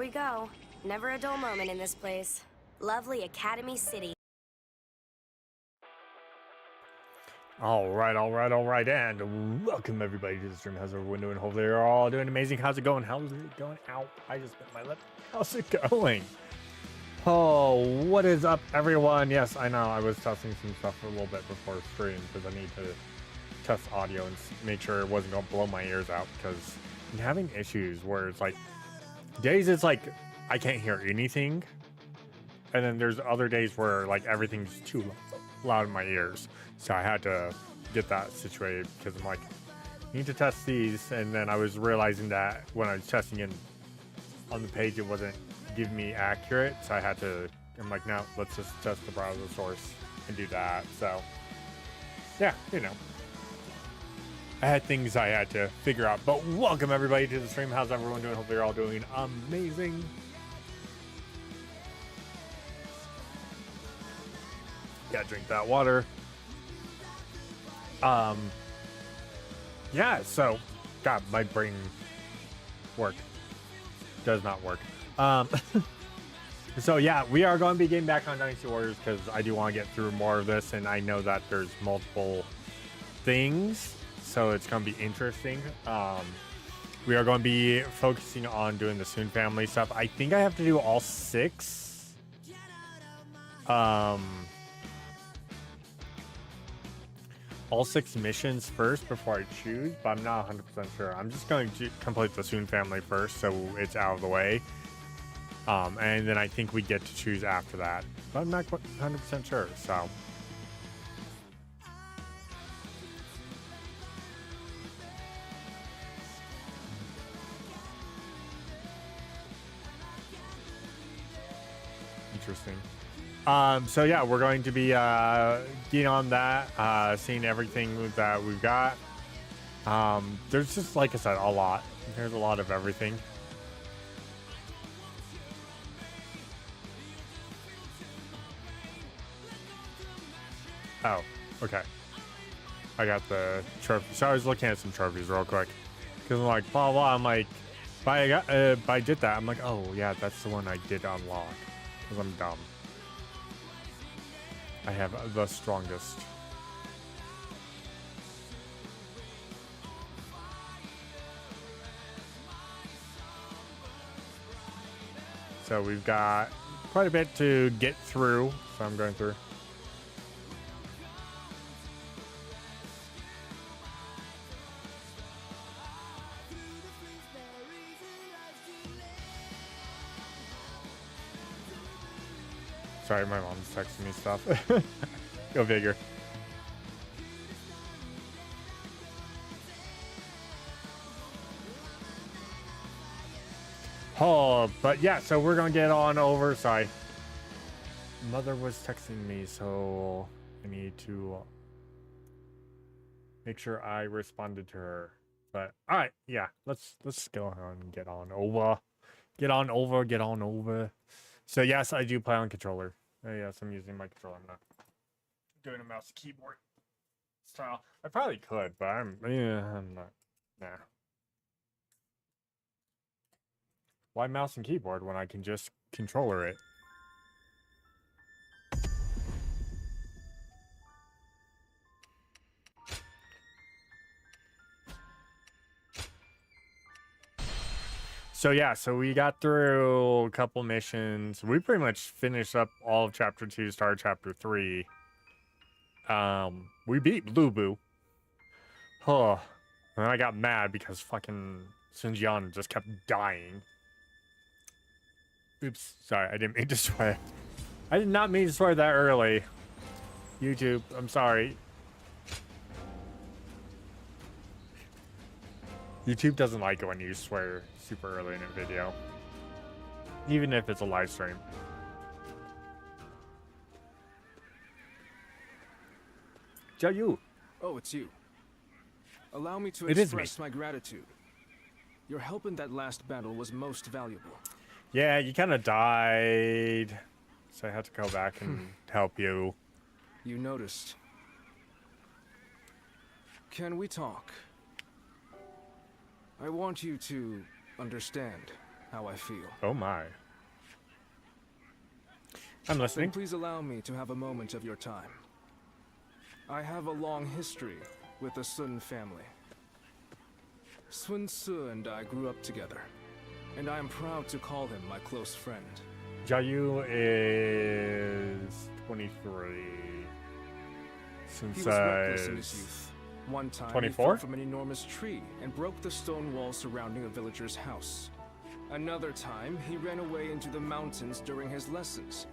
we go. Never a dull moment in this place. Lovely Academy City. All right, and welcome everybody to the stream. How's everyone doing? Hopefully you're all doing amazing. How's it going? How's it going? Ow, I just bit my lip. How's it going? Oh, what is up, everyone? Yes, I know I was testing some stuff for a little bit before stream because I need to test audio and make sure it wasn't going to blow my ears out, because I'm having issues where it's like days it's like I can't hear anything, and then there's other days where like everything's too loud in my ears. So I had to get that situated because I'm like, I need to test these, and then I was realizing that when I was testing it on the page, it wasn't giving me accurate, so I had to, I'm like, no, let's just test the browser source and do that. So yeah, you know, I had things I had to figure out. But welcome everybody to the stream. How's everyone doing? Hopefully you're all doing amazing. Gotta drink that water. Yeah, so God, my brain does not work. So yeah, we are going to be getting back on Dynasty Warriors because I do want to get through more of this, and I know that there's multiple things, so it's going to be interesting. We are going to be focusing on doing the Soon family stuff. I think I have to do all 6. All 6 missions first before I choose, but I'm not 100% sure. I'm just going to complete the Soon family first, so it's out of the way. And then I think we get to choose after that, but I'm not 100% sure, so. Interesting. So yeah, we're going to be getting on that, seeing everything that we've got. There's just, like I said, a lot. There's a lot of everything. Oh, okay. I got the trophy. So I was looking at some trophies real quick, because I'm like, blah blah. I'm like, I did that. I'm like, oh yeah, that's the one I did unlock, because I'm dumb. I have the strongest. So we've got quite a bit to get through, so I'm going through. Sorry, my mom's texting me stuff. Go figure. Oh, but yeah, so we're gonna get on over. Sorry. Mother was texting me, so I need to make sure I responded to her. But all right, yeah, let's go ahead and get on over. So yes, I do play on controller. Yes, I'm using my controller. I'm not doing a mouse and keyboard style. I probably could, but I'm not. Nah. Why mouse and keyboard when I can just controller it? So yeah, so we got through a couple missions. We pretty much finished up all of Chapter 2, started Chapter 3. We beat Blue Boo. Oh, and then I got mad because fucking Sunjian just kept dying. Oops, sorry, I didn't mean to swear. I did not mean to swear that early. YouTube, I'm sorry. YouTube doesn't like it when you swear super early in a video, even if it's a live stream. Jiayu. Oh, it's you. Allow me to express my gratitude. Your help in that last battle was most valuable. Yeah, you kind of died, so I had to go back and help you. You noticed. Can we talk? I want you to understand. how I feel. Oh my. I'm Then listening. please allow me to have a moment of your time. I have a long history with the Sun family. Sun Tzu and I grew up together, and I am proud to call him my close friend. Jiayu is 23. He was reckless in his youth. One time, 24? he fell from an enormous tree and broke the stone wall surrounding a villager's house. Another time, he ran away into the mountains during his lessons,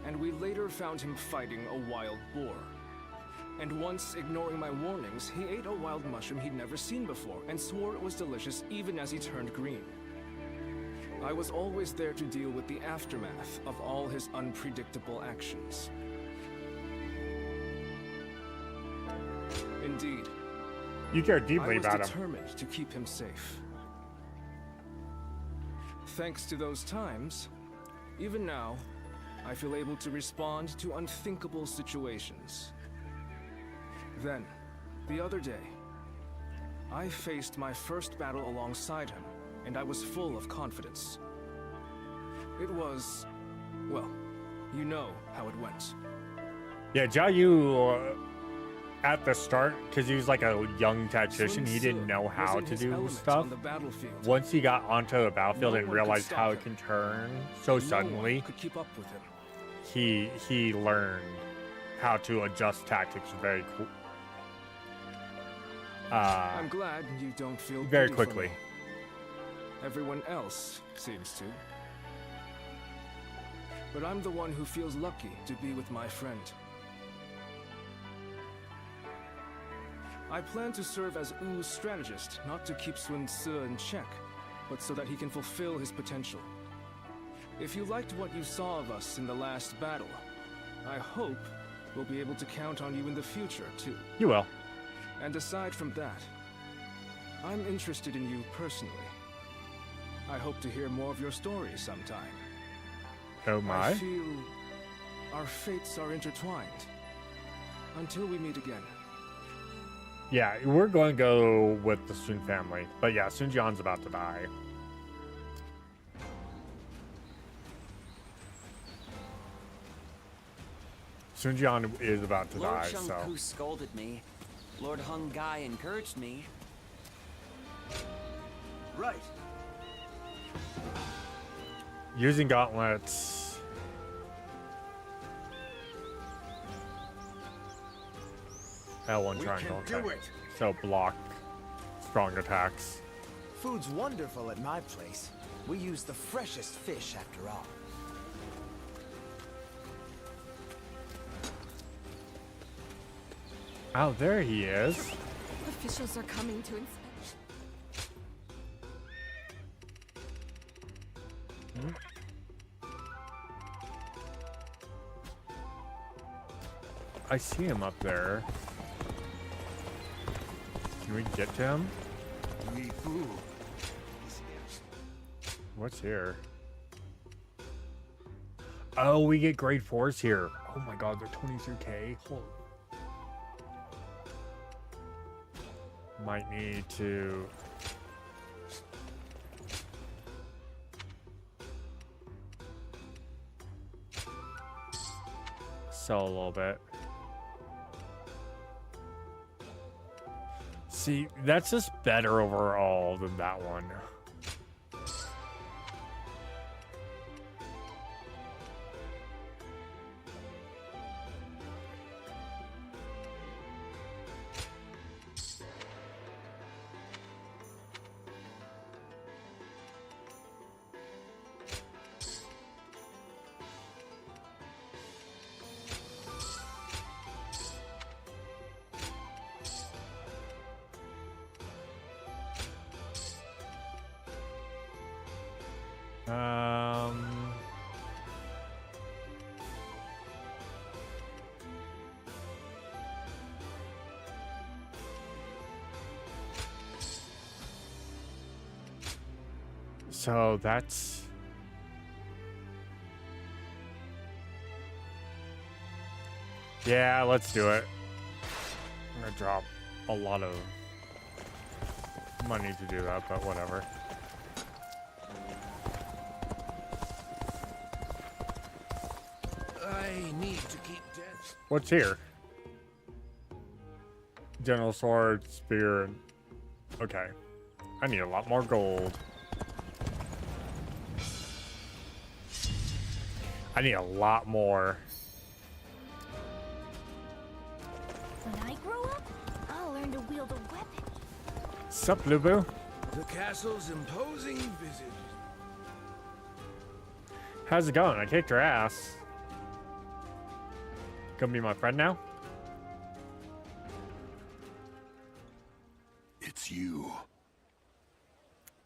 and we later found him fighting a wild boar. And once, ignoring my warnings, he ate a wild mushroom he'd never seen before and swore it was delicious even as he turned green. I was always there to deal with the aftermath of all his unpredictable actions. Indeed, You care deeply I was about him. determined to keep him safe. Thanks to those times, even now, I feel able to respond to unthinkable situations. Then, the other day, I faced my first battle alongside him, and I was full of confidence. It was, well, you know how it went. Yeah, Jiayu, at the start, because he was like a young tactician, he didn't know how to do stuff. Once he got onto the battlefield and realized how it can turn so suddenly, could keep up with him. he learned how to adjust tactics very cool. I'm glad you don't feel Very pity for quickly. me. Everyone else seems to. But I'm the one who feels lucky to be with my friend. I plan to serve as Wu's strategist, not to keep Sun Tzu in check, but so that he can fulfill his potential. If you liked what you saw of us in the last battle, I hope we'll be able to count on you in the future, too. You will. And aside from that, I'm interested in you personally. I hope to hear more of your story sometime. Oh I my. feel our fates are intertwined. Until we meet again. Yeah, we're going to go with the Sun family. But yeah, Sun Jian's about to die. Sun Jian is about to Lord die, Shang so... Ku scolded me. Lord Hung Gai encouraged me. Right. Using gauntlets... L1 We triangle. can do Okay. it. So block strong attacks. Food's wonderful at my place. We use the freshest fish after all. Oh, there he is. Officials are coming to inspect. I see him up there. Can we get to him? What's here? Oh, we get grade 4s here. Oh my god, they're 23k. Holy. Might need to... sell a little bit. See, that's just better overall than that one. So that's... yeah, let's do it. I'm gonna drop a lot of money to do that, but whatever. I need to keep death. What's here? General sword, spear. Okay. I need a lot more gold. I need a lot more. When I grow up, I'll learn to wield a weapon. Sup, Lubu? The castle's imposing visage. How's it going? I kicked your ass. Gonna be my friend now? It's you.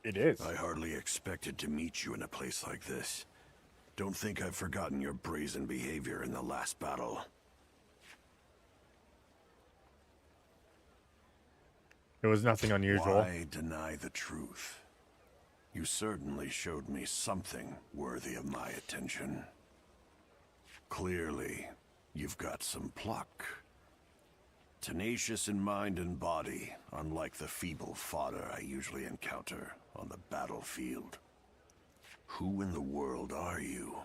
It is. I hardly expected to meet you in a place like this. Don't think I've forgotten your brazen behavior in the last battle. It was nothing unusual. Why deny the truth? You certainly showed me something worthy of my attention. Clearly, you've got some pluck. Tenacious in mind and body, unlike the feeble fodder I usually encounter on the battlefield. Who in the world are you?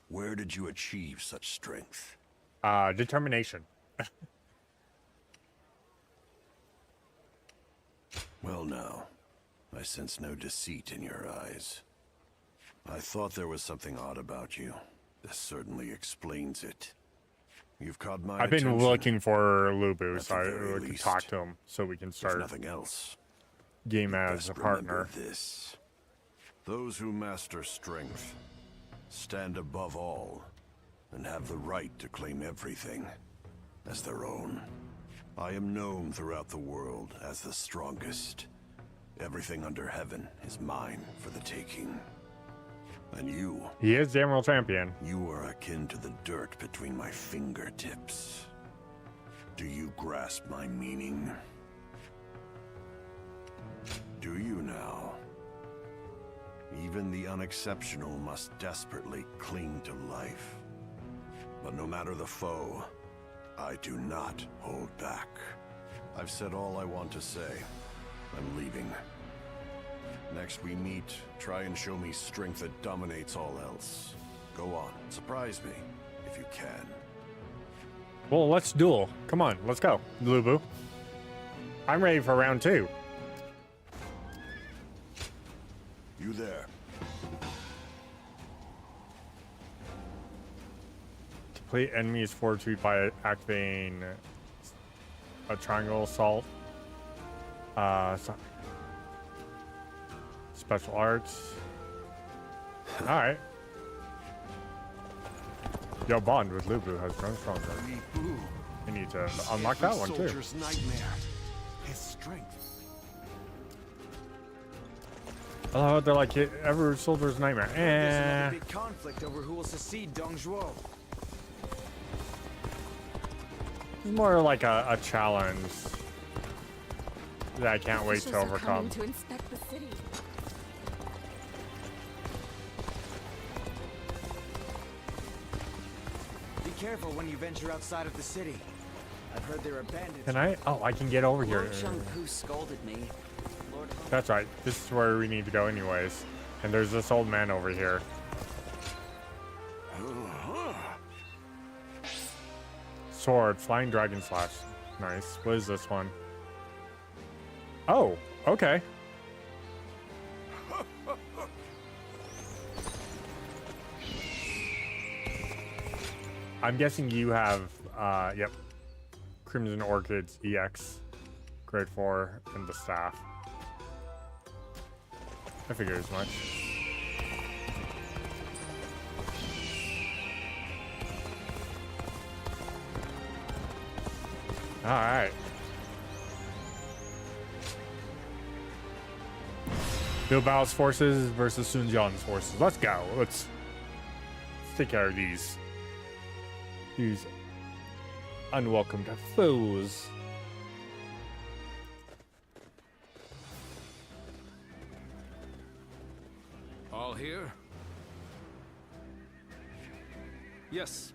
Where did you achieve such strength? Determination. Well now, I sense no deceit in your eyes. I thought there was something odd about you. This certainly explains it. You've caught my I've been attention. looking for Lubu, At so the I very can least, talk to him, so we can If start nothing else, game as best a partner. remember this. Those who master strength stand above all and have the right to claim everything as their own. I am known throughout the world as the strongest. Everything under heaven is mine for the taking. And you, He is the Emerald Champion. you are akin to the dirt between my fingertips. Do you grasp my meaning? Do you now? Even the unexceptional must desperately cling to life. But no matter the foe, I do not hold back. I've said all I want to say. I'm leaving. Next we meet, try and show me strength that dominates all else. Go on, surprise me, if you can. Well, let's duel. Come on, let's go, Lubu. I'm ready for round 2. You there. Complete enemy's fortitude by activating a triangle assault. Special arts. Alright. Your bond with Lubu has grown stronger. I need to unlock that one too. Soldier's nightmare. His strength. I love how they're like every soldier's nightmare. There's another big conflict over who will succeed Dong Zhuo. It's more like a challenge that I can't wait to Officials are overcome. coming to inspect the city. Be careful when you venture outside of the city. I've heard there are bandits. Can I? Oh, I can get over here. Lord Shunku scolded me. Lord Hung That's right. This is where we need to go anyways. And there's this old man over here. Sword, flying dragon slash. Nice. What is this one? Oh, okay. I'm guessing you have, yep. Crimson Orchids EX, grade 4, and the staff. I figured as much. Alright. Bilbao's forces versus Sun Jian's forces. Let's go. Let's take care of these unwelcomed foes. All here? Yes.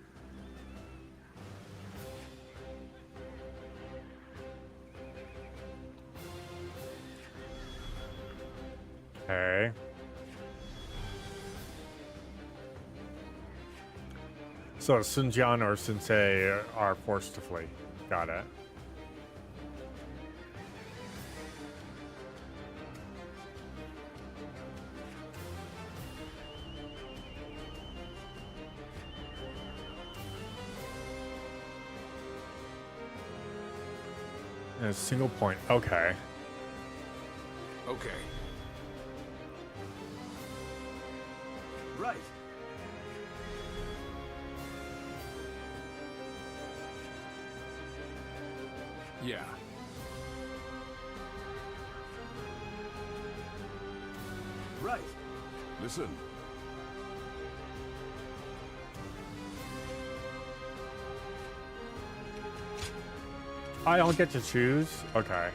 Okay. So Sunjian or Sensei are forced to flee. Got it. And a single point. Okay. Okay. Right. Yeah. Right. Listen. I don't get to choose? Okay.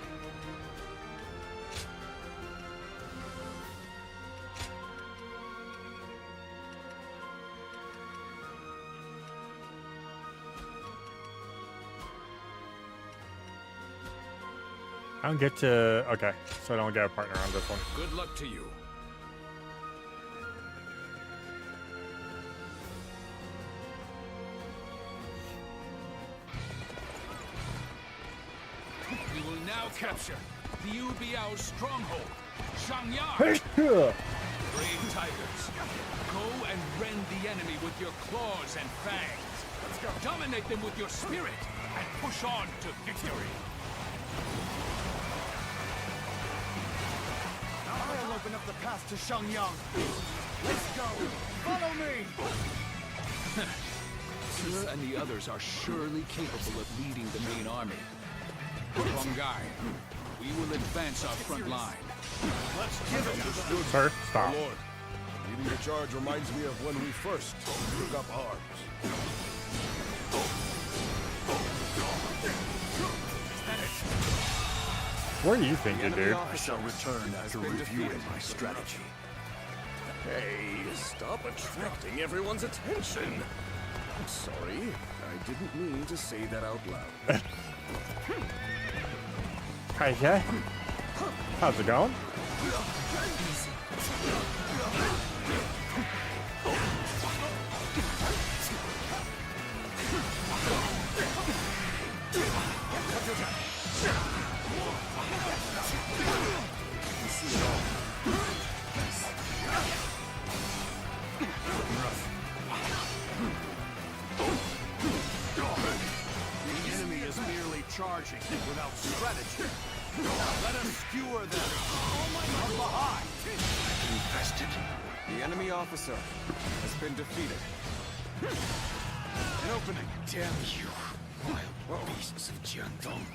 I don't get to... Okay, so I don't get a partner on this one. Good luck to you. We will now capture Liu Biao's stronghold, Shangyang. Brave tigers, go and rend the enemy with your claws and fangs. Let's go. Dominate them with your spirit and push on to victory. I'll open up the path to Shangyang. Let's go. Follow me. Sir and the others are surely capable of leading the main army. Hongai, we will advance our front line. Let's give it to them. Sir, stop. Lord, leading the charge reminds me of when we first took up arms. What are you thinking, dude? I shall return after reviewing my strategy. Hey, stop attracting everyone's attention. I'm sorry. I didn't mean to say that out loud. Hi, yeah. How's it going? The enemy is merely charging without strategy. Let us skewer them. From behind. Invested. The enemy officer has been defeated. An opening. Damn you, wild beasts of Jiandong.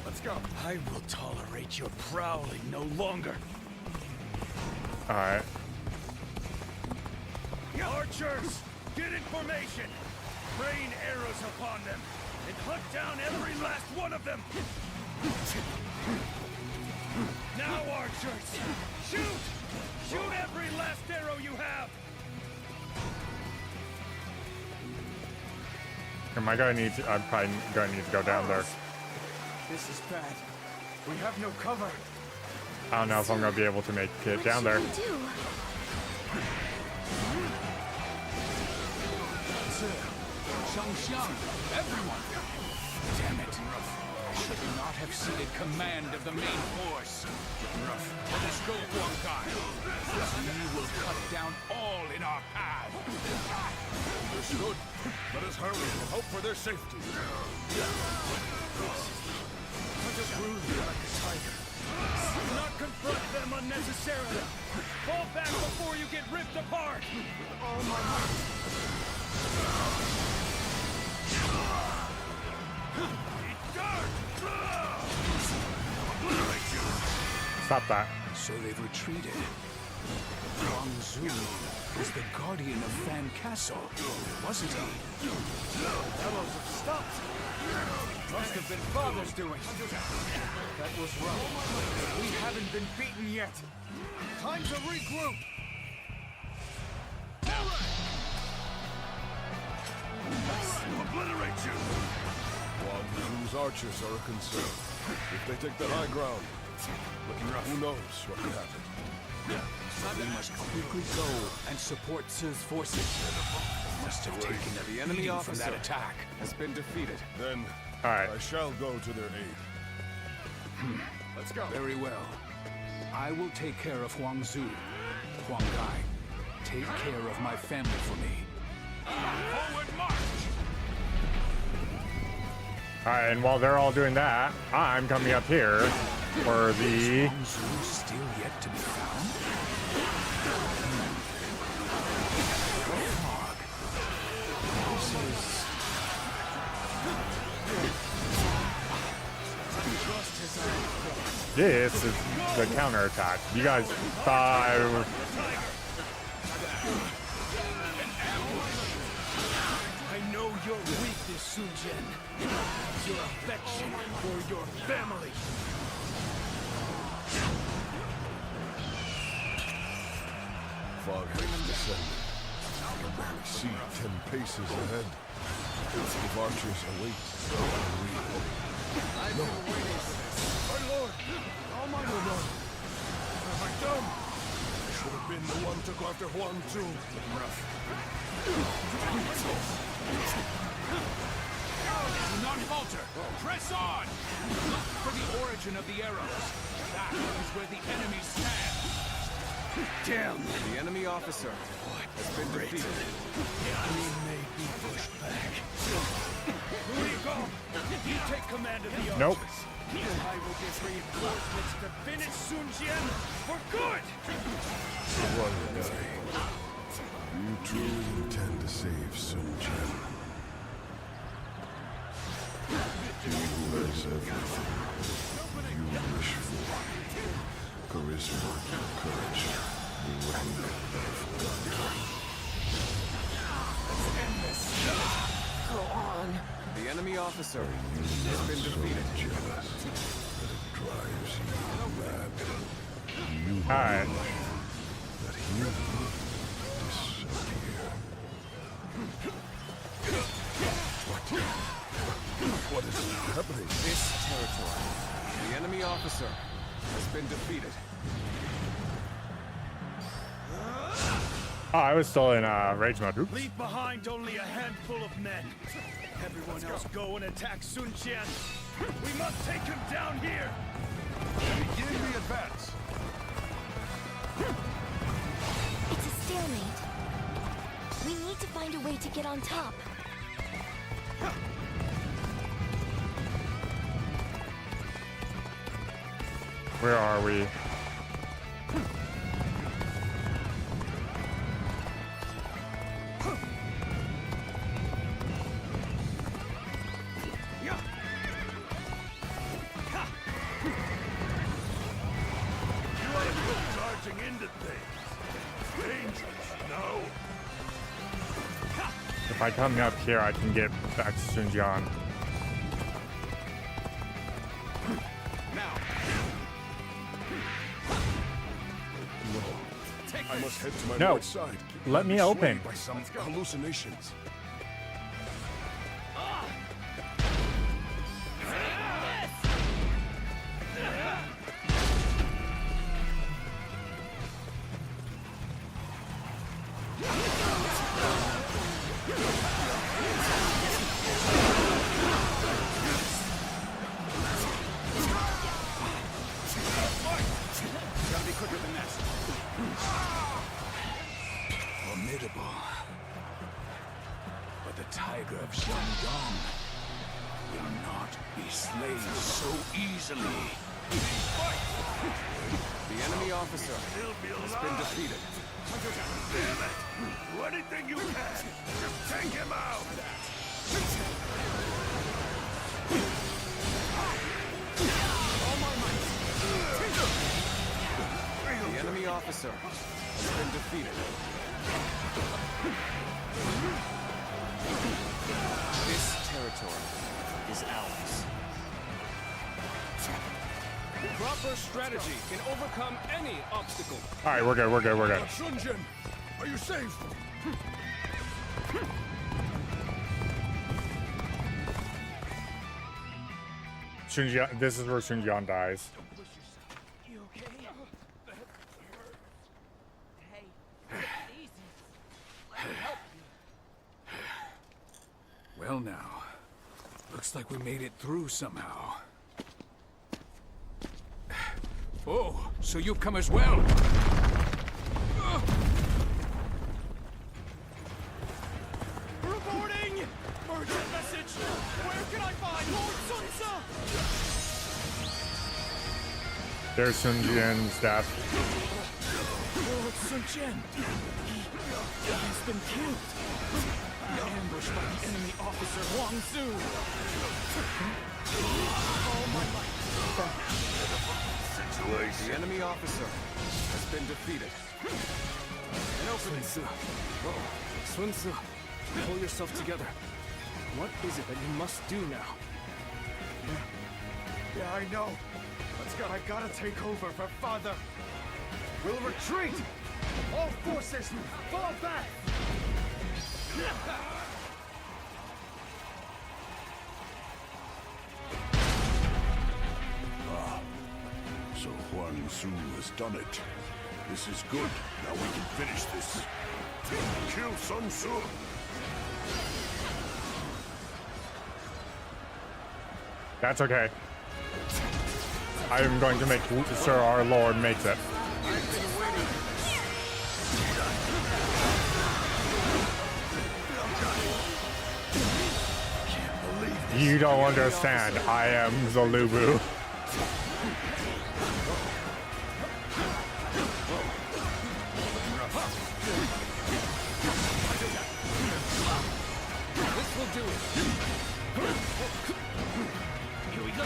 Let's go. I will tolerate your prowling no longer. Alright. Archers, get in formation. Rain arrows upon them and hunt down every last one of them. Now, archers, shoot! Shoot every last arrow you have. Am I gonna need to... I'm probably gonna need to go down there. This is bad. We have no cover. I don't know if I'm gonna be able to make it down there. What should we do? Shangxiang, everyone! Damn it! I should not have ceded command of the main force. Let us go, Hongai. We will cut down all in our path. Understood. Let us hurry and hope for their safety. Just brooding like a tiger. Do not confront them unnecessarily. Fall back before you get ripped apart. All my might. Stop that. So they've retreated. Wang Zu was the guardian of Fan Castle, wasn't he? Bellows have stopped. Must have been Father's doing. That was wrong. We haven't been beaten yet. Time to regroup. Obliterate you! Wang Zu's archers are a concern. If they take the high ground, who knows what could happen. We must quickly go and support Su's forces. must have taken a The enemy beating from that officer attack. has been defeated. Then All right. I shall go to their aid. Let's go. Very well. I will take care of Huang Zu. Huang Gai, take care of my family for me. Forward march! All right, and while they're all doing that, I'm coming up here for the. Huang Zu still yet to be found? This is the counterattack. You guys thought I was. I know your weakness, Sun Jian. Your affection for your family. Fog has descended. I can barely see 10 paces ahead. The archers await. No. My lord! Almighty lord! What have I done? I should have been the one to go after Huang Zu. Do not falter! Press on! Look for the origin of the arrows. That is where the enemy stand. Damn! The enemy officer has been defeated. We may be pushed back. Who you go? You take command of the archers. Nope. I will give reinforcements to finish Sun Jian for good! One day, you truly intend to save Sun Jian. He who has everything you wish for. Charisma, courage, rank The enemy officer has been defeated. jealous that it drives you mad. You know All right. that he will disappear. What is happening? This territory. The enemy officer has been defeated. Oh, I was still in rage mode. Oops. Leave behind only a handful of men. Everyone else go and attack Sun Jian. We must take him down here. Begin the advance. It's a stalemate. We need to find a way to get on top. Where are we? Charging into things. Dangerous, no. If I come up here, I can get back to Sun Jian. I must head to my No. right side. Let me open. Swayed by some hallucinations. Gotta be quicker than that. Formidable. But the tiger of Shandong will not be slain so easily. The enemy officer has been defeated. Damn it! Do anything you can. Just take him out. The enemy officer has been defeated. This territory is ours. Proper strategy can overcome any obstacle. All right, we're good. We're good. We're good. Sun Jian, are you safe? Sun Jian, this is where Sun Jian dies. You okay? Hey, easy. Let me help Well now, looks like we made it through somehow. Oh, so you've come as well? Reporting! Urgent message! Where can I find Lord Sun Tzu? There's Sun Jian's death. Lord Sun Jian! He's been killed! Ambushed by the enemy officer Wang Su! Oh my life! The enemy officer has been defeated. An opening. Whoa. Sun Tzu, pull yourself together. What is it that you must do now? Yeah, I know. But I gotta take over for Father. We'll retreat! All forces, fall back! So Huang Su has done it. This is good. Now we can finish this. Kill Sun Tzu. That's okay. I am going to make sure our Lord makes it. You don't understand. I am Zalubu. This will do it. Here we go.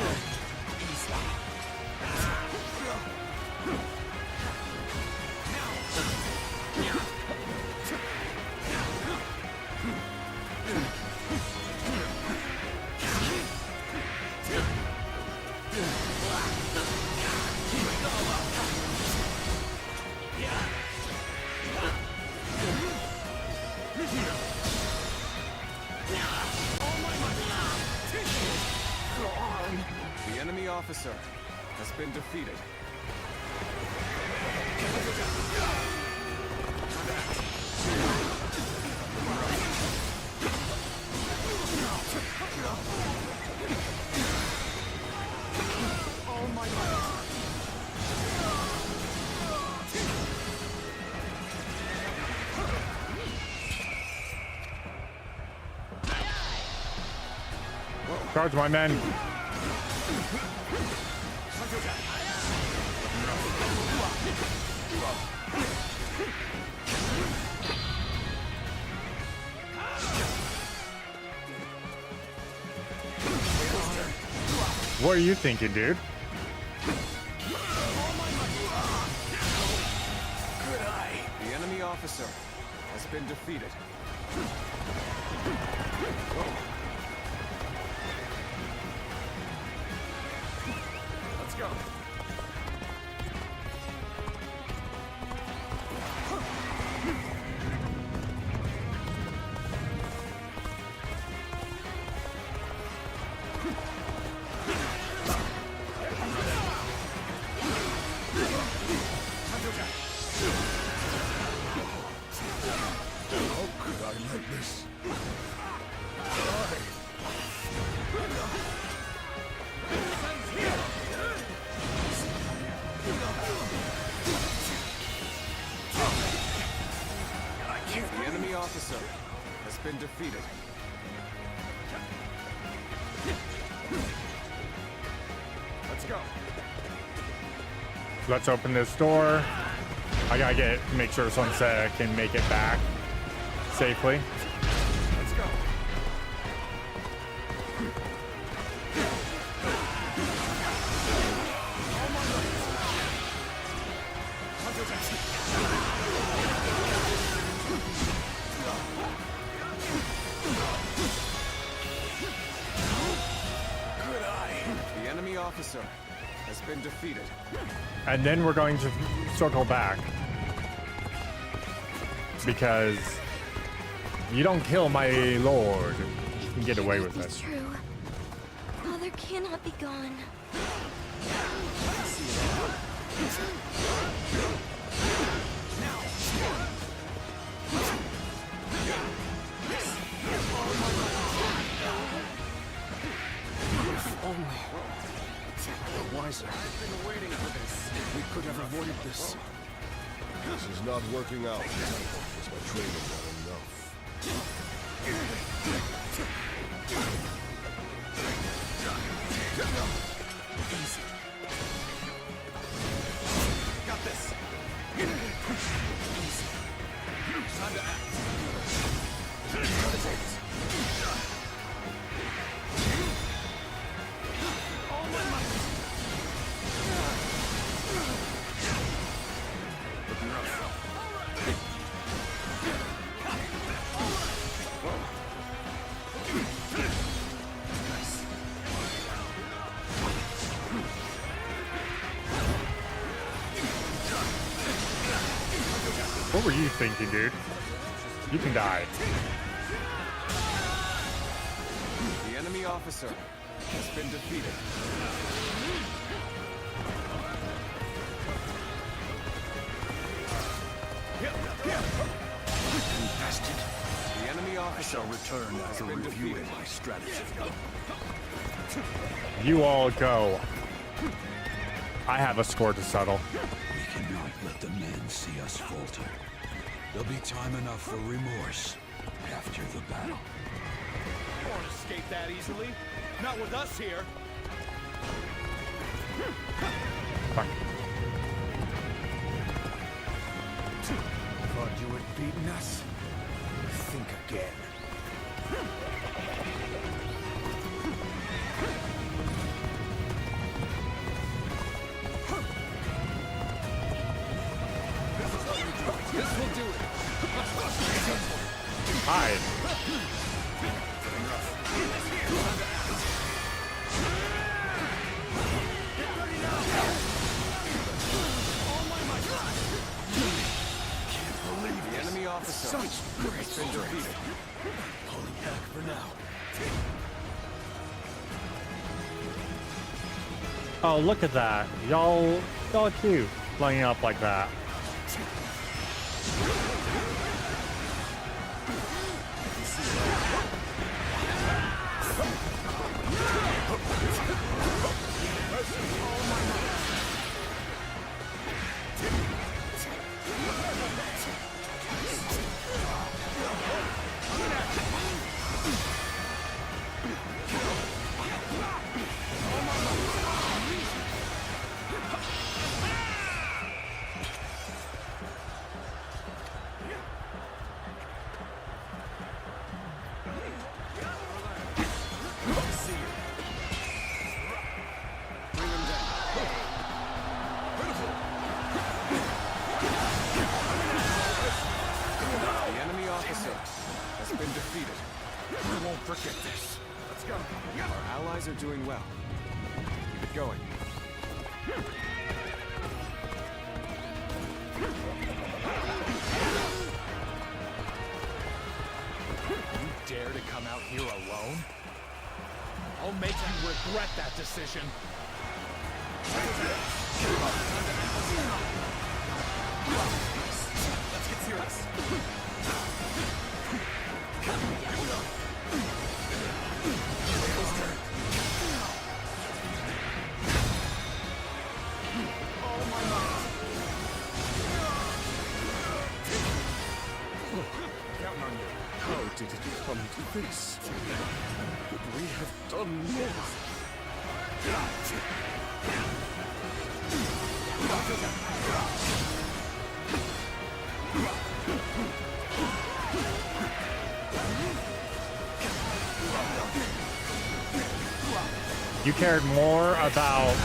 The enemy officer has been defeated. Charge, my men. What are you thinking, dude? The enemy officer has been defeated. Let's go. How could I let this? The enemy officer has been defeated. Let's go. Let's open this door. I gotta make sure Sunset can make it back safely. Let's go. The enemy officer has been defeated. And then we're going to circle back. Because you don't kill my lord. You can get away with it. True. Father cannot be gone. avoided this. This is not working out. Is my training not enough? Easy. Got this. Easy. Time to act. Meditate. All my might. Looking rough. What were you thinking, dude? You can die. The enemy officer has been defeated. The enemy officer Shall return after reviewing my strategy. You all go. I have a score to settle. We cannot let the men see us falter. There'll be time enough for remorse after the battle. You won't escape that easily. Not with us here. Fuck. Thought you had beaten us? Think again. This will do it. Hide. The enemy officer has been defeated. Pulling back for now. Oh, look at that. Y'all cute. Lining up like that. Our allies are doing well. Keep it going. You dare to come out here alone? I'll make you regret that decision. Let's get serious. How did it come to this? Could we have done more? You cared more about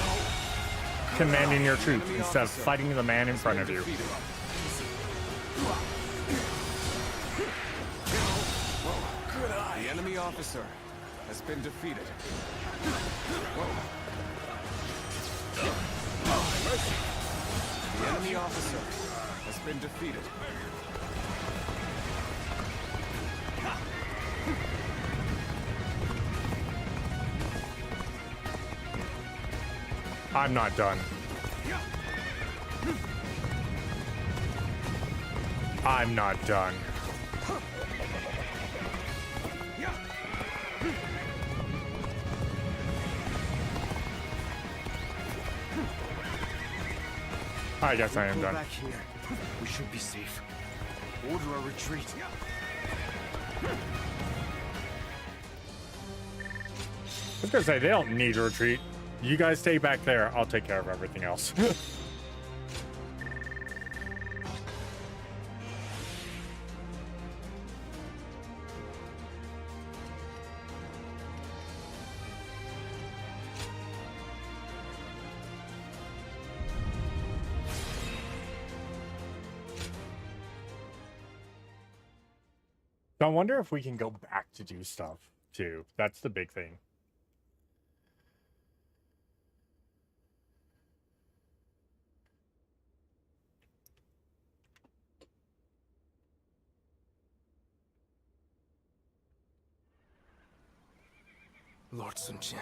commanding your troops instead of fighting the man in front of you. The enemy officer has been defeated. The enemy officer has been defeated. I'm not done. I'm not done. I guess I am Go done. back here. We should be safe. Order a retreat. I was gonna say, they don't need to retreat. You guys stay back there. I'll take care of everything else. So I wonder if we can go back to do stuff, too. That's the big thing. Lord Sun Jian.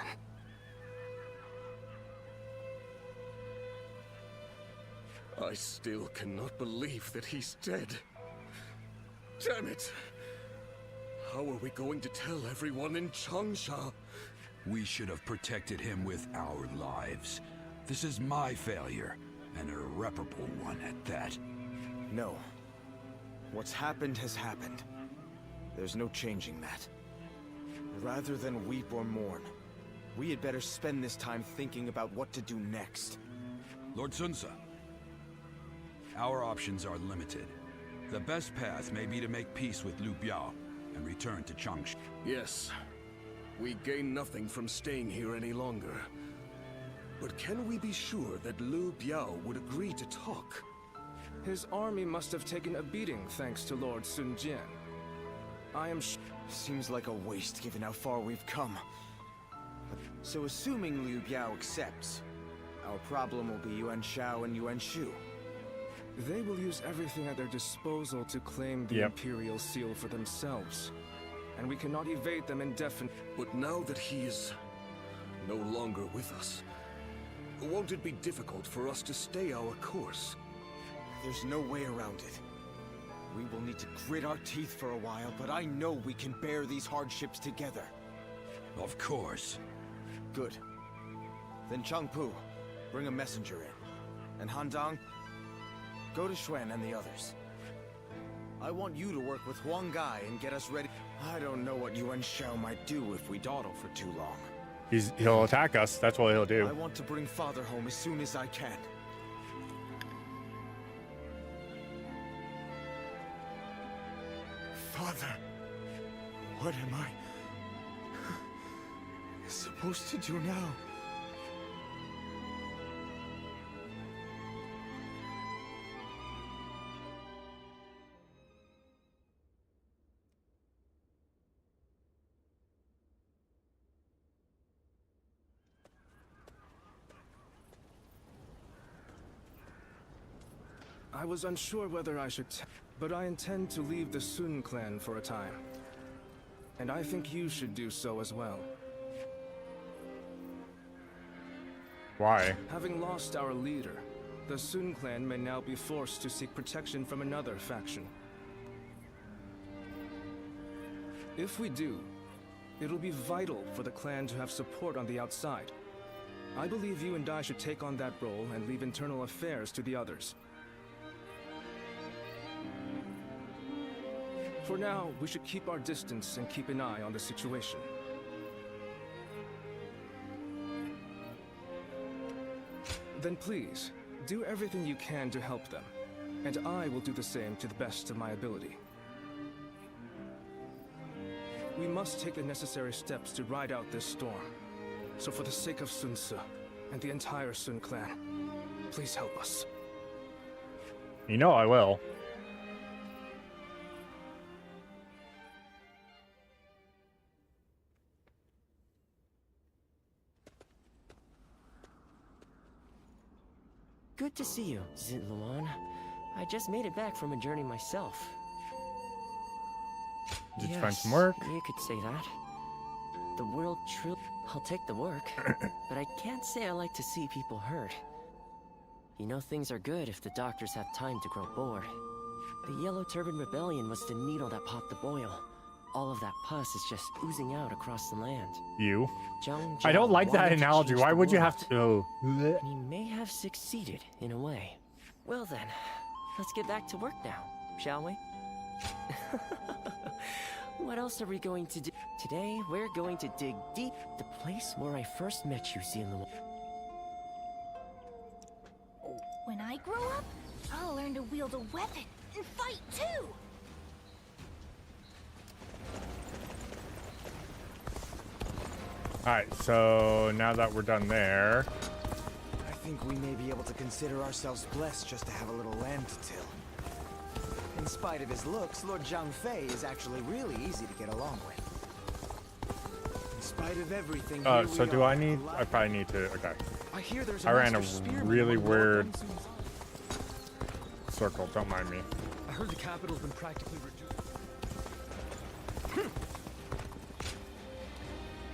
I still cannot believe that he's dead. Damn it! How are we going to tell everyone in Changsha? We should have protected him with our lives. This is my failure, an irreparable one at that. No. What's happened has happened. There's no changing that. Rather than weep or mourn, we had better spend this time thinking about what to do next. Lord Sunsa, our options are limited. The best path may be to make peace with Liu Biao and return to Changsha. Yes. We gain nothing from staying here any longer. But can we be sure that Liu Biao would agree to talk? His army must have taken a beating thanks to Lord Sun Jian. I am Seems like a waste given how far we've come. So assuming Liu Biao accepts, our problem will be Yuan Shao and Yuan Shu. They will use everything at their disposal to claim the Imperial Seal for themselves. And we cannot evade them indefinitely. But now that he is no longer with us, won't it be difficult for us to stay our course? There's no way around it. We will need to grit our teeth for a while, but I know we can bear these hardships together. Of course. Good. Then Changpu, bring a messenger in. And Handang, go to Xuan and the others. I want you to work with Huang Gai and get us ready. I don't know what Yuan Shao might do if we dawdle for too long. He'll attack us. That's what he'll do. I want to bring Father home as soon as I can. Father, what am I supposed to do now? I was unsure whether I should but I intend to leave the Sun clan for a time. And I think you should do so as well. Why? Having lost our leader, the Sun clan may now be forced to seek protection from another faction. If we do, it'll be vital for the clan to have support on the outside. I believe you and I should take on that role and leave internal affairs to the others. For now, we should keep our distance and keep an eye on the situation. Then please, do everything you can to help them, and I will do the same to the best of my ability. We must take the necessary steps to ride out this storm. So for the sake of Sun Ce and the entire Sun clan, please help us. You know I will. Good to see you, Zint Luan. I just made it back from a journey myself. Did you find some work? You could say that. The world truly... I'll take the work, but I can't say I like to see people hurt. You know things are good if the doctors have time to grow bored. The Yellow Turban Rebellion was the needle that popped the boil. All of that pus is just oozing out across the land. You? Zhang I don't Jiao like that wanted to analogy. change Why the would you world. have to... He may have succeeded, in a way. Well then, let's get back to work now, shall we? What else are we going to do? Today, we're going to dig deep. The place where I first met you, Zilluan. When I grow up, I'll learn to wield a weapon and fight too! Alright, so now that we're done there... I think we may be able to consider ourselves blessed just to have a little land to till. In spite of his looks, Lord Zhang Fei is actually really easy to get along with. In spite of everything, so do I need... I probably need to... Okay. I hear there's I ran a master spearman really among weird Lord Gunsun's- circle, don't mind me. I heard the capital's been practically reduced.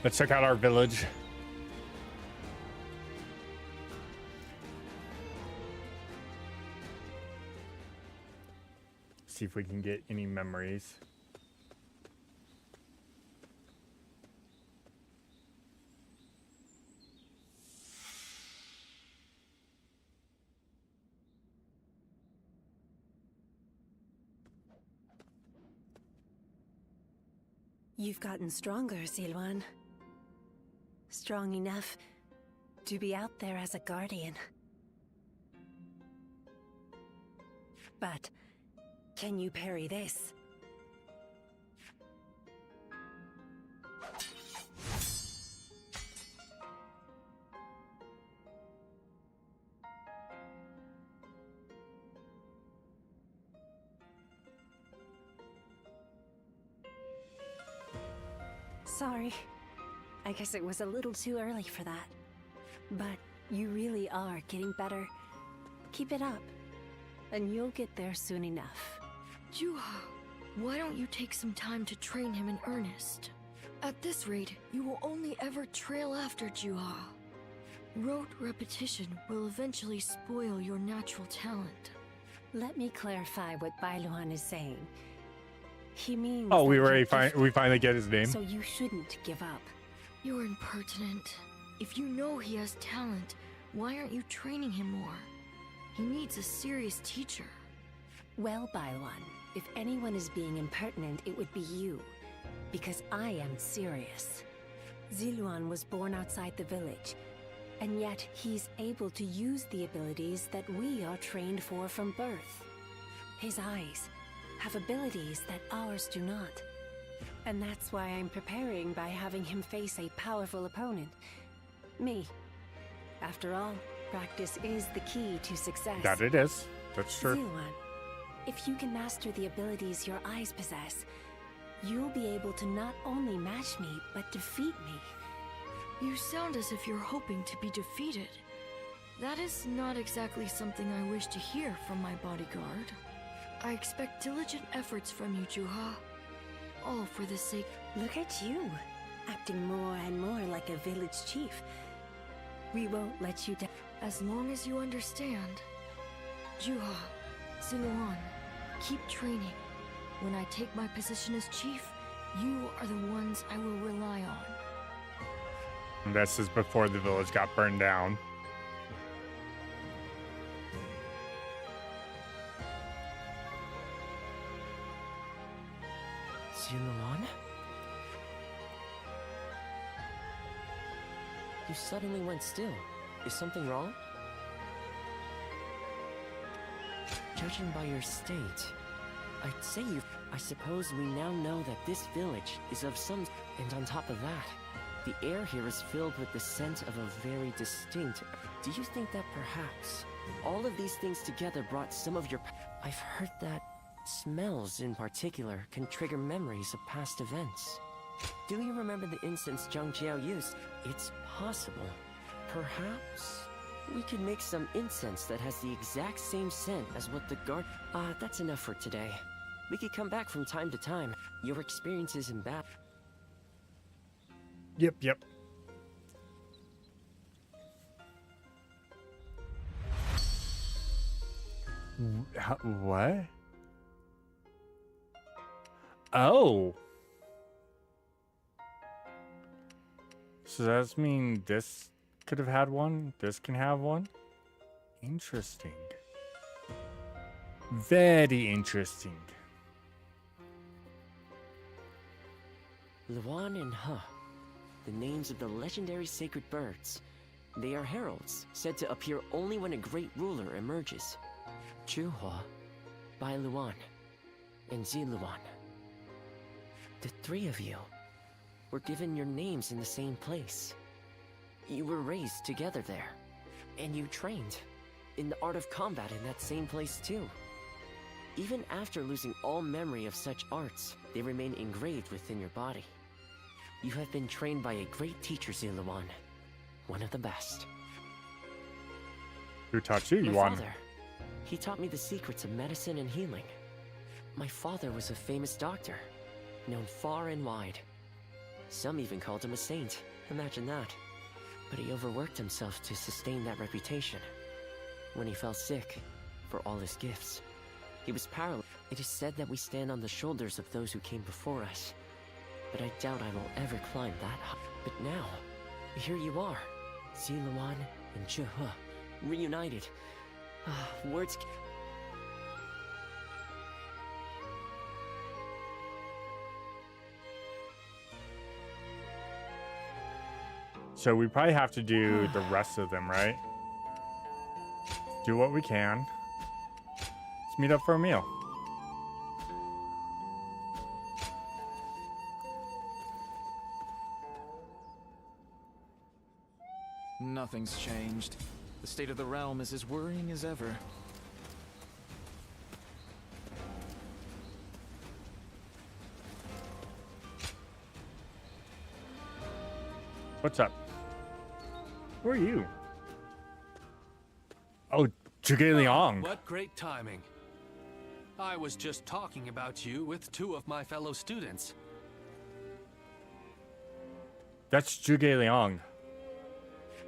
Let's check out our village. See if we can get any memories. You've gotten stronger, Zilluan. Strong enough to be out there as a guardian. But can you parry this? Sorry. I guess it was a little too early for that. But you really are getting better. Keep it up, and you'll get there soon enough. Juha, why don't you take some time to train him in earnest? At this rate, you will only ever trail after Juha. Rote repetition will eventually spoil your natural talent. Let me clarify what Bailuan is saying. He means Oh, we that already you're we finally get his name. So you shouldn't give up. You're impertinent. If you know he has talent, why aren't you training him more? He needs a serious teacher. Well, Bailuan, if anyone is being impertinent, it would be you. Because I am serious. Zilluan was born outside the village, and yet he's able to use the abilities that we are trained for from birth. His eyes have abilities that ours do not. And that's why I'm preparing by having him face a powerful opponent. Me. After all, practice is the key to success. That it is. That's true. Zilluan, if you can master the abilities your eyes possess, you'll be able to not only match me, but defeat me. You sound as if you're hoping to be defeated. That is not exactly something I wish to hear from my bodyguard. I expect diligent efforts from you, Juha. All for the sake... Look at you, acting more and more like a village chief. We won't let you down. As long as you understand. Juha, Zilluan, keep training. When I take my position as chief, you are the ones I will rely on. And this is before the village got burned down. Zilluan? You suddenly went still. Is something wrong? Judging by your state, I'd say you... I suppose we now know that this village is of some... And on top of that, the air here is filled with the scent of a very distinct... Do you think that perhaps all of these things together brought some of your... I've heard that smells in particular can trigger memories of past events. Do you remember the incense Zhang Jiao used? It's possible. Perhaps we could make some incense that has the exact same scent as what the guard... that's enough for today. We could come back from time to time. Your experiences in battle... Yep. What? Oh. So does that mean this could have had one? This can have one? Interesting. Very interesting. Luan and He, the names of the legendary sacred birds. They are heralds, said to appear only when a great ruler emerges. Chuhua, Bai Luan, and Ziluan. The three of you were given your names in the same place. You were raised together there, and you trained in the art of combat in that same place too. Even after losing all memory of such arts, they remain engraved within your body. You have been trained by a great teacher, Ziluan. One of the best. Who taught you, My Yuan? father. He taught me the secrets of medicine and healing. My father was a famous doctor, known far and wide. Some even called him a saint. Imagine that. But he overworked himself to sustain that reputation. When he fell sick, for all his gifts, he was paralyzed. It is said that we stand on the shoulders of those who came before us. But I doubt I will ever climb that high. But now, here you are. Ziluan and Chuhua, reunited. Words. So we probably have to do the rest of them, right? Do what we can. Let's meet up for a meal. Nothing's changed. The state of the realm is as worrying as ever. What's up? Who are you? Oh, Zhuge Liang. What great timing. I was just talking about you with two of my fellow students. That's Zhuge Liang.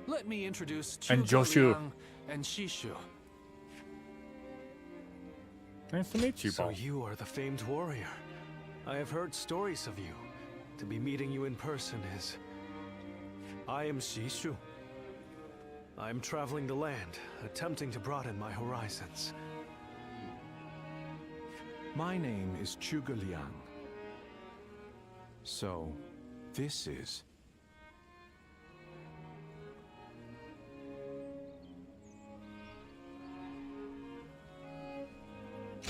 Let me introduce And Zhuge Joshu. Liang and Shishu. Nice to meet you, So Paul. you are the famed warrior. I have heard stories of you. To be meeting you in person is... I am Shishu. I am traveling the land, attempting to broaden my horizons. My name is Zhuge Liang. So, this is...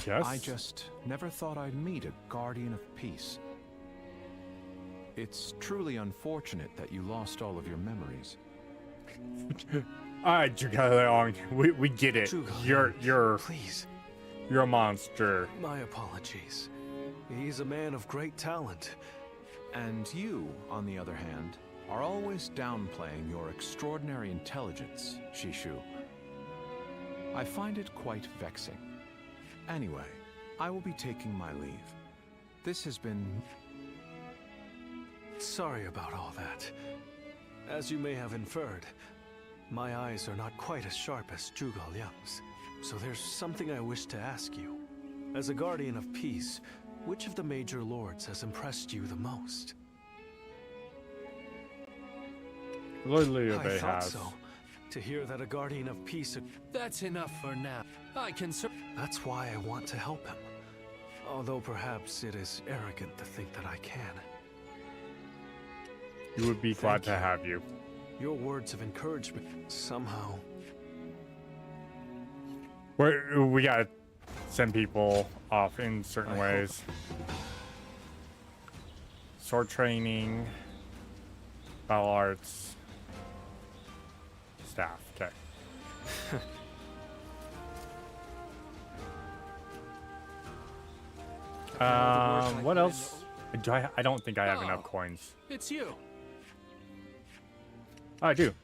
Yes? I just never thought I'd meet a guardian of peace. It's truly unfortunate that you lost all of your memories. Alright, Zhuge Liang. We get it. Zhuge You're Please. You're a monster. My apologies. He's a man of great talent. And you, on the other hand, are always downplaying your extraordinary intelligence, Shishu. I find it quite vexing. Anyway, I will be taking my leave. This has been... Sorry about all that. As you may have inferred, my eyes are not quite as sharp as Zhuge Liang's. So there's something I wish to ask you. As a guardian of peace, which of the major lords has impressed you the most? Lord Liu I Bei thought has. so. To hear that a guardian of peace... That's enough for now. I can That's why I want to help him. Although perhaps it is arrogant to think that I can. You would be glad to have you. Your words of encouragement somehow... We gotta send people off in certain ways. Sword training, battle arts, staff. Okay. What else? I don't think I have enough coins. It's you. Oh, I do.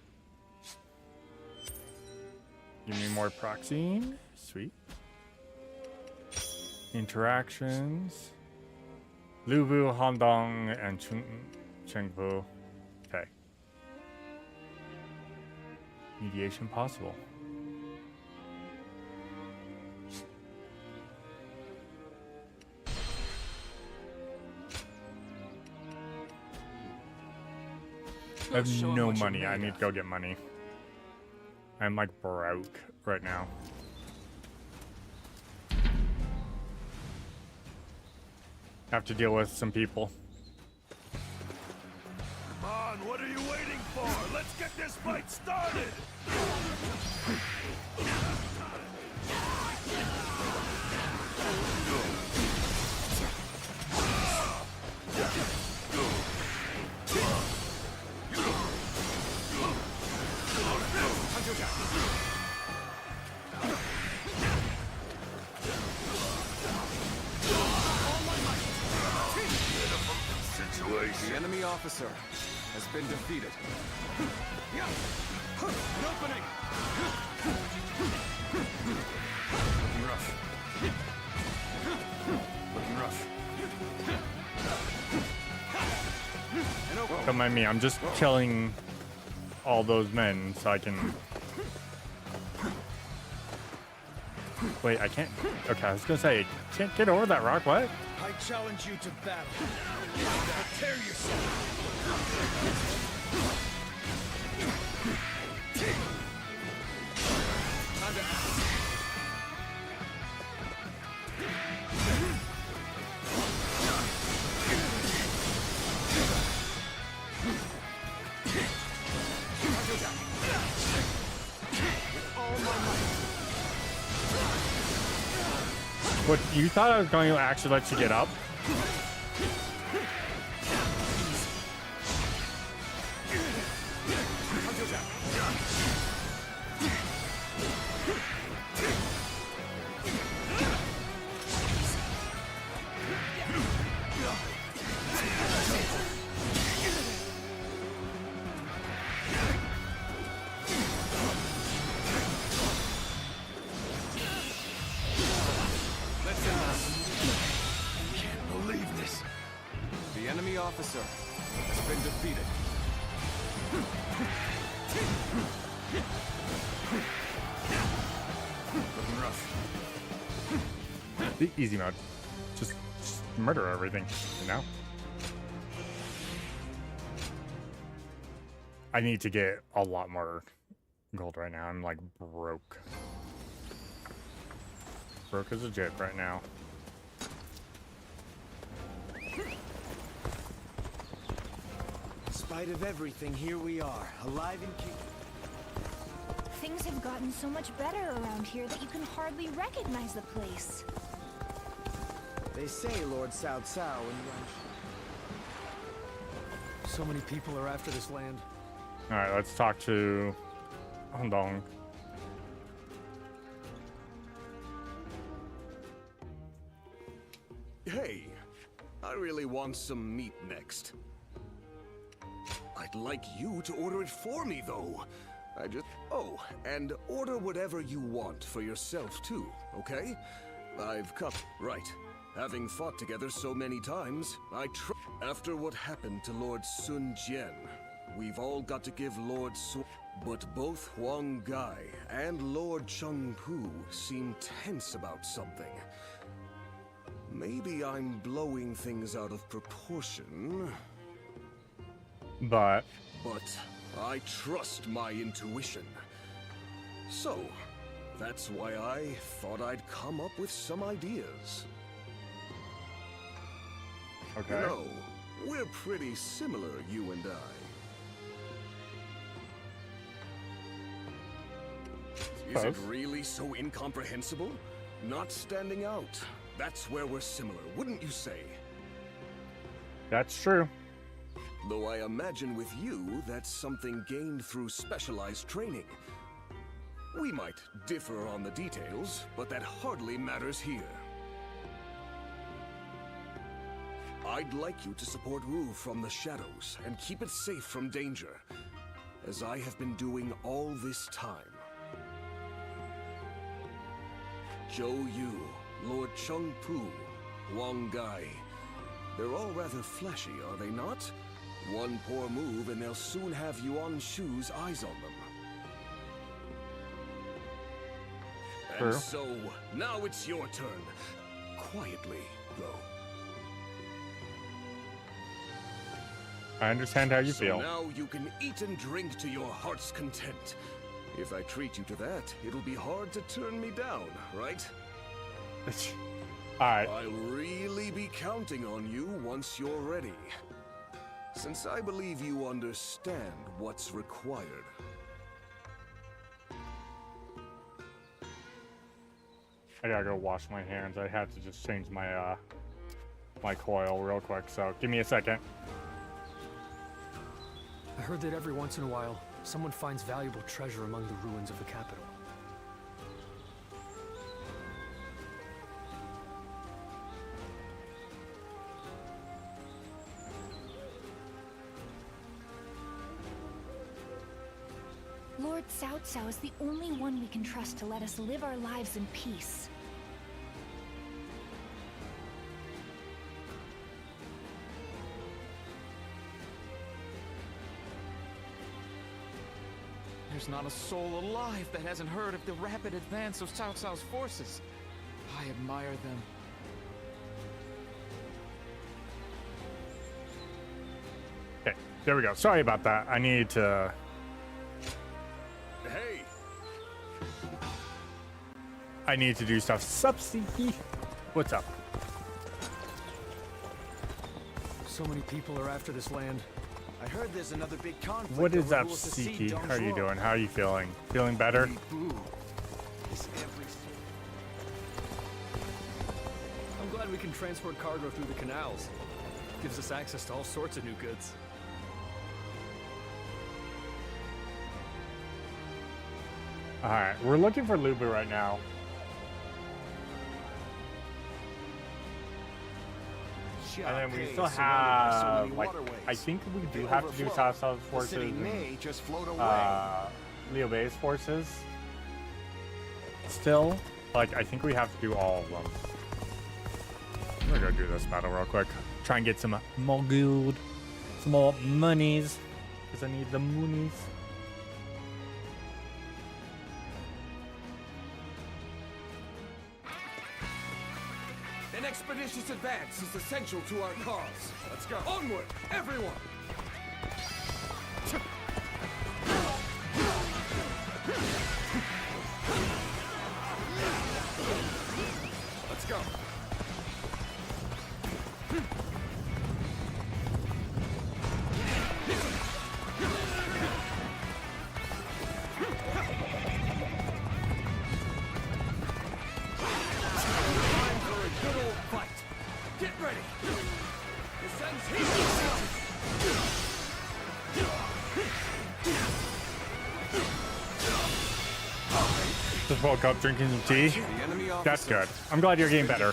Give me more proxying. Sweet. Interactions. Lubu, Handong, and Chengpu. Okay. Mediation possible. I have no money. I need to go get money. I'm like broke right now. have to deal with some people. Come on, what are you waiting for? Let's get this fight started! The enemy officer has been defeated. An opening! Looking rough. Looking rough. Don't mind me, I'm just killing all those men so I can... Wait, I can't... Okay, I was gonna say, can't get over that rock, what? I challenge you to battle. Prepare yourself. Time to act. What, you thought I was going to actually let you get up? Officer has been defeated. Looking rough. The easy mode. Just murder everything, you know? I need to get a lot more gold right now. I'm like broke. Broke as a jet right now. In spite of everything, here we are, alive and kicking. Things have gotten so much better around here that you can hardly recognize the place. They say Lord Cao Cao and So many people are after this land. Alright, let's talk to Hondong. Hey, I really want some meat next. I'd like you to order it for me, though. Oh, and order whatever you want for yourself, too, okay? I've come. Right. Having fought together so many times, after what happened to Lord Sun Jian, we've all got to give Lord Sun... But both Huang Gai and Lord Cheng Pu seem tense about something. Maybe I'm blowing things out of proportion. But I trust my intuition. So, that's why I thought I'd come up with some ideas. Okay. You know, we're pretty similar, you and I. Is it really so incomprehensible? Not standing out. That's where we're similar, wouldn't you say? That's true. Though I imagine with you, that's something gained through specialized training. We might differ on the details, but that hardly matters here. I'd like you to support Wu from the shadows and keep it safe from danger, as I have been doing all this time. Zhou Yu, Lord Cheng Pu, Huang Gai. They're all rather flashy, are they not? One poor move and they'll soon have Yuan Shu's eyes on them. And so, now it's your turn. Quietly, though. I understand how you feel. Now you can eat and drink to your heart's content. If I treat you to that, it'll be hard to turn me down, right? Alright. I'll really be counting on you once you're ready. Since I believe you understand what's required. I gotta go wash my hands. I had to just change my my coil real quick, so give me a second. I heard that every once in a while, someone finds valuable treasure among the ruins of the capital. Lord Cao Cao is the only one we can trust to let us live our lives in peace. There's not a soul alive that hasn't heard of the rapid advance of Cao Cao's forces. I admire them. Okay, there we go. Sorry about that. I need to... Hey! I need to do stuff. Subsea. What's up? So many people are after this land. I heard there's another big conflict. What is over up, who will secede Siki? How are you Dongzhuo. doing? How are you feeling? Feeling better? I'm glad we can transport cargo through the canals. Gives us access to all sorts of new goods. Alright, we're looking for Lubu right now. And then we still have, like, I think we do have to do Cao Cao's forces and Liu Bei's forces. Still, like, I think we have to do all of them. I'm gonna go do this battle real quick. Try and get some more gold, some more monies, because I need the moonies. An expeditious advance is essential to our cause. Let's go. Onward, everyone! Let's go. Get ready! Descends Just woke up drinking some tea. That's good. I'm glad you're getting better.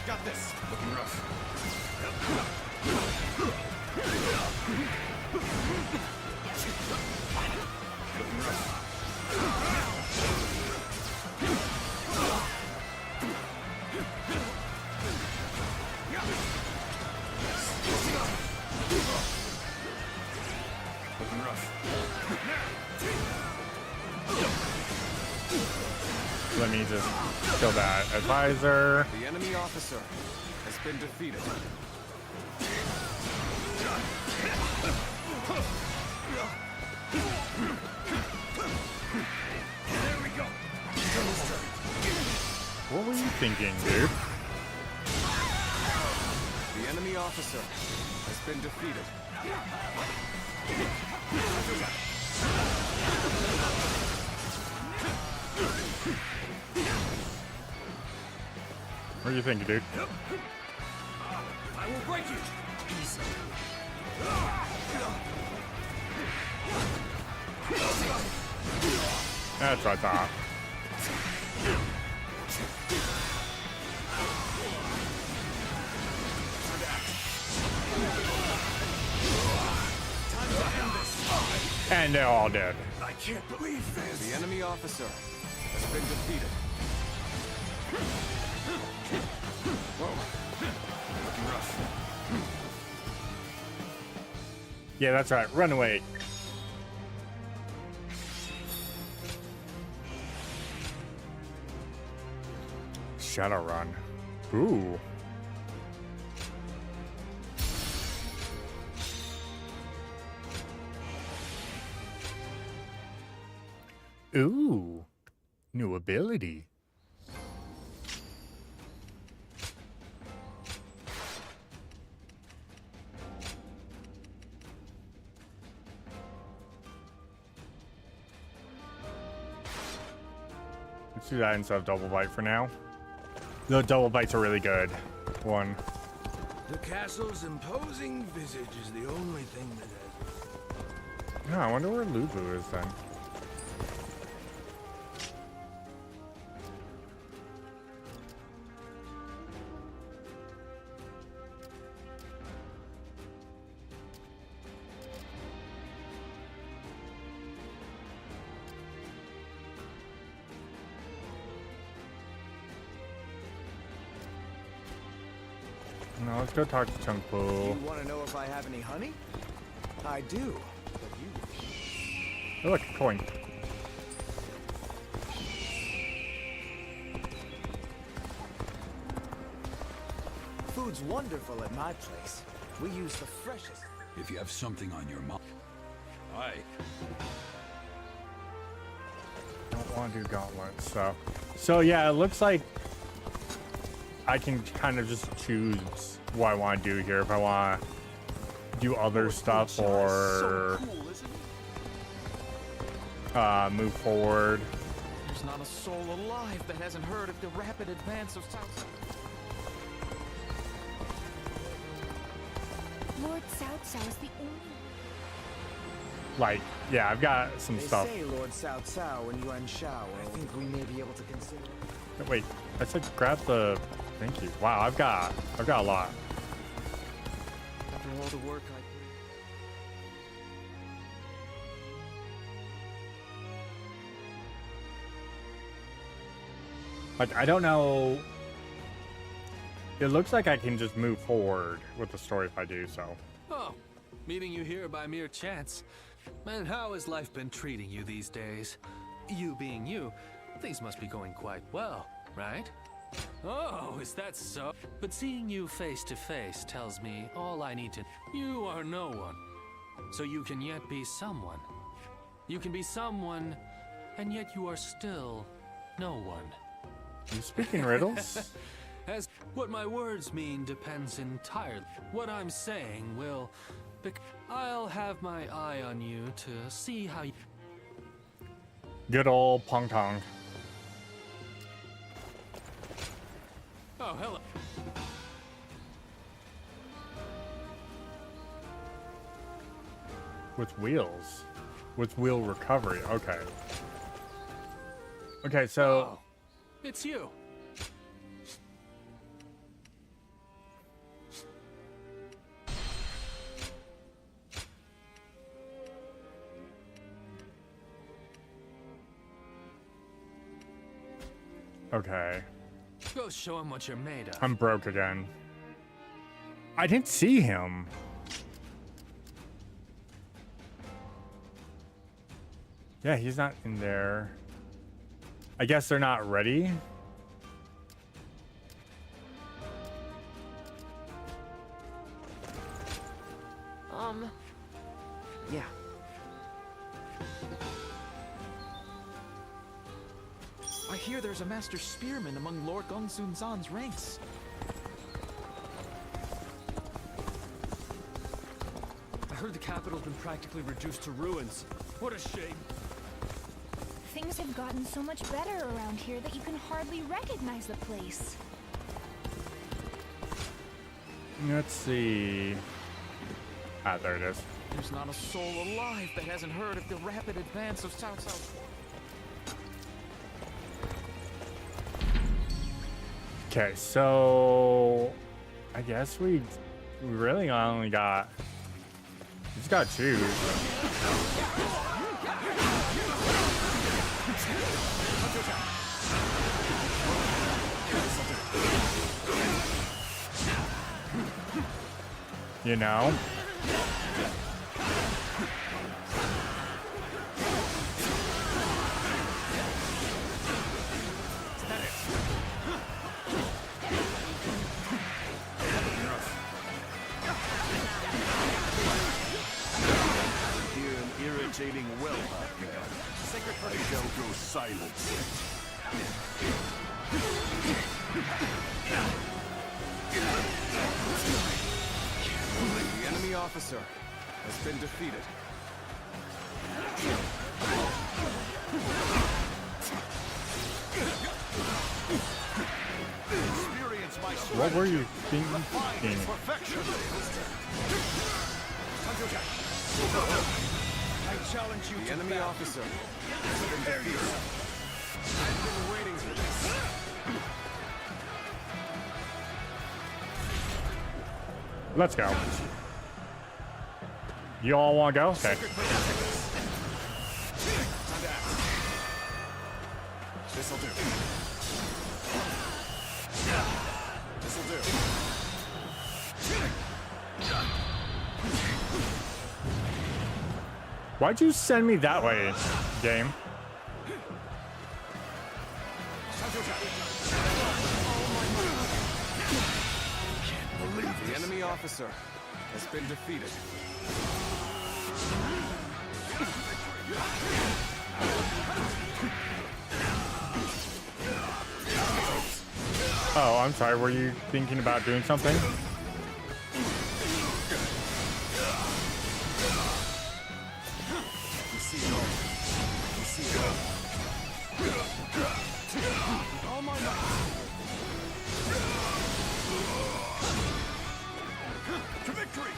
Got this. Looking rough. Looking rough. Looking rough. Let me just kill that advisor. The enemy officer has been defeated. There we go. What were you thinking, dude? The enemy officer has been defeated. What are you thinking, dude? I will break you. Easy. That's what I thought. Time to end this. And they're all dead. I can't believe this. The enemy officer has been defeated. Whoa. Looking rough. Yeah, that's right. Run away. Shadowrun. Ooh. Ooh. New ability. Let's do that instead of double bite for now. The double bites are really good. One. The castle's imposing visage is the only thing that has... No, I wonder where Lubu is then. No, let's go talk to Chungpo. You want to know if I have any honey? I do. But you... Oh, look, a coin. Food's wonderful at my place. We use the freshest. If you have something on your mind. Aye. Don't want to do gauntlets, so yeah, it looks like I can kind of just choose what I want to do here. If I want to do other stuff or move forward. There's not a soul alive that hasn't heard of the rapid advance of South. Lord Cao Cao is the only... Like, yeah, I've got some They stuff. say Lord Cao Cao and Yuan Shao. I think we may be able to consider... Wait, I said grab the... Thank you. Wow, I've got a lot. After all the work I Like, I don't know. It looks like I can just move forward with the story if I do so. Oh, meeting you here by mere chance. And how has life been treating you these days? You being you, things must be going quite well, right? Oh, is that so? But seeing you face to face tells me all I need to... You are no one. So you can yet be someone. You can be someone, and yet you are still no one. You speaking riddles? As what my words mean depends entirely. What I'm saying will... I'll have my eye on you to see how you... Good old Pong Tong. Oh, hello. With wheels. With wheel recovery. Okay. Okay, so... Oh, it's you. Okay. Go show him what you're made of. I'm broke again. I didn't see him. Yeah, he's not in there. I guess they're not ready. Yeah. I hear there's a master spearman among Lord Gongsun Zan's ranks. I heard the capital's been practically reduced to ruins. What a shame. Things have gotten so much better around here that you can hardly recognize the place. Let's see. Ah, there it is. There's not a soul alive that hasn't heard of the rapid advance of Cao Cao. Okay, so I guess we really only got... We just gotta choose. You know? Hear an irritating well begun. I shall go silent. The enemy officer has been defeated. Experience my strength. What were you thinking? Perfection. I challenge you the enemy officer has been defeated. I've been waiting for this. Let's go. You all want to go? Okay. This'll do. This'll do. Why'd you send me that way, game? The enemy officer has been defeated. Oh, I'm sorry. Were you thinking about doing something? Oh my God. To victory!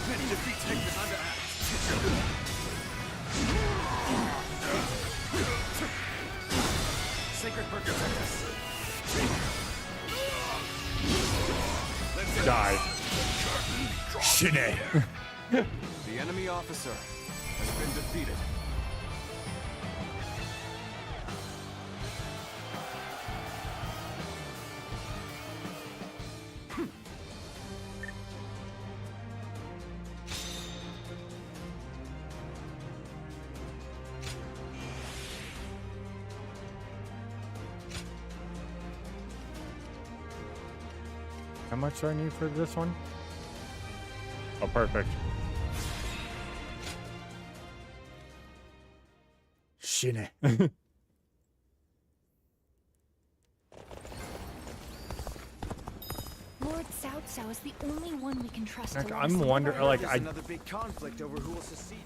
Many defeats take this under act. Sacred Bird protect us. Die. Shine. The enemy officer has been defeated. How much do I need for this one? Oh, perfect. Shine. Lord Cao Cao is the only one we can trust. Like, to let I'm us wondering, like, There's another big conflict over who will secede.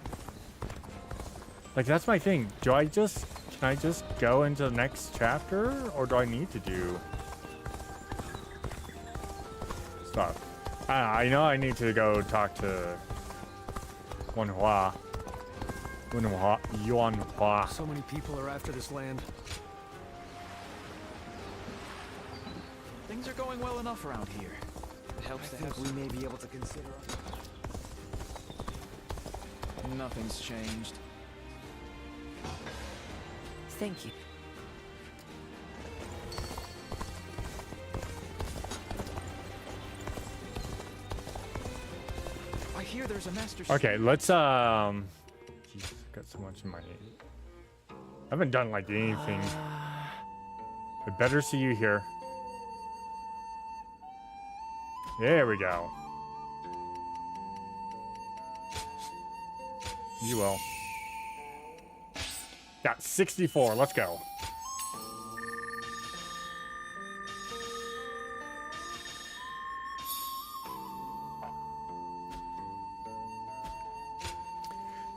like that's my thing. Can I just go into the next chapter, or do I need to do stuff? I know I need to go talk to Yuan Hua. So many people are after this land. Things are going well enough around here. It helps to have we may be able to consider. Nothing's changed. Thank you. I hear there's a master. Okay, let's Jeez, got so much in my. I haven't done like anything. I better see you here. There we go. You will. Got 64. Let's go.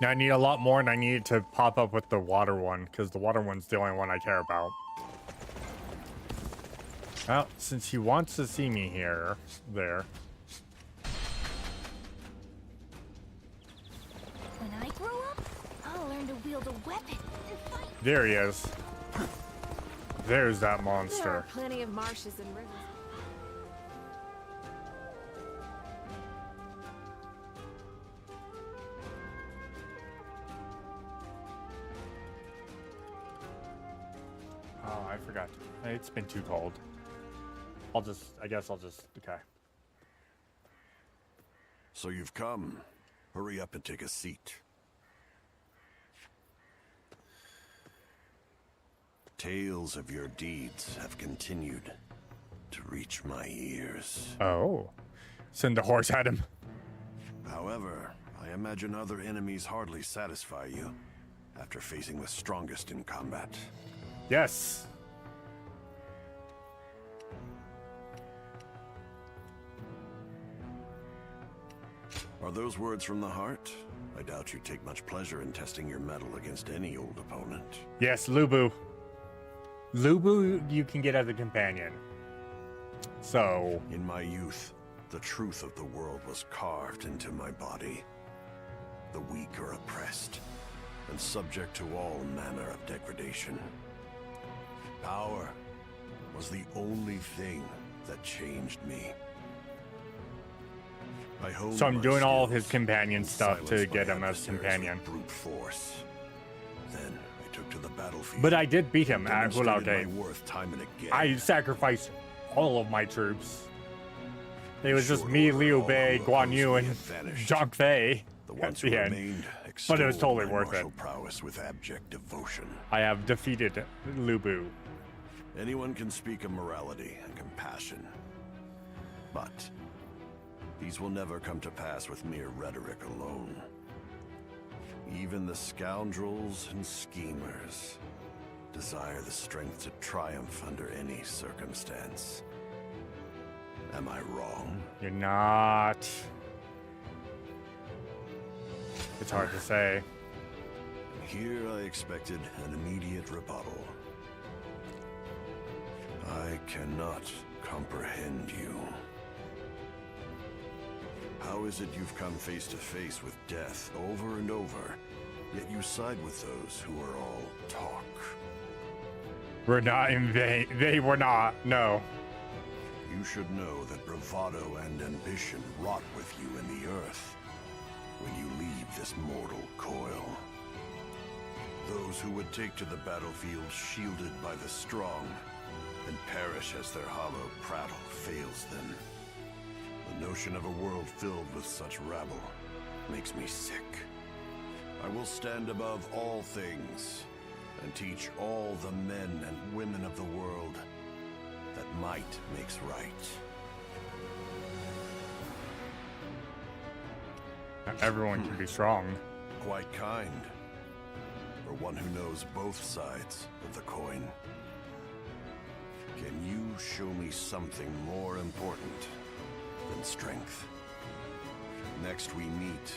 Now I need a lot more, and I need it to pop up with the water one, because the water one's the only one I care about. Well, since he wants to see me here, there. When I grow up, I'll learn to wield a weapon and fight. There he is. There's that There monster. are plenty of marshes and rivers. I forgot. It's been too cold. I guess I'll just, okay. So you've come. Hurry up and take a seat. Tales of your deeds have continued to reach my ears. Oh. Send the horse at him. However, I imagine other enemies hardly satisfy you after facing the strongest in combat. Yes. Are those words from the heart? I doubt you take much pleasure in testing your mettle against any old opponent. Yes, Lubu. Lubu you can get as a companion. So... In my youth, the truth of the world was carved into my body. The weak are oppressed, and subject to all manner of degradation. Power was the only thing that changed me. So I'm doing all of his companion stuff to get him as companion. Brute force. Then I took to the battlefield. But I did beat him at Hulao Day. Time and again. I sacrificed all of my troops. It was just me, Liu Bei, Guan Yu, and Zhang Fei at the end. But it was totally worth it. Prowess with abject devotion. I have defeated Lu Bu. Anyone can speak of morality and compassion, but these will never come to pass with mere rhetoric alone. Even the scoundrels and schemers desire the strength to triumph under any circumstance. Am I wrong? You're not. It's hard to say. Here I expected an immediate rebuttal. I cannot comprehend you. How is it you've come face to face with death over and over, yet you side with those who are all talk? We're not in vain. They were not, no. You should know that bravado and ambition rot with you in the earth when you leave this mortal coil. Those who would take to the battlefield shielded by the strong and perish as their hollow prattle fails them. The notion of a world filled with such rabble makes me sick. I will stand above all things and teach all the men and women of the world that might makes right. Not everyone can be strong. Quite kind. For one who knows both sides of the coin. Can you show me something more important than strength? Next we meet,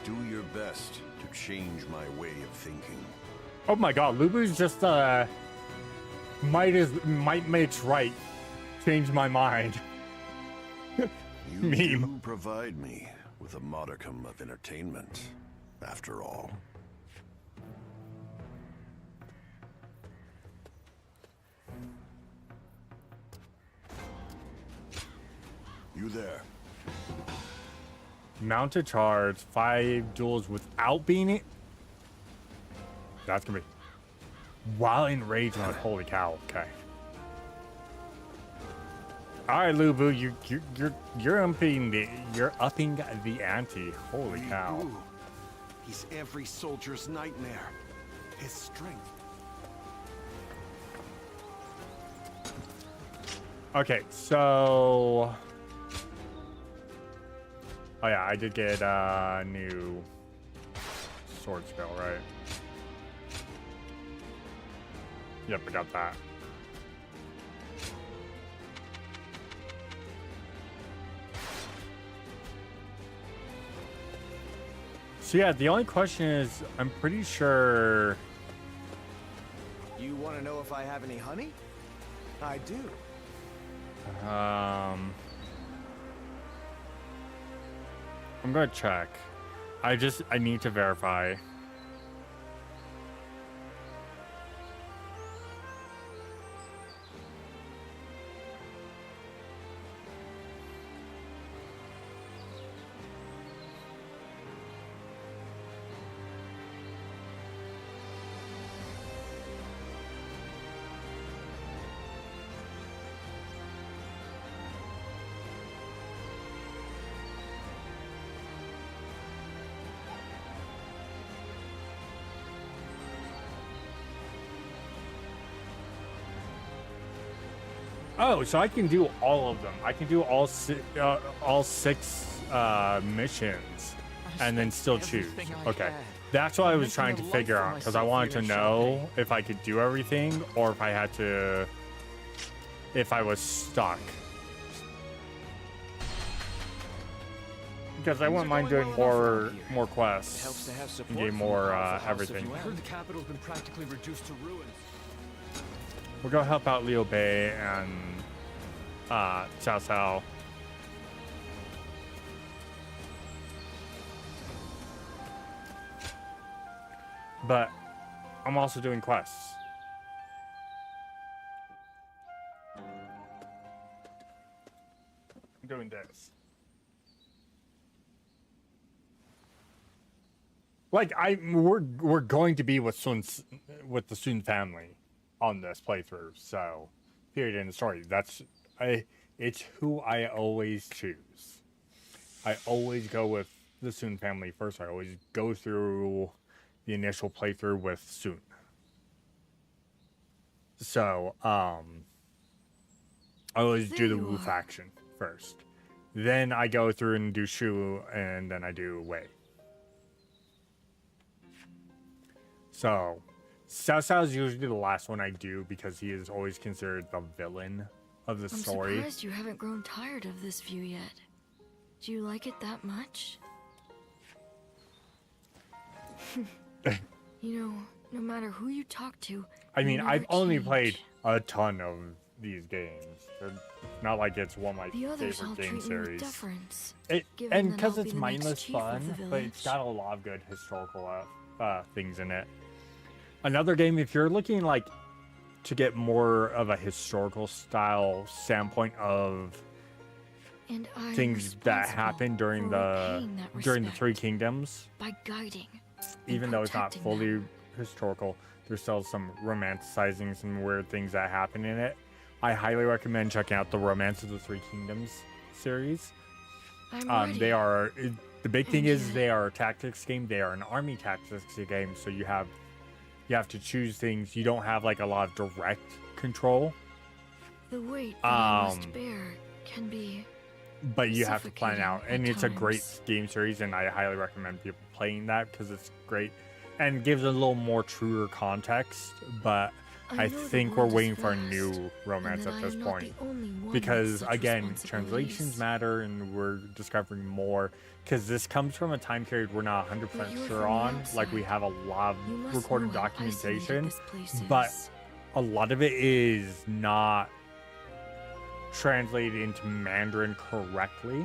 do your best to change my way of thinking. Oh my god, Lubu's just might makes right. Change my mind. You Meme. do provide me with a modicum of entertainment, after all. You there? Mounted charge, 5 duels without being it. That's gonna be while in rage mode. Holy cow! Okay. All right, Lubu, you're upping the ante. Holy cow! He's every soldier's nightmare. His strength. Okay, so. Oh yeah, I did get a new sword spell, right? Yep, I got that. So yeah, the only question is, I'm pretty sure... You want to know if I have any honey? I do. I'm gonna check. I need to verify. Oh, so I can do all of them. I can do all six missions, and then still choose. Okay, that's what I was trying to figure out, because I wanted to know if I could do everything or if I had to, if I was stuck. Because I wouldn't mind doing more quests and getting more everything. I heard the capital's been practically reduced to ruins. We'll go help out Liu Bei and Cao Cao. But I'm also doing quests. I'm doing this. Like we're going to be with the Sun family on this playthrough, so period in the story. It's who I always choose. I always go with the Sun family first. I always go through the initial playthrough with Sun. So I always do the Wu faction first. Then I go through and do Shu, and then I do Wei. So Cao Cao is usually the last one I do because he is always considered the villain of the story. I'm surprised you haven't grown tired of this view yet. Do you like it that much? You know, no matter who you talk to, I mean, I've only change. played a ton of these games. They're not like it's one of my favorite game series. And because it's mindless fun, but it's got a lot of good historical things in it. Another game, if you're looking like to get more of a historical style standpoint of things that happened during the Three Kingdoms, by guiding, even though it's not fully historical, there's still some romanticizing some weird things that happen in it. I highly recommend checking out the Romance of the Three Kingdoms series. They are the big thing is they are a tactics game. They are an army tactics game, so you have to choose things. You don't have like a lot of direct control. The weight that I must bear can be, but you have to plan out, and it's a great game series, and I highly recommend people playing that because it's great and gives a little more truer context. But I think we're waiting for a new romance at this point because again, translations matter, and we're discovering more. Because this comes from a time period we're not 100% sure on. Like, we have a lot of recorded documentation, but a lot of it is not translated into Mandarin correctly.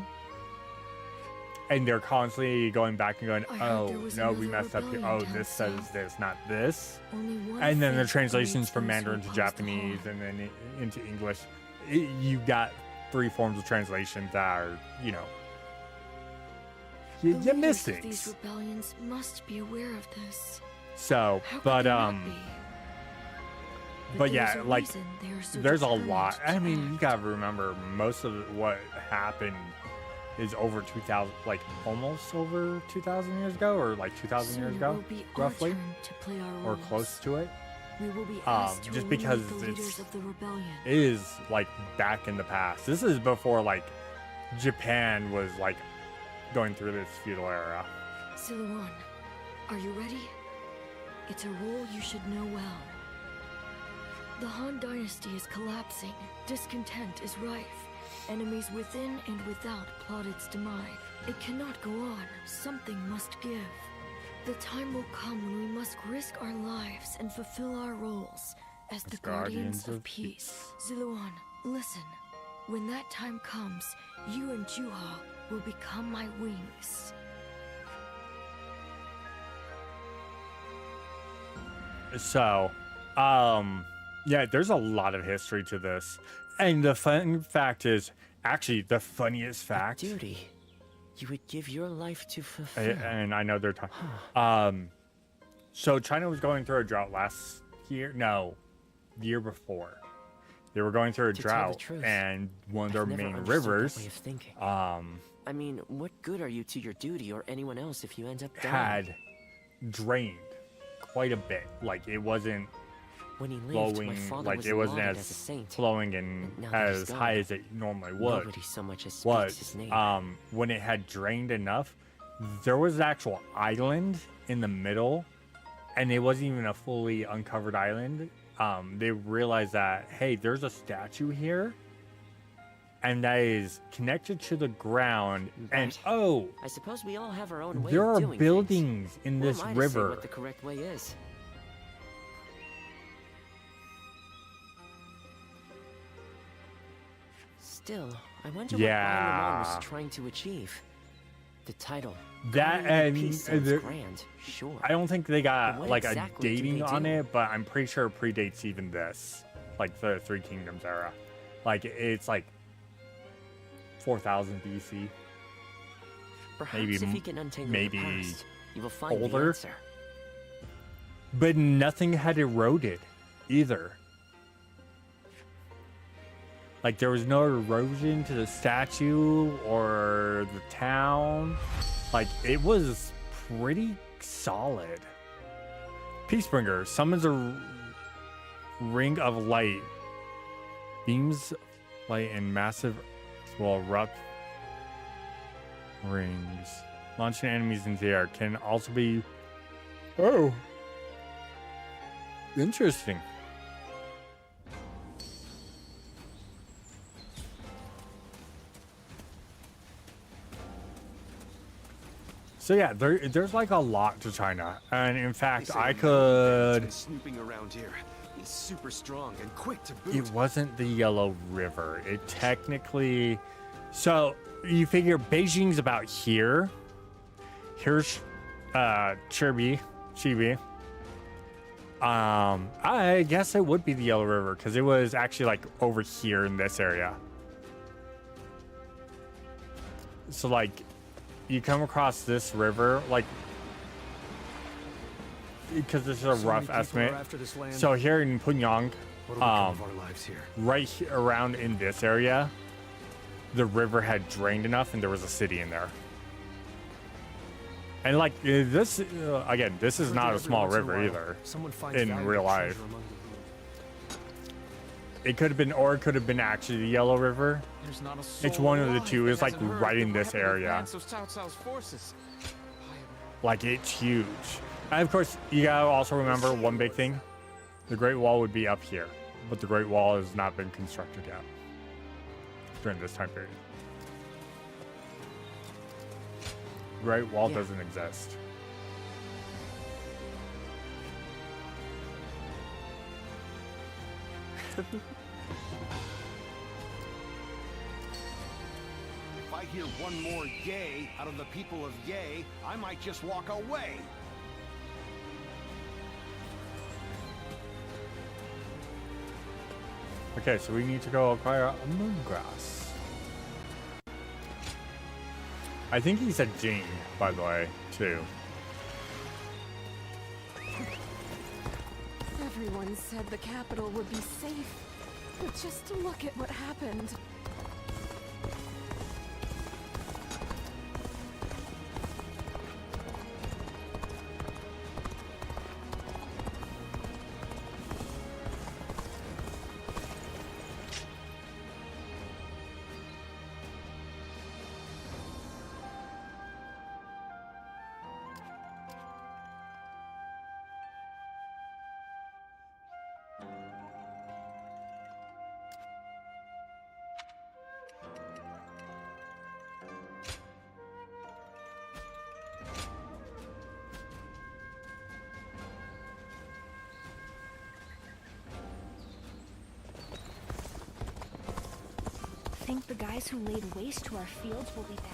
And they're constantly going back and going, oh, no, we messed up here. Oh, this says this, not this. And then the translations from Mandarin to Japanese and then into English. You got 3 forms of translation that are, you know, you miss things. These rebellions must be aware of this. So, but yeah, like, there's a lot. I mean, you gotta remember, most of what happened is over 2,000, like almost over 2,000 years ago, or like 2,000 years ago, roughly, or close to it. We will be asked to just because the leaders of the rebellion. it is like back in the past. This is before like Japan was like going through this feudal era. Siluan, are you ready? It's a role you should know well. The Han Dynasty is collapsing. Discontent is rife. Enemies within and without plot its demise. It cannot go on. Something must give. The time will come when we must risk our lives and fulfill our roles as the guardians of peace. Siluan, listen. When that time comes, you and Juha will become my wings. So, yeah, there's a lot of history to this. And the fun fact is, actually, the funniest fact... A duty you would give your life to fulfill. And I know they're talking... so China was going through a drought last year? No, the year before. They were going through a drought, and one of their main rivers... I mean, what good are you to your duty or anyone else if you end up dying? Had drained quite a bit. Like, it wasn't When he lived, my flowing, father like was it wasn't lauded as as a saint. flowing and Now that he's as gone, high as it normally would. nobody so much as speaks his name. When it had drained enough, there was an actual island in the middle, and it wasn't even a fully uncovered island. They realized that, hey, there's a statue here, and that is connected to the ground. And oh, I suppose we all have our own way there of are doing buildings things. in Who this am I to say river. what the correct way is? Still, I wonder what Bailaman was trying to achieve. The title. That Guardian of and Peace sounds grand, sure. I don't think they got But what like exactly a do dating they on do? it, but I'm pretty sure it predates even this, like the Three Kingdoms era. Like it's like 4000 BC. Perhaps maybe if you can untangle maybe the past, you will find the older. answer. But nothing had eroded either. Like there was no erosion to the statue or the town. Like it was pretty solid. Peacebringer summons a ring of light. Beams of light and massive will erupt rings. Launching enemies into the air can also be... Oh. Interesting. So yeah, there's like a lot to China, and in fact, I could. Snooping around here. He's super strong and quick to boot. It wasn't the Yellow River. It technically. So you figure Beijing's about here. Here's Chibi. I guess it would be the Yellow River because it was actually like over here in this area. So like. You come across this river, like, because this is a rough estimate. So here in Punyang, right here, around in this area, the river had drained enough, and there was a city in there. And like this, again, this is not a small river either. In real life, it could have been, or it could have been actually the Yellow River. It's one of the two. It's like right in this area. Like it's huge. And of course, you gotta also remember one big thing: the Great Wall would be up here, but the Great Wall has not been constructed yet during this time period. Great Wall doesn't exist. If I hear one more yay out of the people of Yay, I might just walk away. Okay, so we need to go acquire a moongrass. I think he said Jing, by the way, too. Everyone said the capital would be safe, but just to look at what happened. Think the guys who laid waste to our fields will be back?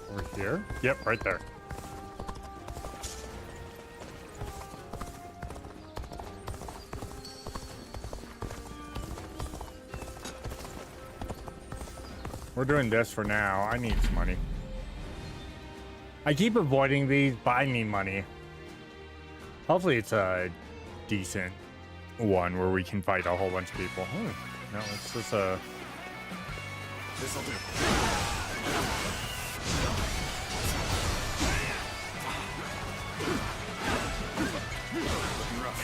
Over here? Yep, right there. We're doing this for now. I need some money. I keep avoiding these, but I need money. Hopefully it's a decent one where we can fight a whole bunch of people. Oh, no, it's just a... This'll do. Looking rough.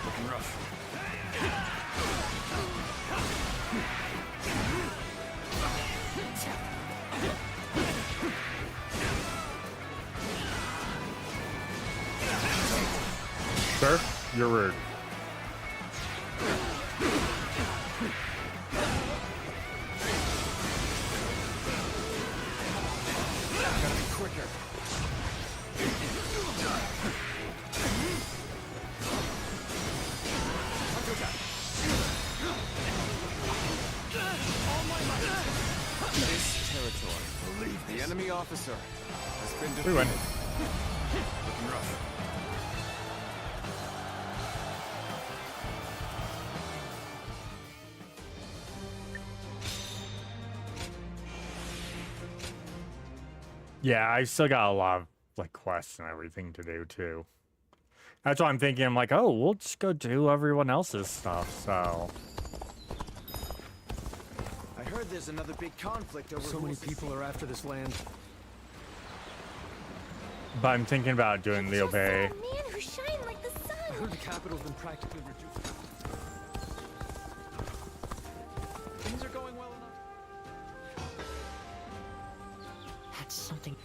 Looking rough. Sir, you're rude. Gotta be quicker. This territory. Believe the enemy officer has been defeated. We win. Looking rough. Yeah, I still got a lot of like quests and everything to do too. That's why I'm thinking. I'm like, oh, we'll just go do everyone else's stuff. So. I heard there's another big conflict over So many people are after this land. But I'm thinking about doing Leo Bay. Man who shine like the sun. I heard the capital's been practically reduced. Things are going well enough. That's something.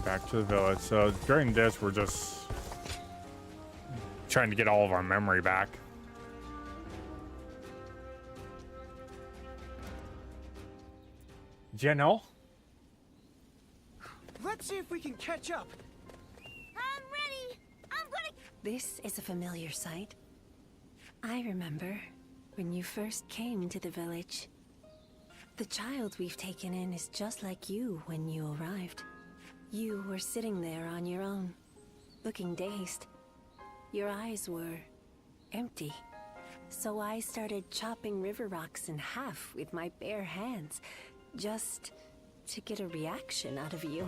Back to the village. So during this, we're just trying to get all of our memory back. Jeno? Let's see if we can catch up. I'm ready. I'm gonna. This is a familiar sight. I remember when you first came to the village. The child we've taken in is just like you when you arrived. You were sitting there on your own, looking dazed. Your eyes were empty. So I started chopping river rocks in half with my bare hands, just to get a reaction out of you.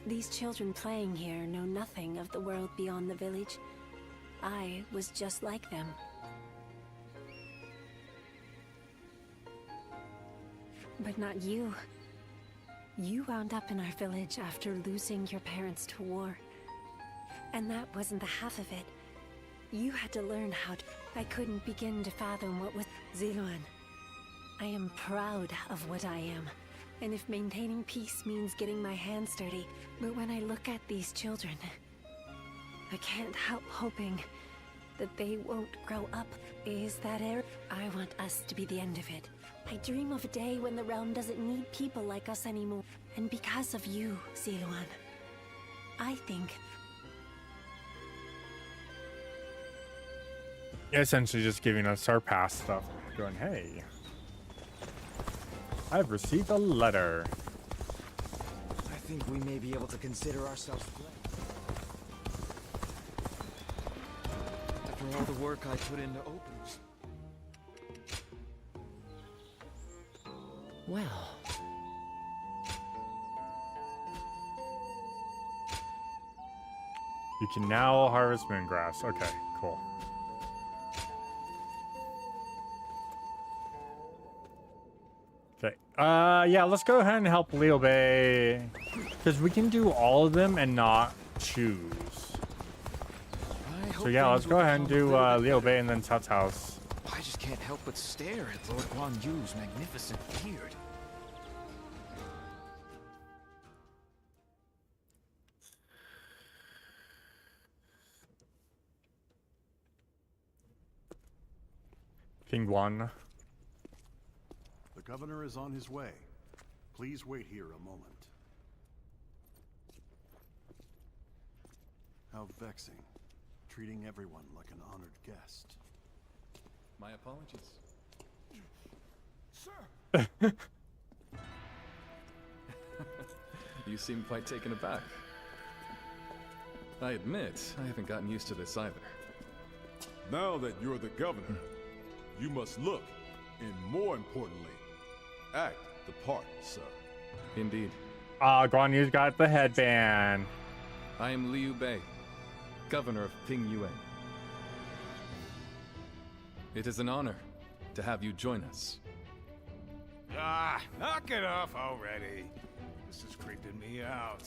These children playing here know nothing of the world beyond the village. I was just like them. But not you. You wound up in our village after losing your parents to war. And that wasn't the half of it. You had to learn how to... I couldn't begin to fathom what was... Ziluan, I am proud of what I am. And if maintaining peace means getting my hands dirty, but when I look at these children, I can't help hoping that they won't grow up. Is that air? I want us to be the end of it. I dream of a day when the realm doesn't need people like us anymore. And because of you, Ziluan, I think... Essentially just giving us our past stuff. Going, hey, I've received a letter. I think we may be able to consider ourselves blessed. After all the work I put into opening. Well. You can now harvest moongrass. Okay, cool. Okay. Yeah, let's go ahead and help Leo Bay. Because we can do all of them and not choose. So yeah, let's go ahead and do Leo Bay and then Tut's house. I just can't help but stare at Lord Guan Yu's magnificent beard. King Guan. The governor is on his way. Please wait here a moment. How vexing. Treating everyone like an honored guest. My apologies. Sir! You seem quite taken aback. I admit, I haven't gotten used to this either. Now that you're the governor, you must look And more importantly, act the part, sir. Indeed. Guan Yu's got the headband. I am Liu Bei, governor of Ping Yuan. It is an honor to have you join us. Ah, knock it off already. This is creeping me out.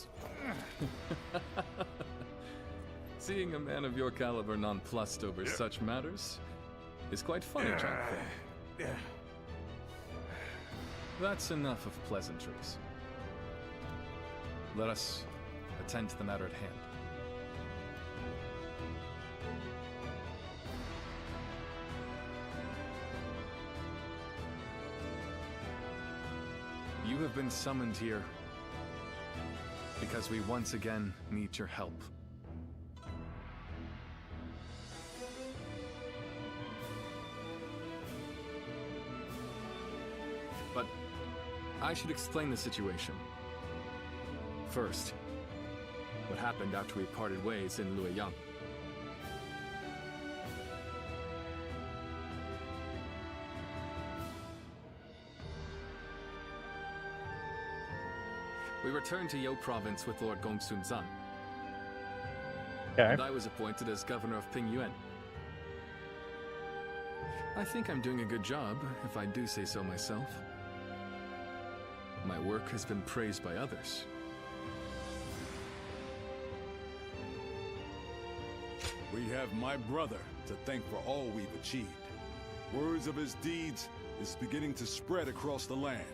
Seeing a man of your caliber nonplussed over such matters is quite funny, Zhang. That's enough of pleasantries. Let us attend to the matter at hand. You have been summoned here because we once again need your help. But I should explain the situation. First, what happened after we parted ways in Luoyang. We returned to You province with Lord Gongsun Zan. Okay. And I was appointed as governor of Ping Yuan. I think I'm doing a good job, if I do say so myself. My work has been praised by others. We have my brother to thank for all we've achieved. Words of his deeds is beginning to spread across the land.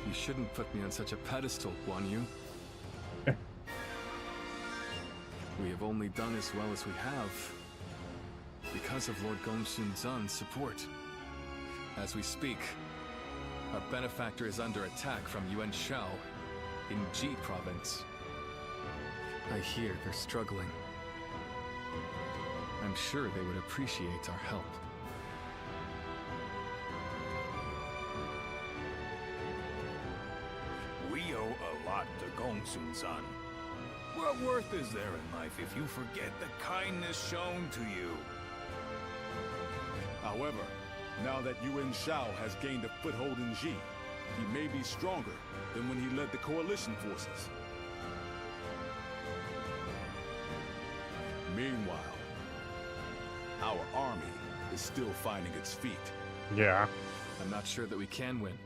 You shouldn't put me on such a pedestal, Guan Yu. We have only done as well as we have because of Lord Gongsun Zan's support. As we speak, our benefactor is under attack from Yuan Shao in Ji province. I hear they're struggling. I'm sure they would appreciate our help. We owe a lot to Gongsun Zan. What worth is there in life if you forget the kindness shown to you? However, now that Yuan Shao has gained a foothold in Ji, he may be stronger than when he led the coalition forces. Meanwhile, our army is still finding its feet. Yeah. I'm not sure that we can win.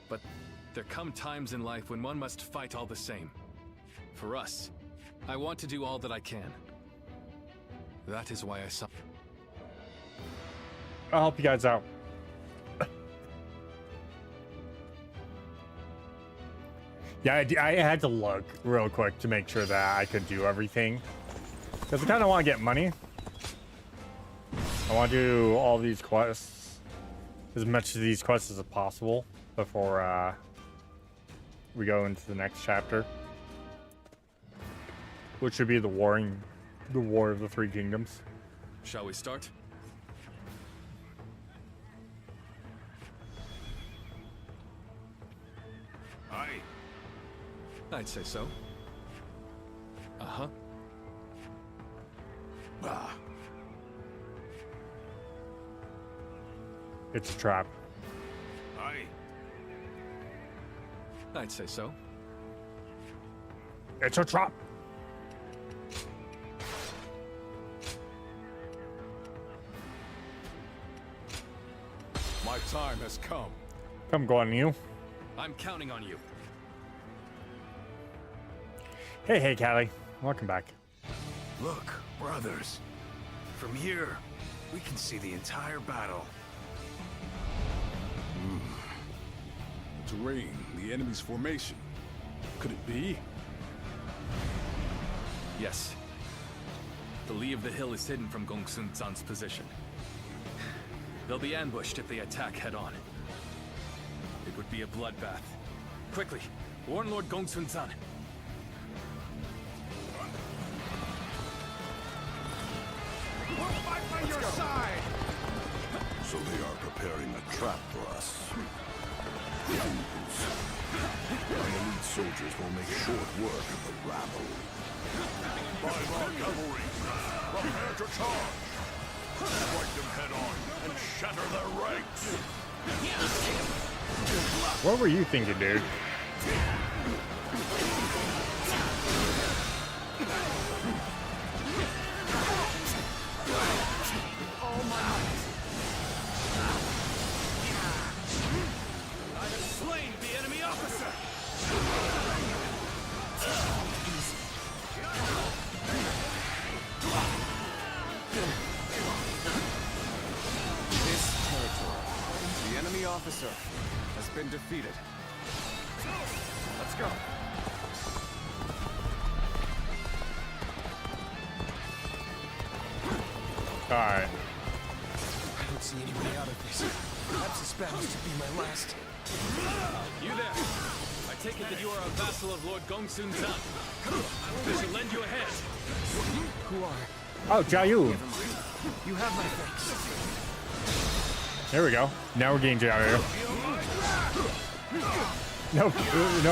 But there come times in life when one must fight all the same. For us, I want to do all that I can. That is why I saw. I'll help you guys out. Yeah, I had to look real quick to make sure that I could do everything. Because I kind of want to get money. I want to do all these quests, as much of these quests as possible before we go into the next chapter, which should be the War of the Three Kingdoms. Shall we start? Aye. I'd say so. Uh-huh. Ah. It's a trap. Aye. I'd say so. It's a trap. My time has come. Come, Guan Yu. I'm counting on you. Hey, Callie. Welcome back. Look, brothers. From here, we can see the entire battle. The terrain, the enemy's formation. Could it be? Yes. The lee of the hill is hidden from Gongsun Zan's position. They'll be ambushed if they attack head-on. It would be a bloodbath. Quickly, warn Lord Gongsun Zan. We'll fight by your side! So they are preparing a trap for us. My elite soldiers will make short work of the rabble. Baima cavalry, prepare to charge. Strike them head on and shatter their ranks. What were you thinking, dude? All my might. I have slain the enemy officer. This territory, the enemy officer, has been defeated. Let's go. Alright. I don't see any way out of this. Perhaps this battle should be my last. You there! I take it that you are a vassal of Lord Gongsun Zan. I shall lend you a hand. Who are? Oh, Jiayu. You have my thanks. There we go. Now we're getting Jiayu. No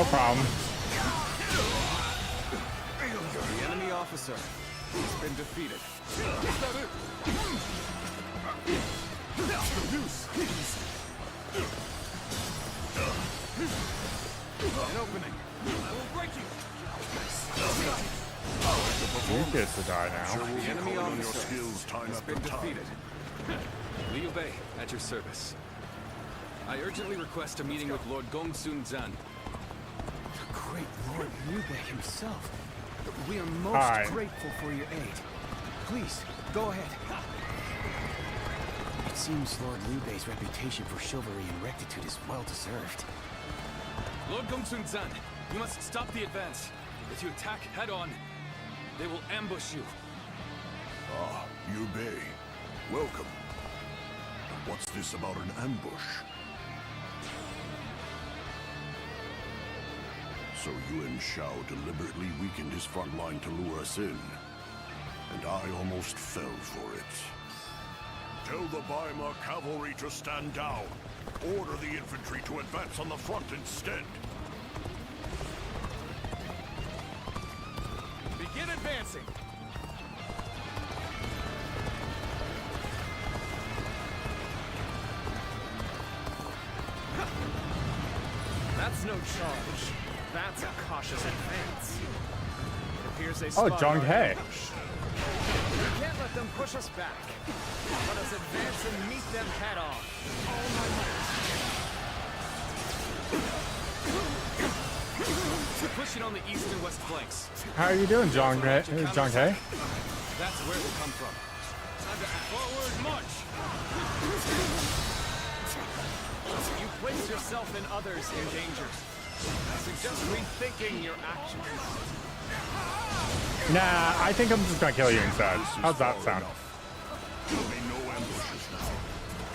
problem. The enemy officer has been defeated. An opening. I will break you. He gets to die now. The enemy officer has been defeated. Liu Bei, at your service. I urgently request a meeting with Lord Gongsun Zan. The great Lord Liu Bei himself. We are most grateful for your aid. Please, go ahead. It seems Lord Liu Bei's reputation for chivalry and rectitude is well deserved. Lord Gongsun Zan, you must stop the advance. If you attack head-on, they will ambush you. Ah, Liu Bei. Welcome. What's this about an ambush? So Yuan Shao deliberately weakened his front line to lure us in. And I almost fell for it. Tell the Baima cavalry to stand down. Order the infantry to advance on the front instead. Begin advancing. That's no charge. That's a cautious advance. It appears they spotted our Zhang-He. ambush. We can't let them push us back. Let us advance and meet them head on. All my might. We're pushing on the east and west flanks. How are you doing, Zhang-He? That's where they come from. Time to act. Forward march! You place yourself and others in danger. I suggest rethinking your actions. Nah, I think I'm just gonna kill you instead. How's that sound? There'll be no ambushes now.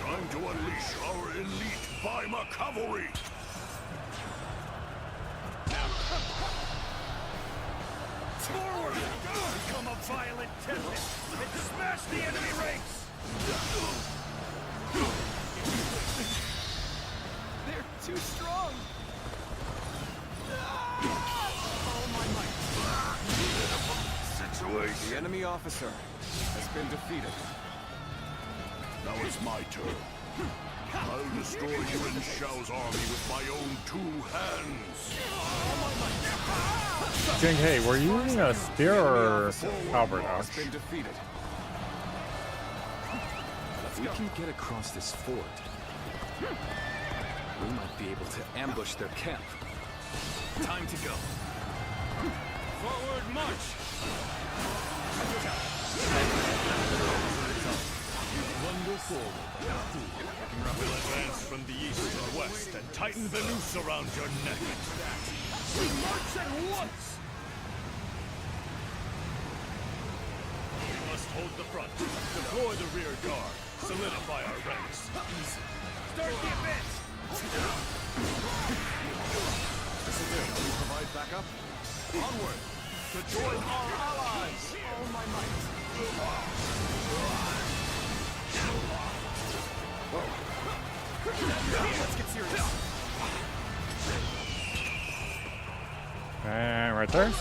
Time to unleash our elite Baima cavalry. Forward! Become a violent tempest and smash the enemy ranks! They're too strong! All my might! Situation. The enemy officer has been defeated. Now it's my turn. I'll destroy Yuan Shao's army with my own 2 hands. Zhang-He, were you using a spear or halberd? Has been defeated. We can get across this fort. We might be able to ambush their camp. Time to go. Forward march! Wonderful. We'll advance from the east and west and tighten the noose around your neck. We march at once! We must hold the front, deploy the rear guard, solidify our ranks. Start the advance! This'll do. Can we provide backup? Onward! To join our allies! All my might! Let's get serious! And right there.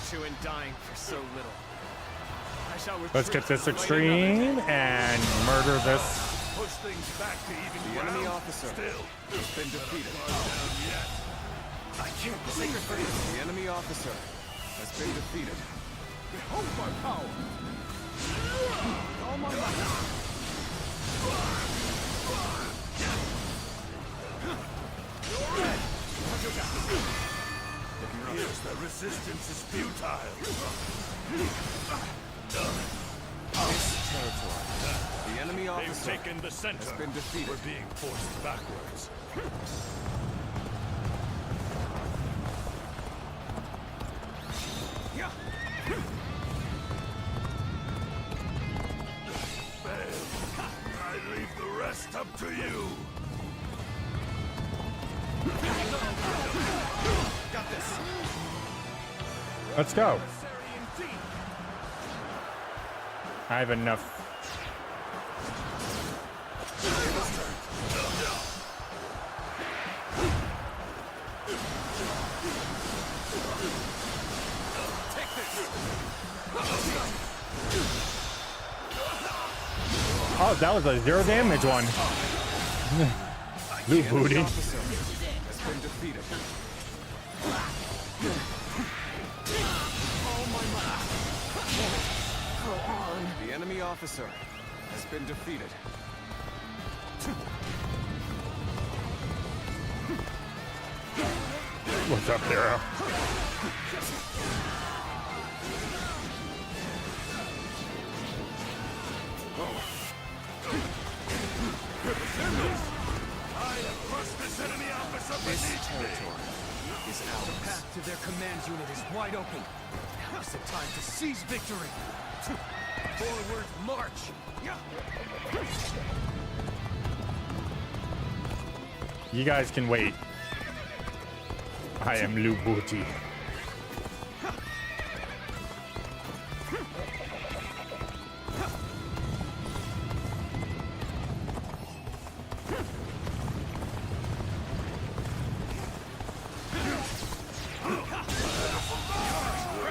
virtue in dying for so little. I shall Let's get this extreme and murder this. Push things back to even The ground. enemy officer Still has been defeated. I can't sacrifice. The enemy officer has been defeated. Behold my power. All my might. Yes, the resistance is futile. This territory. The enemy officer They've taken the center. has been defeated. We're being forced backwards. I leave the rest up to you. Got this. Let's go. I have enough. Oh, that was a 0 damage one. Blue booty. Officer has been defeated. The enemy officer has been defeated. What's up there? This territory is ours. The path to their command unit is wide open. Now is the time to seize victory. Forward march. You guys can wait. I am Lu Booty.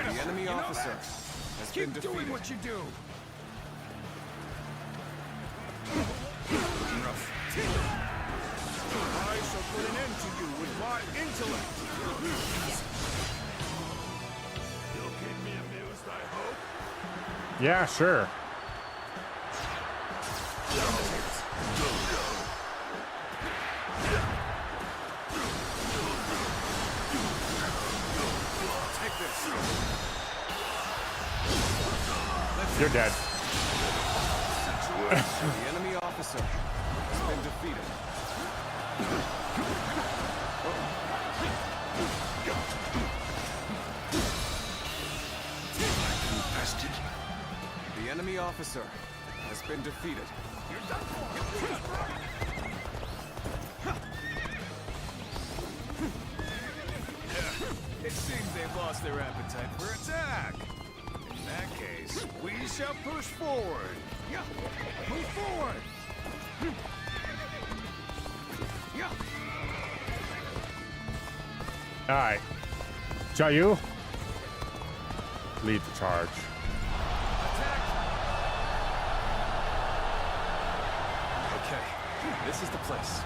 The enemy officer has been Keep defeated. doing what you do. I shall put an end to you with my intellect. You'll keep me amused, I hope. Yeah, sure. Take this. You're dead. The enemy officer has been defeated. The enemy officer has been defeated. It seems they've lost their appetite for attack. In that case, we shall push forward. Move forward. All right. Chayu, lead the charge. Okay, this is the place.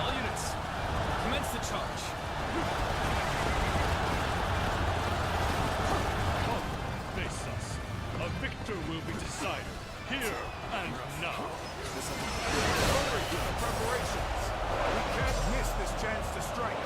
All units, commence the charge. Face us. A victor will be decided here and now. Hurry with the preparations. We can't miss this chance to strike.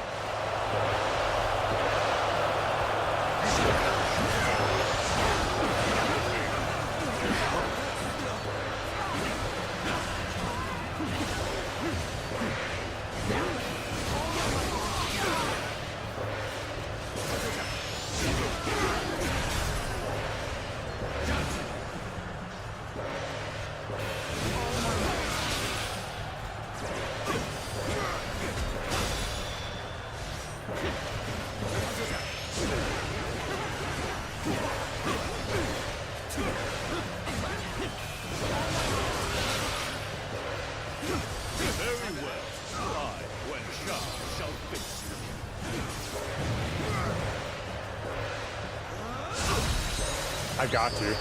I got you. You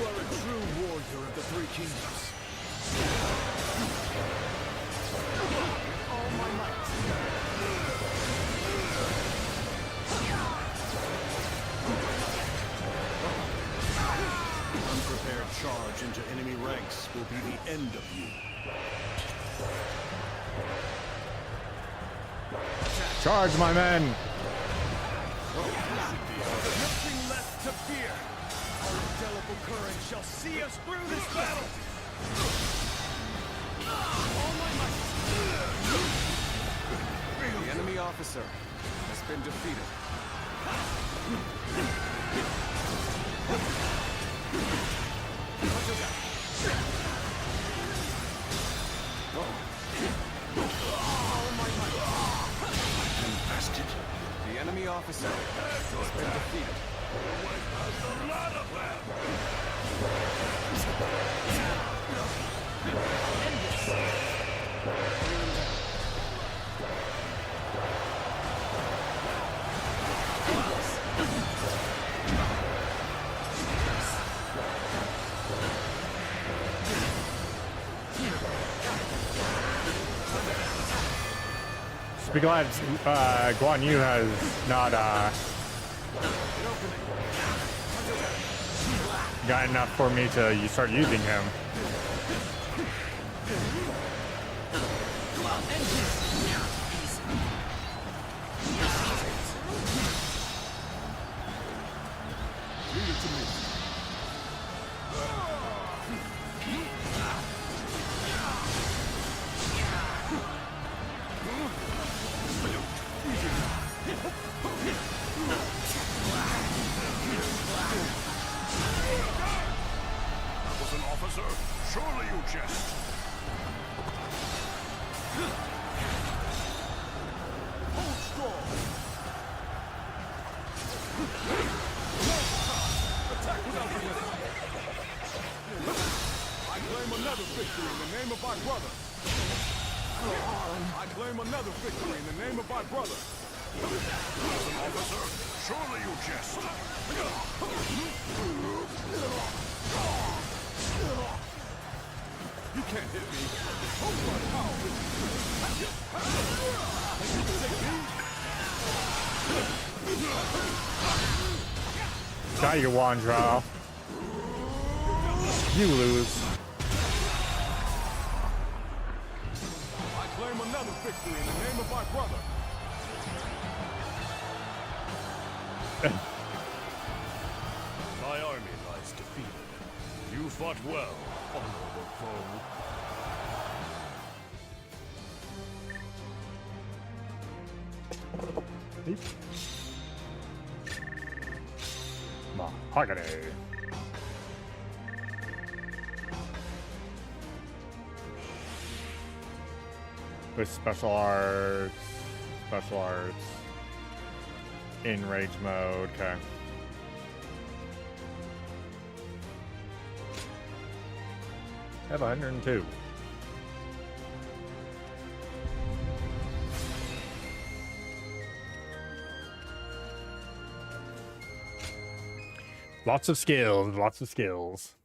are a true warrior of the Three Kingdoms. All my might. Unprepared charge into enemy ranks will be the end of you. Charge, my men! Nothing left to fear. Our indelible courage shall see us through this battle. All my might. The enemy officer has been defeated. All my might. Invested. The enemy officer has been defeated. A lot of Just be glad Guan Yu has not got enough for me to start using him. Leave it to me. That was an officer. Surely you jest. Hold strong. Attack without resistance. I claim another victory in the name of my brother. I claim another victory in the name of my brother. As an officer, surely you jest. You can't hit me. Oh, my power. Got you, Wandra. You lose. I claim another victory in the name of my brother. My army lies defeated. You fought well, honorable foe. Mahogany. With special arts, in rage mode, okay. I have 102. Lots of skills, lots of skills.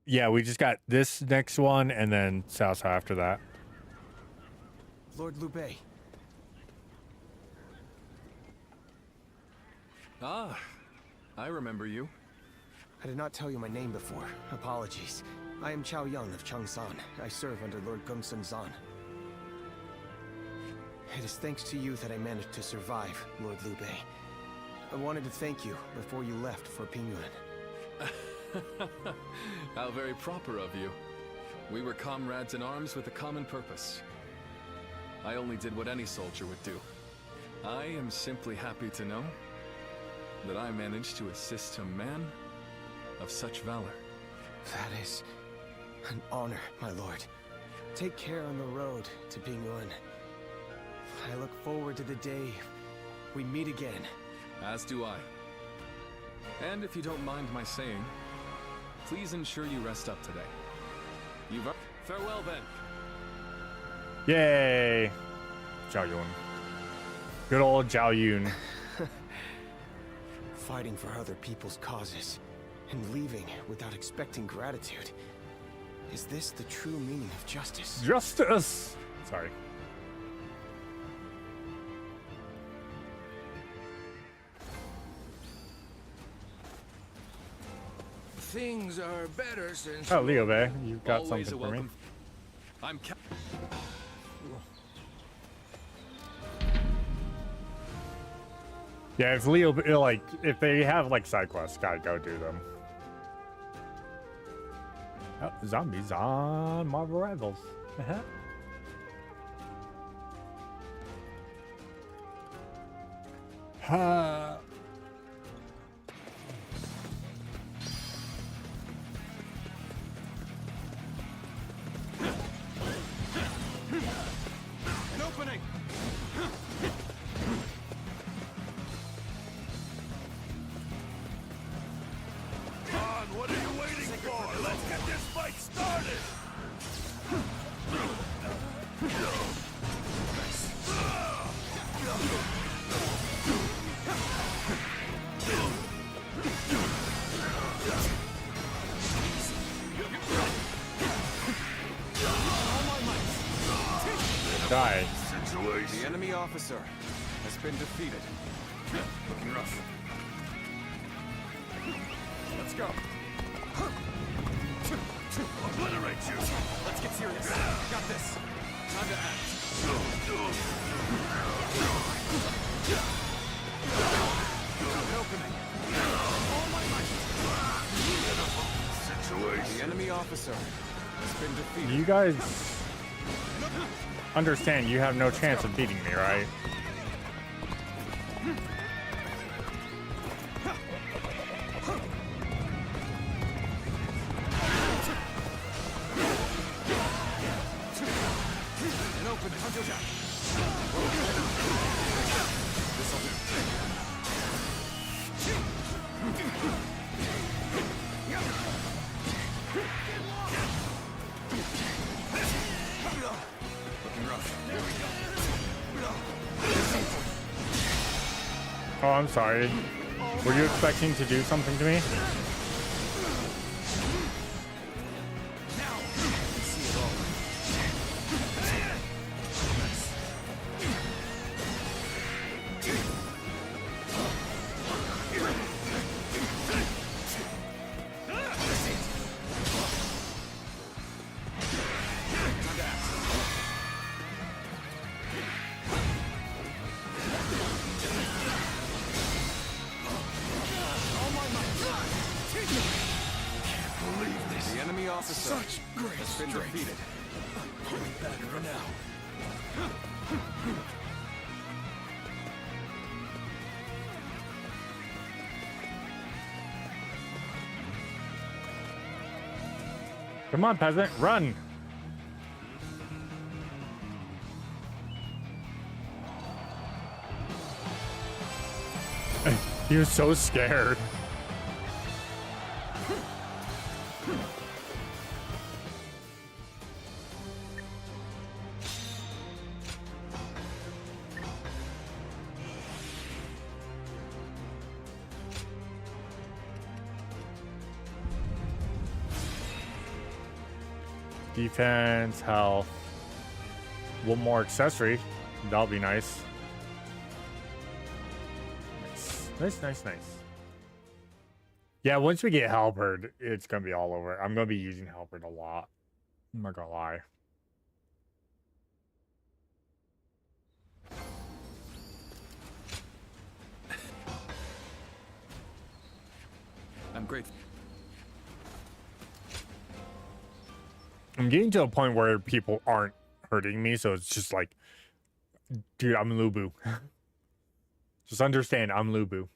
Yeah, we just got this next one and then South after that. Lord Liu Bei. Ah, I remember you. I did not tell you my name before. Apologies. I am Chao Yun of Cheongsan. I serve under Lord Gongsun Zan. It is thanks to you that I managed to survive, Lord Liu Bei. I wanted to thank you before you left for Pingyuan. How very proper of you. We were comrades in arms with a common purpose. I only did what any soldier would do. I am simply happy to know that I managed to assist a man of such valor. That is an honor, my lord. Take care on the road to Pingyuan. I look forward to the day we meet again. As do I. And if you don't mind my saying, Please ensure you rest up today. Farewell then. Yay! Zhao Yun. Good old Zhao Yun. Fighting for other people's causes and leaving without expecting gratitude. Is this the true meaning of justice? Justice! Sorry. Things are better since. Oh, Leo Bay, you've got Always something for me. I'm Yeah, if Leo, like, if they have like side quests, gotta go do them. Oh, zombies on Marvel Rivals. Ha. An opening! On, what are you waiting for? Let's get this fight started! Die. The enemy officer has been defeated. Looking rough. Let's go. Obliterate you! Let's get serious. Got this. Time to act. An opening. All my might. Situation. The enemy officer has been defeated. You guys understand you have no chance of beating me, right? An opening. This'll do. Looking rough. There we go. Oh, I'm sorry. Were you expecting to do something to me? The enemy officer has been defeated. Back for now. Come on, peasant, run! He was so scared. Defense, health. One more accessory. That'll be nice. Nice. Yeah, once we get Halberd, it's gonna be all over. I'm gonna be using Halberd a lot. I'm not gonna lie. I'm grateful. I'm getting to a point where people aren't hurting me, so it's just like, dude, I'm Lubu. Just understand, I'm Lubu.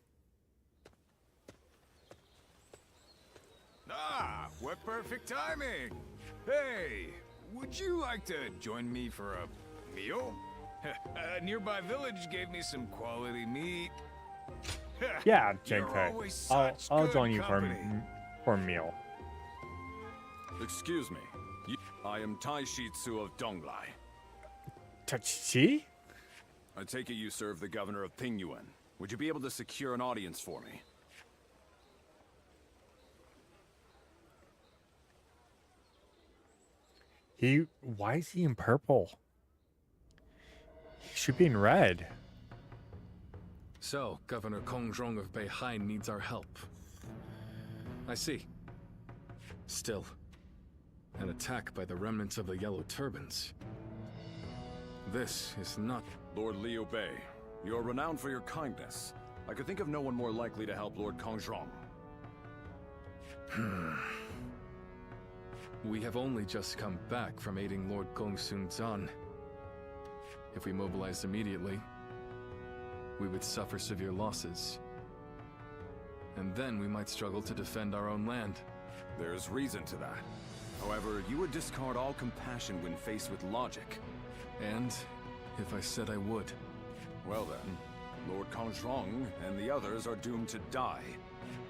Ah, what perfect timing! Hey, would you like to join me for a meal? A nearby village gave me some quality meat. Yeah, You're Jenkai. always I'll such good join you company. for a meal. Excuse me. I am Taishitsu of Donglai. Tachi? I take it you serve the governor of Pingyuan. Would you be able to secure an audience for me? Why is he in purple? He should be in red. So, Governor Kongrong of Beihai needs our help. I see. Still, an attack by the remnants of the Yellow Turbans. This is not... Lord Liu Bei, you are renowned for your kindness. I could think of no one more likely to help Lord Kongrong. We have only just come back from aiding Lord Gongsun Zan. If we mobilize immediately, we would suffer severe losses. And then we might struggle to defend our own land. There's reason to that. However, you would discard all compassion when faced with logic. And if I said I would? Well then, Lord Kongrong and the others are doomed to die.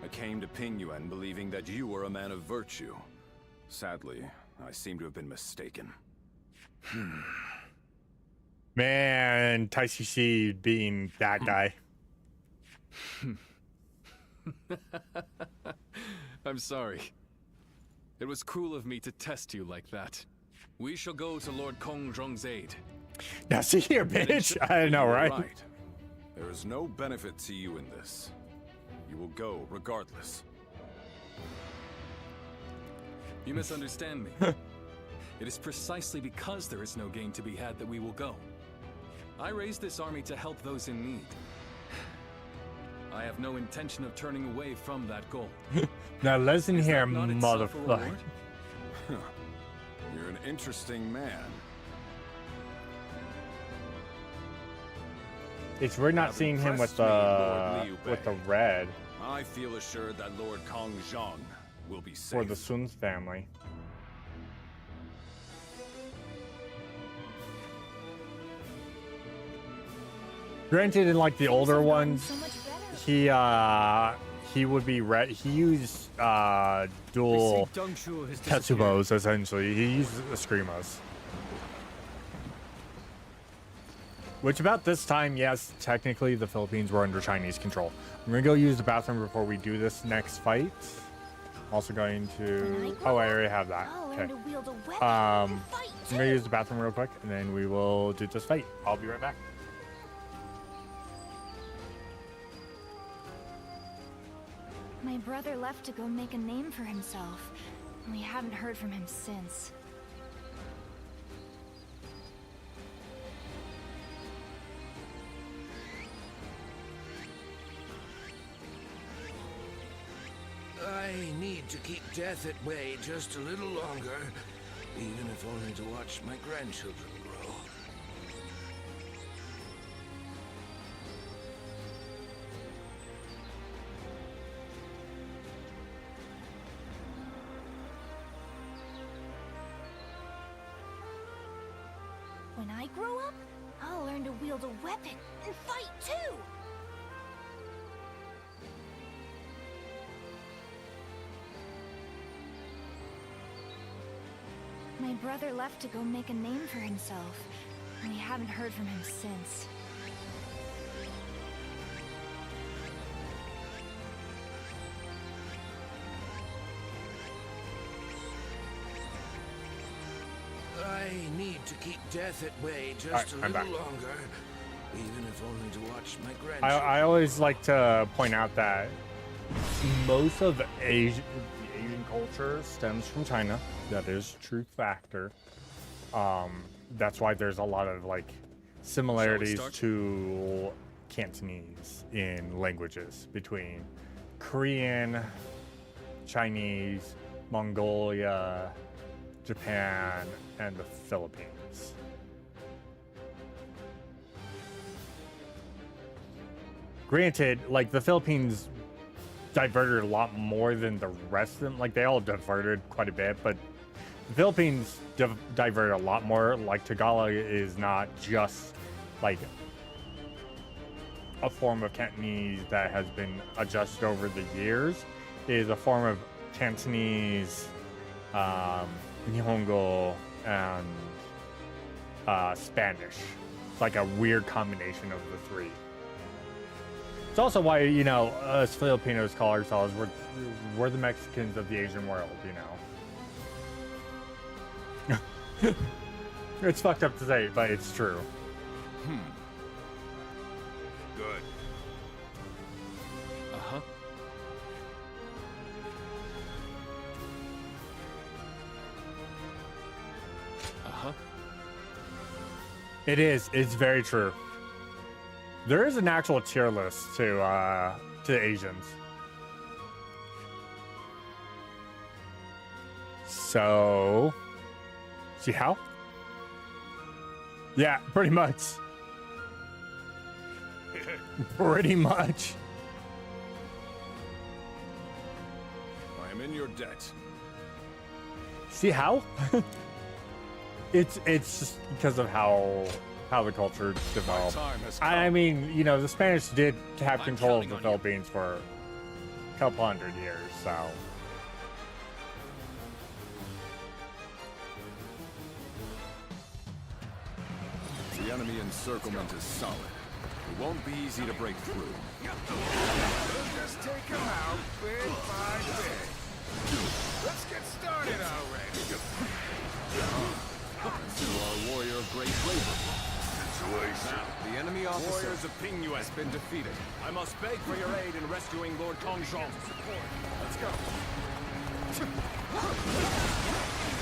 I came to Pingyuan believing that you were a man of virtue. Sadly, I seem to have been mistaken. Man, Taishishi being that guy. I'm sorry. It was cruel of me to test you like that. We shall go to Lord Kongrong's aid. Now see here, bitch. I know, right? There is no benefit to you in this. You will go regardless. You misunderstand me. It is precisely because there is no gain to be had that we will go. I raised this army to help those in need. I have no intention of turning away from that goal. Now listen here, motherfucker. You're an interesting man. It's we're not seeing him with the red. I feel assured that Lord Kongrong will be safe. For the Sun's family. Granted, in like the older ones, he would be red. He used dual Tetsubos essentially. He used Escrimas. Which about this time, yes, technically the Philippines were under Chinese control. I'm gonna go use the bathroom before we do this next fight. Also going to... Oh, I already have that. Okay. I'm gonna use the bathroom real quick, and then we will do this fight. I'll be right back. My brother left to go make a name for himself, and we haven't heard from him since. I need to keep death at bay just a little longer, even if only to watch my grandchildren grow. When I grow up, I'll learn to wield a weapon and fight too! My brother left to go make a name for himself, and we haven't heard from him since. I need to keep death at bay just a little longer, even if only to watch my grandchildren. I always like to point out that most of the Asian culture stems from China. That is true factor. That's why there's a lot of like similarities to Cantonese in languages between Korean, Chinese, Mongolia, Japan, and the Philippines. Granted, like the Philippines diverted a lot more than the rest of them. Like they all diverted quite a bit, but the Philippines diverted a lot more. Like Tagalog is not just like a form of Cantonese that has been adjusted over the years. It is a form of Cantonese Nihongo and Spanish. It's like a weird combination of the three. It's also why, you know, us Filipinos call ourselves, we're the Mexicans of the Asian world, you know. It's fucked up to say, but it's true. Good. Uh-huh. Uh-huh. It is. It's very true. There is an actual tier list to Asians. So, see how? Yeah, pretty much. Pretty much. I am in your debt. See how? It's just because of how the culture developed. time has I mean, you know, the Spanish did have control of the Philippines for a couple hundred years, so. The enemy encirclement is solid. It won't be easy to break through. We'll just take him out bit by bit. Let's get started already. You are a warrior of great bravery. Now, the enemy officer Warriors of Pingyue has been defeated. I must beg for your aid in rescuing Lord Kongzhong. Let's go.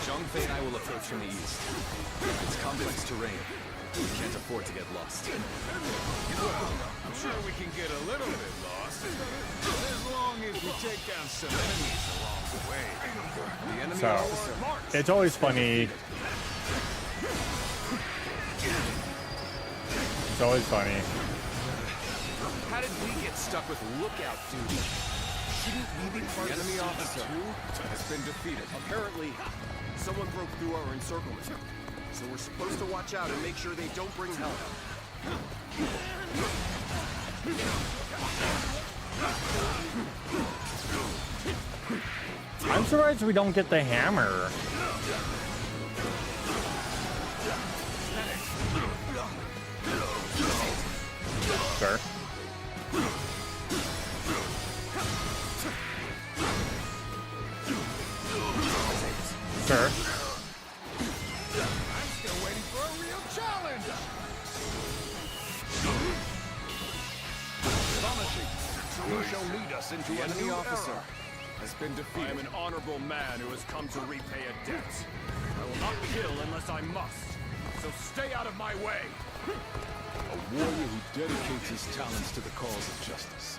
Zhongfei and I will approach from the east. It's complex terrain. We can't afford to get lost. I'm sure we can get a little bit lost, as long as we take down some enemies along the way. The enemy So, officer. it's always funny. It's always funny. How did we get stuck with lookout duty? Shouldn't we be part The of enemy Siege officer too? has been defeated. Apparently, someone broke through our encirclement. So we're supposed to watch out and make sure they don't bring help. I'm surprised we don't get the hammer. Sir. Sir. I'm still waiting for a real challenge. Astonishing. You shall lead us into The a enemy new officer era. has been I defeated. am an honorable man who has come to repay a debt. I will not kill unless I must. So stay out of my way. A warrior who dedicates his talents to the cause of justice.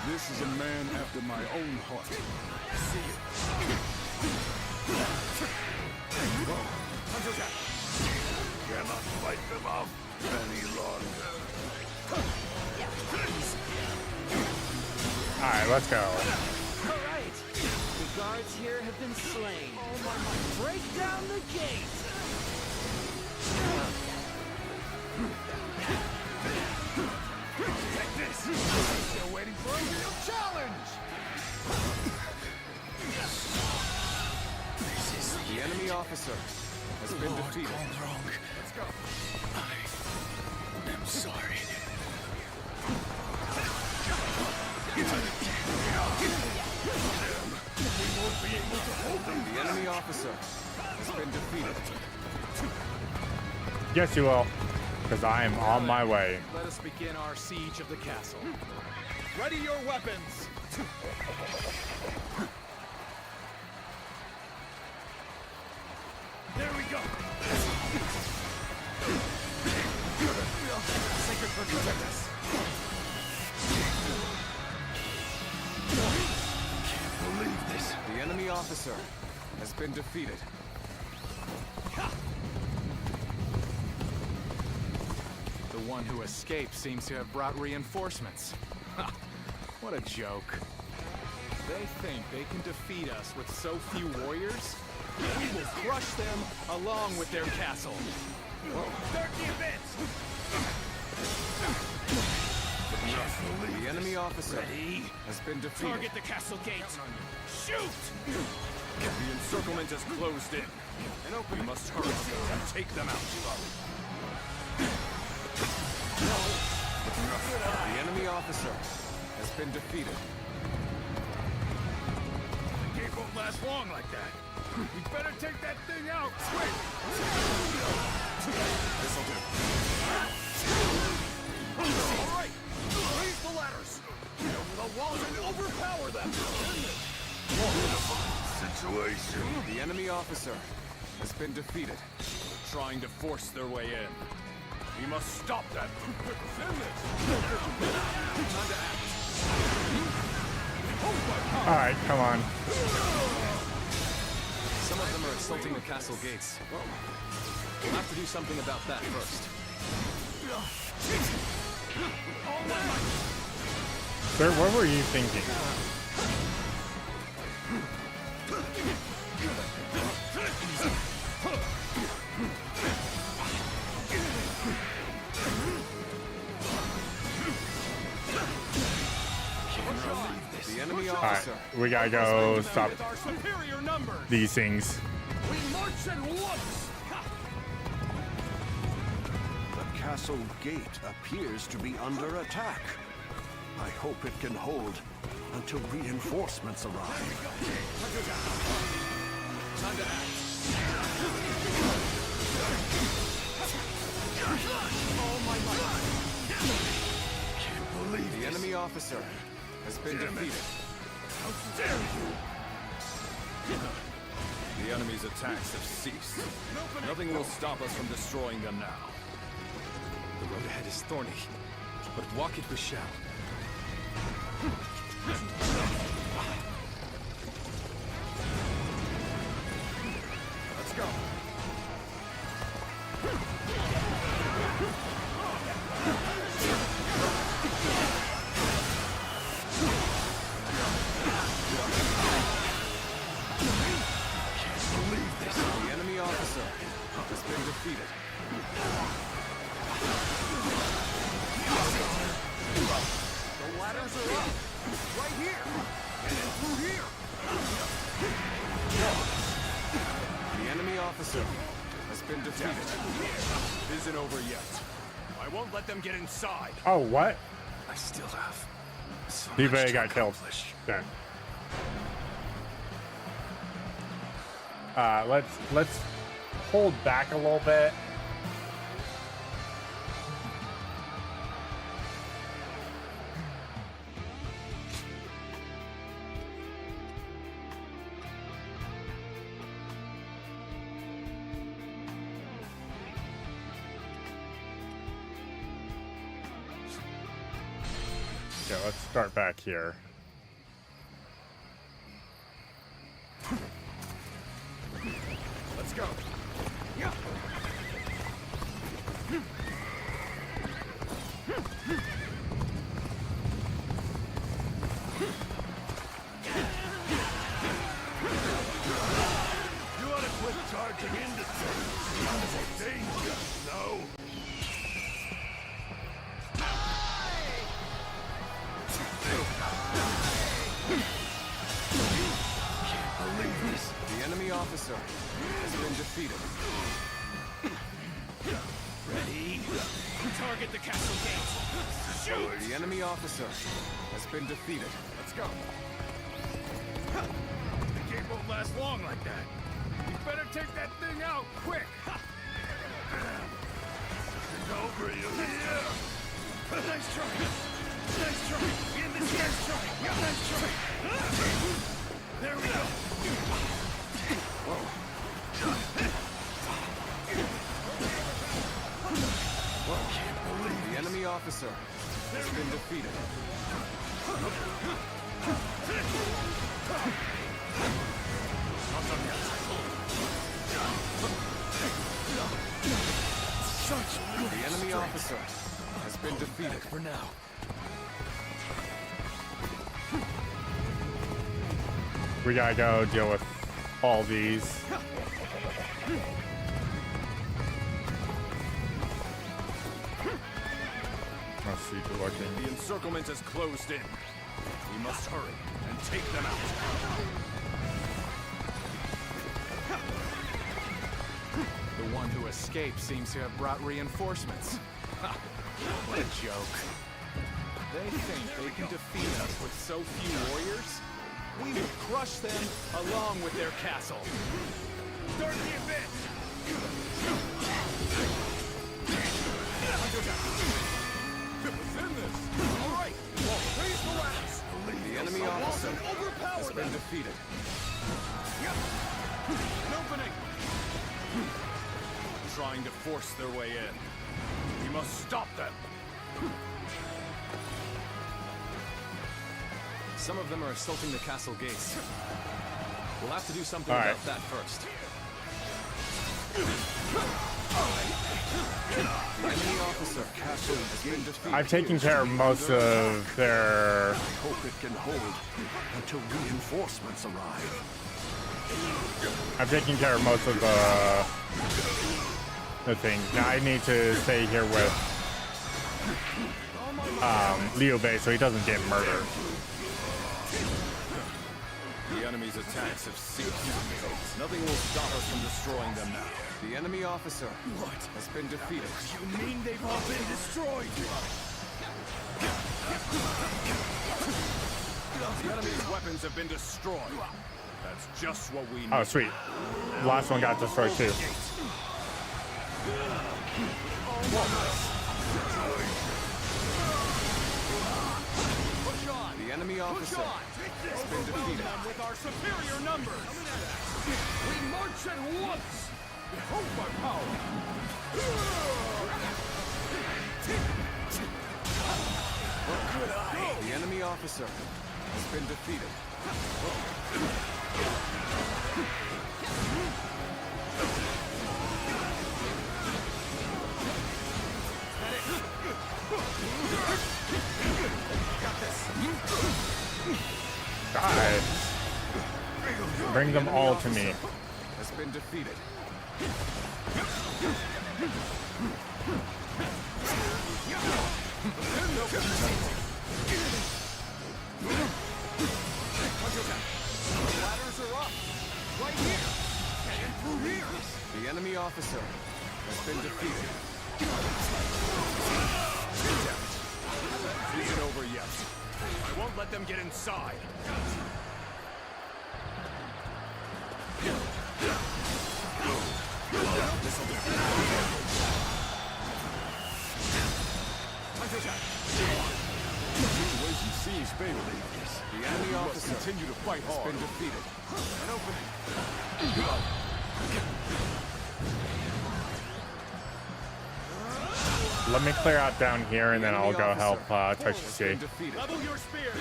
This is a man after my own heart. See you. Cannot fight them off any longer. Alright, let's go. All right. The guards here have been slain. Break down the gate. Take this. Still waiting for a real challenge. The enemy officer has been defeated. Let's go. I'm sorry. The enemy officer has been defeated. Yes, you will. Because I am on my way. Let us begin our siege of the castle. Ready your weapons. There we go. Sacred protect us. Can't believe this. The enemy officer has been defeated. The one who escaped seems to have brought reinforcements. Ha! What a joke. They think they can defeat us with so few warriors? We will crush them along with their castle. Start the event. The enemy officer has been defeated. Target the castle gate. Shoot! The encirclement is closed in. We must hurry and take them out. The enemy officer has been defeated. The gate won't last long like that. We better take that thing out, quick! This'll do. All right, raise the ladders. Get over the walls and overpower them. Situation. The enemy officer has been defeated, trying to force their way in. We must stop them. Send this. Time to act. All right, come on. Some of them are assaulting the castle gates. We'll have to do something about that first. Sir, what were you thinking? The enemy All right, officer. we gotta go stop Our superior numbers. these things. We march at once. The castle gate appears to be under attack. I hope it can hold until reinforcements arrive. Time to act. Oh my might. Can't believe the enemy officer has been defeated. How dare you! The enemy's attacks have ceased. Nothing will stop us from destroying them now. The road ahead is thorny, but walk it we shall. Let's go. The enemy officer has been defeated. The ladders are up. Right here. And then through here. The enemy officer has been defeated. It isn't over yet. I won't let them get inside. Oh, what? I still have so He much to got killed. accomplish. Done. Let's hold back a little bit. Okay, let's start back here. Let's go. Yeah. You ought to quit charging into things. Danger, no? Can't believe this. The enemy officer has been defeated. Ready? Target the castle gate. Shoot! The enemy officer has been defeated. Let's go. The gate won't last long like that. We better take that thing out, quick! It's over, you hear? Nice try! Nice try! In this nice try! Nice try! There we go! Can't believe the enemy officer has been defeated. The enemy officer has been defeated For now. We gotta go deal with all these. Let's see if we're looking. The encirclement is closed in. We must hurry and take them out. The one who escaped seems to have brought reinforcements. Ha! What a joke. They think they can defeat us with so few warriors? We will crush them along with their castle. Start the advance! All right, well, raise the ladders. The enemy officer has been defeated. An opening! Trying to force their way in. We must stop them. Some of them are assaulting the castle gates. We'll have to do something about that first. The enemy officer castle has been defeated. I've taken care of most of their... Hope it can hold until reinforcements arrive. I've taken care of most of the things. Now I need to stay here with Liu Bei so he doesn't get murdered. The enemy's attacks have ceased. Nothing will stop us from destroying them now. The enemy officer has been defeated. You mean they've all been destroyed? The enemy's weapons have been destroyed. That's just what we need. Oh, sweet. Last one got destroyed too. The enemy officer has been defeated. With our superior numbers. We march at once. Behold my power. The enemy officer has been defeated. God. Bring them all to me. Has been defeated. Ladders are up. Right here. And through here. The enemy officer has been defeated. Isn't over yet. I won't let them get inside. Wait and see, Bailey. The enemy officer continue to fight has hard. been defeated. An opening. Let me clear out down here and then I'll go help Touch C. Level your spears.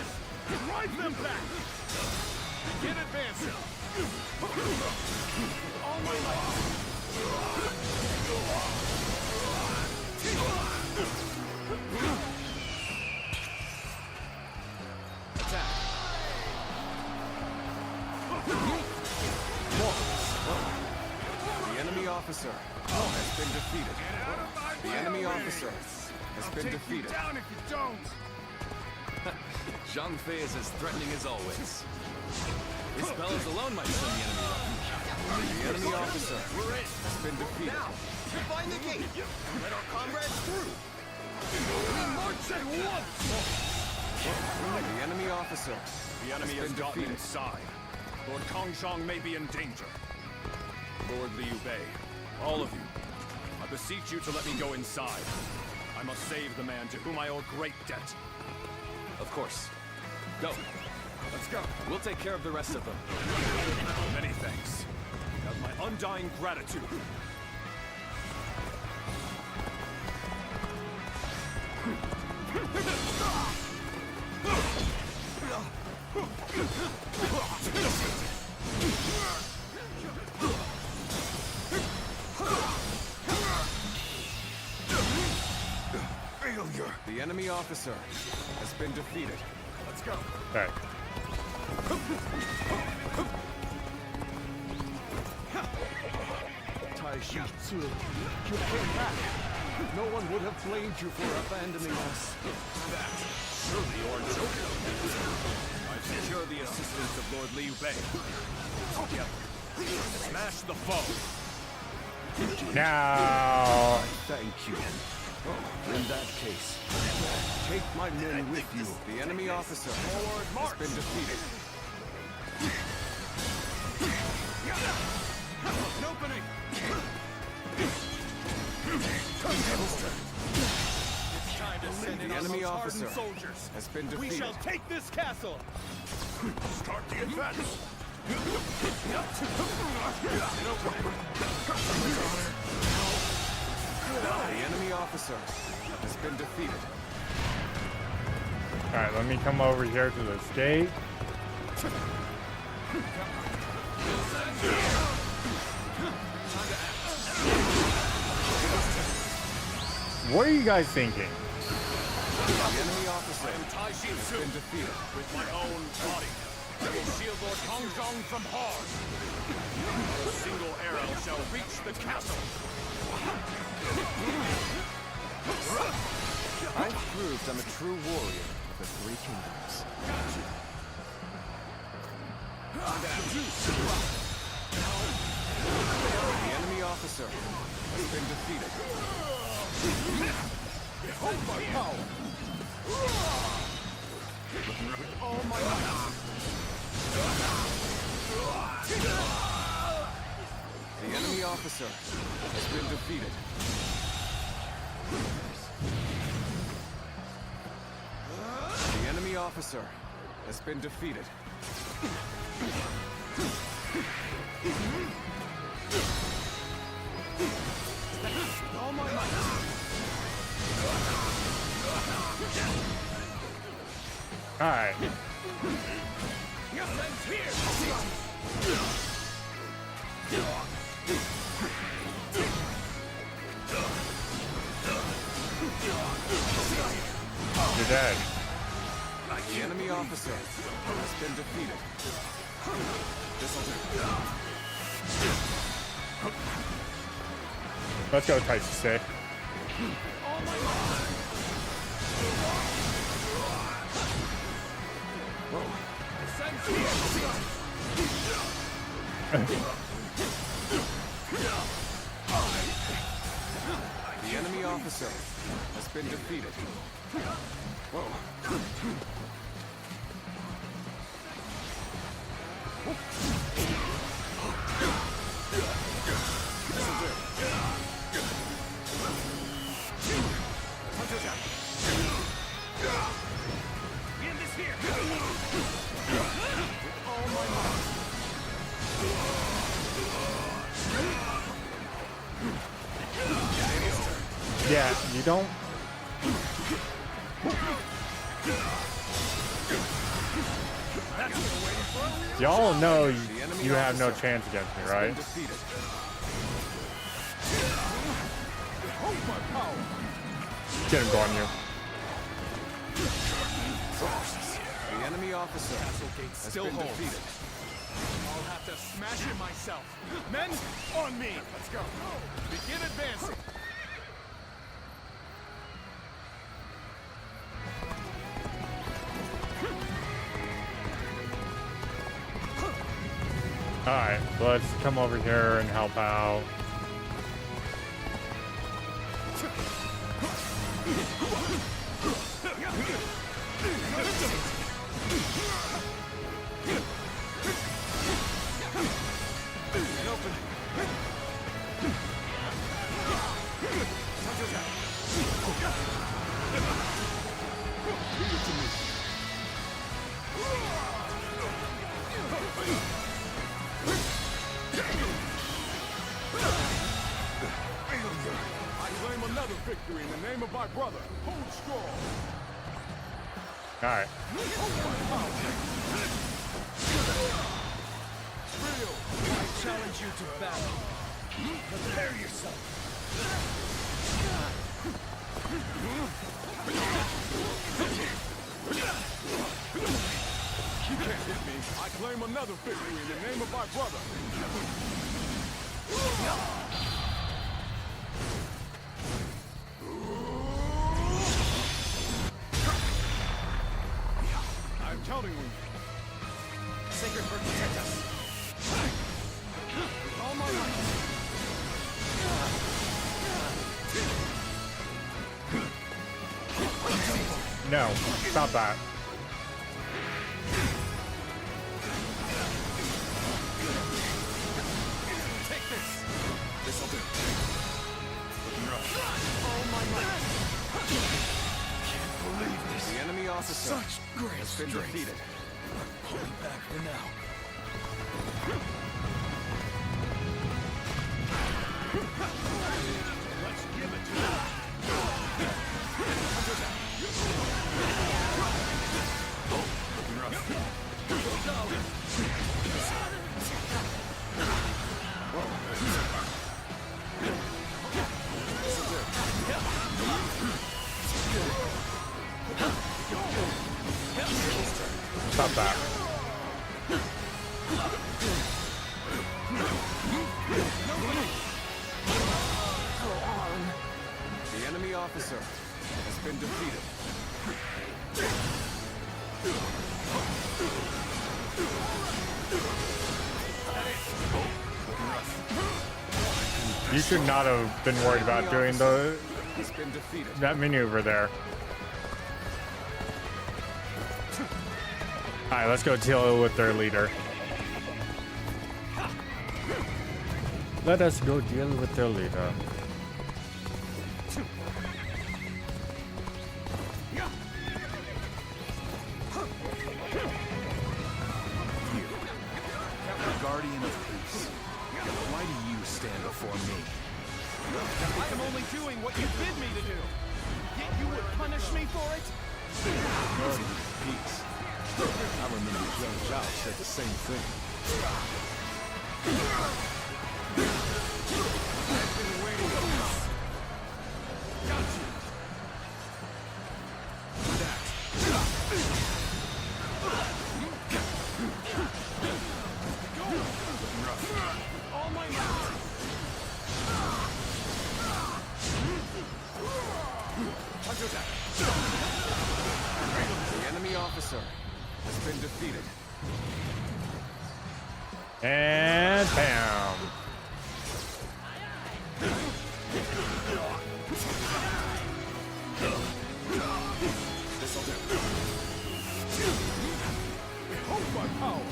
Drive them back. Begin advancing. All my life. Attack. The enemy officer has been defeated. The enemy officer has been defeated. Down if you don't. Zhang Fei is as threatening as always. His spells alone might send the enemy running. The enemy officer has been defeated. Now, define the gate. Let our comrades through. We march at once. The enemy officer. The enemy has gotten inside. Lord Kongzhong may be in danger. Lord Liu Bei, all of you, I beseech you to let me go inside. I must save the man to whom I owe a great debt. Of course. Go. Let's go. We'll take care of the rest of them. Many thanks. You have my undying gratitude. Failure. The enemy officer has been defeated. Let's go. Okay. Taishi Tzu, you came back. No one would have blamed you for abandoning us. That, surely you're joking. I've secured the assistance of Lord Liu Bei. Together, smash the foe. Now. Thank you. Oh, in that case, take my men with you. The enemy officer has been defeated. An opening! It's time to send in The our enemy most officer hardened soldiers. has been We defeated. shall take this castle! Start the advance! The enemy officer has been defeated. Alright, let me come over here to this gate. What are you guys thinking? The enemy officer has been defeated. With my own body, I will shield Lord Hongzhong from harm. A single arrow shall reach the castle. I've proved I'm a true warrior of the Three Kingdoms. The enemy officer has been defeated. Behold my power! With all my might! The enemy officer has been defeated. The enemy officer has been defeated. All my might! Alright. You're dead. The enemy officer has been defeated. This'll do. Let's go, Taishisei. The enemy officer has been defeated. Whoa. This'll do. End this here! With all my might! Yeah, you don't. Y'all know you have no chance against me, right? Get him, Guan Yu. The enemy officer has been defeated. I'll have to smash it myself. Men, on me! Let's go. Begin advancing. Alright, let's come over here and help out. I claim another victory in the name of my brother. Hold strong. Alright. Real, I challenge you to battle. Prepare yourself. You can't hit me. I claim another victory in the name of my brother. I'm counting on you. Sacred Bird protect us. With all my might. No, stop that. Take this. This'll do. Looking rough. Oh my God. Can't believe this. The enemy officer Such great has been strength. defeated. Pulling back for now. Let's give it to them. Looking rough. Stop that. The enemy officer has been defeated. You should not have been worried about doing the Has been defeated. that maneuver there. Alright, let's go deal with their leader. Let us go deal with their leader. Guardian of Peace. Why do you stand before me? I am only doing what you bid me to do. Yet you would punish me for it? Guardian of Peace. I remember Zhou Zhao said the same thing. I've been waiting for this. Got you. All my might. The enemy officer has been defeated. And bam. This'll do. Behold my power.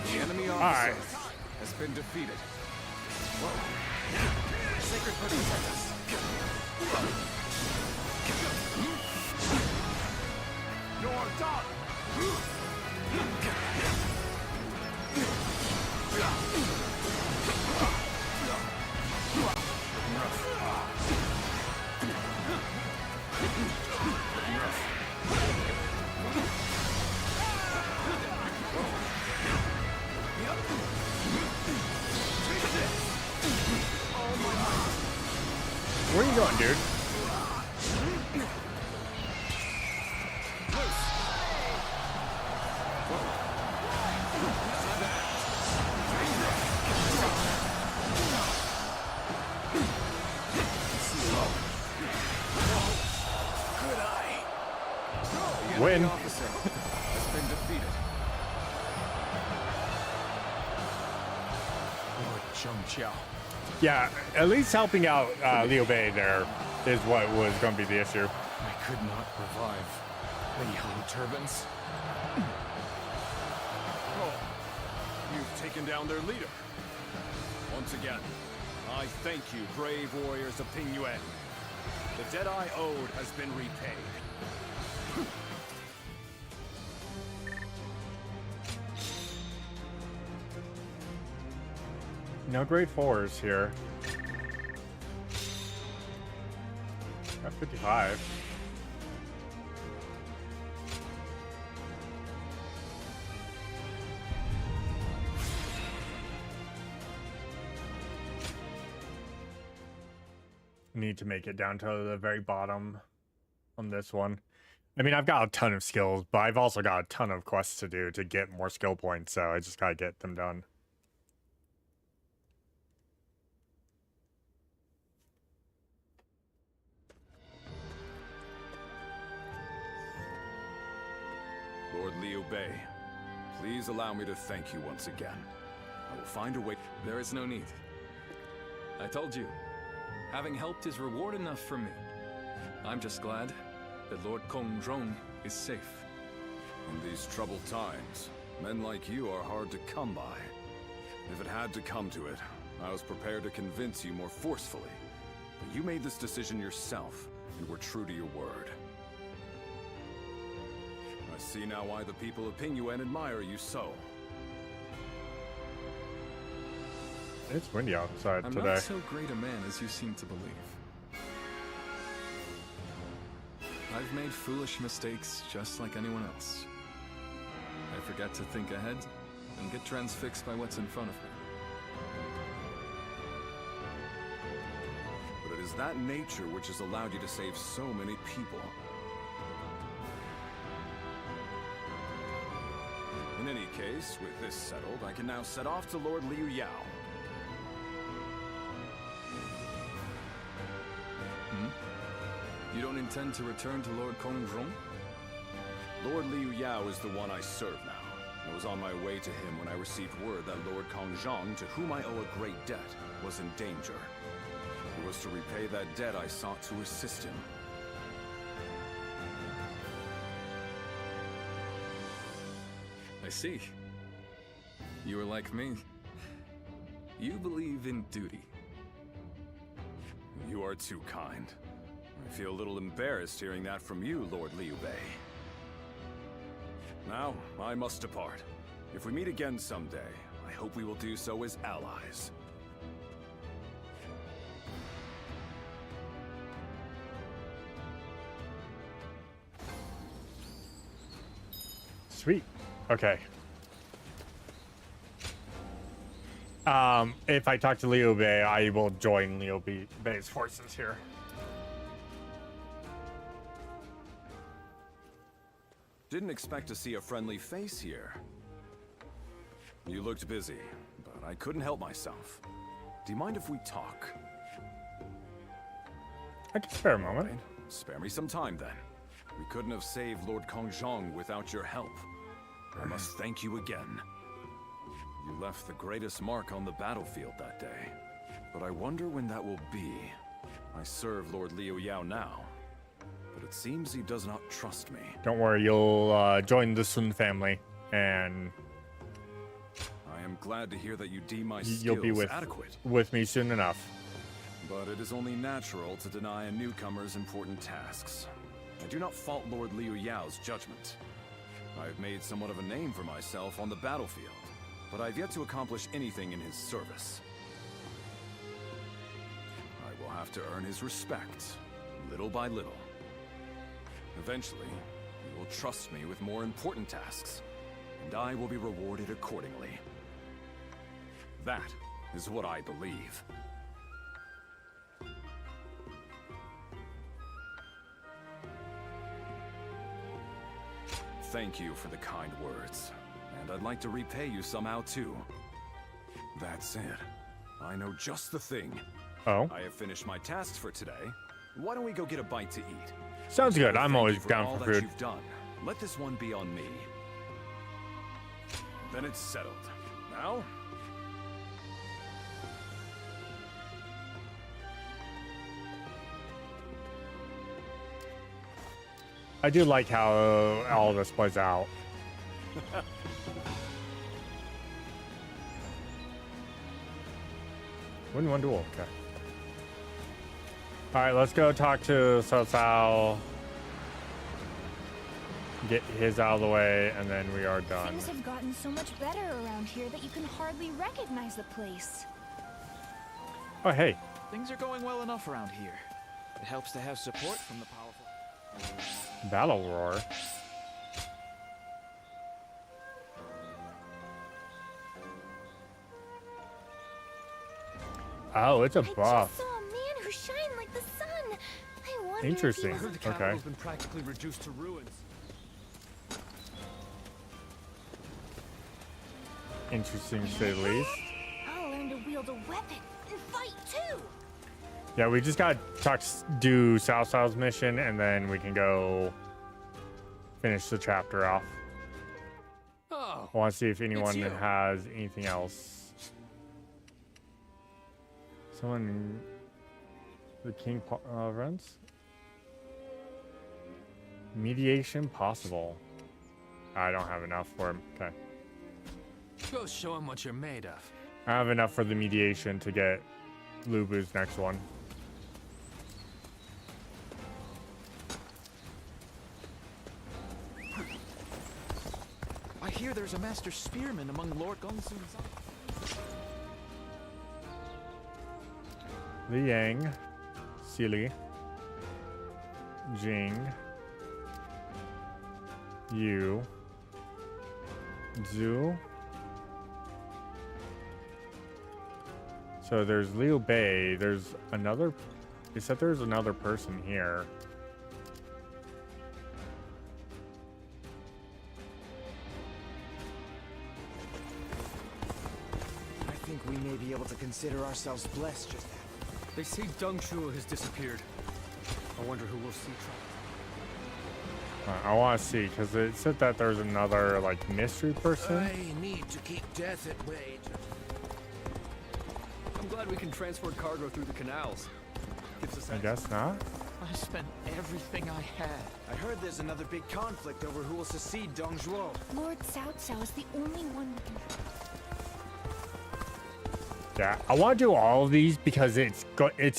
The enemy officer Alright. has been defeated. Sacred protect us. You're done. Where are you going, dude? Win. Officer has been defeated. Lord Zhou Zhao. Yeah, at least helping out Liu Bei there is what was going to be the issue. I could not revive the yellow turbans. Oh, you've taken down their leader. Once again, I thank you, brave warriors of Ping Yuan. The debt I owed has been repaid. No grade 4s here. Got 55. Need to make it down to the very bottom on this one. I mean, I've got a ton of skills, but I've also got a ton of quests to do to get more skill points, so I just gotta get them done. Bei, please allow me to thank you once again. I will find a way. There is no need. I told you, having helped is reward enough for me. I'm just glad that Lord Kongzhong is safe. In these troubled times, men like you are hard to come by. If it had to come to it, I was prepared to convince you more forcefully. But you made this decision yourself, and were true to your word. I see now why the people of Pingyuan admire you so. It's windy outside I'm today. not so great a man as you seem to believe. I've made foolish mistakes just like anyone else. I forget to think ahead and get transfixed by what's in front of me. But it is that nature which has allowed you to save so many people. In any case, with this settled, I can now set off to Lord Liu Yao. You don't intend to return to Lord Kongzhong? Lord Liu Yao is the one I serve now. I was on my way to him when I received word that Lord Kongzhong, to whom I owe a great debt, was in danger. It was to repay that debt I sought to assist him. I see. You are like me. You believe in duty. You are too kind. I feel a little embarrassed hearing that from you, Lord Liu Bei. Now, I must depart. If we meet again someday, I hope we will do so as allies. Sweet. Okay. If I talk to Liu Bei, I will join Liu Bei's forces here. Didn't expect to see a friendly face here. You looked busy, but I couldn't help myself. Do you mind if we talk? I can spare a moment. Right. Spare me some time then. We couldn't have saved Lord Kongzhong without your help. I must thank you again. You left the greatest mark on the battlefield that day. But I wonder when that will be. I serve Lord Liu Yao now, but it seems he does not trust me. Don't worry, you'll join the Sun family, and I am glad to hear that you deem my you'll be skills adequate. with me soon enough. But it is only natural to deny a newcomer's important tasks. I do not fault Lord Liu Yao's judgment. I have made somewhat of a name for myself on the battlefield, but I have yet to accomplish anything in his service. I will have to earn his respect, little by little. Eventually, he will trust me with more important tasks, and I will be rewarded accordingly. That is what I believe. Thank you for the kind words, and I'd like to repay you somehow too. That's it. I know just the thing. Oh? I have finished my tasks for today. Why don't we go get a bite to eat? Sounds good. I'm Thank always you for down all for that food. You've done. Let this one be on me. Then it's settled. Now, I do like how all this plays out. Win one duel. Okay. All right, let's go talk to Cao Cao. Get his out of the way, and then we are done. Things have gotten so much better around here that you can hardly recognize the place. Oh, hey. Things are going well enough around here. It helps to have support from the powerful. Battle roar. Oh, it's a buff. I just saw a man who shined like the sun. I wonder Interesting. If he I was heard the Okay. capital's been practically reduced to ruins. Interesting to say the least. I'll learn to wield a weapon and fight too. Yeah, we just got to do Cao Cao's mission, and then we can go finish the chapter off. I want to see if anyone has anything else. Someone, the king runs. Mediation possible. I don't have enough for him. Okay. Go show him what you're made of. I have enough for the mediation to get Lubu's next one. I hear there's a master spearman among Lord Gongsun's. Liang, Sealy, Jing, Yu, Zhu. So there's Liu Bei. There's another. They said there's another person here. I think we may be able to consider ourselves blessed just now. They say Deng Shuo has disappeared. I wonder who will see trouble. I want to see, because it said that there's another, like, mystery person. I need to keep death at bay. I'm glad we can transport cargo through the canals. Gives us I guess not. I spent everything I had. I heard there's another big conflict over who will succeed Deng Zhuo. Lord Cao Cao is the only one we can... Yeah, I want to do all of these because it's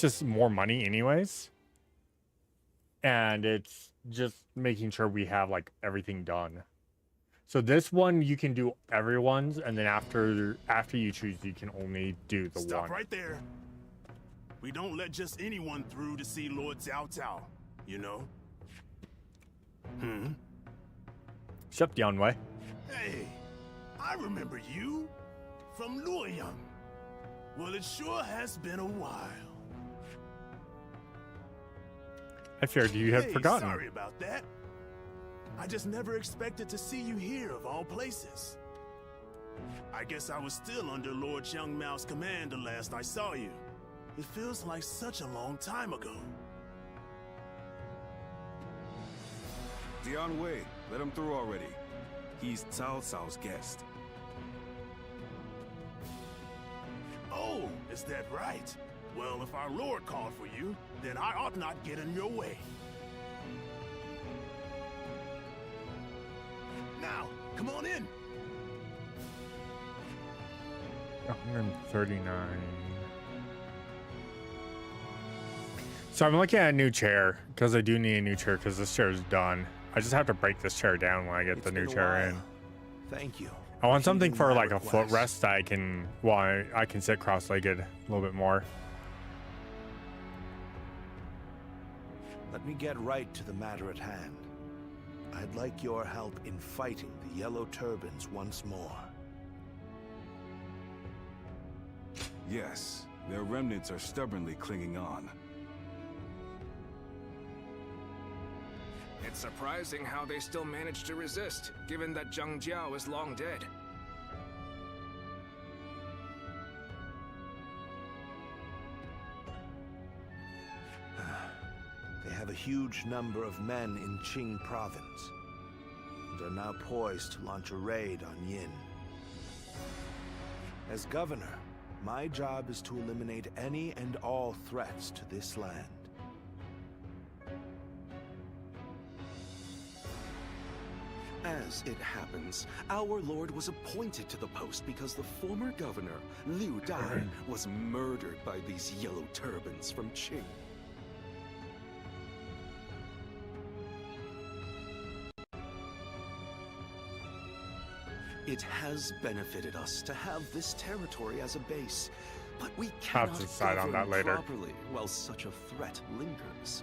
just more money anyways. And it's just making sure we have like everything done. So this one you can do everyone's, and then after you choose, you can only do the one. Stop right there. We don't let just anyone through to see Lord Cao Cao, you know? Except Yanwei. Hey, I remember you from Luoyang. Well, it sure has been a while. I feared you had forgotten. Sorry about that. I just never expected to see you here of all places. I guess I was still under Lord Xiang Mao's command the last I saw you. It feels like such a long time ago. Dian Wei, let him through already. He's Cao Cao's guest. Oh, is that right? Well, if our lord called for you, then I ought not get in your way. Now, come on in. 139. So I'm looking at a new chair because I do need a new chair because this chair is done. I just have to break this chair down when I get the new chair in. Thank you. I want something for like a footrest that I can, well, I can sit cross-legged a little bit more. Let me get right to the matter at hand. I'd like your help in fighting the Yellow Turbans once more. Yes, their remnants are stubbornly clinging on. It's surprising how they still managed to resist, given that Zhang Jiao is long dead. They have a huge number of men in Qing province, and are now poised to launch a raid on Yin. As governor, my job is to eliminate any and all threats to this land. As it happens, our lord was appointed to the post because the former governor, Liu Dai, was murdered by these yellow turbans from Qing. It has benefited us to have this territory as a base, but we cannot have to decide on that later. properly while such a threat lingers.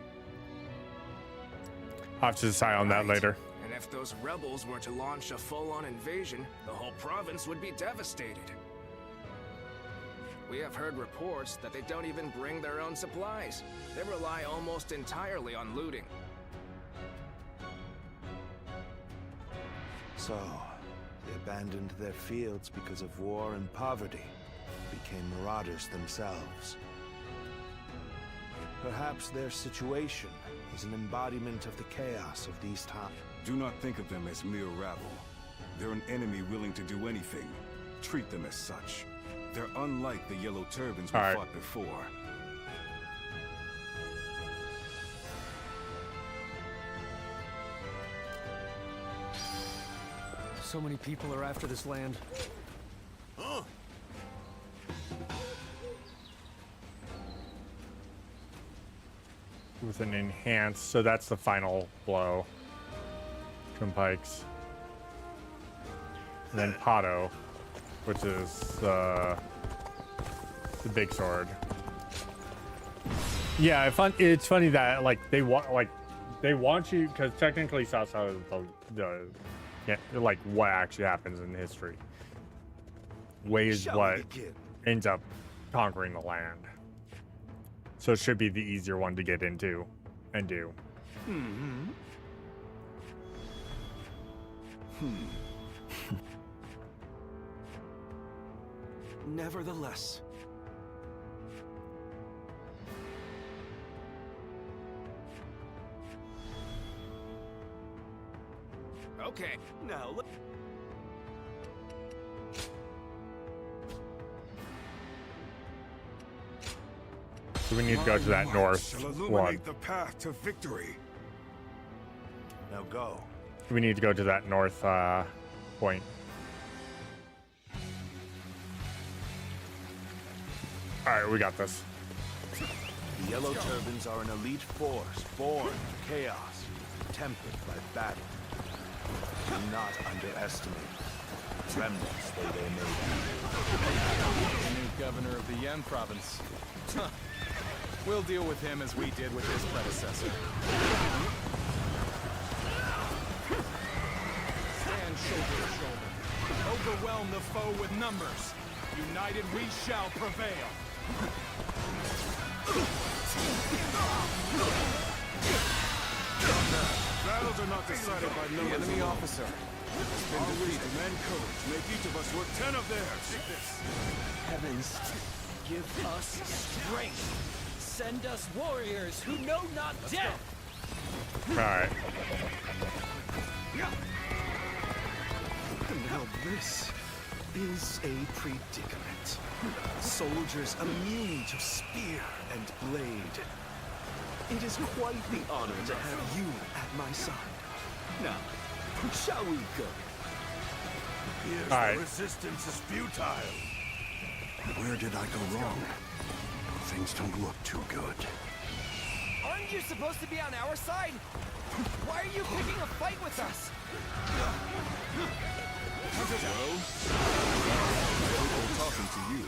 I'll have to decide on that later. And if those rebels were to launch a full-on invasion, the whole province would be devastated. We have heard reports that they don't even bring their own supplies. They rely almost entirely on looting. So, they abandoned their fields because of war and poverty, became marauders themselves. Perhaps their situation is an embodiment of the chaos of these times. Do not think of them as mere rabble. They're an enemy willing to do anything. Treat them as such. They're unlike the Yellow Turbans we fought before. So many people are after this land. Huh? With an enhanced, so that's the final blow. Twin Pikes. And then Pato, which is the big sword. Yeah, it's funny that like they want you, because technically Sasa is the like what actually happens in history. Wei is what ends up conquering the land. So it should be the easier one to get into and do. Nevertheless. Okay, now look. So we need to go to that north Shall one. illuminate the path to victory. Now go. We need to go to that north point. Alright, we got this. The Yellow Turbans are an elite force, born in chaos, tempered by battle. Do not underestimate them. Remnants though they may be. The new governor of the Yen province. Huh. We'll deal with him as we did with his predecessor. Stand shoulder to shoulder. Overwhelm the foe with numbers. United we shall prevail. Battles are not decided by numbers. The enemy officer. Our wisdom and courage make each of us worth 10 of theirs. Take this. Heavens, give us strength. Send us warriors who know not death. Alright. Now this is a predicament. Soldiers immune to spear and blade. It is quite the honor to have you at my side. Now, shall we go? Here's All right. the resistance is futile. Where did I go wrong? Things don't look too good. Aren't you supposed to be on our side? Why are you picking a fight with us? Hello? I'm talking to you.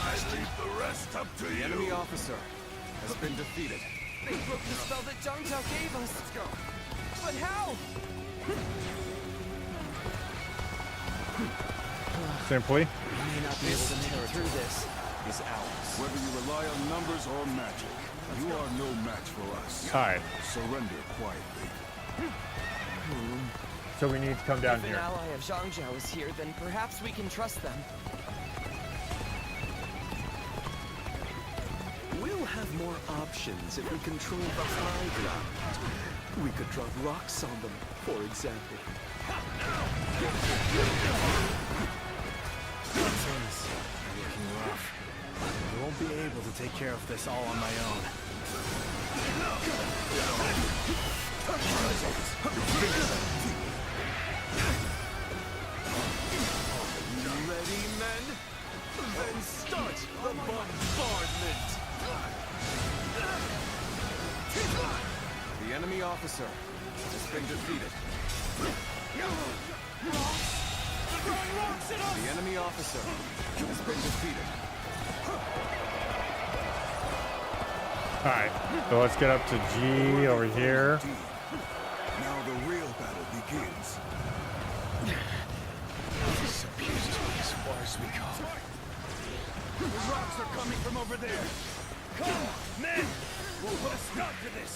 I leave the rest up to The you. enemy officer has been defeated. They broke the spell that Zhang Zhao gave us. Let's go. But how? Simply. We may not be able to make it through this. Is ours. Whether you rely on numbers or magic, you are no match for us. Alright. Surrender quietly. So we need to come down If here. an ally of Zhang Zhao is here, then perhaps we can trust them. We'll have more options if we control the high ground. We could drop rocks on them, for example. Things are looking rough. I won't be able to take care of this all on my own. Ready, men? Then start the bombardment! The enemy officer has been defeated. The enemy officer has been defeated. Alright, so let's get up to G over here. Now the real battle begins. This appears to be as far as we go. The rocks are coming from over there. Come, men! We'll put a stop to this.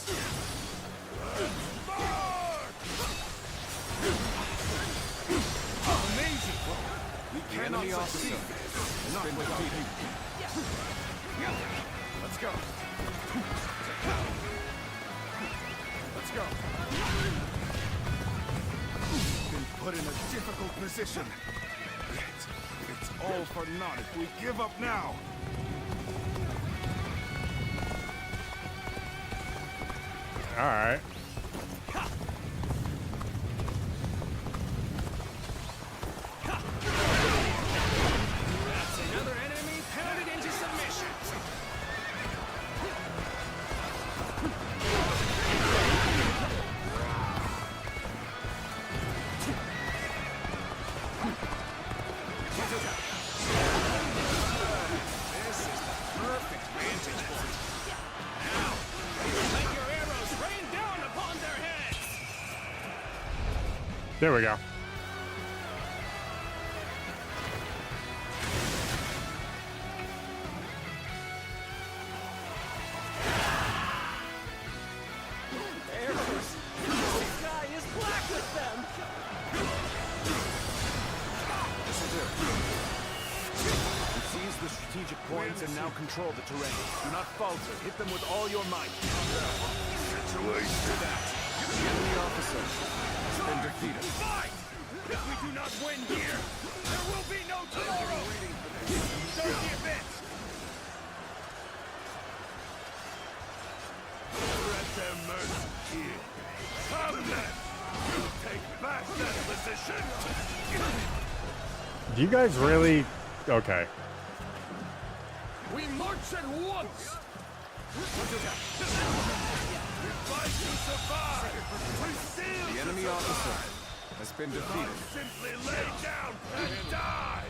Amazing! We The cannot enemy officer succeed. has Not been without defeated. you. Let's go. Let's go. Been put in a difficult position. It's all for naught if we give up now. All right. That's another enemy pounded into submission. This is the perfect vantage point. Now, let your arrows rain down upon their heads. There we go. Arrows! The sky is black with them! This'll do. We seize the strategic points and now control the terrain. Do not falter. Hit them with all your might. Situation. The enemy officer has been defeated. Fight! If we do not win here, there will be no tomorrow! Start the event! Let them mercy here. Come then! You take back that position! Do you guys really? Okay. We march at once! Fight to survive! We seal The enemy officer has been defeated. Simply lay down and die!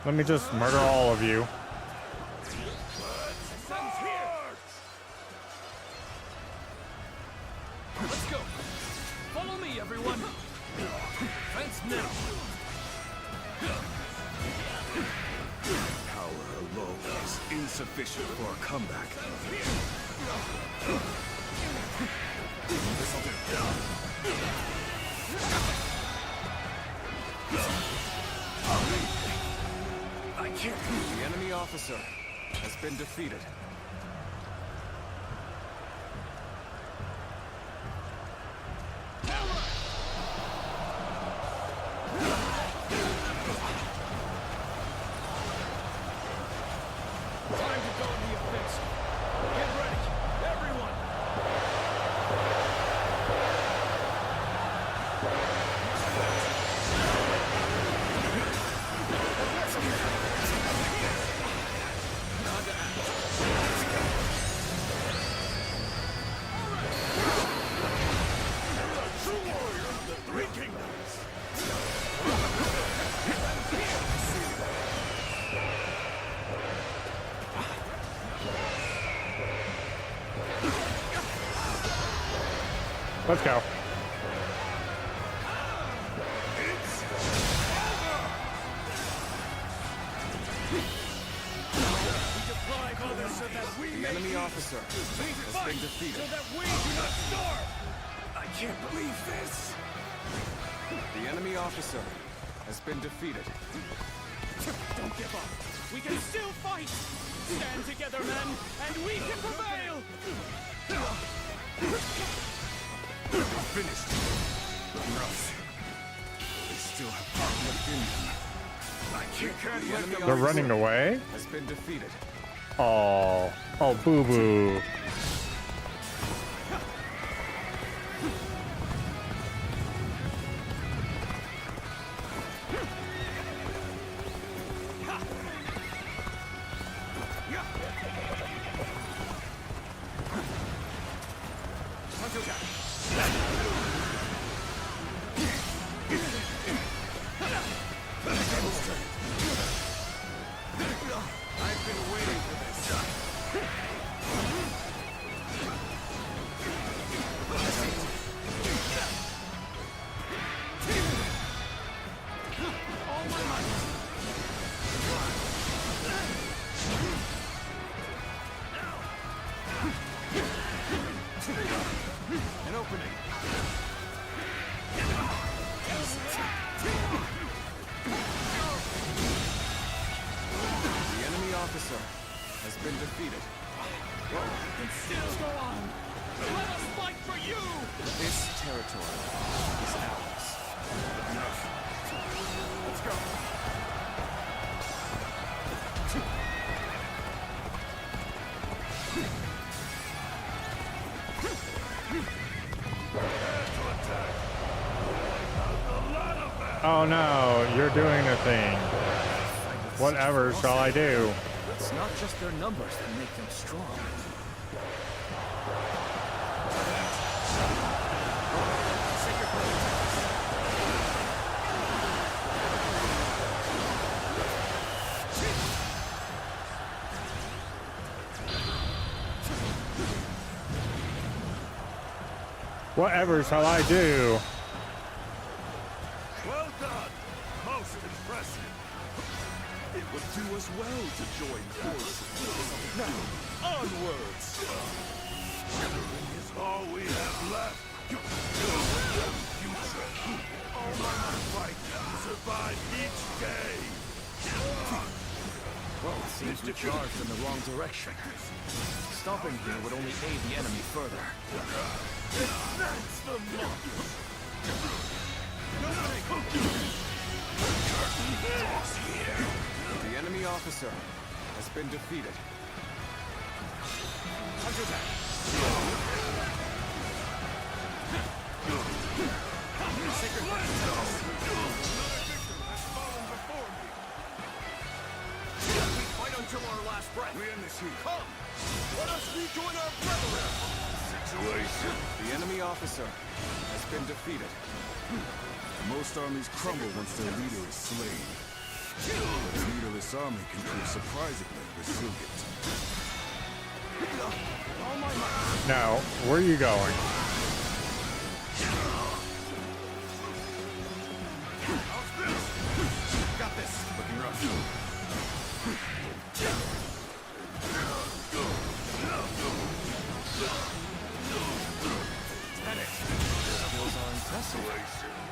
Let me just murder all of you. Let's go! Follow me, everyone! Fence now! Power alone is insufficient for a comeback. This'll do. I can't. The enemy officer has been defeated. Time to go on the offensive. Get ready, everyone! True warrior of the Three Kingdoms! Let's go. The enemy officer has been defeated. So that we do not starve! I can't believe this! The enemy officer has been defeated. Don't give up! We can still fight! Stand together, men, and we can prevail! Finished. Rough. They still have power left in them. I can't let them. They're running away? Has been defeated. Oh. Oh, boo-boo. I've been waiting for this. An opening. The enemy officer has been defeated. And still go on. Let us fight for you! This territory is ours. Enough. Let's go. Oh no, you're doing a thing. Whatever shall I do? It's not just their numbers that make them strong. Whatever shall I do? Well done. Most impressive. It would do us well to join forces. Now, onwards. Gathering is all we have left. Future. All my fight to survive each day. Well, it seems we charged in the wrong direction. Stopping here would only aid the enemy further. That's the mark. The enemy officer has been defeated. Fight until our last breath. We end this here. Come! Let us rejoin our brethren! Situation. The enemy officer has been defeated. Most armies crumble once their leader is slain. But a leaderless army can prove surprisingly resilient. Now, where are you going? Got this. Looking rough. Skills are impressive.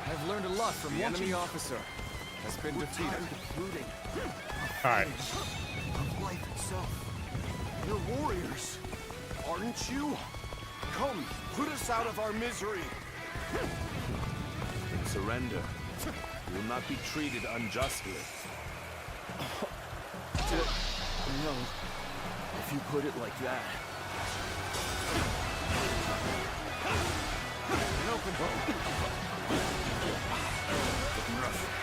I've learned a lot from The watching enemy officer has been defeated. looting. Alright. Of life itself. You're warriors, aren't you? Come, put us out of our misery. Surrender. You will not be treated unjustly. No, if you put it like that. An open boat. Looking rough.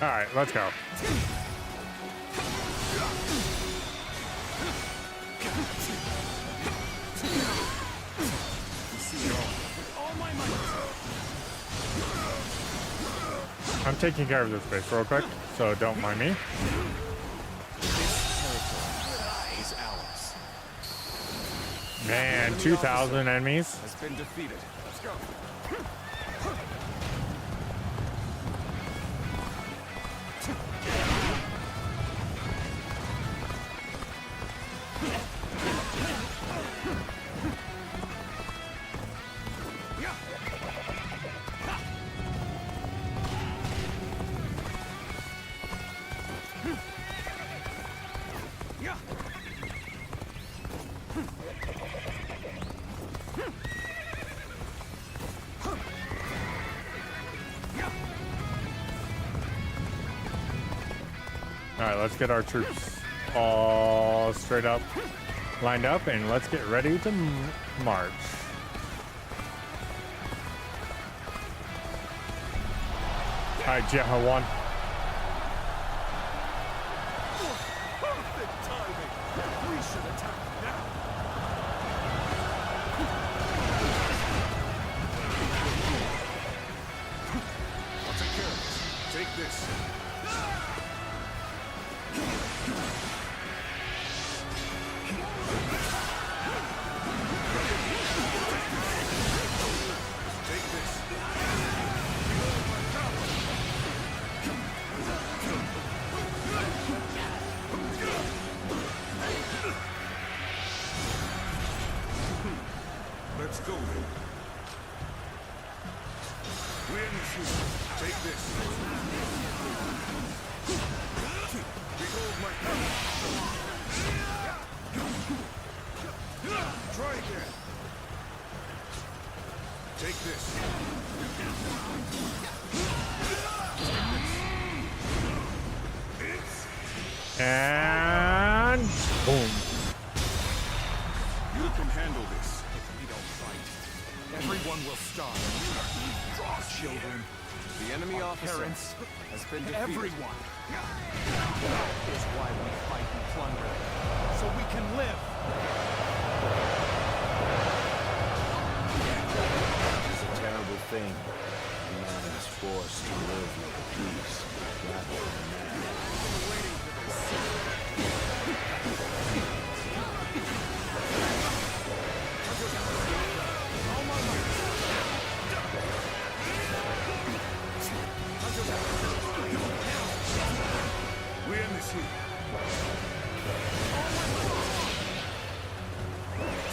Alright, let's go. I'm taking care of this base real quick, so don't mind me. Is ours. Man, 2,000 enemies. Has been defeated. Let's go. Alright, let's get our troops all straight up, lined up, and let's get ready to march. Alright, Jeha 1. Perfect timing. We should attack now. I'll take care of this. Take this. Take this. Let's go then. We're machine. Take this. Behold my power. Try again. Take this. And boom. You can handle this. If we don't fight, everyone will starve. Children, The enemy officer parents, has been defeated. everyone. That is why we fight and plunder, so we can live. It's a terrible thing. A man is forced to live like a beast rather than a man. We end this here.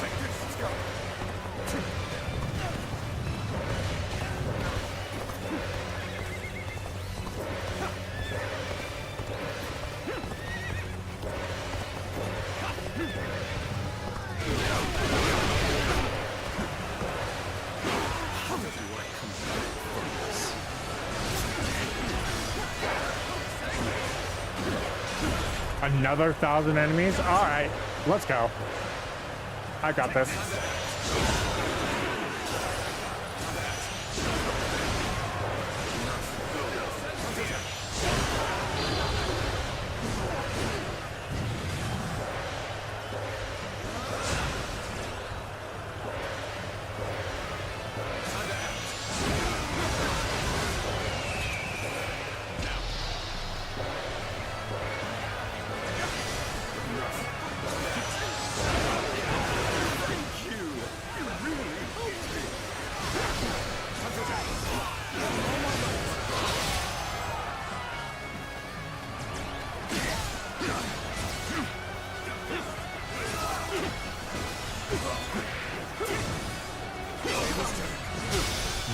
Take this. Let's go. Another 1,000 enemies? Alright, let's go. I got this.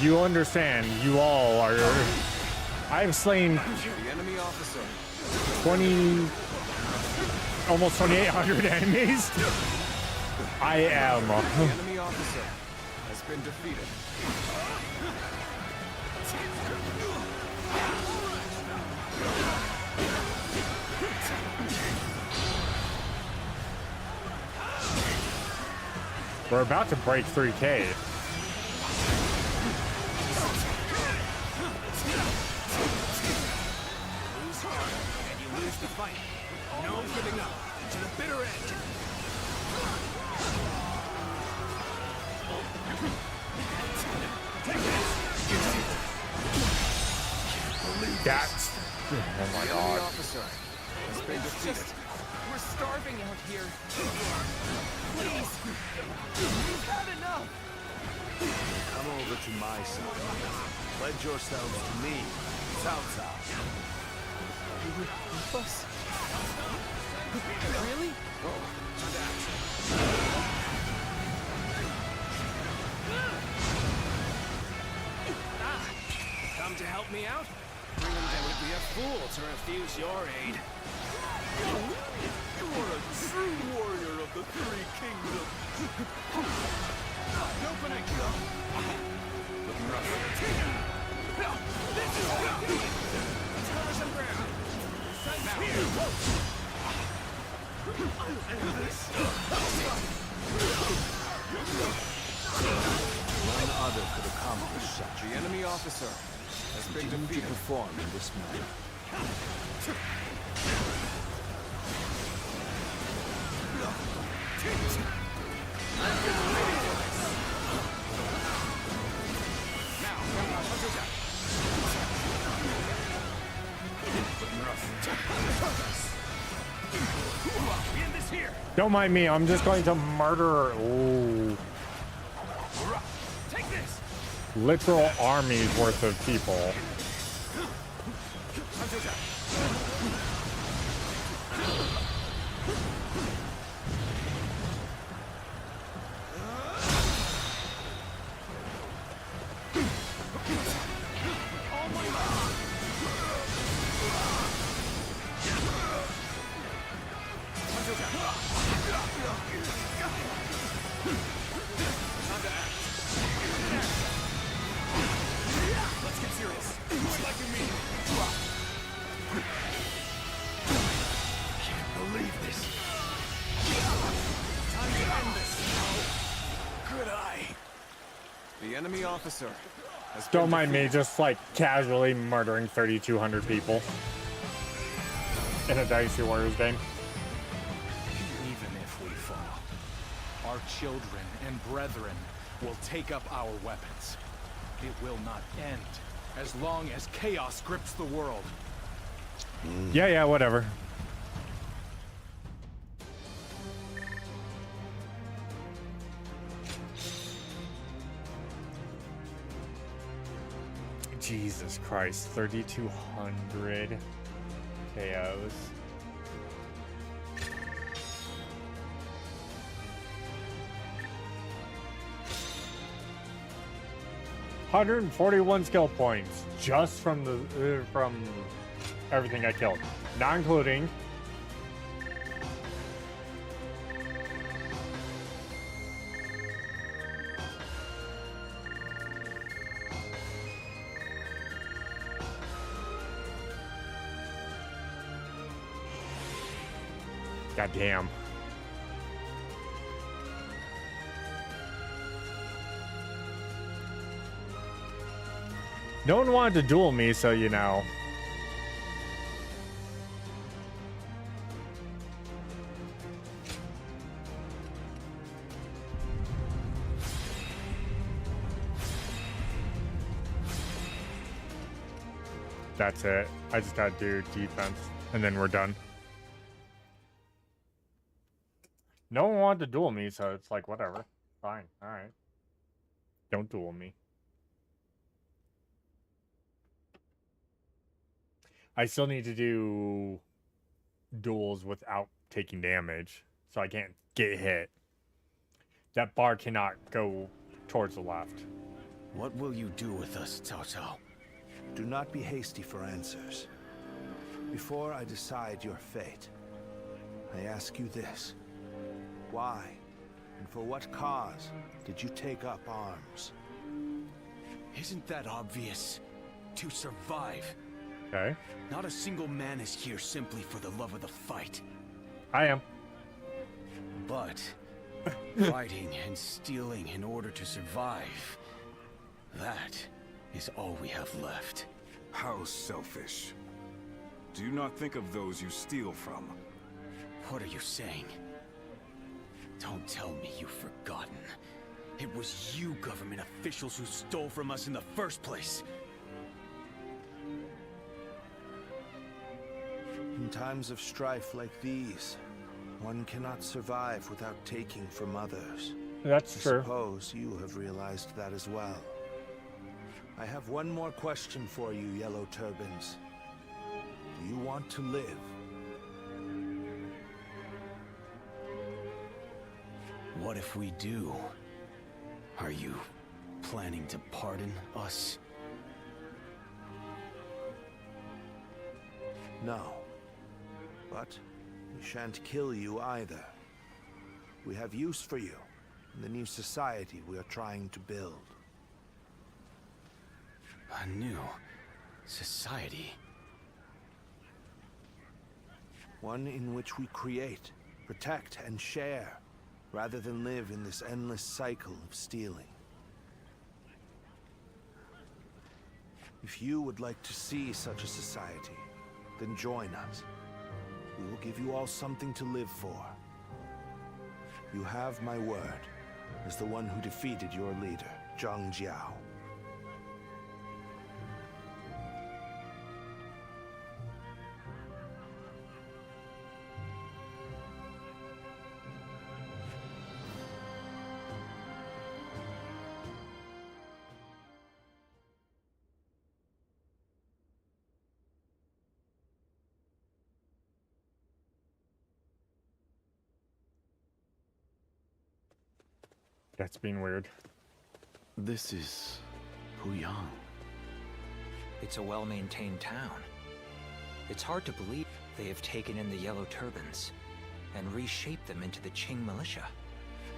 You understand, you all are... I've slain The enemy officer 20... almost 2,800 enemies. I am... The enemy officer has been defeated. We're about to break 3K. Lose hard, and you lose the fight. No giving up. To the bitter end. That's... Oh my The god. enemy officer has been defeated. We're starving out here. Please, we've had enough. Come over to my side. Pledge yourselves to me, Cao Cao. You would help us? Really? Come to help me out? I would be a fool to refuse your aid. You are a true warrior of the Three Kingdoms. Opening. Looking rough. Let's cover some ground. None other could accomplish such. The enemy officer has been Continue to defeated. perform in this manner. Don't mind me, I'm just going to murder... Ooh. Take this. Literal armies worth of people. The enemy officer has Don't been mind me, defeated. just like casually murdering 3,200 people in a Dynasty Warriors game. Even if we fall, our children and brethren will take up our weapons. It will not end as long as chaos grips the world. Yeah, whatever. Jesus Christ, 3,200 KOs. $141 skill points just from the from everything I killed, not including God damn. No one wanted to duel me, so you know. That's it. I just gotta do defense, and then we're done. No one wanted to duel me, so it's like, whatever. Fine. Alright. Don't duel me. I still need to do duels without taking damage, so I can't get hit. That bar cannot go towards the left. What will you do with us, Cao Cao? Do not be hasty for answers. Before I decide your fate, I ask you this. Why, and for what cause, did you take up arms? Isn't that obvious? To survive. Okay. Not a single man is here simply for the love of the fight. I am. But fighting and stealing in order to survive, that is all we have left. How selfish. Do you not think of those you steal from? What are you saying? Don't tell me you've forgotten. It was you government officials who stole from us in the first place. In times of strife like these, one cannot survive without taking from others. That's true. I suppose you have realized that as well. I have one more question for you, Yellow Turbans. Do you want to live? What if we do? Are you planning to pardon us? No. But we shan't kill you either. We have use for you in the new society we are trying to build. A new society? One in which we create, protect, and share, rather than live in this endless cycle of stealing. If you would like to see such a society, then join us. We will give you all something to live for. You have my word, as the one who defeated your leader, Zhang Jiao. That's being weird. This is Puyang. It's a well-maintained town. It's hard to believe they have taken in the Yellow Turbans and reshaped them into the Qing militia.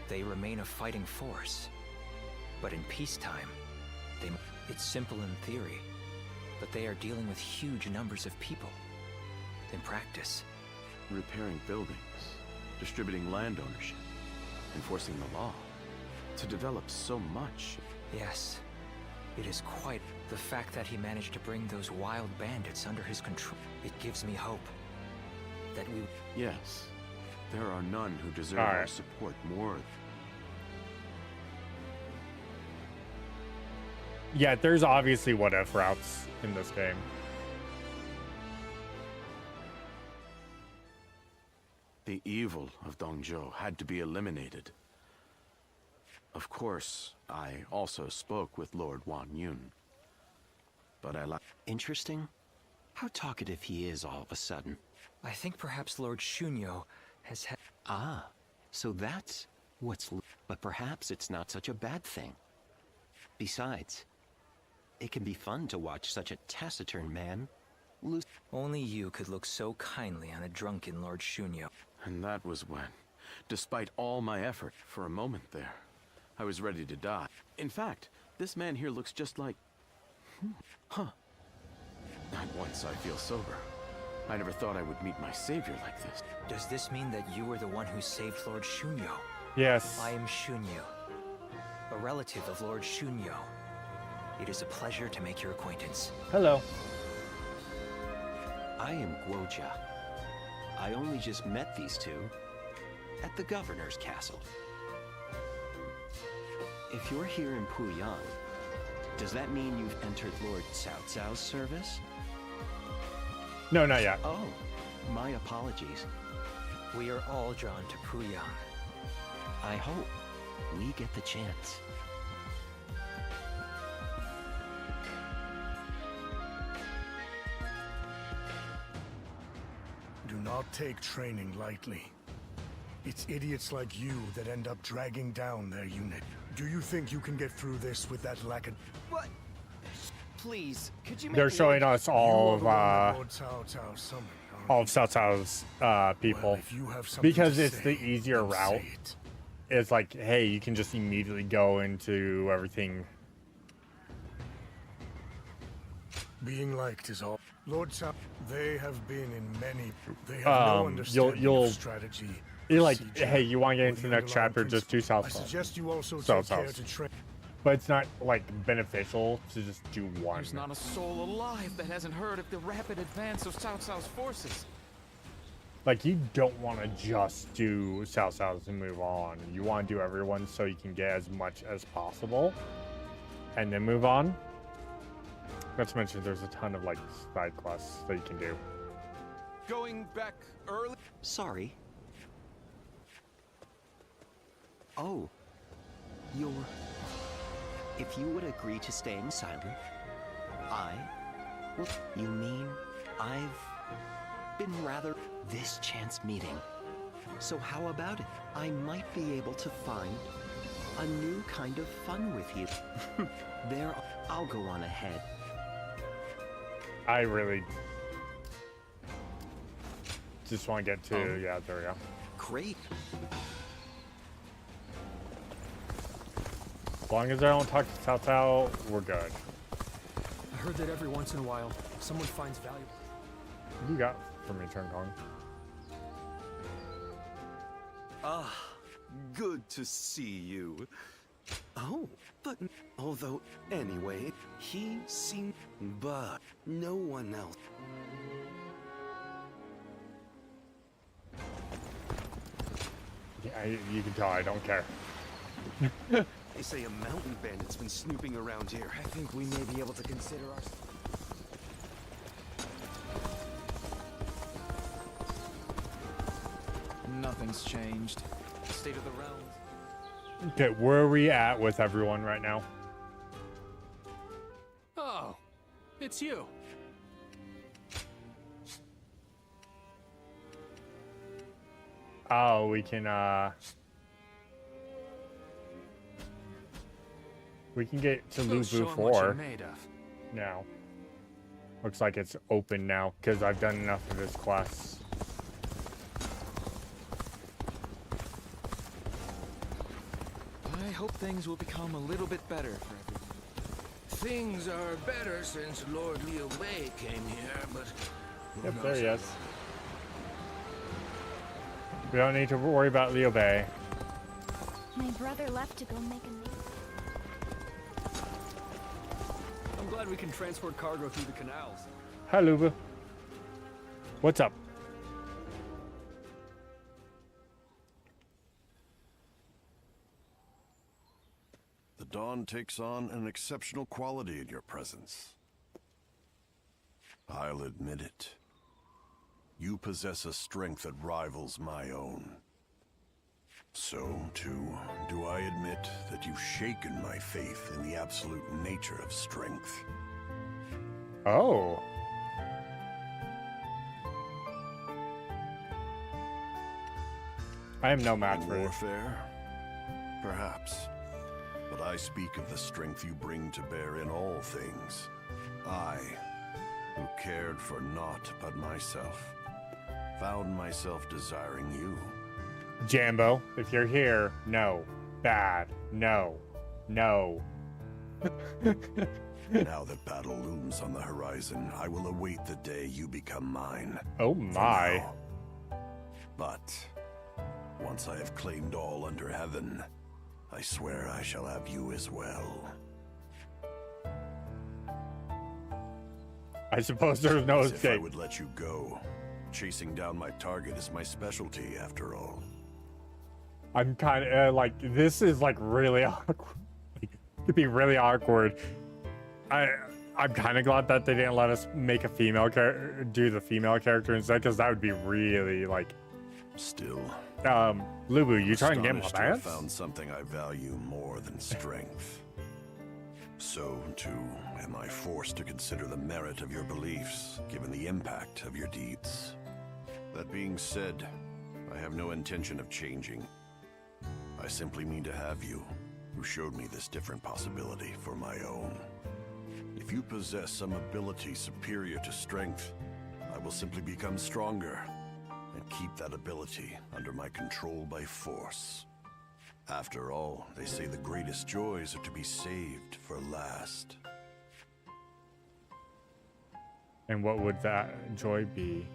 They remain a fighting force. But in peacetime, it's simple in theory, but they are dealing with huge numbers of people. In practice, Repairing buildings, distributing land ownership, enforcing the law. To develop so much, Yes, it is quite the fact that he managed to bring those wild bandits under his control. It gives me hope that we... Yes, there are none who deserve our support more. Yeah, there's obviously what-if routes in this game. The evil of Dongzhou had to be eliminated. Of course, I also spoke with Lord Wan Yun. But I like... Interesting. How talkative he is all of a sudden. I think perhaps Lord Shunyo has had... Ah, so that's what's... But perhaps it's not such a bad thing. Besides, it can be fun to watch such a taciturn man lose... Only you could look so kindly on a drunken Lord Shunyo. And that was when, despite all my effort, for a moment there, I was ready to die. In fact, this man here looks just like... Huh. Not once I feel sober. I never thought I would meet my savior like this. Does this mean that you were the one who saved Lord Shunyo? Yes. I am Shunyo, a relative of Lord Shunyo. It is a pleasure to make your acquaintance. Hello. I am Guoja. I only just met these two at the governor's castle. If you're here in Puyang, does that mean you've entered Lord Cao Cao's service? No, not yet. Oh, my apologies. We are all drawn to Puyang. I hope we get the chance. Do not take training lightly. It's idiots like you that end up dragging down their unit. Do you think you can get through this with that lack of... What? Please, could you make They're showing us all of Cao Cao's people, because it's the easier route. It's like, hey, you can just immediately go into everything. Being liked is all. Lord Cao, they have been in many. They have no understanding of strategy. You're like, hey, you want to get into the next chapter? Just do South. I suggest you also South. take care to train. But it's not like beneficial to just do one. There's not a soul alive that hasn't heard of the rapid advance of Cao Cao's forces. Like, you don't want to just do Cao Cao's and move on. You want to do everyone so you can get as much as possible and then move on. Not to mention there's a ton of like side quests that you can do. Going back early? Sorry. Oh. You're... If you would agree to staying silent, I... Well, you mean I've been rather... This chance meeting. So how about it? I might be able to find a new kind of fun with you. There, I'll go on ahead. I really just want to get to... yeah, there we go. Great. As long as I don't talk to Cao Cao, we're good. I heard that every once in a while, someone finds valuable. What do you got for me, Turn Kong? Ah, good to see you. Oh, but although, anyway, he seemed... But no one else. Yeah, you can tell I don't care. They say a mountain bandit's been snooping around here. I think we may be able to consider our... Nothing's changed. State of the realms. Okay, where are we at with everyone right now? Oh, it's you. Oh, we can get to Lubu 4 now. Looks like it's open now because I've done enough of this quest. I hope things will become a little bit better for everyone. Things are better since Lord Liu Bei came here, but... Yep, there he is. We don't need to worry about Liu Bei. My brother left to go make a name. glad we can transport cargo through the canals. Hi, Luba. What's up? The dawn takes on an exceptional quality in your presence. I'll admit it. You possess a strength that rivals my own. So, too, do I admit that you've shaken my faith in the absolute nature of strength. Oh. I am no match for warfare, perhaps. But I speak of the strength you bring to bear in all things. I, who cared for naught but myself, found myself desiring you. Jambo, if you're here, no. Bad. No. No. Now that battle looms on the horizon, I will await the day you become mine. Oh my. But once I have claimed all under heaven, I swear I shall have you as well. I suppose there's no As if I escape. would let you go. Chasing down my target is my specialty, after all. I'm kind of like, this is like really awkward. It could be really awkward. I'm kind of glad that they didn't let us make a female character, do the female character instead, because that would be really like. Still. Lubu, you trying to get my astonished to have pants? found something I value more than strength. So, too, am I forced to consider the merit of your beliefs, given the impact of your deeds. That being said, I have no intention of changing. I simply mean to have you, who showed me this different possibility, for my own. If you possess some ability superior to strength, I will simply become stronger, and keep that ability under my control by force. After all, they say the greatest joys are to be saved for last. And what would that joy be?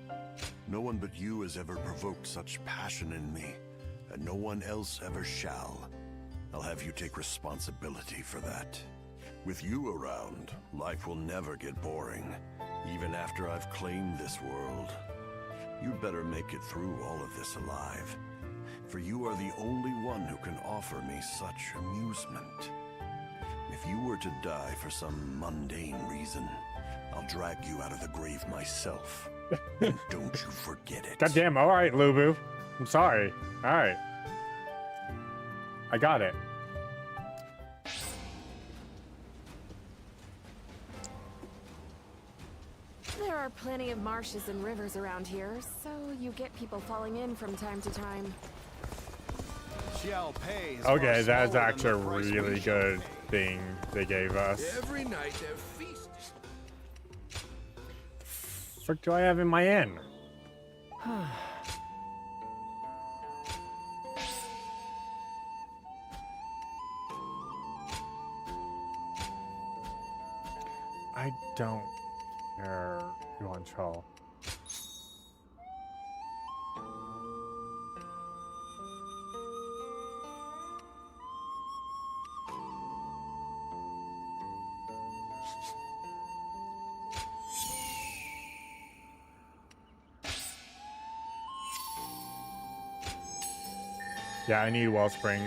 No one but you has ever provoked such passion in me, and no one else ever shall. I'll have you take responsibility for that. With you around, life will never get boring, even after I've claimed this world. You'd better make it through all of this alive, for you are the only one who can offer me such amusement. If you were to die for some mundane reason, I'll drag you out of the grave myself. And don't you forget it. Goddamn, alright, Lubu. I'm sorry. Alright. I got it. There are plenty of marshes and rivers around here, so you get people falling in from time to time. Okay, that's actually a really good thing they gave us. Every night they're feasting. What do I have in my inn? I don't care, Yuan Chao. Yeah, I need Wellspring.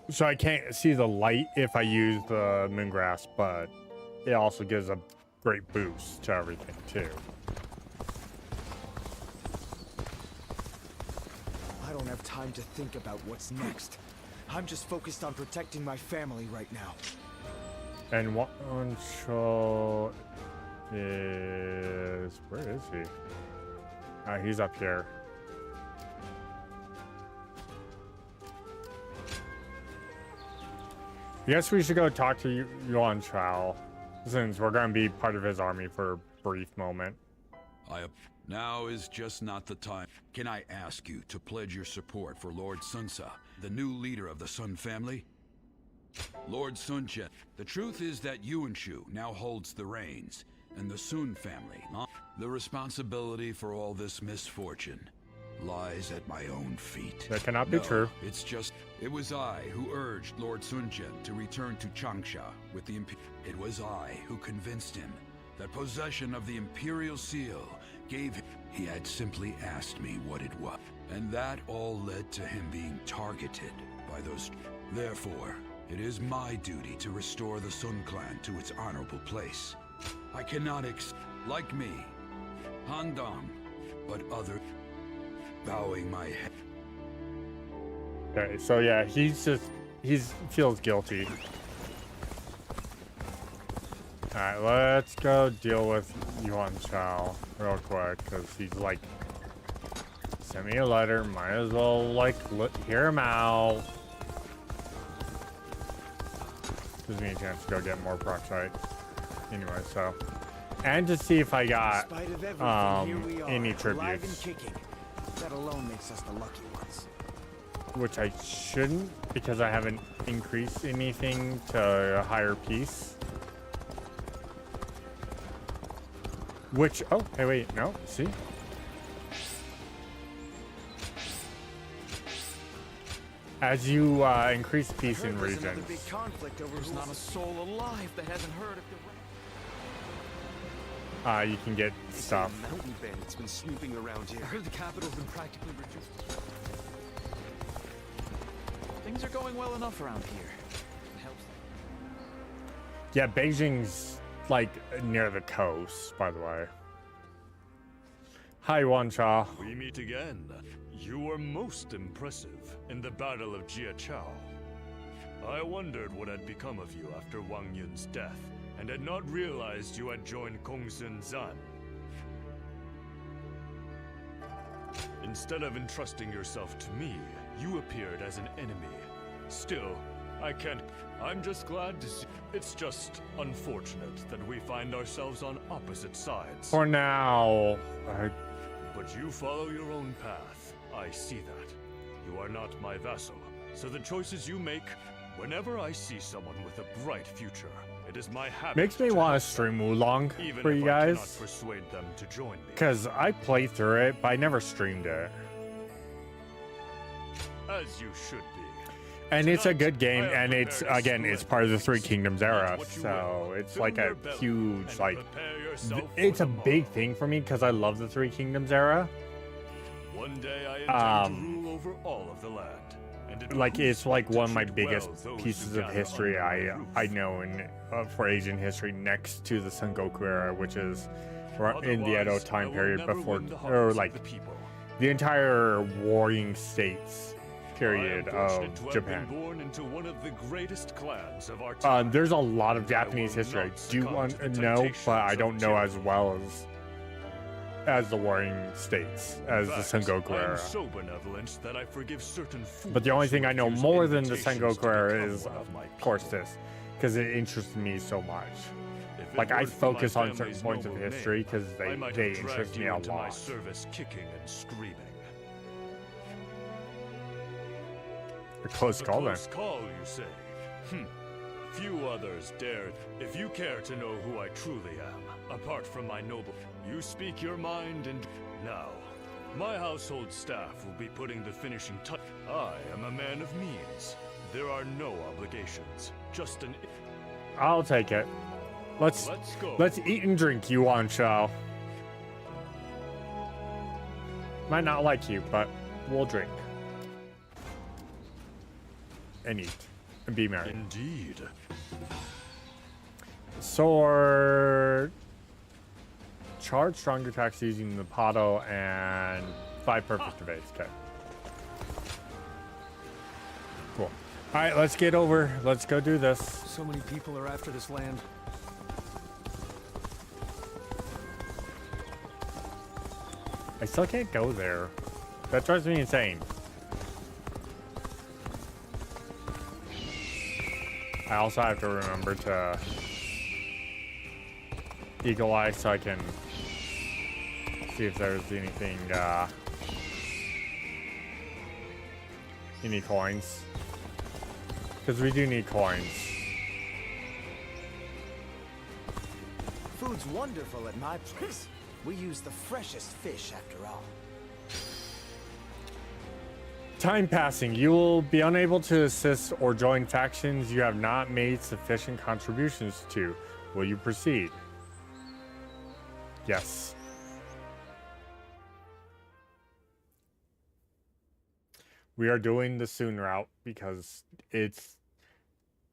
So I can't see the light if I use the Moongrass, but it also gives a great boost to everything too. I don't have time to think about what's next. I'm just focused on protecting my family right now. And Yuan Chao is... where is he? He's up here. I guess we should go talk to Yuan Chao, since we're going to be part of his army for a brief moment. Now is just not the time. Can I ask you to pledge your support for Lord Sunsa, the new leader of the Sun family? Lord Sunchen, the truth is that Yuanshu now holds the reins, and the Sun family, not the responsibility for all this misfortune. lies at my own feet. That cannot be true. It's just... It was I who urged Lord Sunjian to return to Changsha with the It was I who convinced him that possession of the Imperial Seal gave him... He had simply asked me what it was. And that all led to him being targeted by those... Therefore, it is my duty to restore the Sun Clan to its honorable place. I cannot like me, Handong, but other... Bowing my head. Okay, so yeah, he feels guilty. Alright, let's go deal with Yuan Chao real quick, because he's like, send me a letter, might as well like hear him out. Gives me a chance to go get more proxite. Anyway, so, and to see if I got any tributes. That alone makes us the lucky ones. Which I shouldn't, because I haven't increased anything to a higher piece. Which, oh, hey, wait, no, see? As you increase peace in regions. There's not a soul alive that hasn't heard of the... You can get stuff. Mountain bandits been snooping around here. I heard the capital's been practically reduced. Things are going well enough around here. It helps. Yeah, Beijing's like near the coast, by the way. Hi, Yuan Chao. We meet again. You were most impressive in the Battle of Jiachao. I wondered what had become of you after Wang Yun's death, and had not realized you had joined Kongsun Zan. Instead of entrusting yourself to me, you appeared as an enemy. Still, I can't... I'm just glad to see... It's just unfortunate that we find ourselves on opposite sides. For now... But you follow your own path. I see that. You are not my vassal, so the choices you make... Whenever I see someone with a bright future, it is my habit. Makes me want to stream Wulong for you guys. I cannot persuade them to join me. Because I played through it, but I never streamed it. As you should be. And it's a good game, and it's, again, it's part of the Three Kingdoms era, so it's like a huge, like, it's a big thing for me, because I love the Three Kingdoms era. One day I intend to rule over all of the land. Like, it's like one of my biggest pieces of history I know for Asian history, next to the Sengoku era, which is in the Edo time period before, or like the entire warring states period of Japan. Born into one of the greatest clans of our time. There's a lot of Japanese history I do want to know, but I don't know as well as the warring states, as the Sengoku era. So benevolent that I forgive certain fools. But the only thing I know more than the Sengoku era is, of course, this, because it interests me so much. Like, I focus on certain points of history because they interest me a lot. My service, kicking and screaming. A close call, then. Close call, you say? Few others dare. If you care to know who I truly am, apart from my noble, you speak your mind, and now, my household staff will be putting the finishing touch. I am a man of means. There are no obligations, just an... I'll take it. Let's go. Let's eat and drink, Yuan Chao. Might not like you, but we'll drink. And eat. And be merry. Indeed. Sword. Charge stronger attacks using the Pado and 5 perfect evades. Okay. Cool. Alright, let's get over. Let's go do this. So many people are after this land. I still can't go there. That drives me insane. I also have to remember to eagle eye so I can see if there's anything, any coins. Because we do need coins. Food's wonderful at my place. We use the freshest fish after all. Time passing. You will be unable to assist or join factions you have not made sufficient contributions to. Will you proceed? Yes. We are doing the Soon route because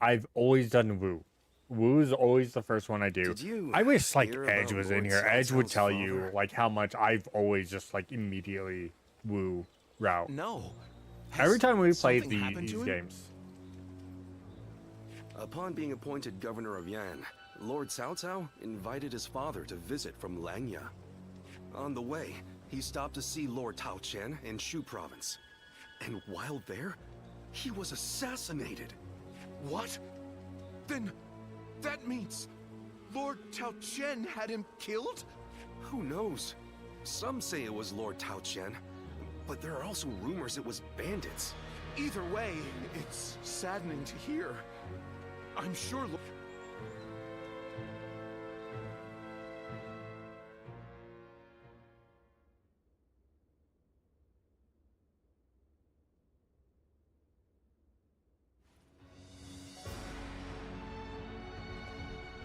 I've always done Wu. Wu is always the first one I do. I wish like Edge was in here. Edge would tell you like how much I've always just like immediately Wu route. No. Every time we play these games. Upon being appointed governor of Yan, Lord Cao Cao invited his father to visit from Langya. On the way, he stopped to see Lord Tao Qian in Shu province. And while there, he was assassinated. What? Then that means Lord Tao Qian had him killed? Who knows? Some say it was Lord Tao Qian, but there are also rumors it was bandits. Either way, it's saddening to hear. I'm sure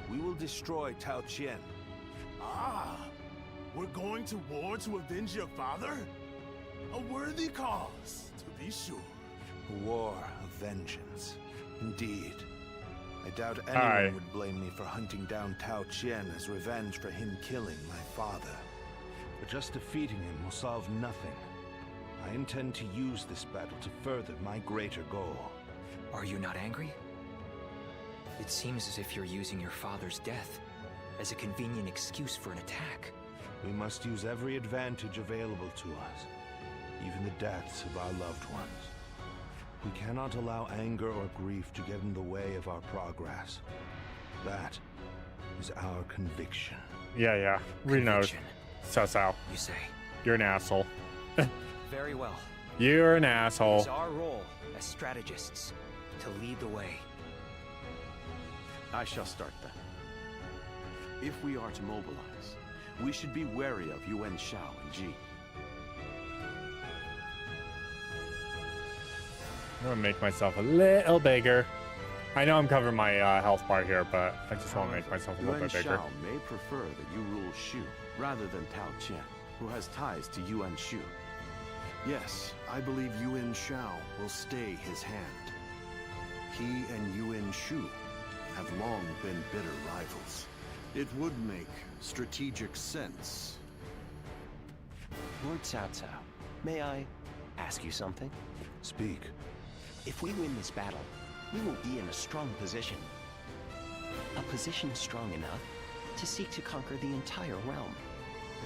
We will destroy Tao Qian. Ah, we're going to war to avenge your father? A worthy cause, to be sure. A war of vengeance. Indeed. I doubt anyone would blame me for hunting down Tao Qian as revenge for him killing my father. But just defeating him will solve nothing. I intend to use this battle to further my greater goal. Are you not angry? It seems as if you're using your father's death as a convenient excuse for an attack. We must use every advantage available to us, even the deaths of our loved ones. We cannot allow anger or grief to get in the way of our progress. That is our conviction. Yeah. We know. Cao. You say. You're an asshole. Very well. You're an asshole. It is our role as strategists to lead the way. I shall start then. If we are to mobilize, we should be wary of Yuan Shao and Ji. I'm gonna make myself a little bigger. I know I'm covering my health bar here, but I just want to make myself a little bit bigger. Yuan Shao may prefer that you rule Shu rather than Tao Qian, who has ties to Yuan Shu. Yes, I believe Yuan Shao will stay his hand. He and Yuan Shu have long been bitter rivals. It would make strategic sense. Lord Cao Cao, may I ask you something? Speak. If we win this battle, we will be in a strong position. A position strong enough to seek to conquer the entire realm.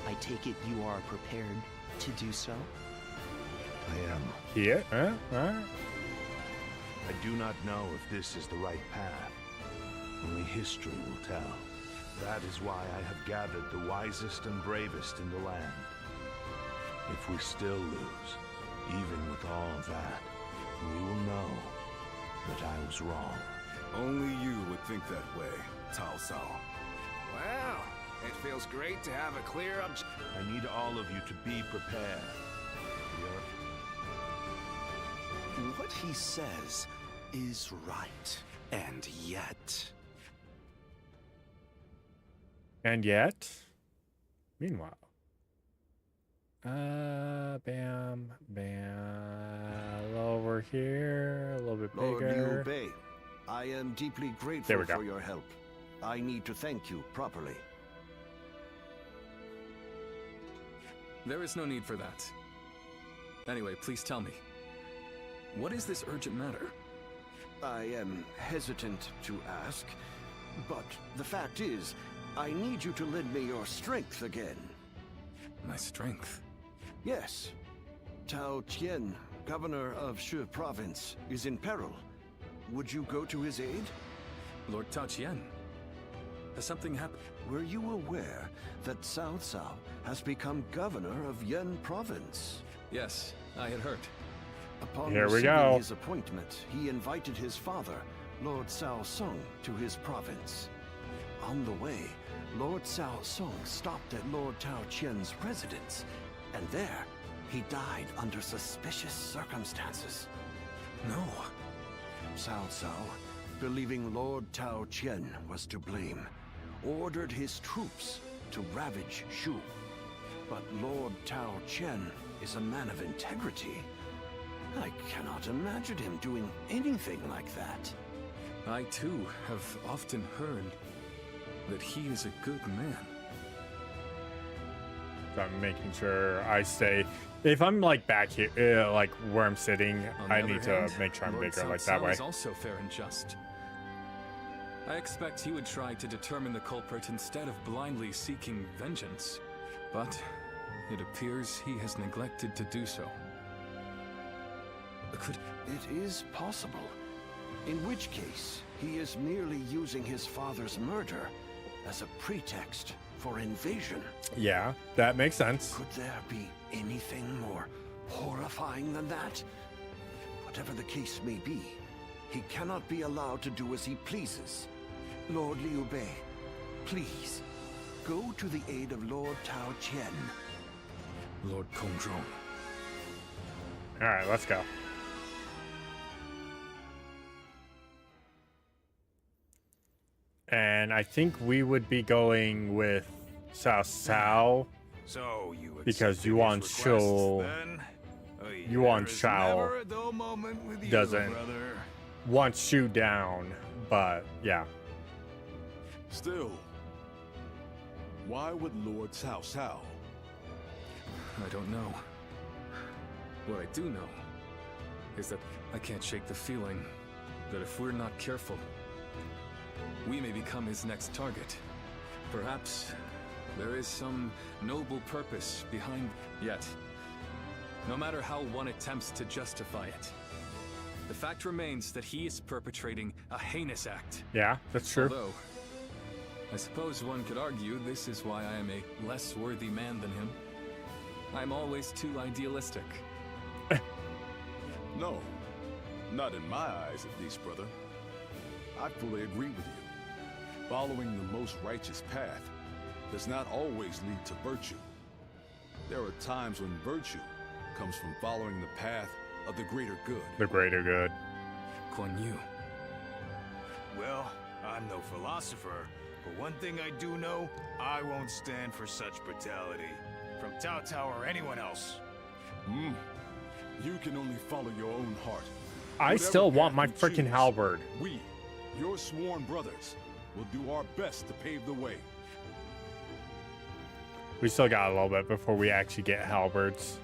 I take it you are prepared to do so? I am. Yeah, I do not know if this is the right path. Only history will tell. That is why I have gathered the wisest and bravest in the land. If we still lose, even with all that, we will know that I was wrong. Only you would think that way, Cao Cao. Well, it feels great to have a clear I need all of you to be prepared. What he says is right. And yet... Meanwhile. Bam. Over here, a little bit bigger. Lord Liu Bei, I am deeply grateful for your help. I need to thank you properly. There is no need for that. Anyway, please tell me. What is this urgent matter? I am hesitant to ask, but the fact is, I need you to lend me your strength again. My strength? Yes. Tao Qian, governor of Shu province, is in peril. Would you go to his aid? Lord Tao Qian? Has something happened? Were you aware that Cao Cao has become governor of Yan province? Yes, I had heard. Upon Here we receiving go. his appointment, he invited his father, Lord Cao Song, to his province. On the way, Lord Cao Song stopped at Lord Tao Qian's residence, and there, He died under suspicious circumstances. No. Cao Cao, believing Lord Tao Qian was to blame, ordered his troops to ravage Shu. But Lord Tao Qian is a man of integrity. I cannot imagine him doing anything like that. I too have often heard that he is a good man. So I'm making sure I stay. If I'm like back here, like where I'm sitting, I need to make sure I'm bigger like that way. Is also fair and just. I expect he would try to determine the culprit instead of blindly seeking vengeance, but it appears he has neglected to do so. It is possible. In which case, he is merely using his father's murder as a pretext for invasion. Yeah, that makes sense. Could there be anything more horrifying than that? Whatever the case may be, he cannot be allowed to do as he pleases. Lord Liu Bei, please, go to the aid of Lord Tao Qian. Lord Kongzhong. Alright, let's go. And I think we would be going with Cao Cao. So you because Yuan Shou doesn't want Shu down, but yeah. Still, why would Lord Cao Cao? I don't know. What I do know is that I can't shake the feeling that if we're not careful, we may become his next target. Perhaps there is some noble purpose behind. Yet, no matter how one attempts to justify it, the fact remains that he is perpetrating a heinous act. Yeah, that's true. Although, I suppose one could argue this is why I am a less worthy man than him. I'm always too idealistic. No, not in my eyes at least, brother. I fully agree with you. Following the most righteous path does not always lead to virtue. There are times when virtue comes from following the path of the greater good. The greater good. Guan Yu. Well, I'm no philosopher, but one thing I do know, I won't stand for such brutality. From Cao Cao or anyone else. You can only follow your own heart. I still want my freaking halberd. We, your sworn brothers, will do our best to pave the way. We still got a little bit before we actually get halberds.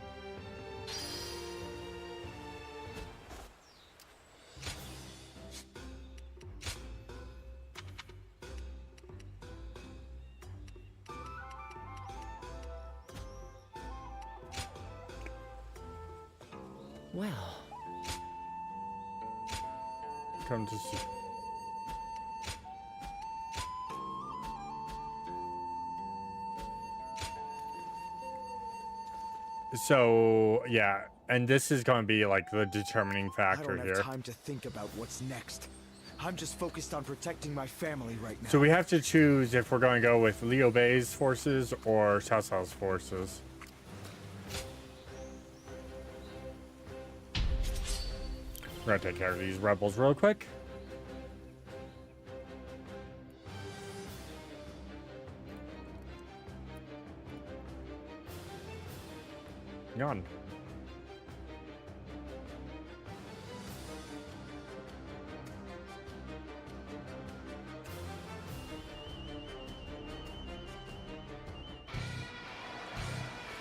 Well, come to see. So yeah, and this is going to be like the determining factor I don't here. have time to think about what's next. I'm just focused on protecting my family right now. So we have to choose if we're going to go with Liu Bei's forces or Cao Cao's forces. We're gonna take care of these rebels real quick. Gone.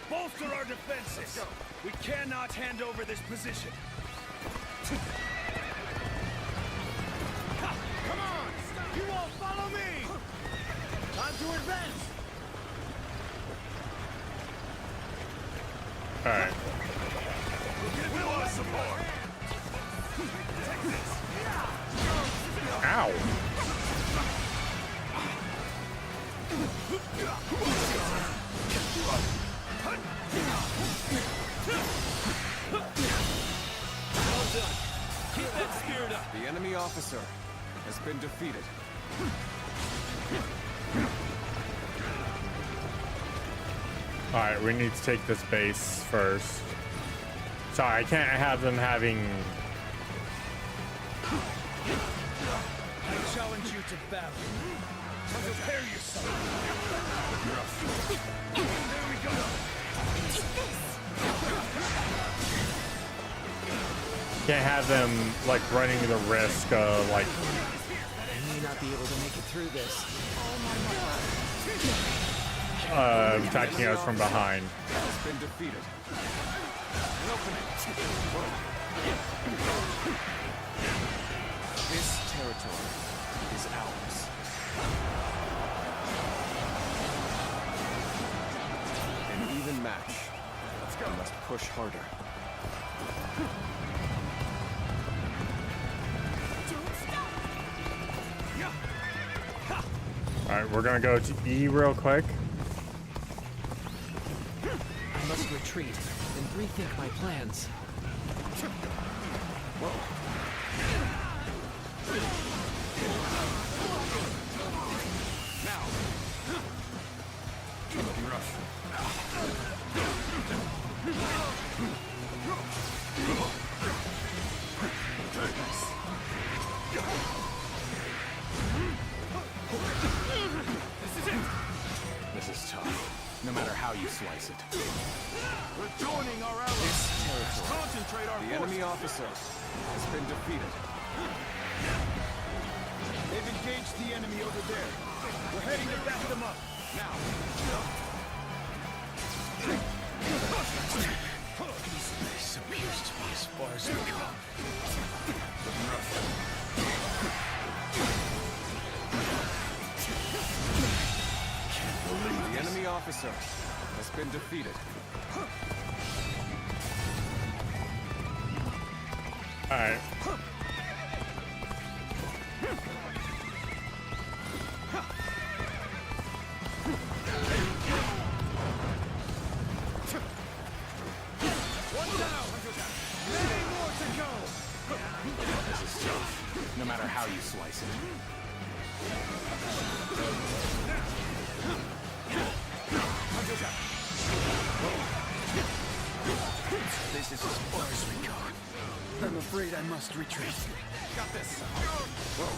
Bolster our defenses! We cannot hand over this position! Come on! You all follow me! Time to advance! Alright. We want support! Take this! Ow! Well done. Keep that spirit up. The enemy officer has been defeated. Alright, we need to take this base first. Sorry, I can't have them having... I challenge you to battle. Prepare yourself. There we go. Can't have them, like, running the risk of, like... I may not be able to make it through this. attacking us from behind. Has been defeated. This territory is ours. An even match. Let's go. We must push harder. Alright, we're gonna go to E real quick. I must retreat and rethink my plans. Whoa. Now. Looking rough. This is tough, no matter how you slice it. We're joining our allies. This territory. Concentrate our The enemy officer has been defeated. They've engaged the enemy over there. We're heading to back them up. Now. This appears to be as far as we go. Looking rough. The enemy officer has been defeated. Alright. One down. Many more to go. This is tough, no matter how you slice it. This is as far as we go. I'm afraid I must retreat. Got this. Whoa.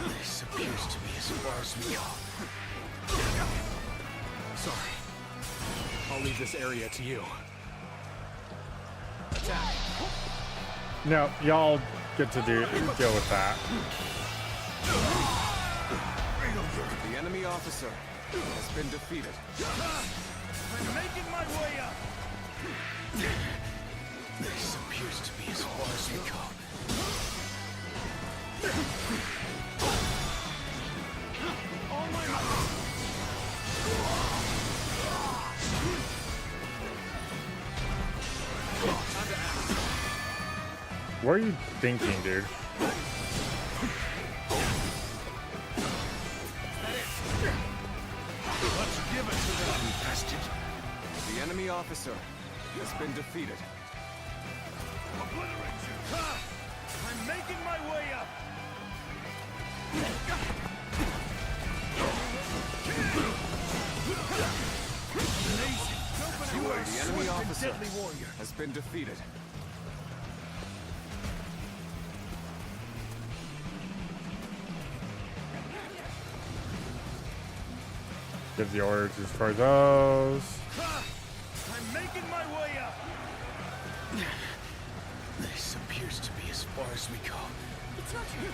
This appears to be as far as we go. Sorry. I'll leave this area to you. Attack. No, y'all get to deal with that. The enemy officer has been defeated. I'm making my way up. This appears to be as far as we go. All my What are you thinking, dude? Let's give it to them. Infested. The enemy officer has been defeated. Obliterate you. I'm making my way up. Amazing. You are a The enemy swift and officer deadly warrior. has been defeated. Give the order to destroy those. I'm making my way up. This appears to be as far as we go. It's not true.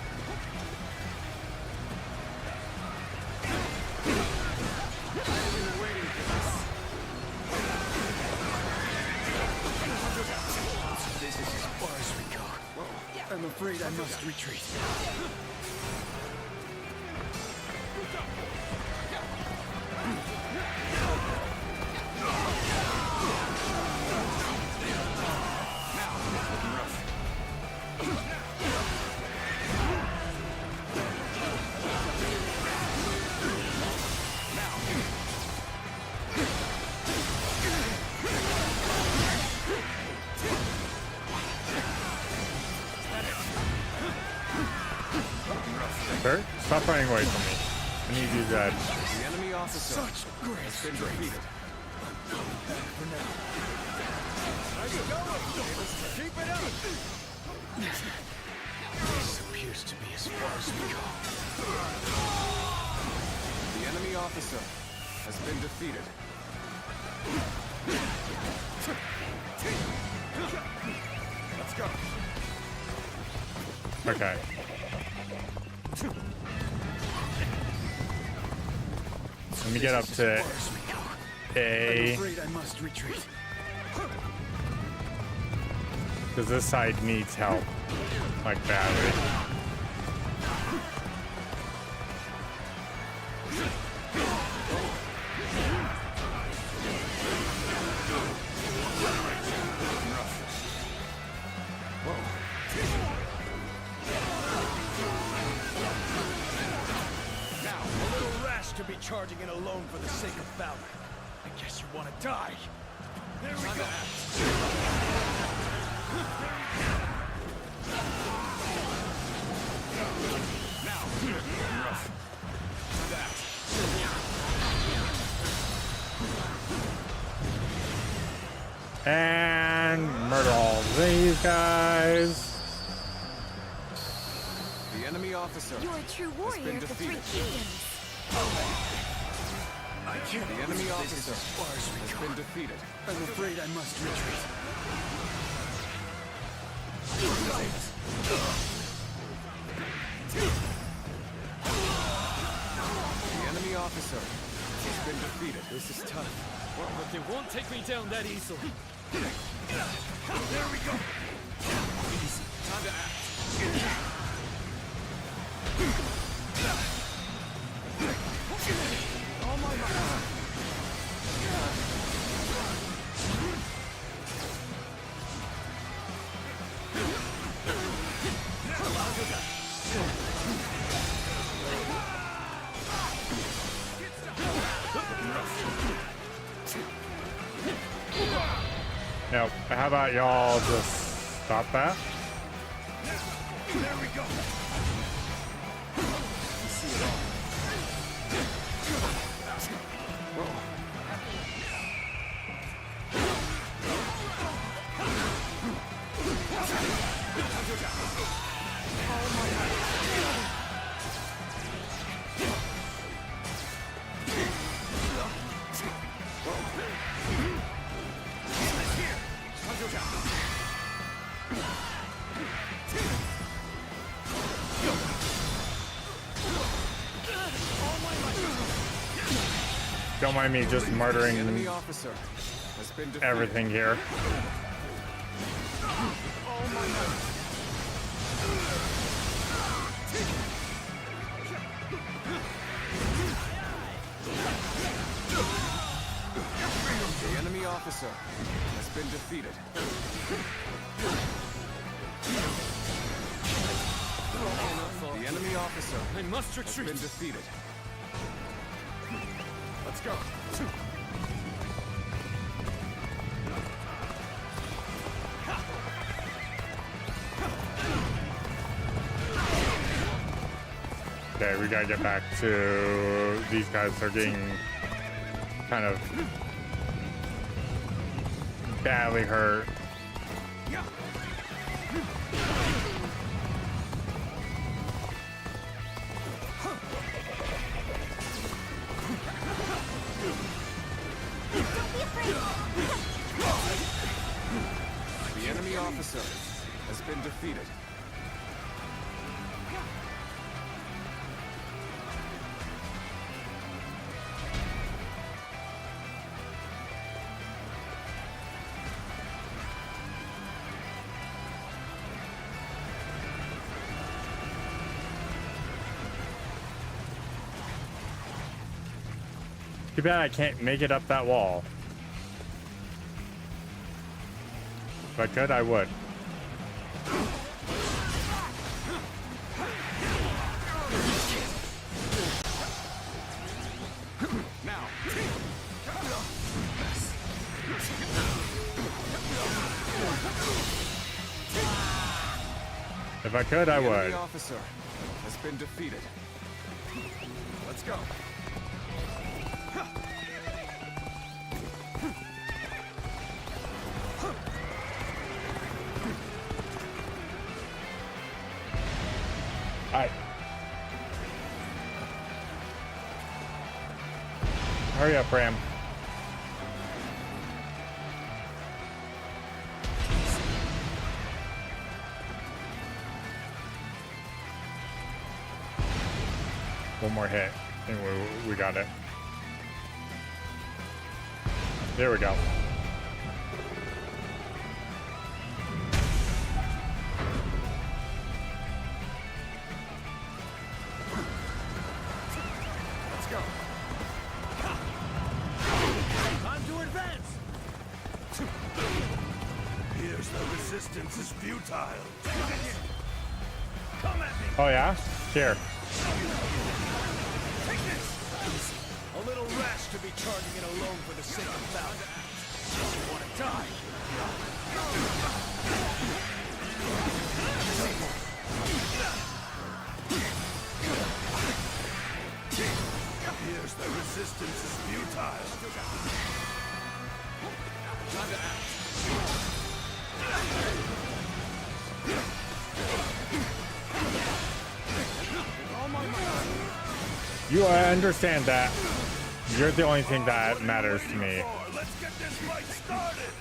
This is as far as we go. I'm afraid I must retreat. Sir, stop running away from me. I need you dead. The enemy officer officer has been defeated. For now. Nice going! Keep it up! This appears to be as far as we go. The enemy officer has been defeated. Let's go. Okay. Let me get up to A. I'm afraid I must retreat. Because this side needs help, like badly. Now, a little rash to be charging in alone for the sake of valor. I guess you want to die. There we go. Now, rough. That. And murder all these guys. The enemy officer You're a true has warrior been of the Three defeated. Kingdoms. I can't. The enemy This officer is as far as we has go. been defeated. I'm afraid I must retreat. The enemy officer has been defeated. This is tough. But they won't take me down that easily. There we go. Easy. Time to act. Oh my God. Yep. How about y'all just stop that? There we go. You see it all. Don't mind me just murdering The enemy officer has been defeated. everything here. The enemy officer has been defeated. The enemy officer I must has retreat. been defeated. Let's go. Okay, we gotta get back to these guys are getting kind of badly hurt. The enemy officer has been defeated. Too bad I can't make it up that wall. If I could, I would. Now. If I could, I The would. enemy officer has been defeated. Let's go. Hurry up, Ram. One more hit, and we got it. There we go. Let's go. Time to advance. Here's the resistance is futile. Come at me. Oh yeah? Here. A little rash to be charging in alone for the sake of valor. You want to die? Here's the resistance is futile. Time to act. All my might. You understand that. You're the only thing that matters to me. Let's get this fight started.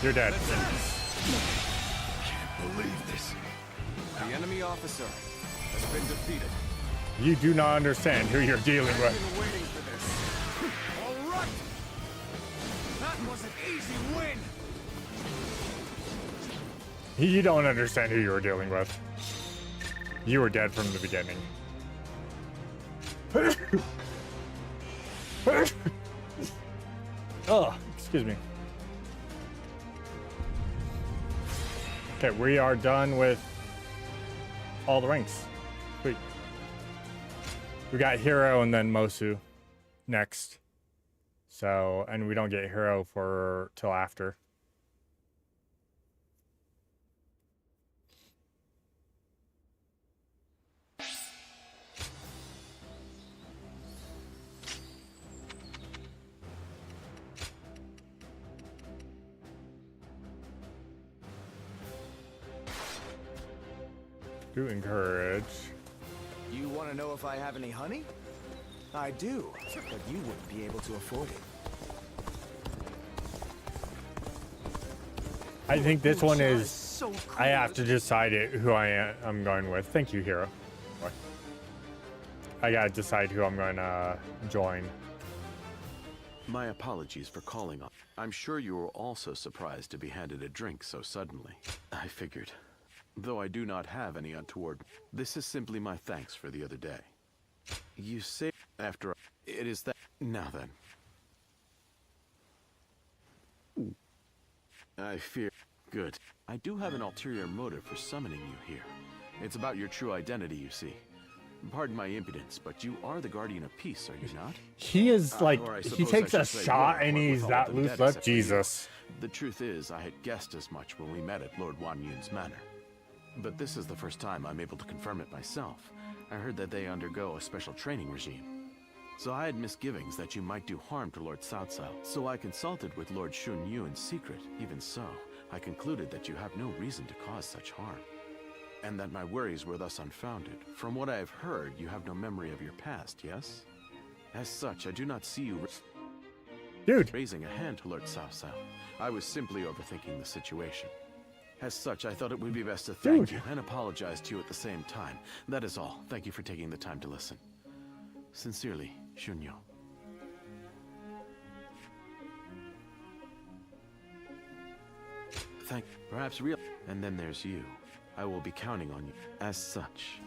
You're dead. Can't believe this. The enemy officer has been defeated. You do not understand who you're dealing I've with. been waiting for this. All right. That was an easy win. You don't understand who you're dealing with. You were dead from the beginning. Oh, excuse me. Okay, we are done with all the ranks. Sweet. We got Hero and then Mosu next. So, and we don't get Hero for till after. Do encourage. You want to know if I have any honey? I do, but you wouldn't be able to afford it. I think this one is. I have to decide who I'm going with. Thank you, Hero. I gotta decide who I'm going to join. My apologies for calling on. I'm sure you were also surprised to be handed a drink so suddenly. I figured. Though I do not have any untoward, this is simply my thanks for the other day. You say after it is that now then. I fear good. I do have an ulterior motive for summoning you here. It's about your true identity, you see. Pardon my impudence, but you are the guardian of peace, are you not? He is like, he takes a shot and he's that loose lip. Jesus. The truth is, I had guessed as much when we met at Lord Wan Yun's manor. But this is the first time I'm able to confirm it myself. I heard that they undergo a special training regime. So I had misgivings that you might do harm to Lord Cao Cao. So I consulted with Lord Shun Yu in secret. Even so, I concluded that you have no reason to cause such harm. And that my worries were thus unfounded. From what I have heard, you have no memory of your past, yes? As such, I do not see you raising a hand to Lord Cao Cao. I was simply overthinking the situation. As such, I thought it would be best to thank you and apologize to you at the same time. That is all. Thank you for taking the time to listen. Sincerely, Shunyo. Perhaps real. And then there's you. I will be counting on you as such.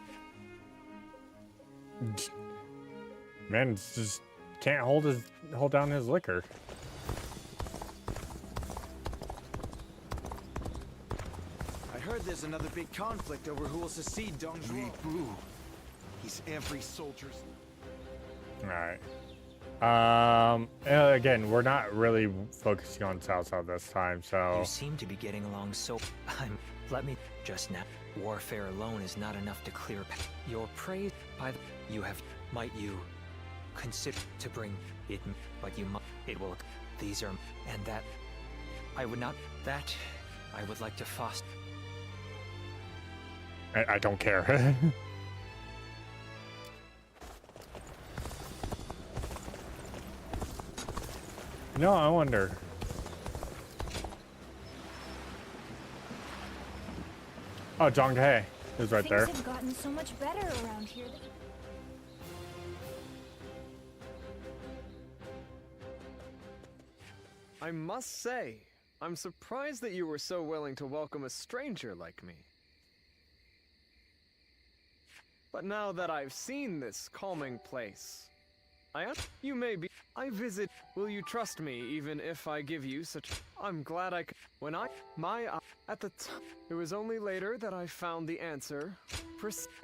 Man, just can't hold down his liquor. I heard there's another big conflict over who will succeed Dong Zhuo. These every soldier's. All right. Again, we're not really focusing on Cao Cao this time, so. You seem to be getting along so. Let me just now. Warfare alone is not enough to clear your praise by the. You have. Might you consider to bring it? But you might. It will. These are. And that. I would not. That. I would like to foster. I don't care. No, I wonder. Oh, Zhonghe is right there. Things have gotten so much better around here. I must say, I'm surprised that you were so willing to welcome a stranger like me. But now that I've seen this calming place, you may be. I visit. Will you trust me even if I give you such? I'm glad I could. When at the time, it was only later that I found the answer.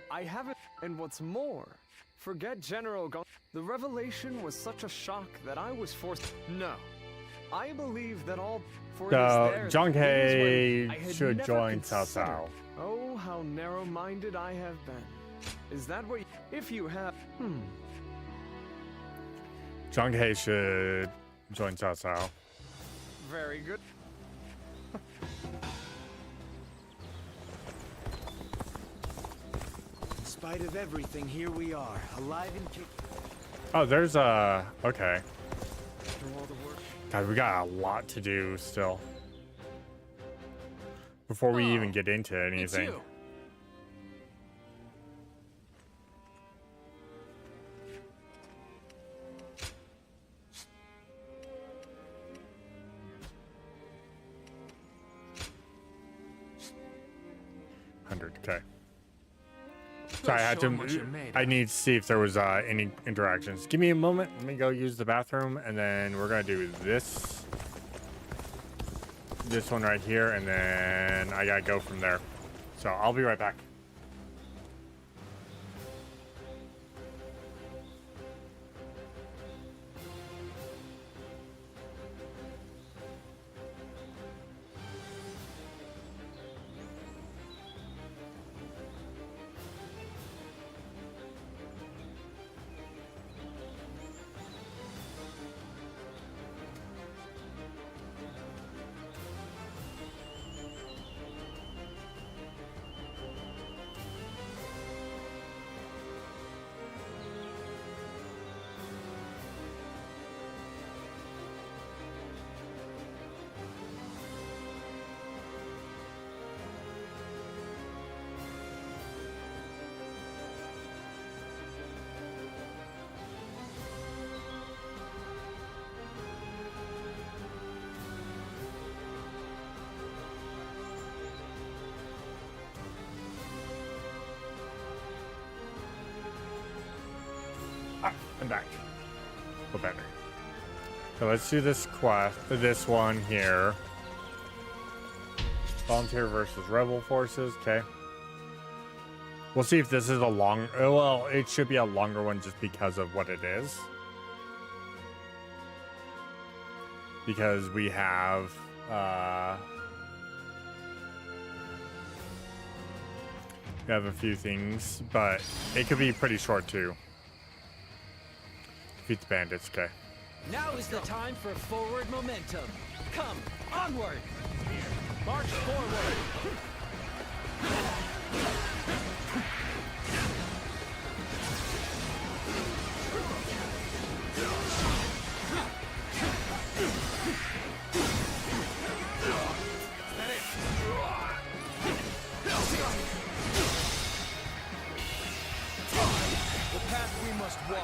I haven't. And what's more, forget General Gong. The revelation was such a shock that I was forced. No, I believe that all. Zhonghe should join Cao Cao. Oh, how narrow-minded I have been. Is that what? If you have. Zhonghe should join Cao Cao. Very good. In spite of everything, here we are, alive and kicking. Oh, there's a. Okay. God, we got a lot to do still. Before we even get into anything. 100. Okay. So I had to. I need to see if there was any interactions. Give me a moment. Let me go use the bathroom, and then we're gonna do this. This one right here, and then I gotta go from there. So I'll be right back. I'm back. Oh, better. So let's do this quest. This one here. Volunteer versus rebel forces. Okay. We'll see if this is a long. Well, it should be a longer one just because of what it is. Because we have. We have a few things, but it could be pretty short too. Defeat the bandits, okay. Now is the time for forward momentum. Come, onward! March forward!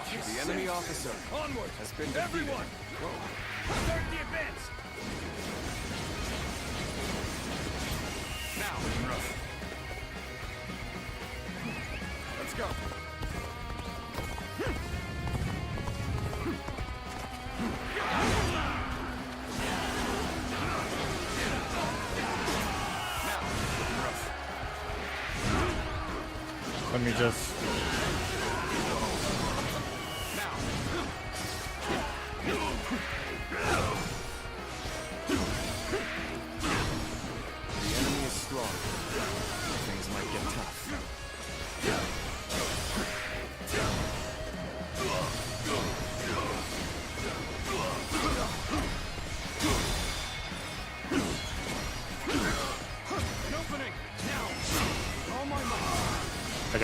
The enemy officer onward has been defeated. Everyone! Start the advance! Now, rough. Let's go. Let me just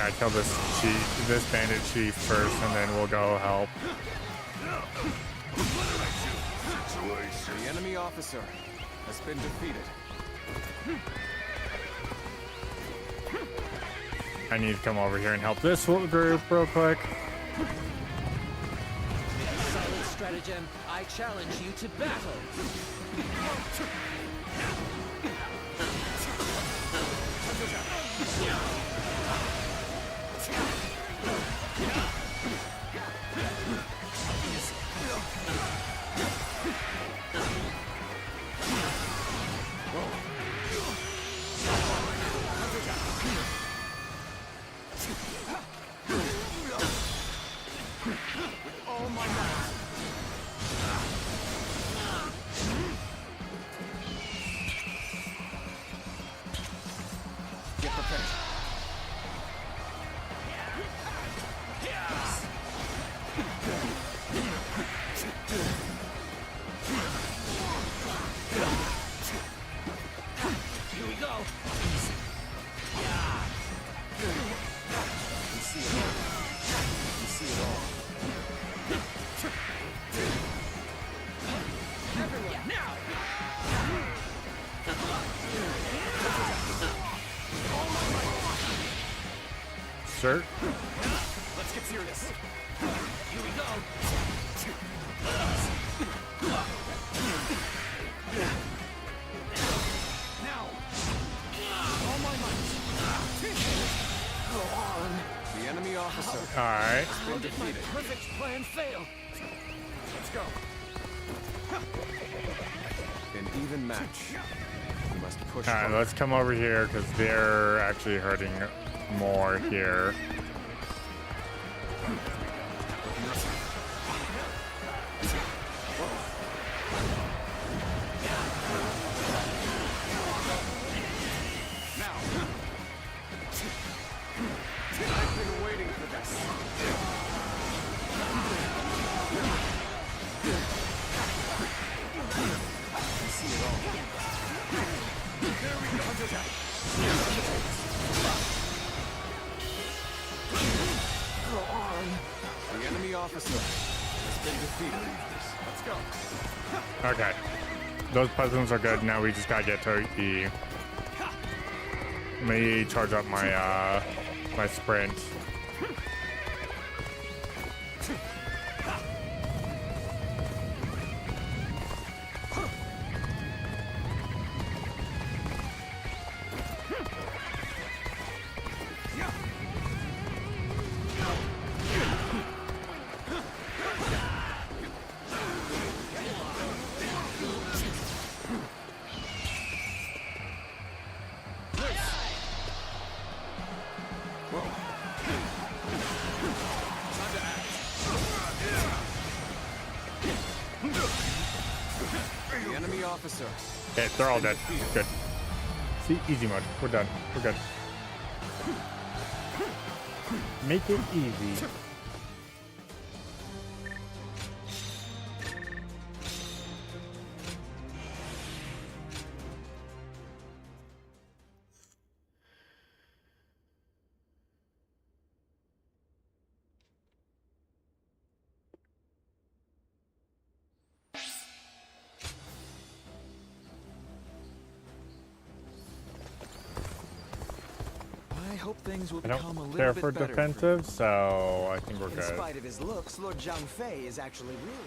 gotta kill this chief, this bandit chief first, and then we'll go help. The enemy officer has been defeated. I need to come over here and help this group real quick. Silent stratagem, I challenge you to battle. Sir? Let's get serious. Here we go. Now. All my might. Go on. The enemy officer. All right. How did my perfect plan fail? Let's go. An even match. We must push. All right, let's come over here because they're actually hurting more here. I've been waiting for this. I see it all. There we go. Go on. The enemy officer has been defeated. Let's go. Okay. Those puzzles are good. Now we just gotta get to E. Let me charge up my my sprint. The enemy officer. Okay, they're all dead. Good. See, easy mode. We're done. We're good. Make it easy. I hope things will I become a don't little care bit for better. defensive, so I think we're In good. spite of his looks, Lord Zhang Fei is actually really...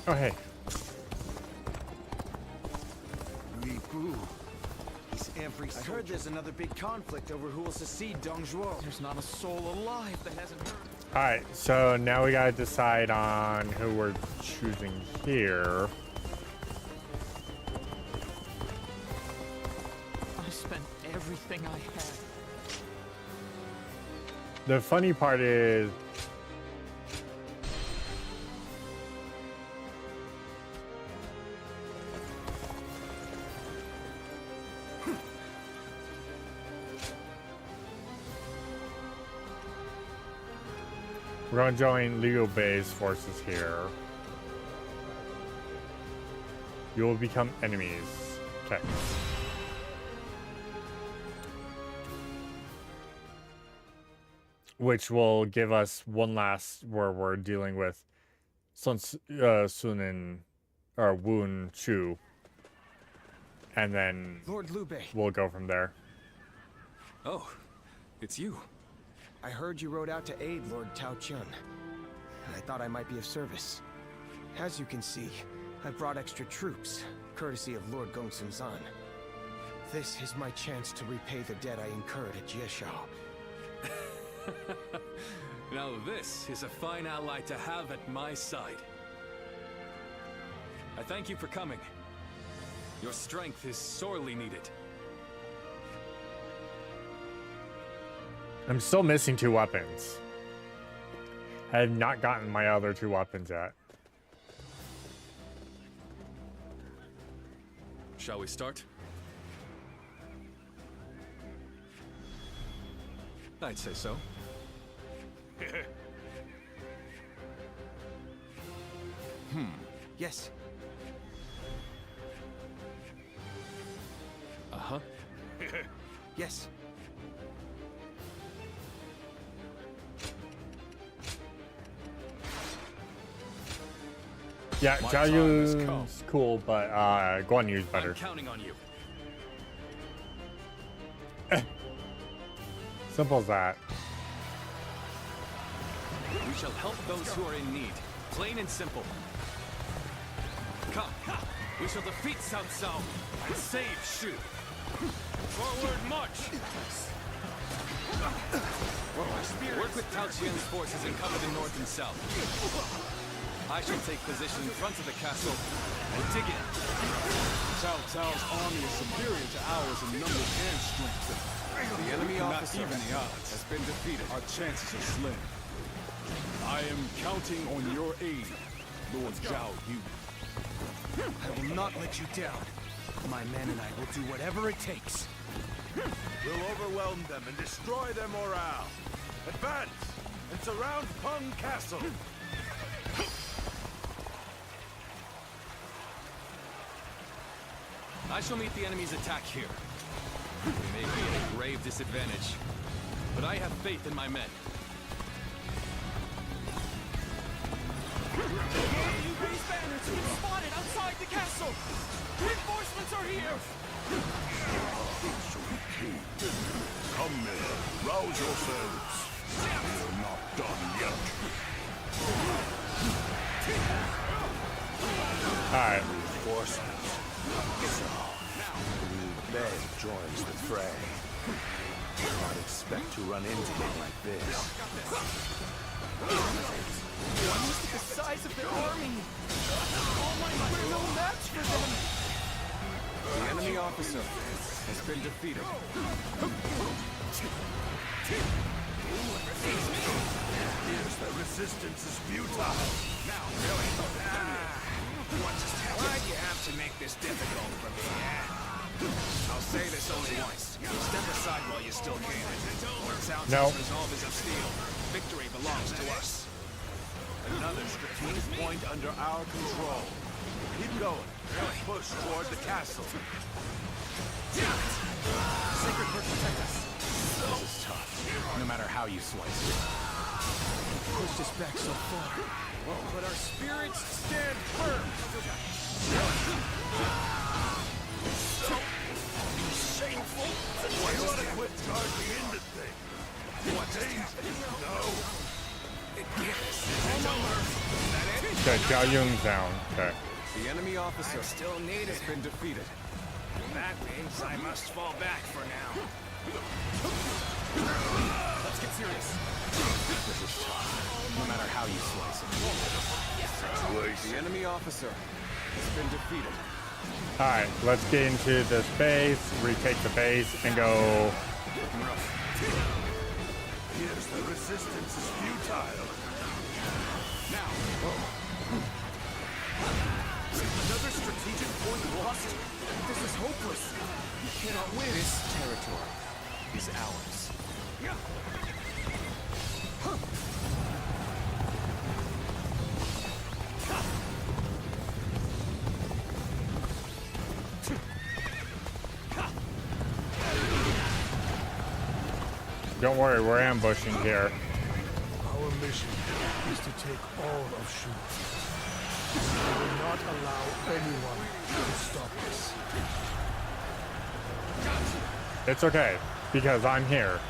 Oh, hey. I heard there's another big conflict over who will succeed Dong Zhuo. There's not a soul alive that hasn't heard. Alright, so now we gotta decide on who we're choosing here. I spent everything I had. The funny part is we're going to join Liu Bei's forces here. You will become enemies. Okay. Which will give us one last where we're dealing with Sunin or Woon Chu. And then Lord Liu Bei. We'll go from there. Oh, it's you. I heard you rode out to aid Lord Tao Chun, and I thought I might be of service. As you can see, I brought extra troops, courtesy of Lord Gongsun Zan. This is my chance to repay the debt I incurred at Jieshao. Now this is a fine ally to have at my side. I thank you for coming. Your strength is sorely needed. I'm still missing 2 weapons. I have not gotten my other 2 weapons yet. Shall we start? I'd say so. Yes. Uh-huh. Yes. Yeah, Zhao Yun's cool, but Guan Yu's better. I'm counting on you. Simple as that. We shall help those who are in need. Plain and simple. Come. We shall defeat Cao Cao and save Shu. Forward march! Work with Tao Qian's forces and cover the north and south. I shall take position in front of the castle and dig in. Cao Cao's army is superior to ours in numbers and strength. The enemy officer not even the odds has been defeated. Our chances are slim. I am counting on your aid, Lord Zhao Yun. I will not let you down. My men and I will do whatever it takes. We'll overwhelm them and destroy their morale. Advance and surround Peng Castle. I shall meet the enemy's attack here. We may be at a grave disadvantage, but I have faith in my men. Liu Bei's banners have been spotted outside the castle! Reinforcements are here! Come men, rouse yourselves. We're not done yet. Alright. Reinforcements. So, Liu Bei joins the fray. Do not expect to run into him like this. Look at the size of their army! All my might, we're no match for them! The enemy officer has been defeated. Here's the resistance is futile. Now, really? Why'd you have to make this difficult for me, I'll say this only once. Step aside while you still can. Lord Cao Cao's resolve is of steel. Victory belongs to us. Another strategic point under our control. Keep going. Push toward the castle. Sacred Bird protect us. This is tough, no matter how you slice it. Pushed us back so far, but our spirits stand firm. Shameful. You ought to quit charging into things. What's happening? No. Okay, Zhao Yun's down. Okay. The enemy officer still needed. has been defeated. That means I must fall back for now. Let's get serious. This is tough, no matter how you slice it. The enemy officer has been defeated. Alright, let's get into this base, retake the base, and go. Here's the resistance is futile. Now. Another strategic point lost? This is hopeless. We cannot win. This territory is ours. Don't worry, we're ambushing here. Our mission is to take all of Shu. We will not allow anyone to stop us. It's okay, because I'm here. I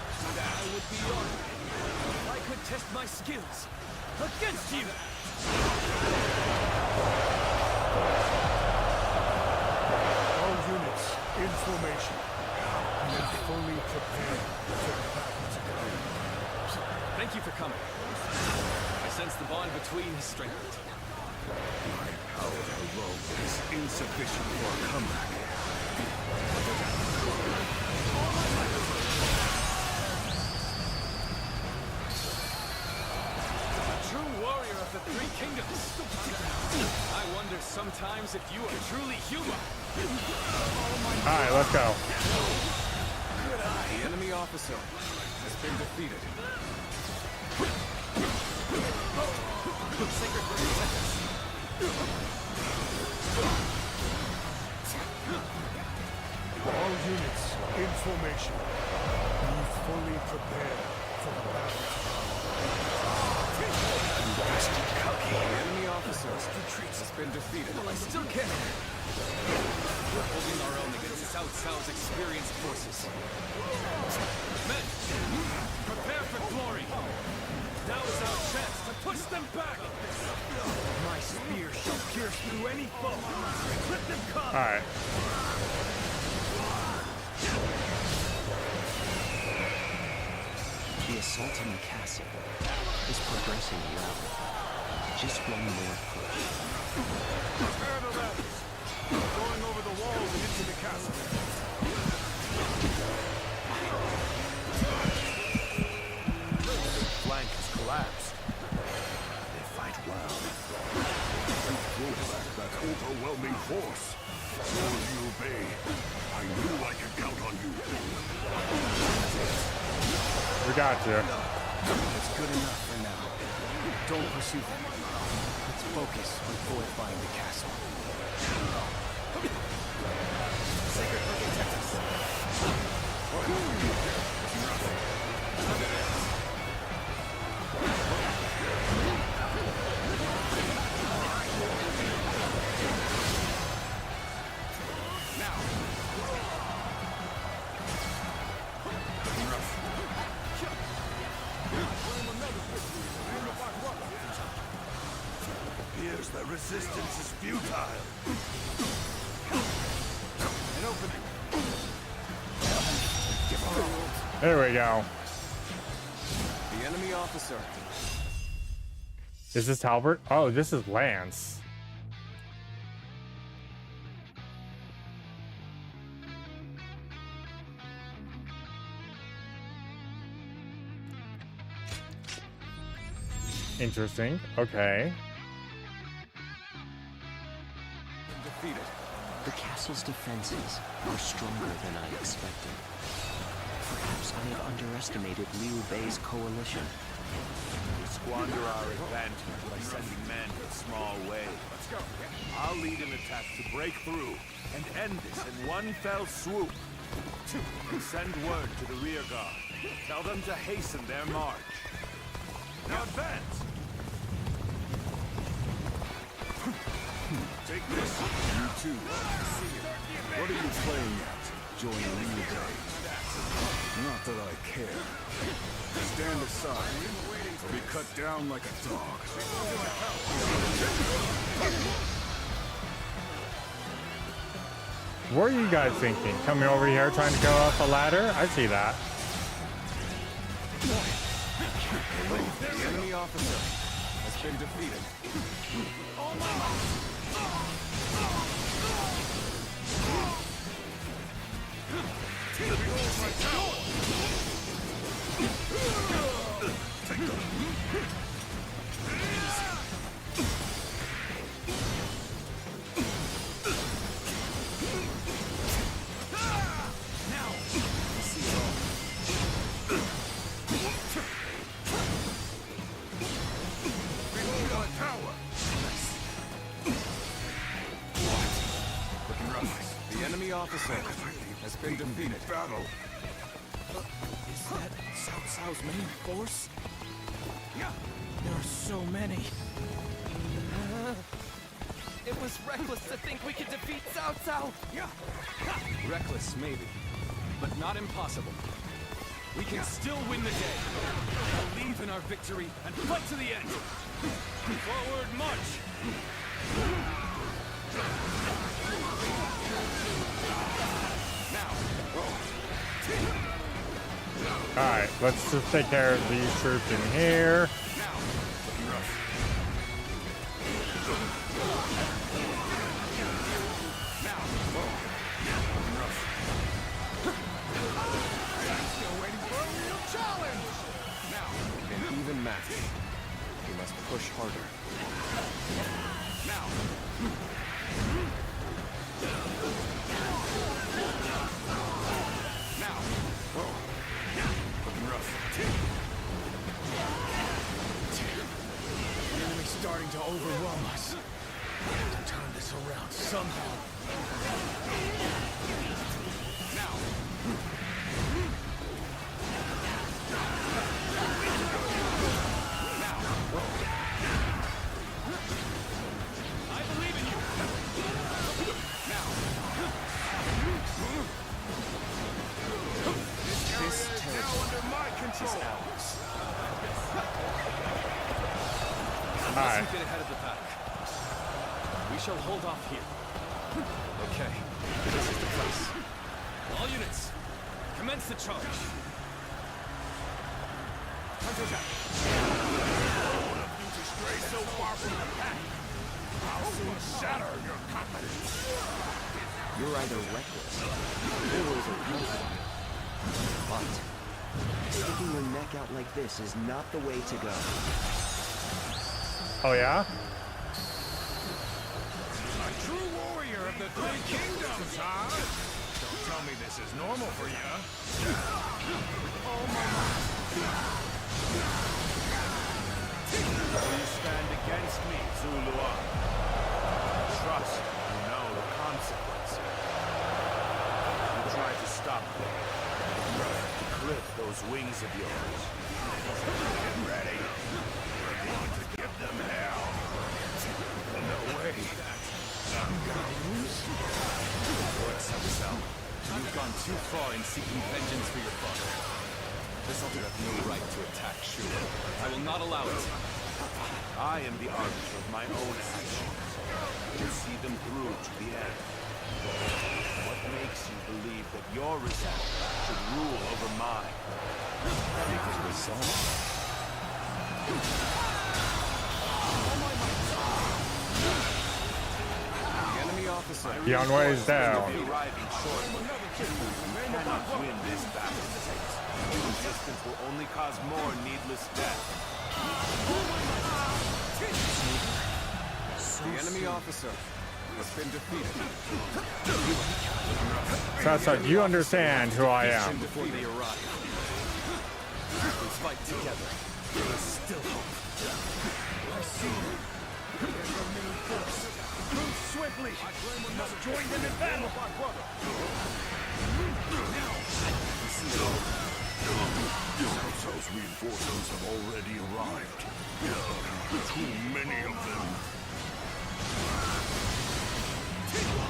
would be honored if I could test my skills against you. All units in formation. We are fully prepared for the battle to come. Thank you for coming. I sense the bond between has strengthened. My power alone is insufficient for a comeback. A true warrior of the Three Kingdoms. I wonder sometimes if you are truly human. Alright, let's go. The enemy officer has been defeated. Sacred protect us. All units in formation. Be fully prepared for the battle to come. The enemy officer has been defeated. Well, I still can't. We're holding our own against Cao Cao's experienced forces. Men, prepare for glory. Now is our chance to push them back. My spear shall pierce through any foe. Let them come. All right. The assault on the castle is progressing well. Just one more push. Prepare the ladders. Going over the walls and into the castle. Flank has collapsed. They fight well. You pulled back that overwhelming force. Lord Liu Bei, I knew I could count on you. We got you. It's good enough for now. Don't pursue them. Let's focus on fortifying the castle. Sacred protect us. Here's the resistance is futile. An opening. There we go. The enemy officer. Is this Talbot? Oh, this is Lance. Interesting. Okay. Defeated. The castle's defenses are stronger than I expected. Perhaps I have underestimated Liu Bei's coalition. We squander our advantage by sending men in a small way. Let's go. I'll lead an attack to break through and end this in one fell swoop. And send word to the rear guard. Tell them to hasten their march. Now advance! Take this. You too. What are you playing at? Joining Liu Bei? Not that I care. Stand aside, or be cut down like a dog. What are you guys thinking? Coming over here trying to go up a ladder? I see that. The enemy officer has been defeated. The enemy officer has been defeated. Battle. that Cao Cao's main force? There are so many. It was reckless to think we could defeat Cao Cao! Reckless, maybe, but not impossible. We can still win the day. Believe in our victory and fight to the end. Forward march! Alright, let's just take care of these troops in here. Match. We must push harder. Now. Now. Looking rough. The enemy's starting to overwhelm us. We have to turn this around somehow. Now. Mustn't get ahead of the pack. We shall hold off here. Okay, this is the place. All units, commence the charge. Counterattack. One of you to stray so far from the pack. I'll soon shatter your confidence. You're either reckless or overconfident. But sticking your neck out like this is not the way to go. Oh, yeah? A true warrior of the Three Kingdoms, huh? Don't tell me this is normal for you. Oh, my. You stand against me, Zuluan. Trust you know the consequences. You try to stop me. Clip those wings of yours. Get ready. We're going to give them hell. No way. I'm gonna lose. Lord Cao, you've gone too far in seeking vengeance for your father. This altar has no right to attack Shu. I will not allow it. I am the arbiter of my own actions. To see them through to the end. What makes you believe that your resolve should rule over mine? Because resolve. The enemy officer. Yanwei is down. You cannot win this battle. Resistance will only cause more needless death. The enemy officer has been defeated. Sasa, do you understand who I am? Before they arrive. We fight together. There is still hope. I see you. There's your main force. Move swiftly. We must join them in battle, my brother. Now. Cao Cao's reinforcements have already arrived. Too many of them.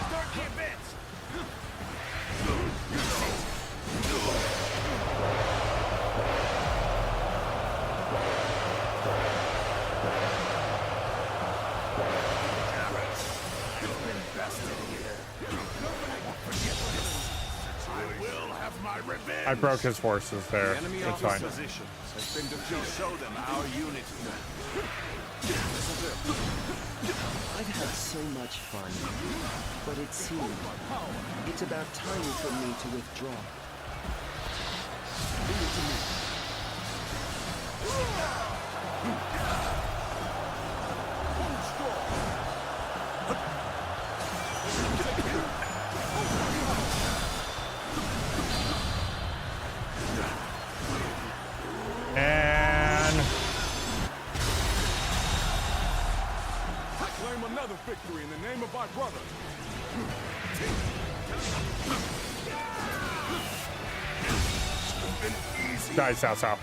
Start the advance! I broke his forces there. It's fine. Position has been to show them our unity. I've had so much fun, but it seems it's about time for me to withdraw. Leave it to me. And I claim another victory in the name of my brother. Been easy Die, Cao Cao.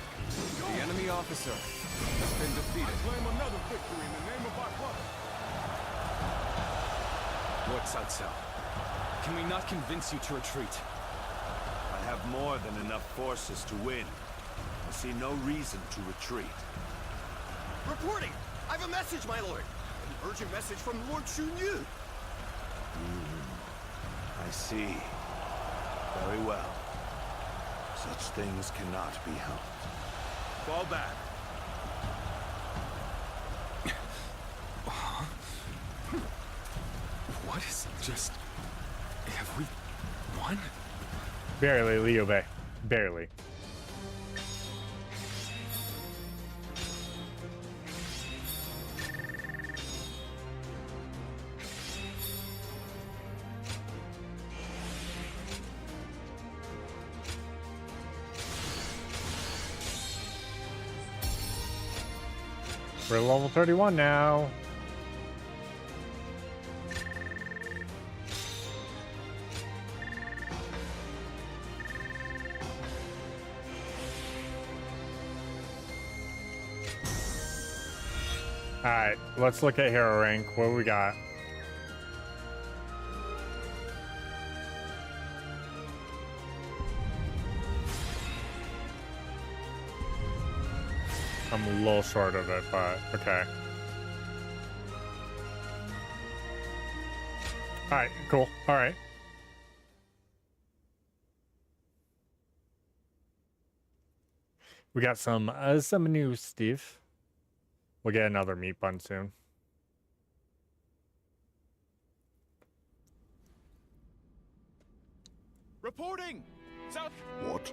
The enemy officer has been defeated. Claim another victory in the name of our brother. Lord Cao Cao, can we not convince you to retreat? I have more than enough forces to win. I see no reason to retreat. Reporting! I have a message, my lord! An urgent message from Lord Shunyu! I see. Very well. Such things cannot be helped. Fall back. What is just... Have we won? Barely, Liu Bei. Barely. We're level 31 now. Alright, let's look at hero rank. What do we got? I'm a little short of it, but okay. Alright, cool. Alright. We got some news, Steve. We'll get another meat bun soon. Reporting! South. What?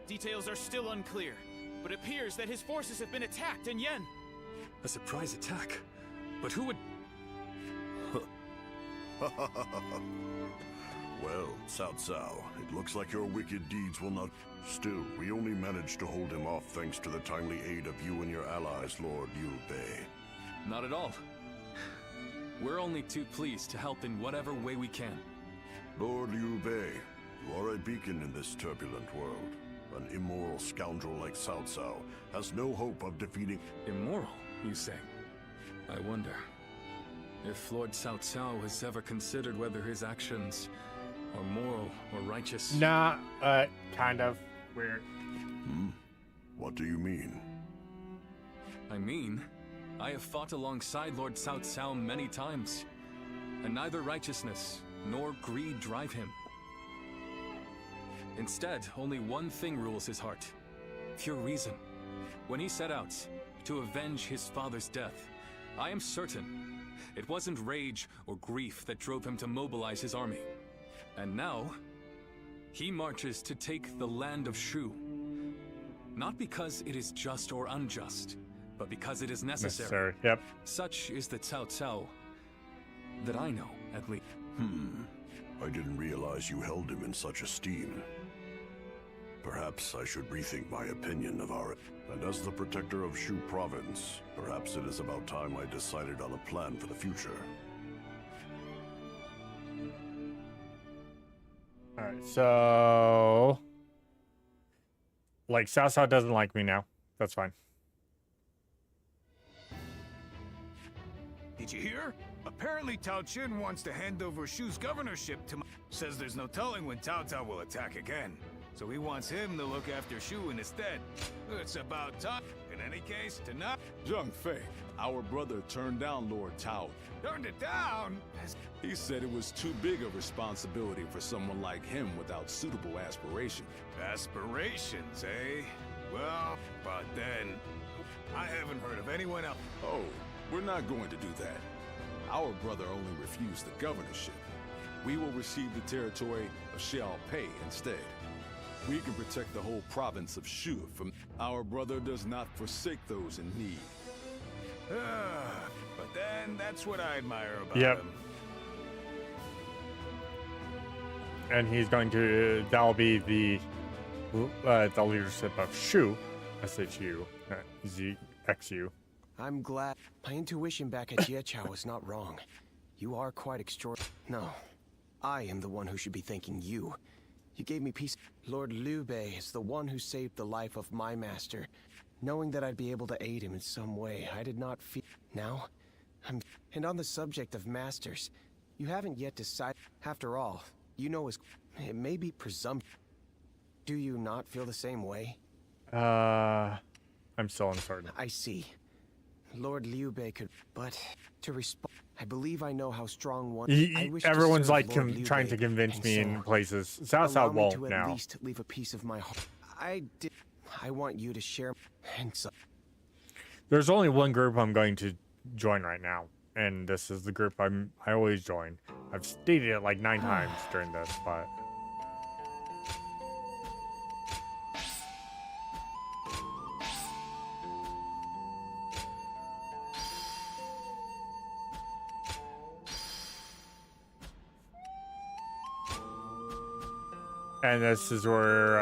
Details are still unclear, but it appears that his forces have been attacked in Yen. A surprise attack? But who would... Well, Cao Cao, it looks like your wicked deeds will not... Still, we only managed to hold him off thanks to the timely aid of you and your allies, Lord Liu Bei. Not at all. We're only too pleased to help in whatever way we can. Lord Liu Bei, you are a beacon in this turbulent world. An immoral scoundrel like Cao Cao has no hope of defeating... Immoral, you say? I wonder if Lord Cao Cao has ever considered whether his actions are moral or righteous. Nah, kind of weird. What do you mean? I mean, I have fought alongside Lord Cao Cao many times, and neither righteousness nor greed drive him. Instead, only one thing rules his heart: pure reason. When he set out to avenge his father's death, I am certain it wasn't rage or grief that drove him to mobilize his army. And now, he marches to take the land of Shu. Not because it is just or unjust, but because it is necessary. Yep. Such is the Cao Cao that I know, at least. I didn't realize you held him in such esteem. Perhaps I should rethink my opinion of our... And as the protector of Shu province, perhaps it is about time I decided on a plan for the future. Alright, so... Like, Cao Cao doesn't like me now. That's fine. Did you hear? Apparently Tao Qin wants to hand over Shu's governorship to says there's no telling when Cao Cao will attack again. So he wants him to look after Shu instead. It's about time. In any case, tonight... Zheng Fei, our brother turned down Lord Tao. Turned it down? He said it was too big a responsibility for someone like him without suitable aspiration. Aspirations, eh? Well, but then... I haven't heard of anyone else. Oh, we're not going to do that. Our brother only refused the governorship. We will receive the territory of Xiaopei instead. We can protect the whole province of Shu from... Our brother does not forsake those in need. But then, that's what I admire about him. And he's going to... That'll be the leadership of Shu. SHU. ZXU. I'm glad. My intuition back at Jieqiao was not wrong. You are quite extraordinary. No. I am the one who should be thanking you. You gave me peace. Lord Liu Bei is the one who saved the life of my master. Knowing that I'd be able to aid him in some way, I did not feel... Now, I'm... And on the subject of masters, you haven't yet decided... After all, you know as... It may be presumptive. Do you not feel the same way? I'm still uncertain. I see. Lord Liu Bei could... But, to respond... I believe I know how strong one... Everyone's like trying to convince me in places. South won't to now. At least leave a piece of my heart. I want you to share... And so... There's only one group I'm going to join right now. And this is the group I always join. I've stated it like 9 times during this, but... And this is where,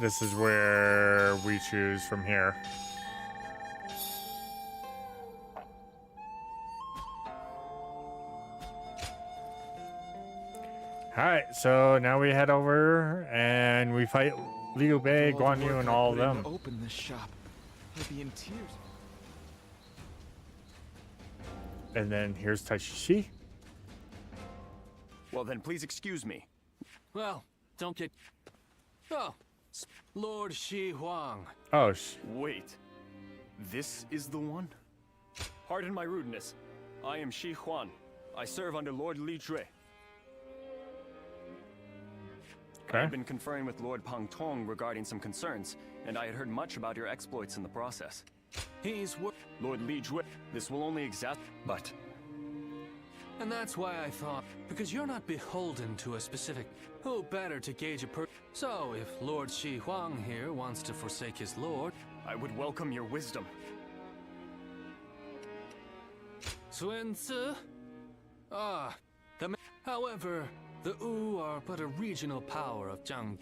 this is where we choose from here. Alright, so now we head over and we fight Liu Bei, Guan Yu, and all of them. Open this shop. I'd be in tears. And then here's Taishishi. Well then, please excuse me. Well, don't get... Oh, Lord Shi Huang. Oh, wait. This is the one? Pardon my rudeness. I am Shi Huan. I serve under Lord Li Jue. Okay. I've been conferring with Lord Pang Tong regarding some concerns, and I had heard much about your exploits in the process. He's Lord Li Jue. This will only but... And that's why I thought, because you're not beholden to a specific... Who better to gauge a So, if Lord Shi Huang here wants to forsake his lord... I would welcome your wisdom. Sun Tzu? However, the Wu are but a regional power of Zhang...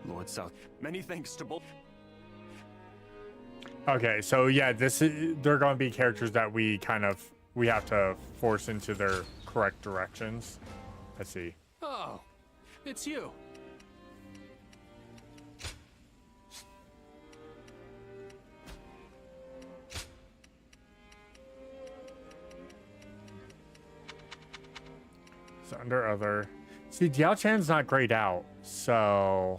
Lord South, many thanks to both... Okay, so yeah, they're going to be characters that we have to force into their correct directions. Let's see. Oh, it's you. So under other, see, Diao Chan's not grayed out, so.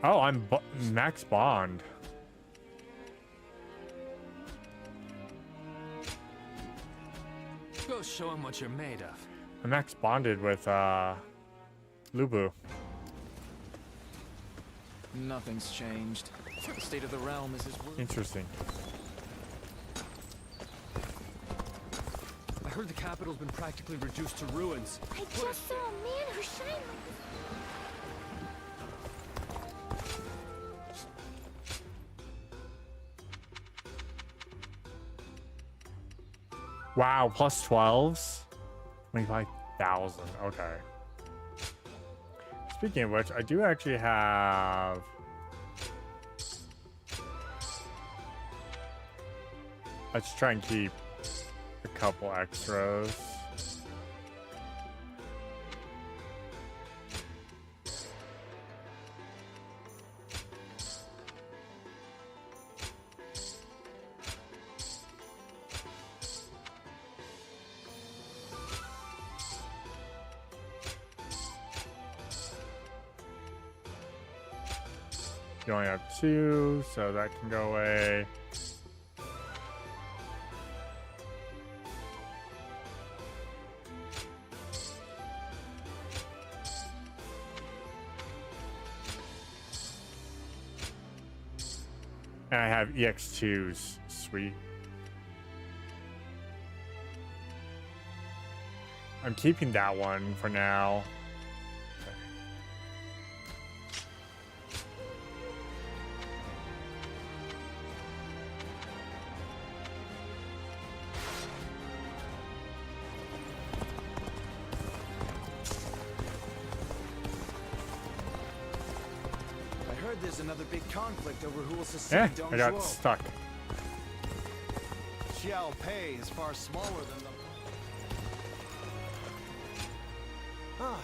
Oh, I'm Max Bond. Go show him what you're made of. I'm Max Bonded with Lubu. Nothing's changed. The state of the realm is his word. Interesting. I heard the capital's been practically reduced to ruins. I just saw a man who shined like... Wow, plus 12s? 25,000. Okay. Speaking of which, I do actually have... Let's try and keep a couple extras. You only have 2, so that can go away. And I have EX2s. Sweet. I'm keeping that one for now. there's another big conflict over who will succeed Dong I got Zhuo. stuck. Xiao Pei is far smaller than the... Ah.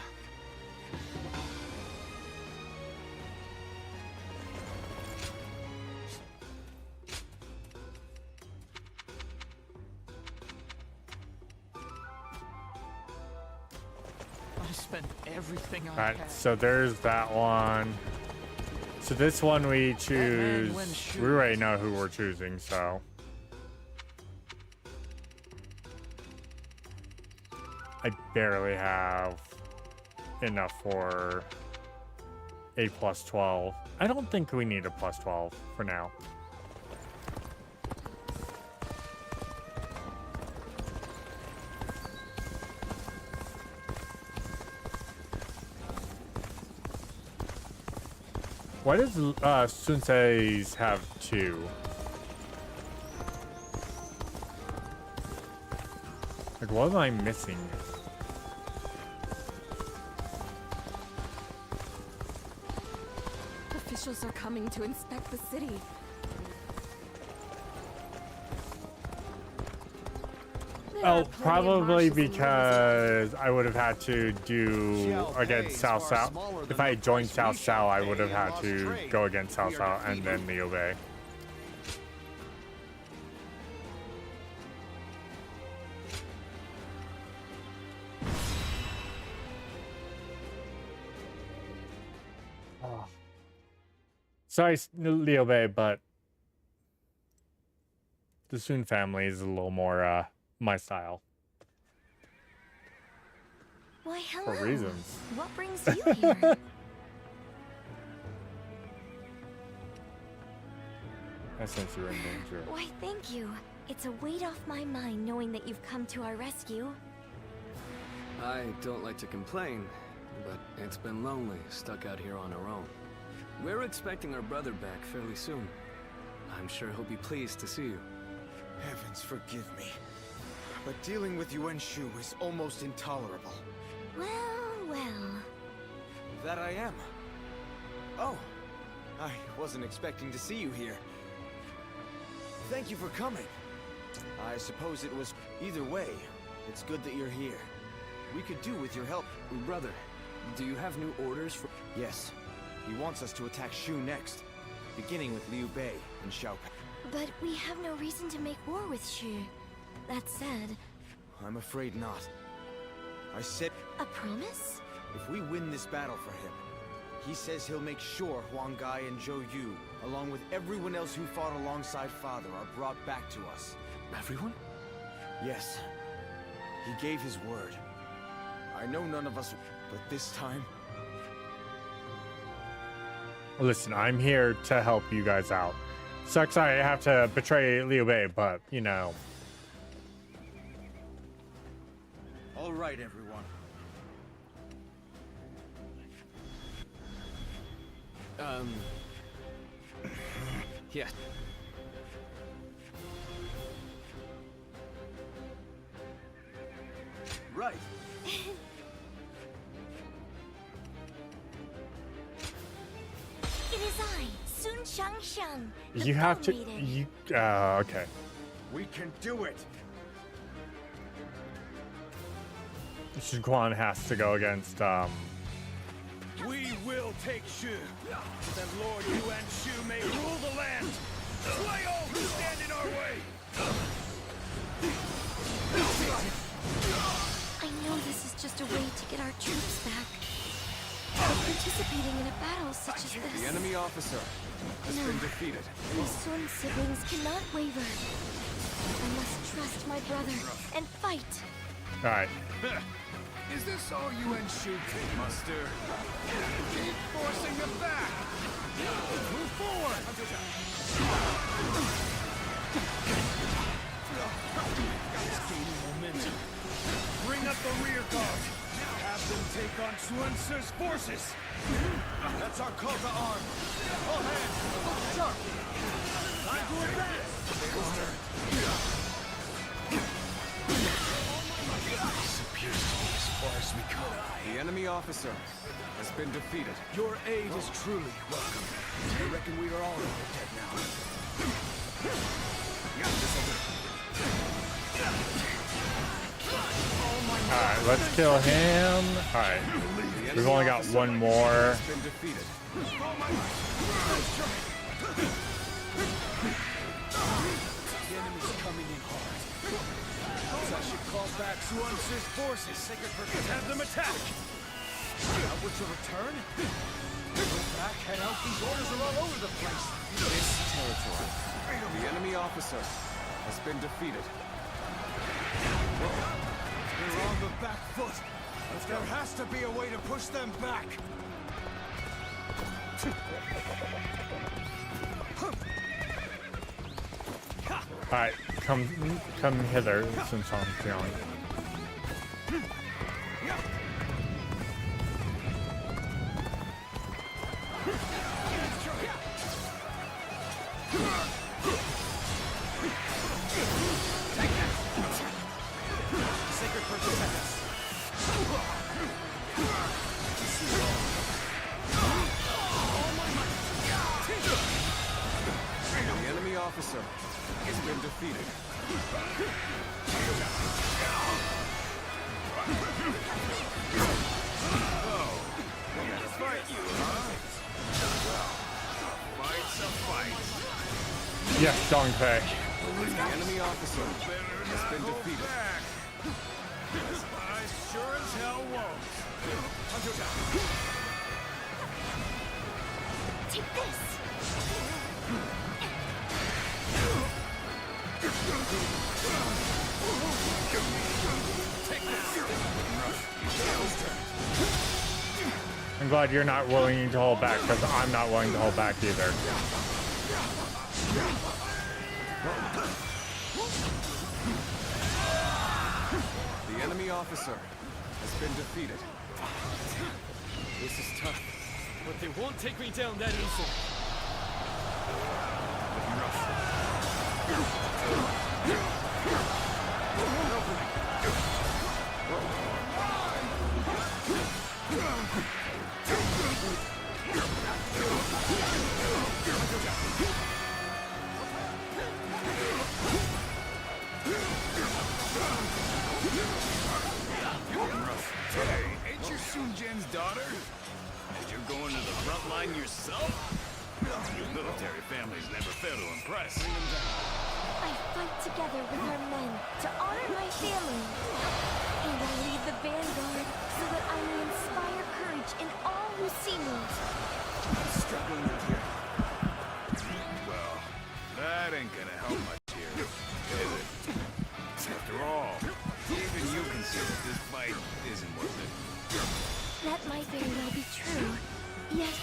I spent everything I Alright, had. so there's that one. So this one we choose. We already know who we're choosing, so. I barely have enough for a plus 12. I don't think we need a plus 12 for now. Why does Sunsei's have 2? Like, what am I missing? Officials are coming to inspect the city. Oh, probably because I would have had to do against South South. If I had joined South South, I would have had to go against South South and then Liu Bei. Oh. Sorry, Liu Bei, but the Sun family is a little more my style. Why, hello. For reasons. What brings you here? I sense you're in danger. Why, thank you. It's a weight off my mind knowing that you've come to our rescue. I don't like to complain, but it's been lonely, stuck out here on our own. We're expecting our brother back fairly soon. I'm sure he'll be pleased to see you. Heavens forgive me. But dealing with Yuan Shu is almost intolerable. Well. That I am. Oh, I wasn't expecting to see you here. Thank you for coming. I suppose it was... Either way, it's good that you're here. We could do with your help. Brother, do you have new orders for... Yes. He wants us to attack Shu next, beginning with Liu Bei and Xiao Pei. But we have no reason to make war with Shu. That said... I'm afraid not. I said... A promise? If we win this battle for him, he says he'll make sure Huang Gai and Zhou Yu, along with everyone else who fought alongside Father, are brought back to us. Everyone? Yes. He gave his word. I know none of us... But this time... Listen, I'm here to help you guys out. Sucks I have to betray Liu Bei, but, you know. All right, everyone. Yeah. Right. It is I, Sun Shangshan. You have to... You... okay. We can do it. Guan has to go against, We will take Shu, so that Lord Yuan Shu may rule the land. Slay all who stand in our way. I know this is just a way to get our troops back. But participating in a battle such as this... The enemy officer has been defeated. We Sun siblings cannot waver. I must trust my brother and fight. Alright. Is this all Yuan Shu can muster? Keep forcing them back. Move forward. It's gaining momentum. Bring up the rear guard. Have them take on Chuan Tzu's forces. That's our call to arms. All hands, look sharp. Time to advance. This appears to be as far as we come. The enemy officer has been defeated. Your aid is truly welcome. I reckon we are all dead now. Alright, let's kill him. Alright. We've only got one more. The enemy's coming in hard. I should call back Suan's forces. Sacred Purpose, have them attack! Outward to return? Go back, head out. These orders are all over the place. This territory. The enemy officer has been defeated. They're on the back foot. But there has to be a way to push them back. Alright, come hither since I'm feeling. Sacred Purpose has us. The enemy officer has been defeated. Oh, we're gonna fight you, huh? Well, a fight's a fight. Yes, Dongfei. The enemy officer has been defeated. I sure as hell won't. Take this! I'm glad you're not willing to hold back, because I'm not willing to hold back either. The enemy officer has been defeated. This is tough, but they won't take me down that easy. Hey, ain't you Sunjan's daughter? And you're going to the front line yourself? Your military family's never failed to impress. I fight together with our men to honor my family. And I lead the vanguard so that I may inspire courage in all who see me. I'm struggling with here. Well, that ain't gonna help much here, is it? After all, even you can see that this fight isn't worth it. That might very well be true. Yes.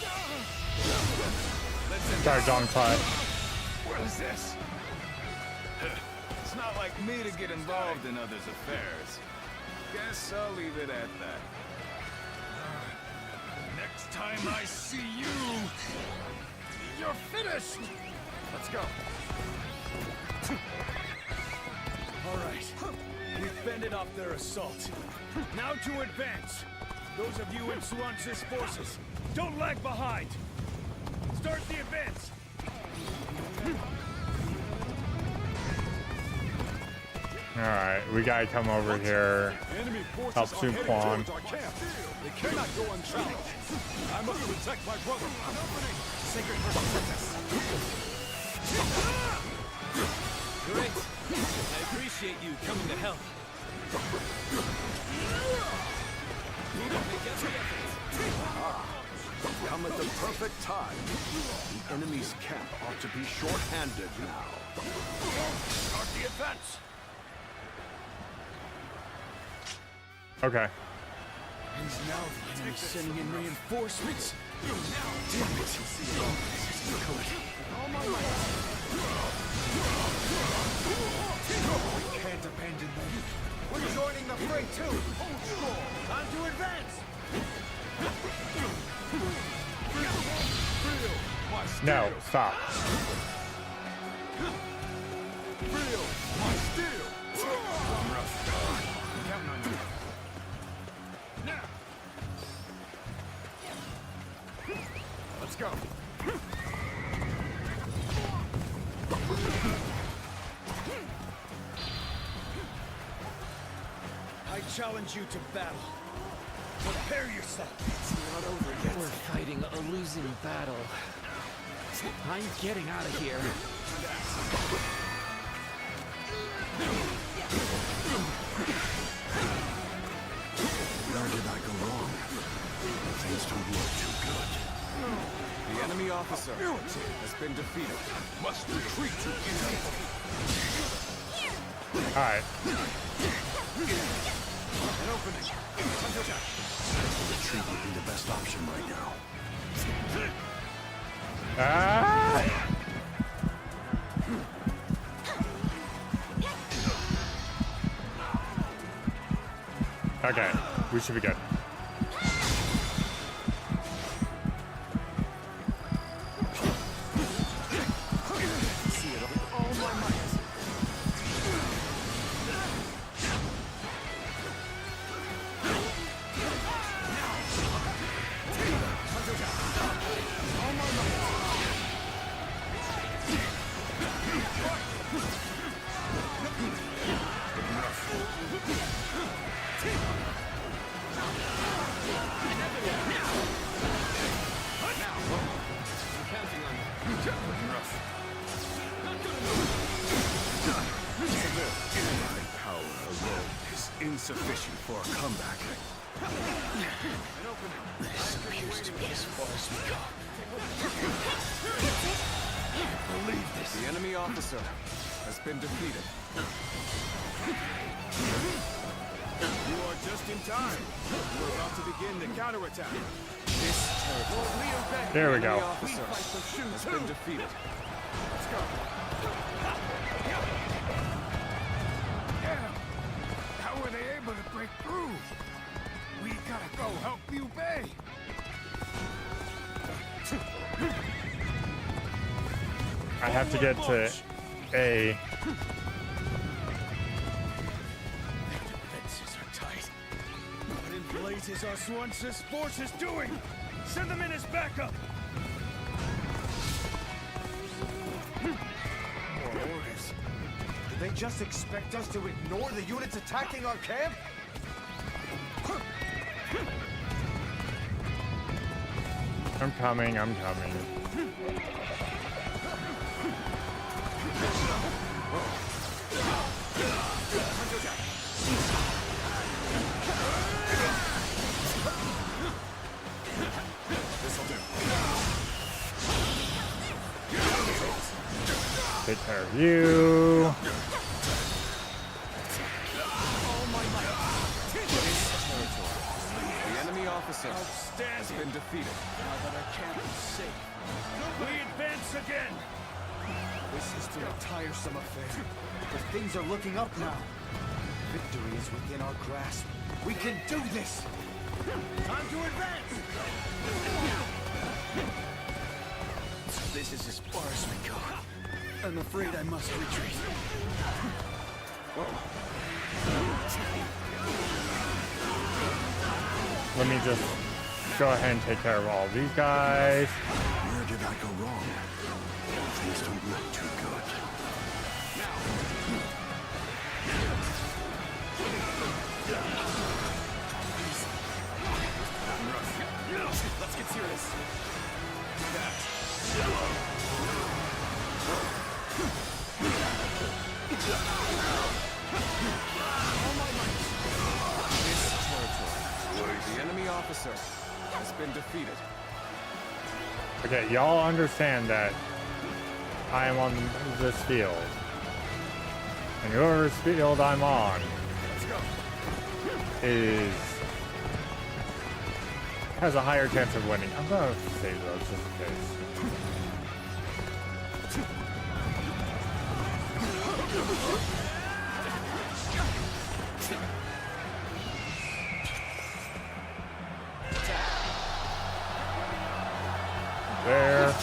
Sorry, Dongfei. What is this? It's not like me to get involved in others' affairs. Guess I'll leave it at that. Next time I see you, you're finished! Let's go. All right. We've fended off their assault. Now to advance. Those of you in Suan's forces, don't lag behind. Start the advance. Alright, we gotta come over here. Help Su Quan. They cannot go unchallenged. I must protect my brother. Sacred Purpose. Great. I appreciate you coming to help. Make every effort. Come at the perfect time. The enemy's camp ought to be short-handed now. Start the advance. Okay. And now the enemy's sending in reinforcements. Damn it. This isn't good. We can't abandon them. We're joining the fray too. Time to advance. No, stop. Feel my steel! I'm counting on Let's go. I challenge you to battle. Prepare yourself. It's not over yet. We're fighting a losing battle. I'm getting out of here. Where did I go wrong? Things don't look too good. The enemy officer has been defeated. Must retreat. Alright. An opening. Retreat would be the best option right now. Ah! Okay, we should be good. See it with all my might. My power alone is insufficient for a comeback. This appears to be as far as we go. Believe this. The enemy officer has been defeated. You are just in time. We're about to begin the counterattack. This territory. There we The enemy go. officer has been defeated. Let's go. How were they able to break through? We gotta go help Liu Bei. I have to get to A. Defenses are tight. What in blazes are Swans's forces doing? Send them in as backup. More orders. Do they just expect us to ignore the units attacking our camp? I'm coming, I'm coming. Take care of you. The enemy officer has been defeated. Now that our camp is safe, we advance again. This is still a tiresome affair, but things are looking up now. Victory is within our grasp. We can do this. Time to advance. This is as far as we go. I'm afraid I must retreat. Let me just go ahead and take care of all these guys. Where did I go wrong? Things don't look too good. Let's get serious. The enemy officer has been defeated. Okay, y'all understand that I am on this field. And whoever's field I'm on has a higher chance of winning. I'm gonna save those just in case. There.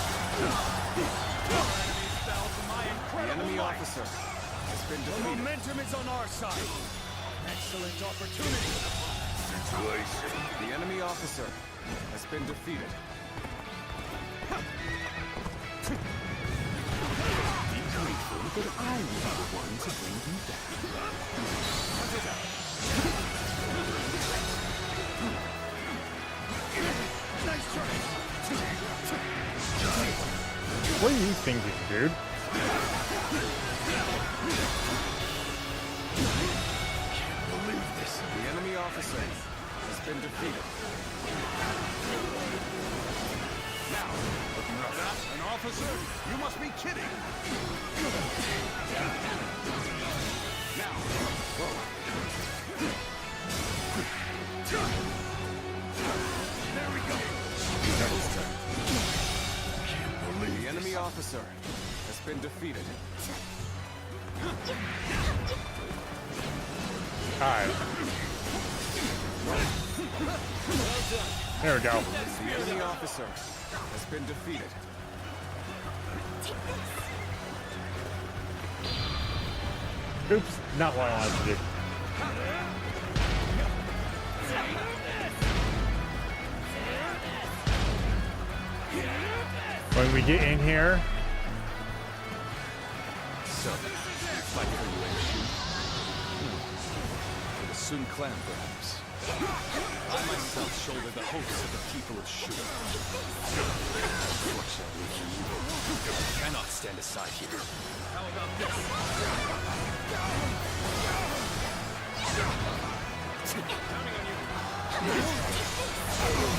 The enemy officer has been The defeated. momentum is on our side. Excellent opportunity. The enemy officer has been defeated. Be grateful that I will be the one to bring you back. Nice try. What are you thinking, dude? Can't believe this. The enemy officer has been defeated. Now, not an officer? You must be kidding. Now, there we go. Can't believe the enemy officer has been defeated. Alright. There we go. The enemy officer has been defeated. Oops, not what I wanted to do. When we get in here, So, fight for you, Enshu. For the Sun clan, perhaps. I myself shoulder the hopes of the people of Shu. Fortunately for you, I cannot stand aside here. How about this? Counting on you.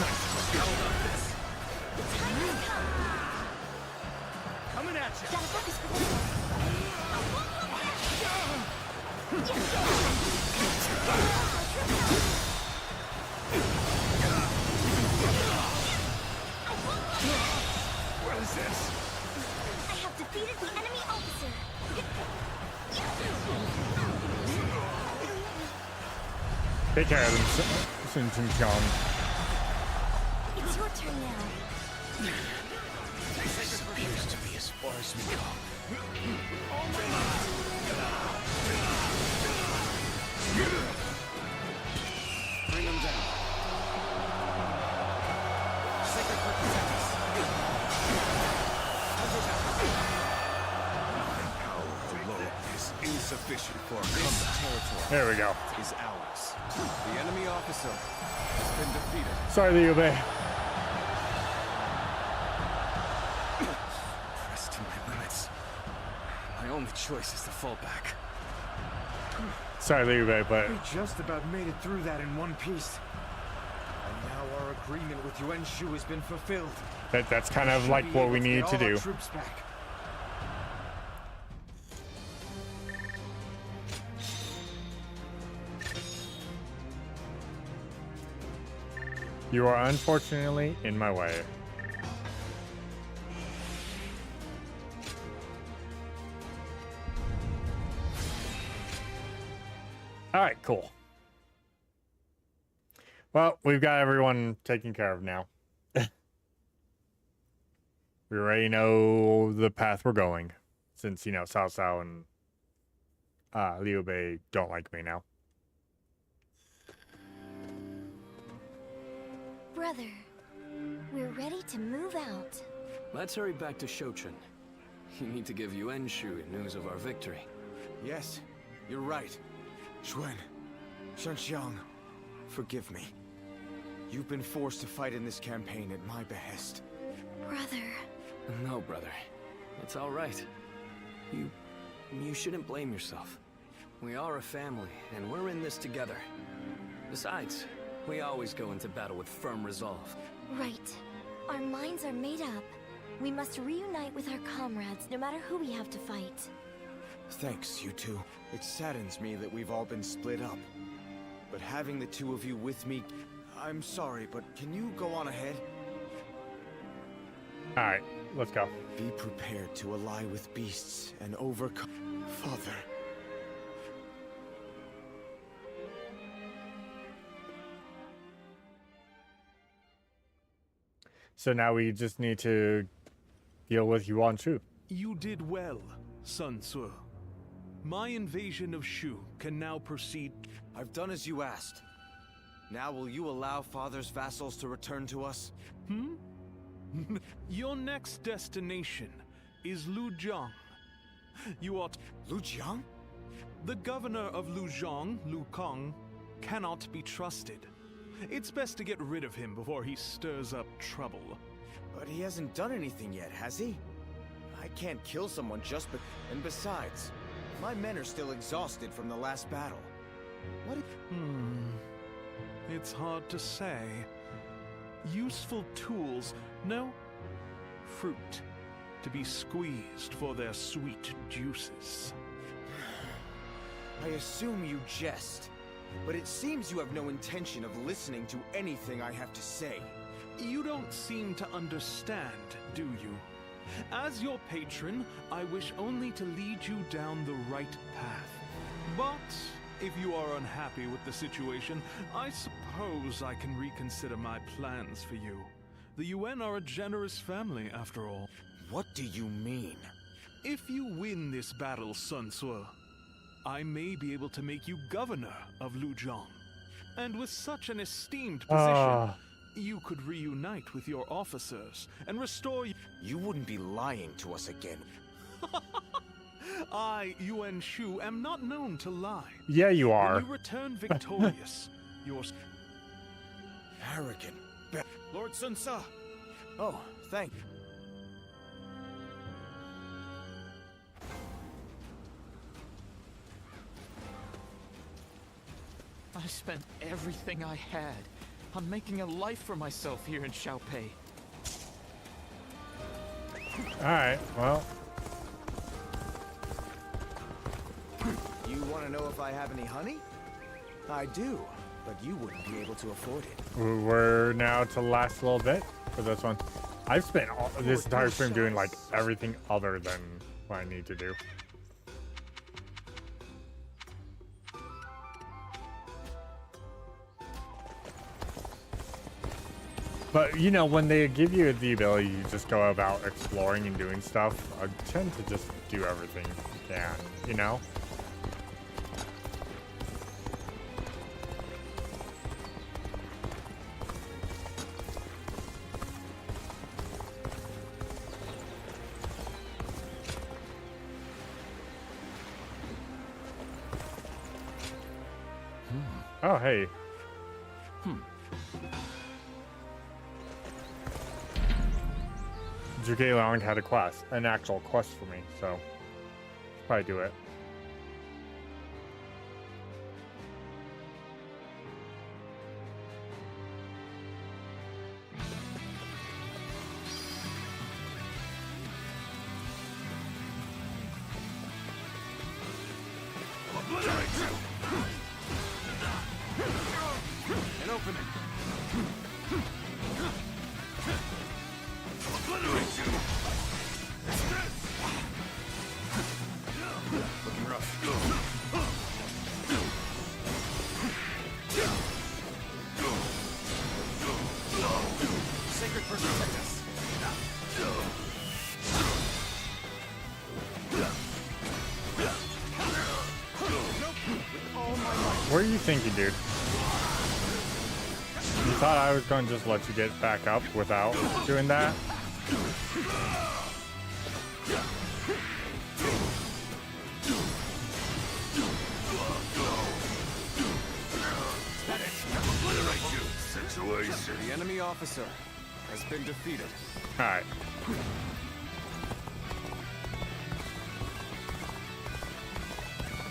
Nice. How about this? Coming at you. What is this? I have defeated the enemy officer. take care of them, Sun Chong. It's your turn now. This appears to be as far as we go. Bring him down. Sacred Protectors. My power alone is insufficient for a comeback. Territory There we go. is ours. The enemy officer has been defeated. Sorry, Liu Bei. Pressed to my limits. My only choice is to fall back. Sorry, Liu Bei, but We just about made it through that in one piece. And now our agreement with Yuan Shu has been fulfilled. that's kind of like what we needed to do. Troops back. You are unfortunately in my way. All right, cool. Well, we've got everyone taken care of now. We already know the path we're going, since, you know, Cao Cao and Liu Bei don't like me now. Brother, we're ready to move out. Let's hurry back to Shochun. You need to give Yuan Shu news of our victory. Yes, you're right. Xuan, Shanxiang, forgive me. You've been forced to fight in this campaign at my behest. Brother. No, brother. It's all right. You shouldn't blame yourself. We are a family, and we're in this together. Besides, we always go into battle with firm resolve. Right. Our minds are made up. We must reunite with our comrades, no matter who we have to fight. Thanks, you two. It saddens me that we've all been split up. But having the two of you with me... I'm sorry, but can you go on ahead? All right, let's go. Be prepared to ally with beasts and overcome... Father... So now we just need to deal with Yuan Shu. You did well, Sun Tzu. My invasion of Shu can now proceed. I've done as you asked. Now will you allow Father's vassals to return to us? Your next destination is Lujiang. You ought... Lujiang? The governor of Lujiang, Lu Kang, cannot be trusted. It's best to get rid of him before he stirs up trouble. But he hasn't done anything yet, has he? I can't kill someone just and besides, my men are still exhausted from the last battle. What if... It's hard to say. Useful tools, no? Fruit, to be squeezed for their sweet juices. I assume you jest, but it seems you have no intention of listening to anything I have to say. You don't seem to understand, do you? As your patron, I wish only to lead you down the right path. But if you are unhappy with the situation, I suppose I can reconsider my plans for you. The UN are a generous family, after all. What do you mean? If you win this battle, Sun Tzu, I may be able to make you governor of Lujiang. And with such an esteemed position, you could reunite with your officers and restore... You wouldn't be lying to us again. I, Yuan Shu, am not known to lie. Yeah, you are. When you return victorious, your... Arrogant... Lord Sun Tzu! Oh, thank you. I spent everything I had on making a life for myself here in Xiaopei. Alright, well. You want to know if I have any honey? I do, but you wouldn't be able to afford it. We're now to the last little bit for this one. I've spent this entire stream doing like everything other than what I need to do. But, you know, when they give you the ability to just go about exploring and doing stuff, I tend to just do everything you can, you know? Oh, hey. Zhuge Liang had a quest, an actual quest for me, so probably do it. An opening. Looking rough. Sacred person, protect us. What are you thinking, dude? You thought I was going to just let you get back up without doing that? The enemy officer has been defeated. Alright.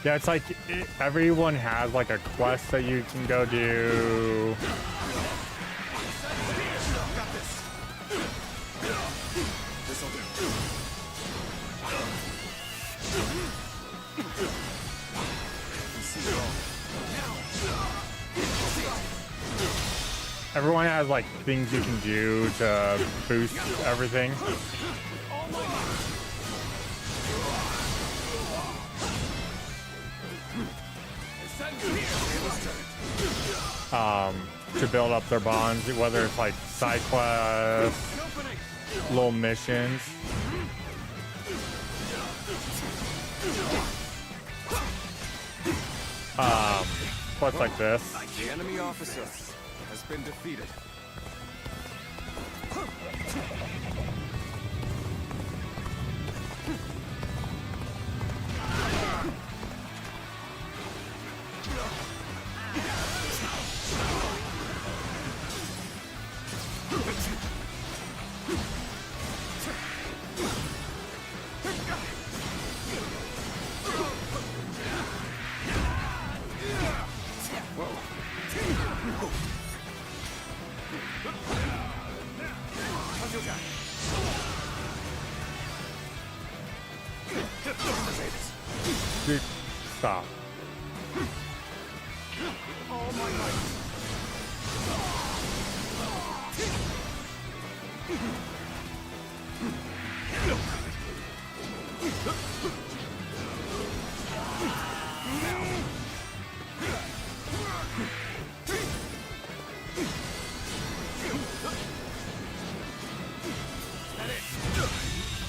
Yeah, it's like everyone has like a quest that you can go do. Everyone has like things you can do to boost everything. To build up their bonds, whether it's like side quests, little missions. Quests like this. The enemy officer has been defeated. Dude, stop. All my might.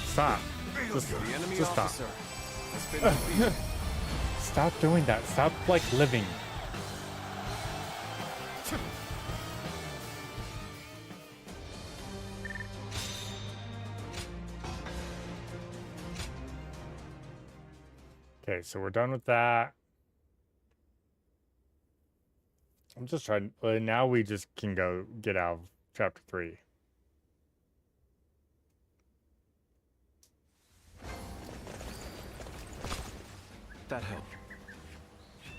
Stop. Just stop. Stop doing that. Stop, like, living. Okay, so we're done with that. I'm just trying. Now we just can go get out of chapter 3. That helped.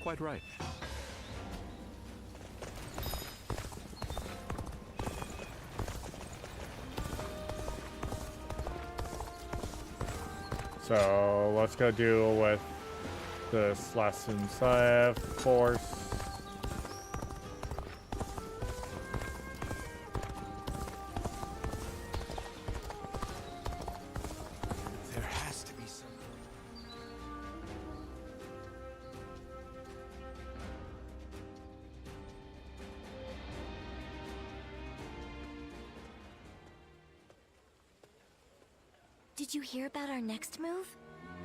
Quite right. So let's go deal with this lesson of force. There has to be something. Did you hear about our next move?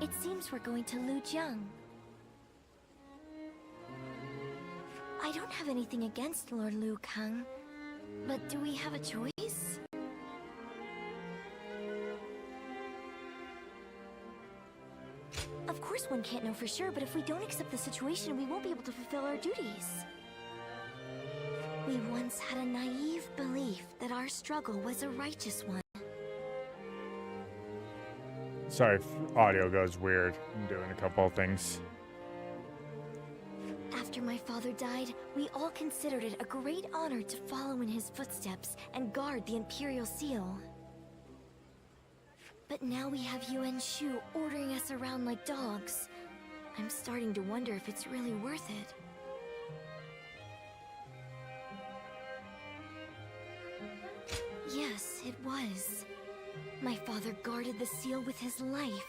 It seems we're going to Lujiang. I don't have anything against Lord Liu Kang, but do we have a choice? Of course one can't know for sure, but if we don't accept the situation, we won't be able to fulfill our duties. We once had a naive belief that our struggle was a righteous one. Sorry if audio goes weird. I'm doing a couple of things. After my father died, we all considered it a great honor to follow in his footsteps and guard the Imperial Seal. But now we have Yuan Shu ordering us around like dogs. I'm starting to wonder if it's really worth it. Yes, it was. My father guarded the seal with his life.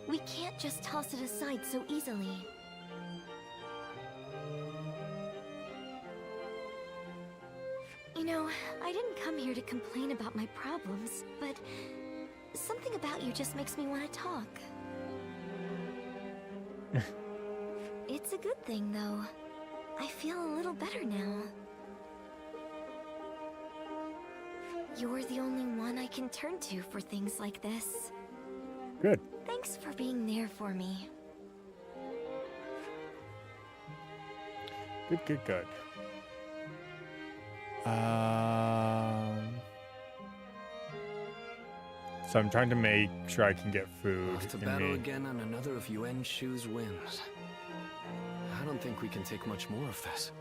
We can't just toss it aside so easily. You know, I didn't come here to complain about my problems, but something about you just makes me want to talk. It's a good thing, though. I feel a little better now. You're the only one I can turn to for things like this. Good. Thanks for being there for me. Good, good, good. So I'm trying to make sure I can get food. Off to in battle me. again on another of Yuan Shu's wins. I don't think we can take much more of this.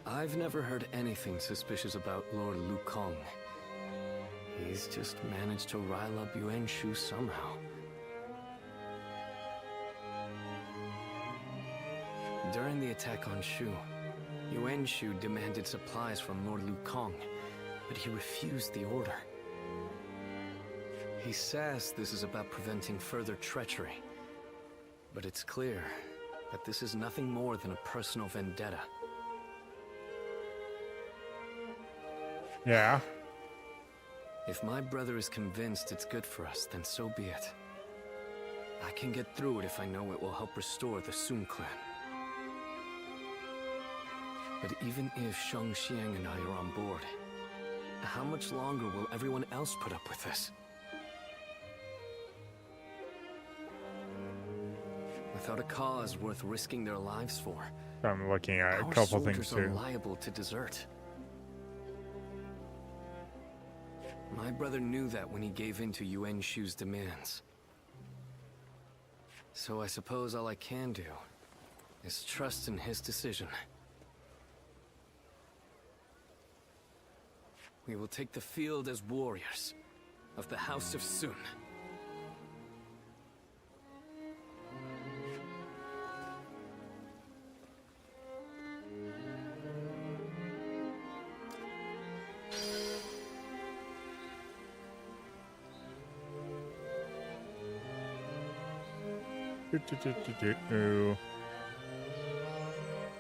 I've never heard anything suspicious about Lord Liu Kang. He's just managed to rile up Yuan Shu somehow. During the attack on Shu, Yuan Shu demanded supplies from Lord Liu Kang, but he refused the order. He says this is about preventing further treachery, but it's clear that this is nothing more than a personal vendetta. Yeah. If my brother is convinced it's good for us, then so be it. I can get through it if I know it will help restore the Sun clan. But even if Shang Xiang and I are on board, how much longer will everyone else put up with this? Without a cause worth risking their lives for, I'm looking at a our couple things soldiers are too. liable to desert. My brother knew that when he gave in to Yuan Shu's demands. So I suppose all I can do is trust in his decision. We will take the field as warriors of the House of Sun.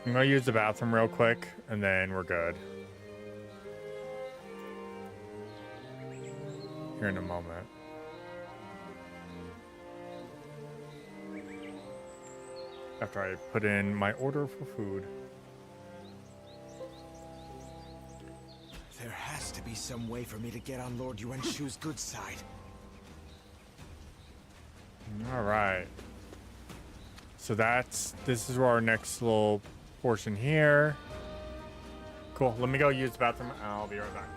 I'm gonna use the bathroom real quick, and then we're good. Here in a moment. After I put in my order for food. There has to be some way for me to get on Lord Yuan Shu's good side. All right. So this is where our next little portion here. Cool. Let me go use the bathroom. I'll be right back.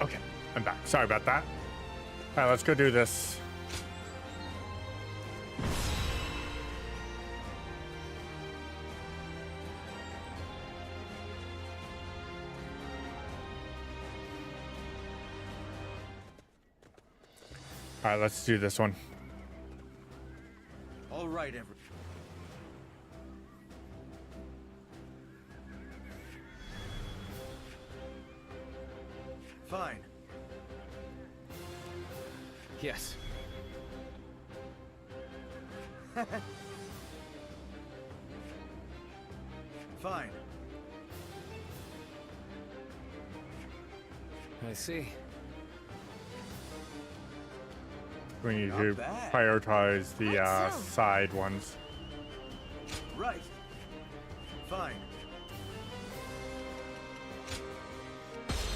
Okay, I'm back. Sorry about that. All right, let's go do this. All right, let's do this one. All right, Fine. Yes. Fine. I see. We need Not to bad. prioritize the side ones. Right. Fine.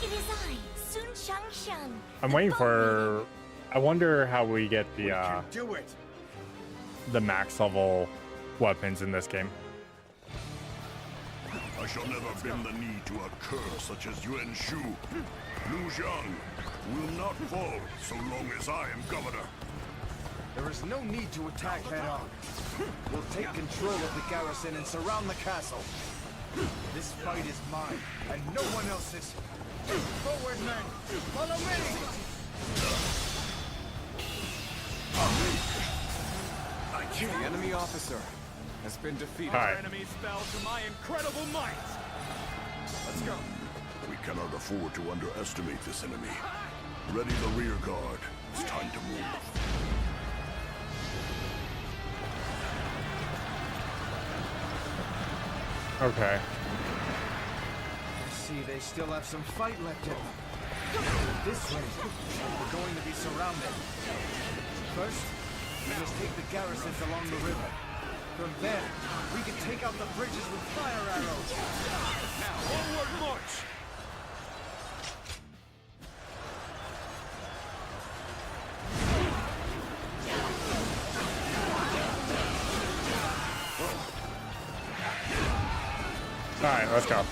It is I, Sun Shangshan. I'm waiting for. I wonder how we get the Do it. the max level weapons in this game. I shall never bend the knee to a cur such as Yuan Shu. Liu Zhang will not fall so long as I am governor. There is no need to attack head on. We'll take control of the garrison and surround the castle. This fight is mine, and no one else's. Forward, men! Follow me! The enemy officer has been defeated. All right. Enemies fell to my incredible might. Let's go. We cannot afford to underestimate this enemy. Ready the rear guard. It's time to move. Okay. I see they still have some fight left in them. This way, we're going to be surrounded. First, we must take the garrisons along the river. From there, we can take out the bridges with fire arrows. Now, onward march! All right, let's go.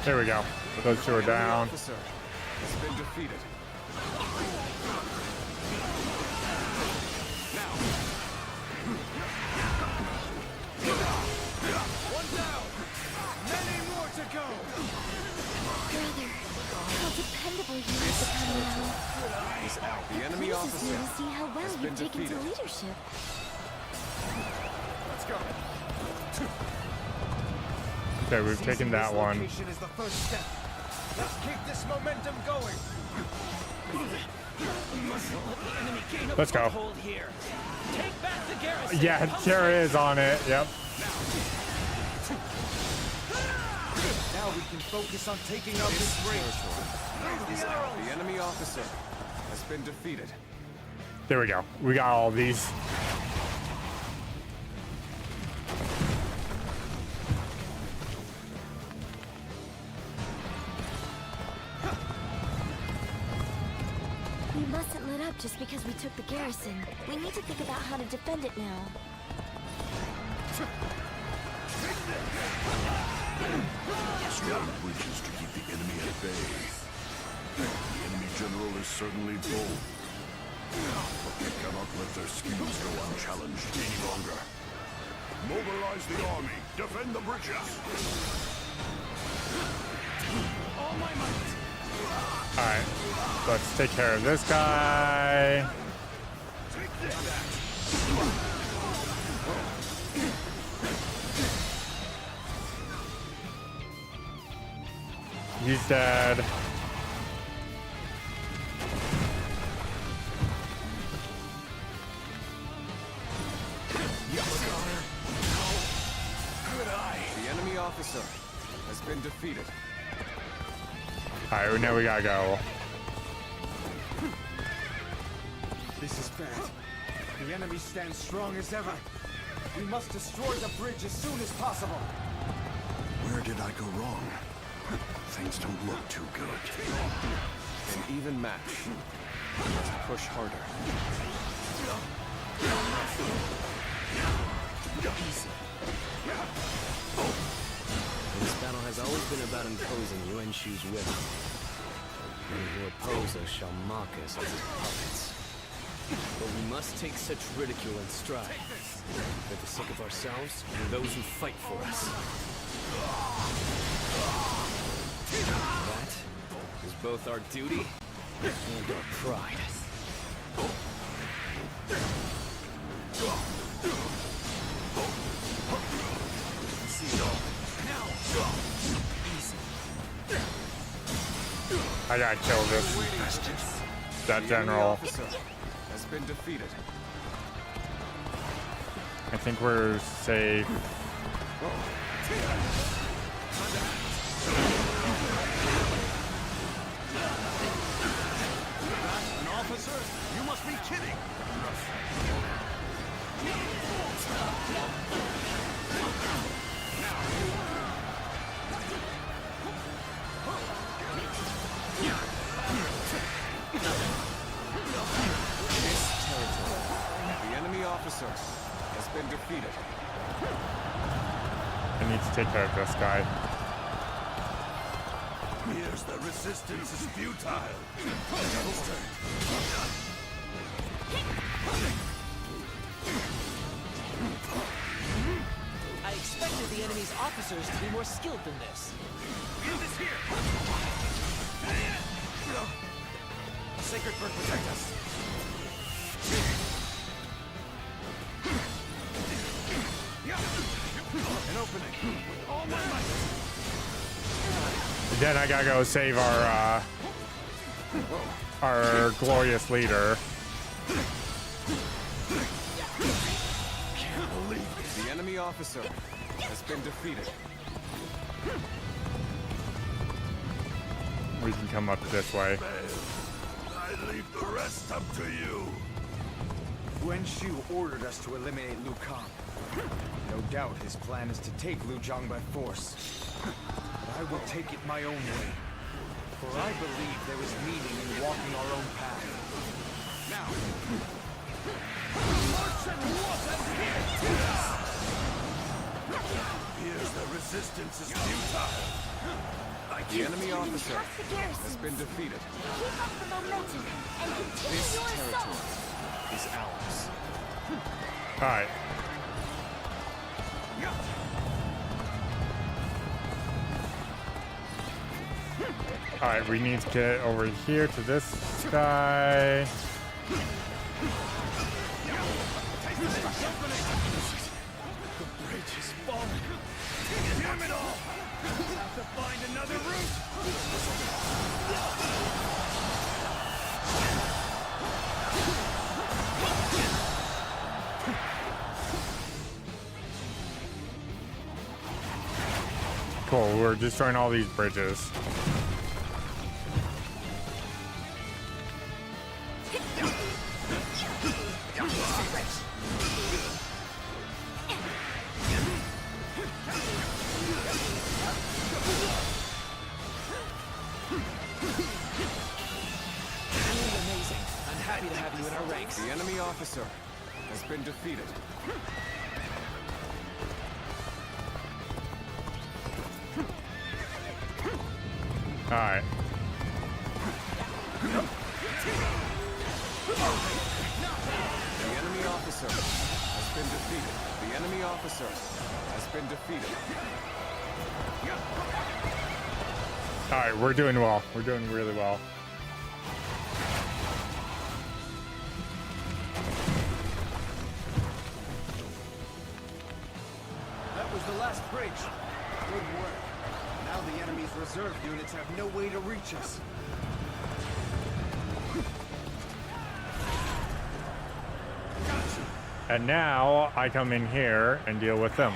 There we go. Those two are down. Officer has been defeated. is out. The enemy Pleases officer me to see how well has you've been taken to defeated. leadership. Let's go. Okay, we've taken that one. Location is the first step. Let's keep this momentum going. Let's go. Here. Take back the garrison. Yeah, Tara is on it. Yep. Now we can focus on taking out this bridge. The enemy officer has been defeated. There we go. We got all these. We mustn't let up just because we took the garrison. We need to think about how to defend it now. Strong bridges to keep the enemy at bay. The enemy general is certainly bold, but they cannot let their schemes go unchallenged any longer. Mobilize the army. Defend the bridges. All my might. All right, let's take care of this guy. He's dead. The enemy officer has been defeated. All right, now we gotta go. This is bad. The enemy stands strong as ever. We must destroy the bridge as soon as possible. Where did I go wrong? Things don't look too good. An even match. We must push harder. This battle has always been about imposing Yuan Shu's will. Many who oppose us shall mock us as his puppets. But we must take such ridicule in stride, for the sake of ourselves and those who fight for us. That is both our duty and our pride. I gotta kill this. That general. Has been defeated. I think we're safe. An officer? You must be kidding! The enemy officer has been defeated. I need to take care of this guy. Here's the resistance is futile. I expected the enemy's officers to be more skilled than this. Sacred Bird, protect us. An opening. With all my might. Then I gotta go save our glorious leader. Can't believe it. The enemy officer has been defeated. We can come up this way. I leave the rest up to you. Yuan Shu ordered us to eliminate Lu Kang. No doubt his plan is to take Lijiang by force. But I will take it my own way. For I believe there is meaning in walking our own path. Now, march and walk Here's the resistance is futile. The enemy officer has been defeated. Keep up the momentum and continue This your territory assault. is ours. All right. Alright, we need to get over here to this guy. The bridge is falling. Damn it all! We'll have to find another route. Cool, we're destroying all these bridges. Amazing. I'm happy to have you in our ranks. The enemy officer has been defeated. Alright. The enemy officer has been defeated. The enemy officer has been defeated. Alright, we're doing well. We're doing really well. That was the last bridge. Good work. Now the enemy's reserve units have no way to reach us. And now I come in here and deal with them.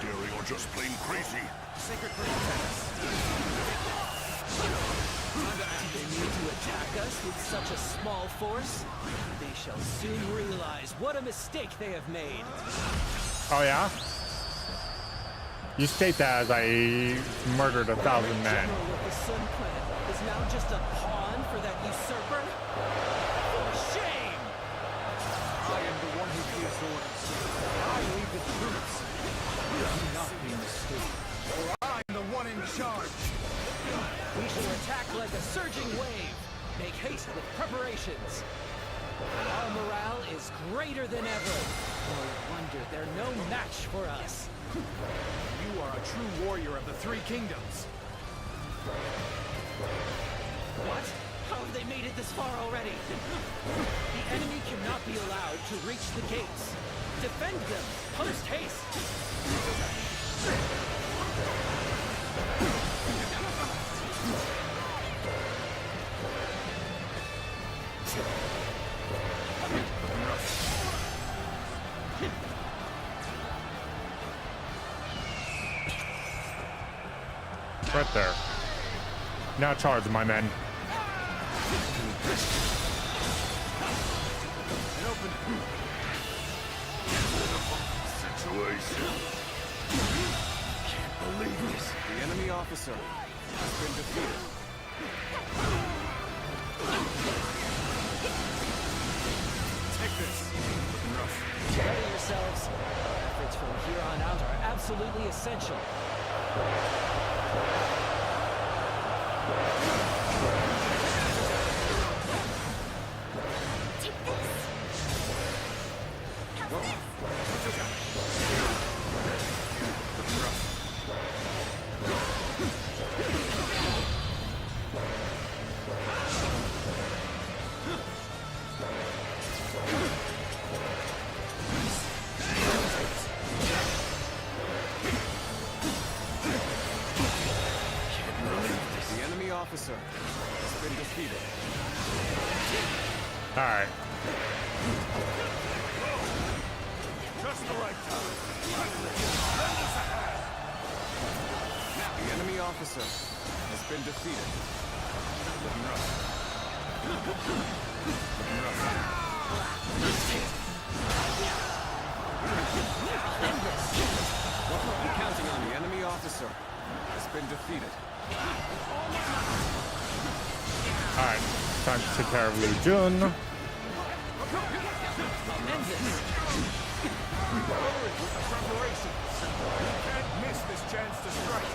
Daring or just plain crazy. Sacred protect. They need to attack us with such a small force? They shall soon realize what a mistake they have made. Oh yeah? You state that as I murdered 1,000 men. General of the Sun Planet is now just a pawn for that usurper? For shame! I am the one who gives orders. I lead the troops. Do not be mistaken, or I'm the one in charge. We shall attack like a surging wave. Make haste with preparations. Our morale is greater than ever. No wonder they're no match for us. You are a true warrior of the Three Kingdoms. What? How have they made it this far already? The enemy cannot be allowed to reach the gates. Defend them! Post haste! Right there. Now charge, my men. An open Situation. Can't believe this. The enemy officer has been defeated. take this. Ready yourselves. Our efforts from here on out are absolutely essential. Officer has been defeated. All right. Just the right time. The enemy officer has been defeated. What were you counting on? The enemy officer has been defeated. Alright, time to take care of Liu Jun. Forward with the preparations. You can't miss this chance to strike.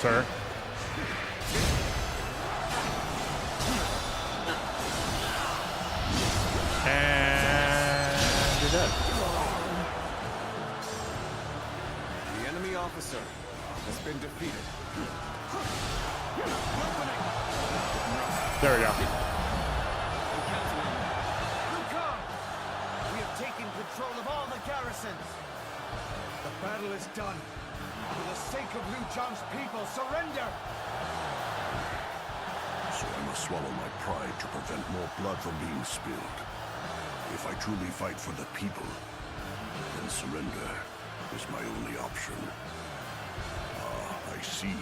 officer. And you're dead. The enemy officer has been defeated. There we go. We have taken control of all the garrisons. The battle is done. For the sake of Liu Zhang's people, surrender! So I must swallow my pride to prevent more blood from being spilled. If I truly fight for the people, then surrender is my only option. Ah, I see.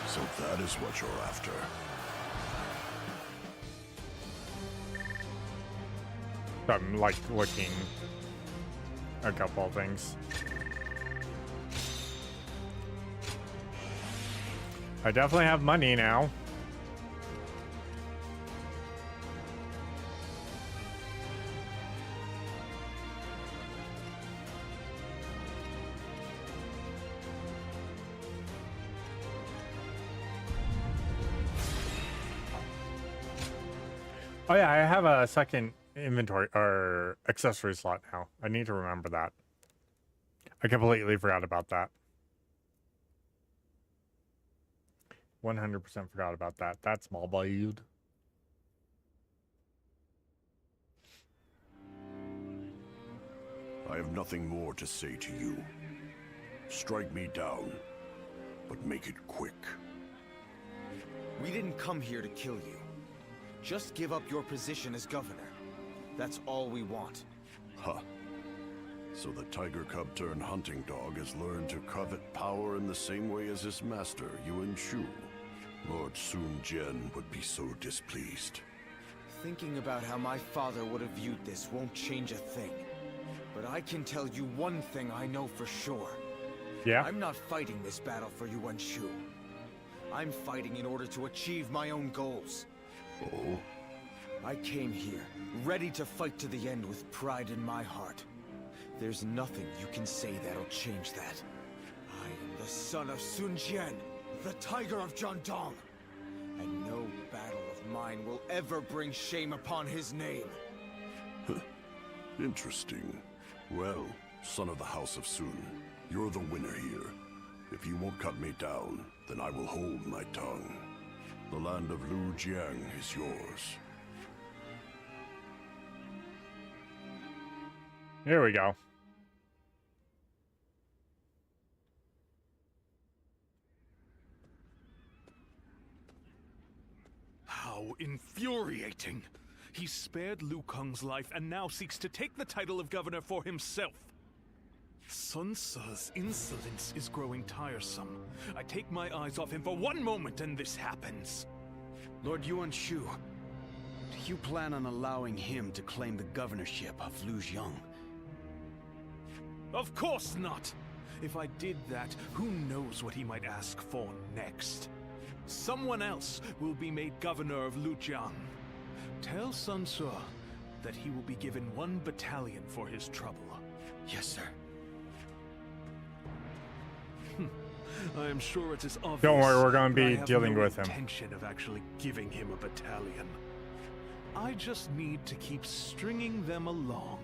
So that is what you're after. I'm like looking a couple of things. I definitely have money now. Oh yeah, I have a second inventory or accessory slot now. I need to remember that. I completely forgot about that. 100% forgot about that. That's small blade. I have nothing more to say to you. Strike me down, but make it quick. We didn't come here to kill you. Just give up your position as governor. That's all we want. Huh. So the tiger cub turned hunting dog has learned to covet power in the same way as his master, Yuan Shu. Lord Sun Jian would be so displeased. Thinking about how my father would have viewed this won't change a thing. But I can tell you one thing I know for sure. Yeah? I'm not fighting this battle for Yuan Shu. I'm fighting in order to achieve my own goals. Oh? I came here, ready to fight to the end with pride in my heart. There's nothing you can say that'll change that. I am the son of Sun Jian, the Tiger of Jiandong. And no battle of mine will ever bring shame upon his name. Interesting. Well, son of the House of Sun, you're the winner here. If you won't cut me down, then I will hold my tongue. The land of Liu Jiang is yours. Here we go. How infuriating! He spared Liu Kang's life and now seeks to take the title of governor for himself. Sun Ce's insolence is growing tiresome. I take my eyes off him for one moment and this happens. Lord Yuan Shu, do you plan on allowing him to claim the governorship of Lujiang? Of course not! If I did that, who knows what he might ask for next? Someone else will be made governor of Lujiang. Tell Sun Ce that he will be given 1 battalion for his trouble. Yes, sir. I am sure it is obvious. Don't worry, we're going to be I have dealing no with him. intention of actually giving him a battalion. I just need to keep stringing them along.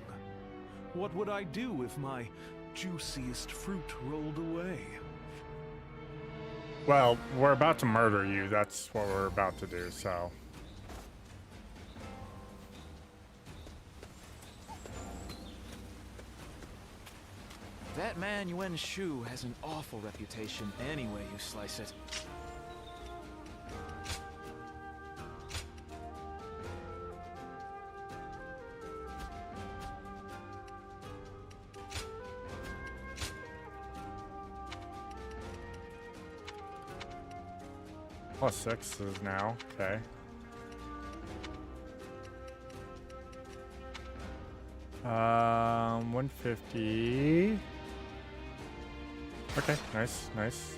What would I do if my juiciest fruit rolled away? Well, we're about to murder you. That's what we're about to do, so. That man Yuan Shu has an awful reputation any way you slice it. +6 is now, okay. Um, 150. Okay, nice, nice.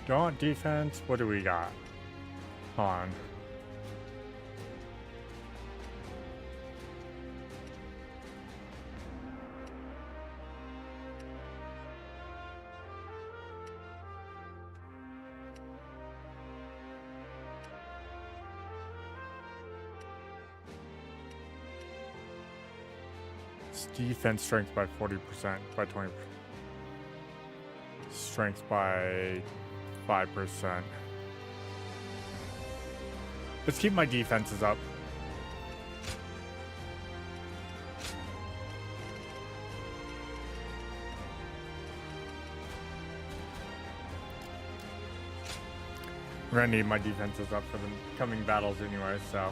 Go on defense. What do we got? On. It's defense strength by 40%, by 20%. Strength by 5%. Let's keep my defenses up. I'm gonna need my defenses up for the coming battles anyway, so.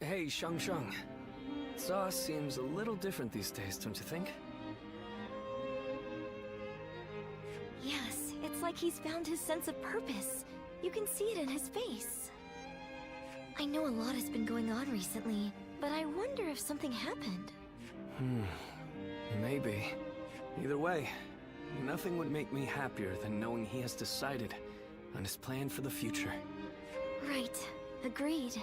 Hey, Shang. Saw seems a little different these days, don't you think? Yes, it's like he's found his sense of purpose. You can see it in his face. I know a lot has been going on recently, but I wonder if something happened. Maybe. Either way, nothing would make me happier than knowing he has decided on his plan for the future. Right. Agreed.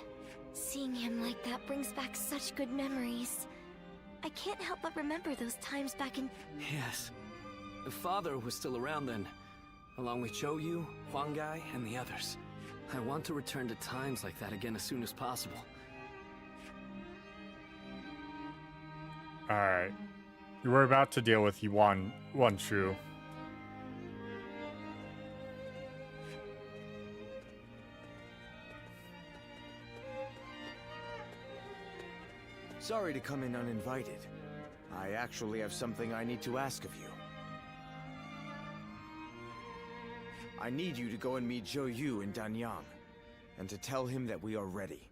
Seeing him like that brings back such good memories. I can't help but remember those times back in... Yes. The father was still around then, along with Zhou, Huang Gai, and the others. I want to return to times like that again as soon as possible. Alright. You were about to deal with Yuan Shu. Sorry to come in uninvited. I actually have something I need to ask of you. I need you to go and meet Zhou Yu in Danyang, and to tell him that we are ready.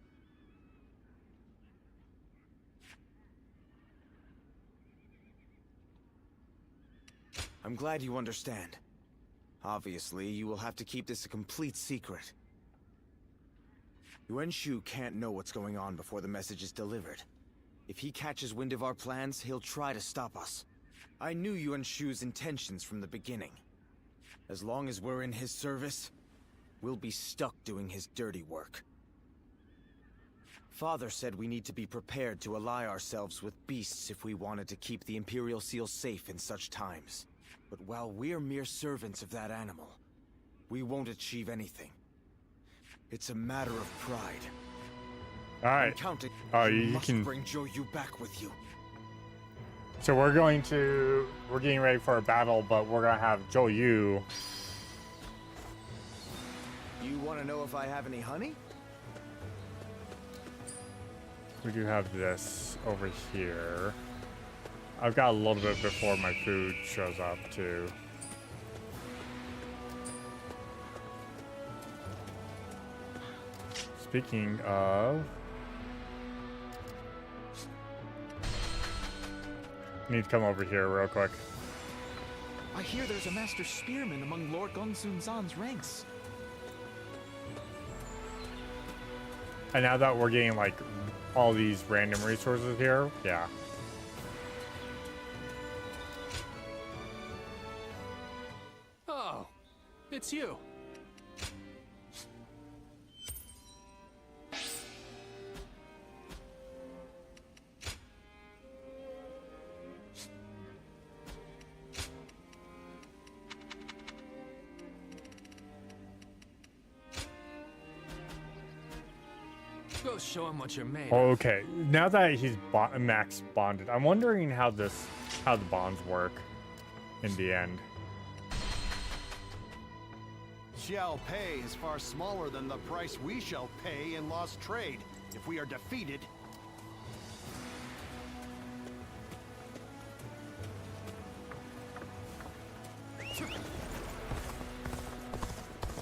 I'm glad you understand. Obviously, you will have to keep this a complete secret. Yuan Shu can't know what's going on before the message is delivered. If he catches wind of our plans, he'll try to stop us. I knew Yuan Shu's intentions from the beginning. As long as we're in his service, we'll be stuck doing his dirty work. Father said we need to be prepared to ally ourselves with beasts if we wanted to keep the Imperial Seal safe in such times. But while we're mere servants of that animal, we won't achieve anything. It's a matter of pride. Alright. I'm counting. You must can bring Zhou Yu back with you. So we're getting ready for a battle, but we're gonna have Zhou Yu. You want to know if I have any honey? We do have this over here. I've got a little bit before my food shows up too. Speaking of, I need to come over here real quick. I hear there's a master spearman among Lord Gongsun Zan's ranks. And now that we're getting like all these random resources here, yeah. Oh, it's you. Go show him what you're made of. Okay, now that he's max bonded, I'm wondering how the bonds work in the end. Xiao Pei is far smaller than the price we shall pay in lost trade if we are defeated.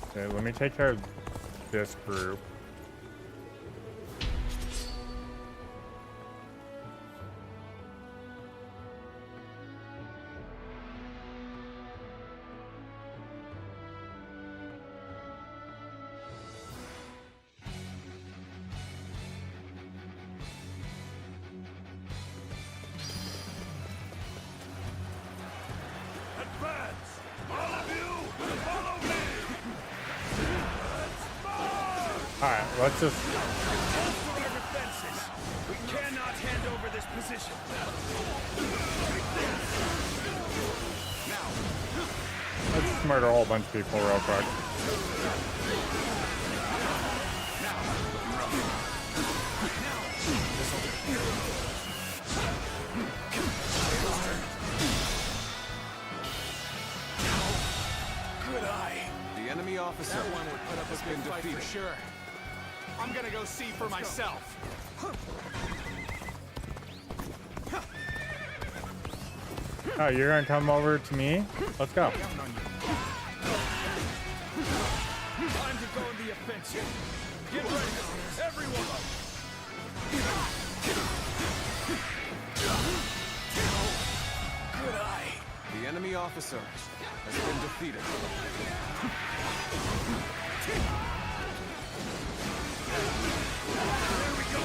Okay, let me take care of this group. Alright, let's just... Bolster our defenses. We cannot hand over this position. Let's murder a whole bunch of people real quick. fight for sure. I'm gonna go see for myself. Oh, you're gonna come over to me? Let's go. Time to go on the offensive. Get ready, everyone! Good eye. The enemy officer has been defeated. There we go!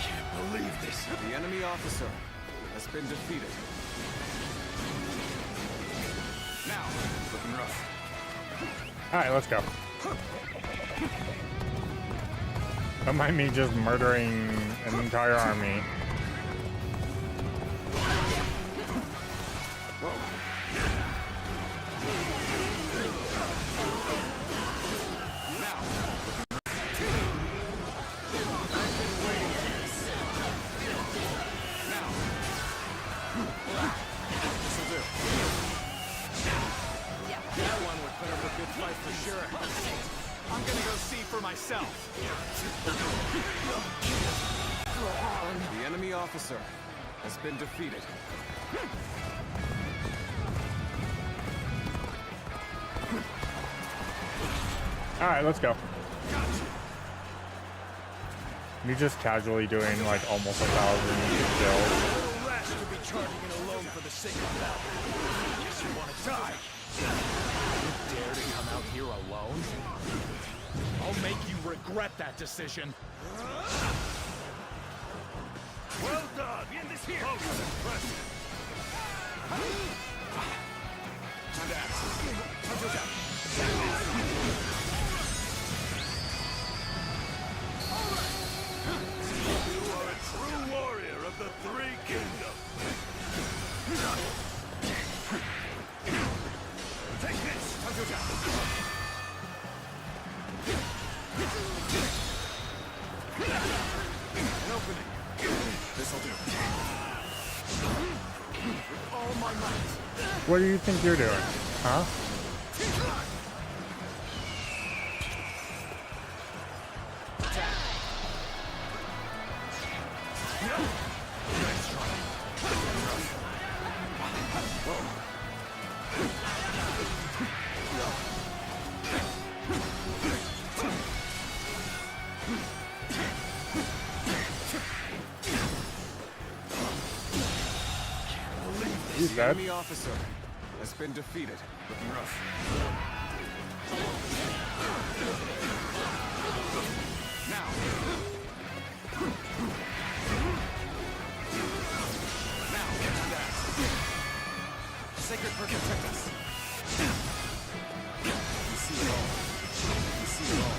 Can't believe this. The enemy officer has been defeated. Now, looking rough. All right, let's go. Don't mind me just murdering an entire army. I'm gonna go see for myself. The enemy officer has been defeated. All right, let's go. You're just casually doing like almost 1,000 kills. Rash to be charging in alone for the sake of battle. Guess you want to die. You dare to come out here alone? I'll make you regret that decision. Well done. In this here. Oh, that's impressive. You are a true warrior of the Three Kingdoms. Take this. An opening. This'll do. With all my might. What do you think you're doing? Huh? The enemy officer has been defeated. Looking rough. Now. Now, that. Sacred protect us. We see it all. We see it all.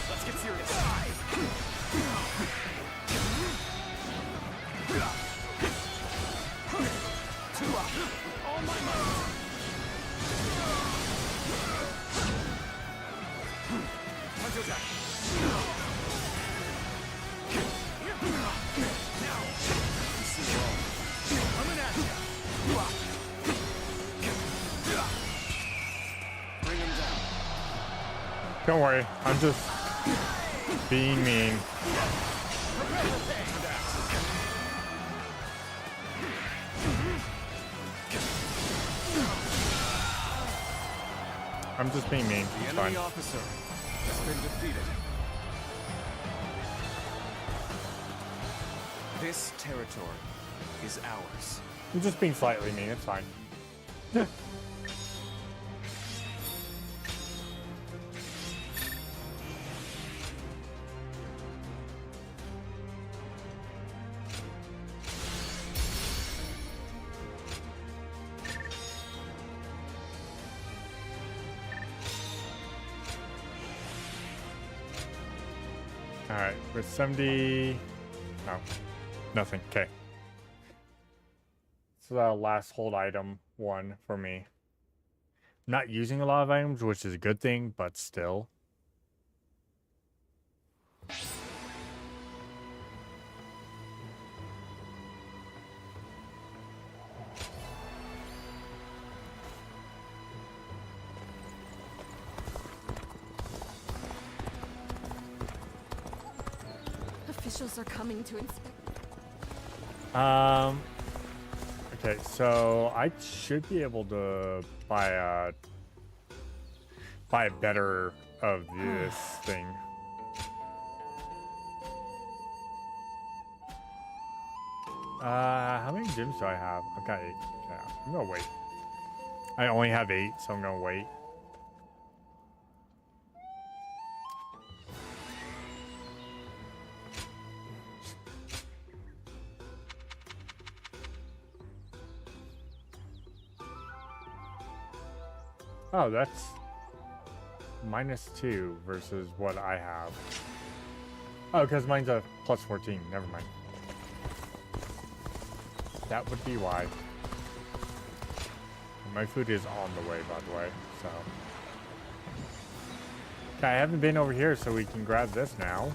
Let's get serious. All my might. Hunter attack. Now. You see it all. Coming at you. Bring him down. Don't worry, I'm just being mean. I'm just being mean. The It's enemy fine. officer has been defeated. This territory is ours. I'm just being slightly mean. It's fine. All right, with 70. Oh, nothing. Okay. So that last hold item one for me. not using a lot of items, which is a good thing, but still. Officials are coming to inspect. Okay, so I should be able to buy a better of this thing. How many gyms do I have? I've got 8. Yeah, I'm gonna wait. I only have 8, so I'm gonna wait. Oh, that's -2 versus what I have. Oh, because mine's a +14. Never mind. That would be why. My food is on the way, by the way, so. Okay, I haven't been over here, so we can grab this now.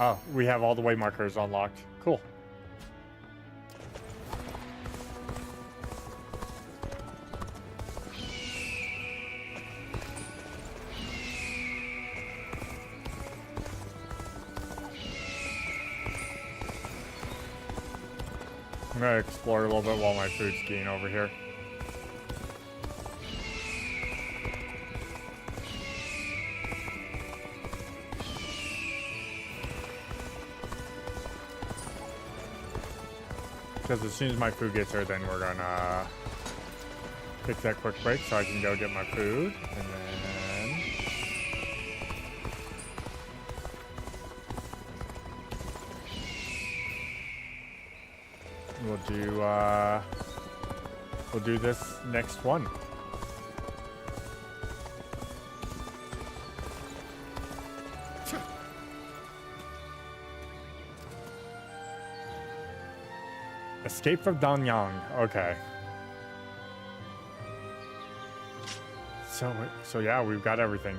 Oh, we have all the way markers unlocked. Cool. I'm gonna explore a little bit while my food's getting over here. Because as soon as my food gets here, then we're gonna take that quick break so I can go get my food, and then we'll do this next one. Escape from Danyang. Okay. So yeah, we've got everything.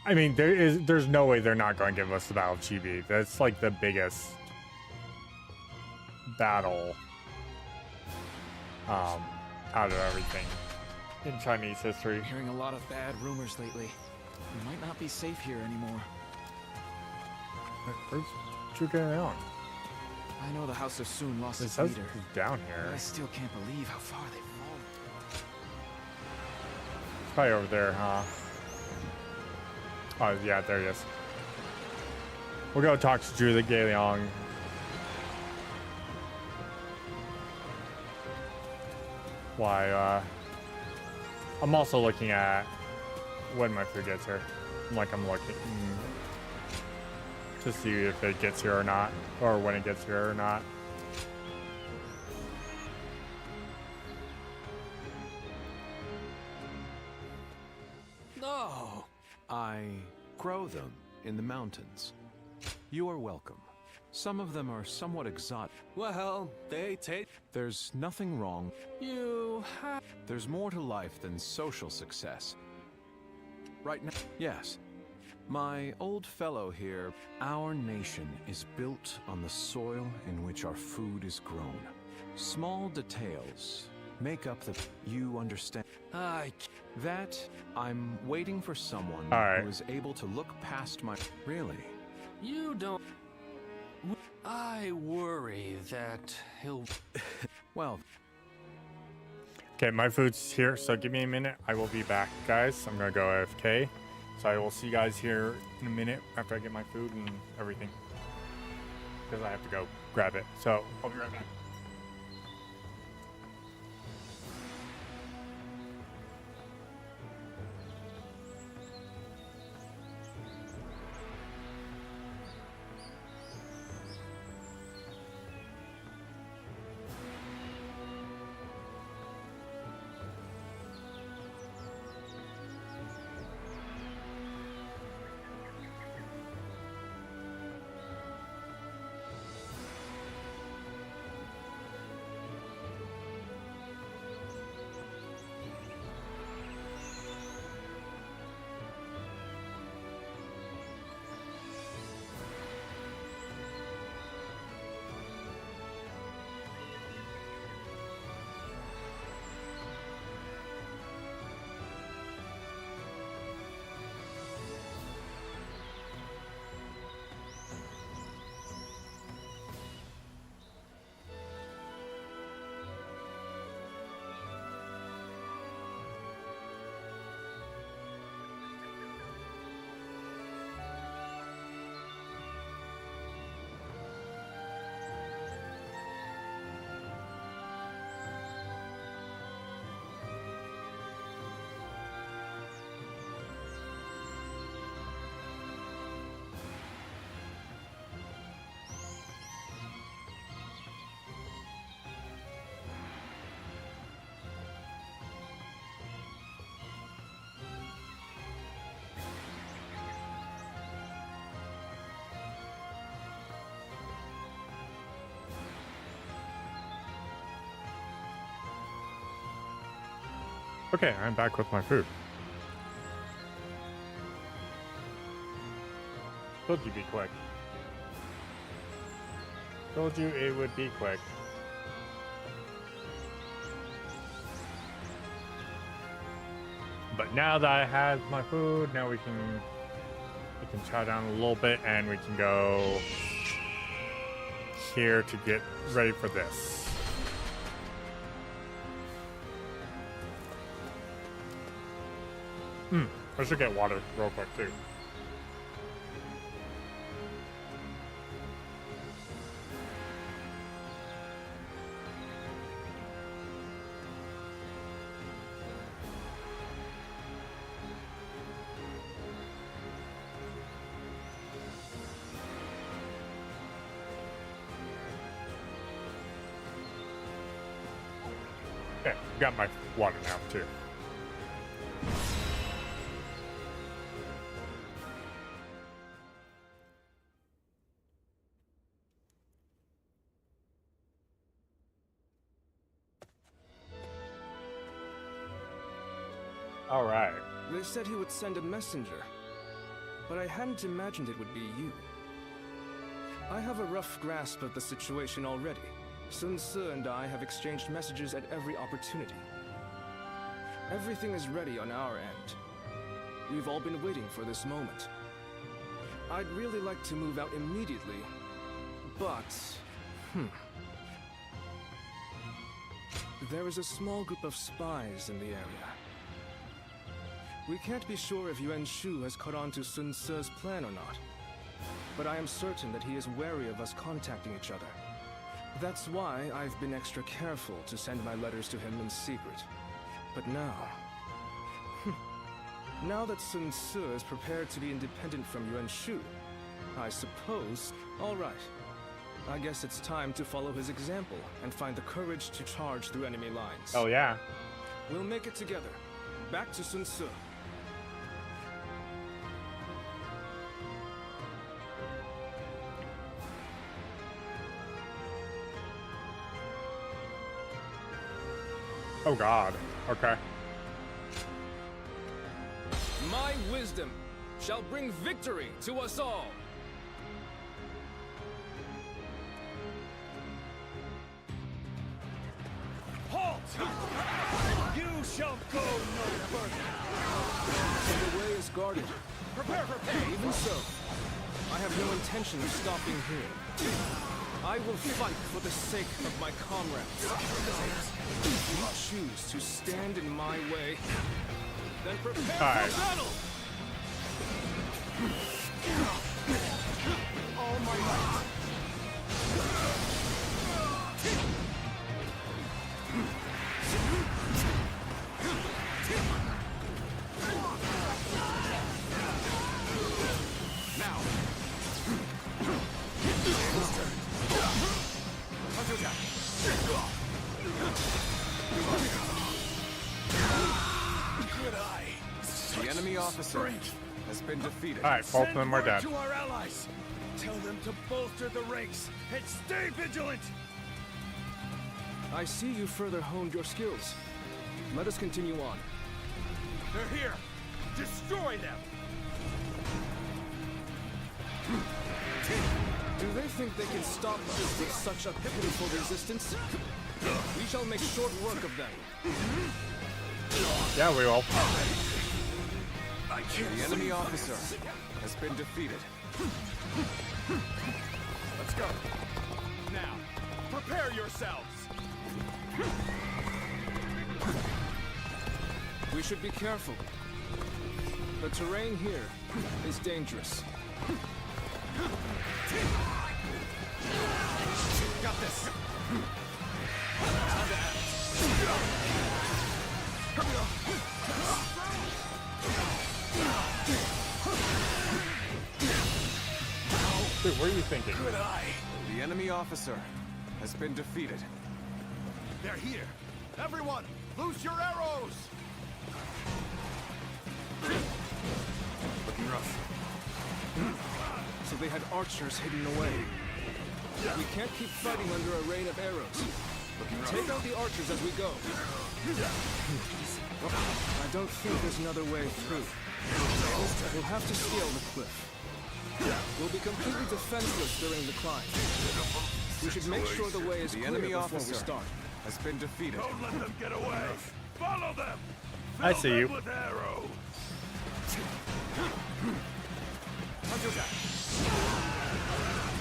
I mean, there's no way they're not going to give us the Battle of Chibi. That's like the biggest battle out of everything in Chinese history. I'm hearing a lot of bad rumors lately. We might not be safe here anymore. Where's Zhuge Liang? I know the House of Sun lost It its says leader. he's down here. But I still can't believe how far they've fallen. It's probably over there, huh? Oh, yeah, there he is. We'll go talk to Zhuge Liang. Why, I'm also looking at when my food gets here. I'm looking to see if it gets here or not, or when it gets here or not. No! I grow them in the mountains. You are welcome. Some of them are somewhat exotic. Well, they take... There's nothing wrong. You have... There's more to life than social success. Right now, yes. My old fellow here, our nation is built on the soil in which our food is grown. Small details make up the... You understand? That I'm waiting for someone who is able to look past my... Really? You don't... I worry that he'll... Well... Okay, my food's here, so give me a minute. I will be back, guys. I'm gonna go AFK. So I will see you guys here in a minute after I get my food and everything. Because I have to go grab it. So I'll be right back. Okay, I'm back with my food. Told you be quick. Told you it would be quick. But now that I have my food, now we can chow down a little bit and we can go here to get ready for this. I should get water real quick too. Okay, got my water now too. All right. They said he would send a messenger, but I hadn't imagined it would be you. I have a rough grasp of the situation already. Sun Ce and I have exchanged messages at every opportunity. Everything is ready on our end. We've all been waiting for this moment. I'd really like to move out immediately, but... There is a small group of spies in the area. We can't be sure if Yuan Shu has caught on to Sun Ce's plan or not, but I am certain that he is wary of us contacting each other. That's why I've been extra careful to send my letters to him in secret. But now... now that Sun Ce is prepared to be independent from Yuan Shu, I suppose... Alright. I guess it's time to follow his example and find the courage to charge through enemy lines. Oh yeah. We'll make it together. Back to Sun Ce. Oh God. Okay. My wisdom shall bring victory to us all. Halt! You shall go no further. So the way is guarded. Prepare for pain. Even so, I have no intention of stopping here. I will fight for the sake of my comrades. If you choose to stand in my way, then prepare for battle! All my might. Now. Good eye. The enemy officer has been defeated. All right, both of them are dead. To our allies. Tell them to bolster the ranks and stay vigilant. I see you further honed your skills. Let us continue on. They're here. Destroy them. Do they think they can stop us with such a pitiful resistance? We shall make short work of them. Yeah, we will. The enemy officer has been defeated. Let's go. Now, prepare yourselves. We should be careful. The terrain here is dangerous. Got this. Dude, what are you thinking? Good eye. The enemy officer has been defeated. They're here. Everyone, loose your arrows. Looking rough. So they had archers hidden away. We can't keep fighting under a rain of arrows. Take out the archers as we go. I don't think there's another way through. We'll have to scale the cliff. We'll be completely defenseless during the climb. We should make sure the way is clear before we start. Has been defeated. Don't let them get away. Follow them. I see you. With arrows.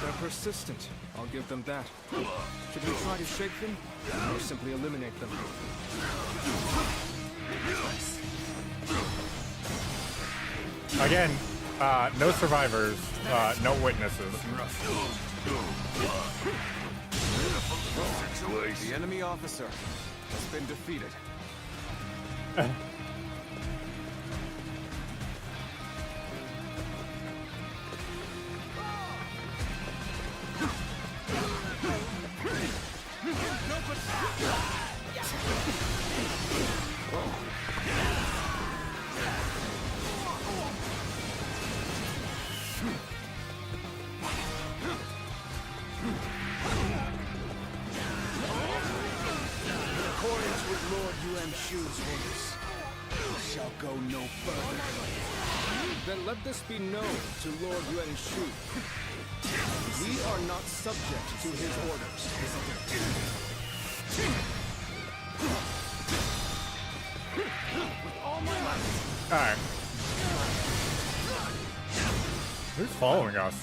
They're persistent. I'll give them that. Should we try to shake them, or simply eliminate them? Again, no survivors, no witnesses. The enemy officer has been defeated. Shu's orders. We shall go no further. Then let this be known to Lord Yuan Shu. We are not subject to his orders. Alright. Who's following us?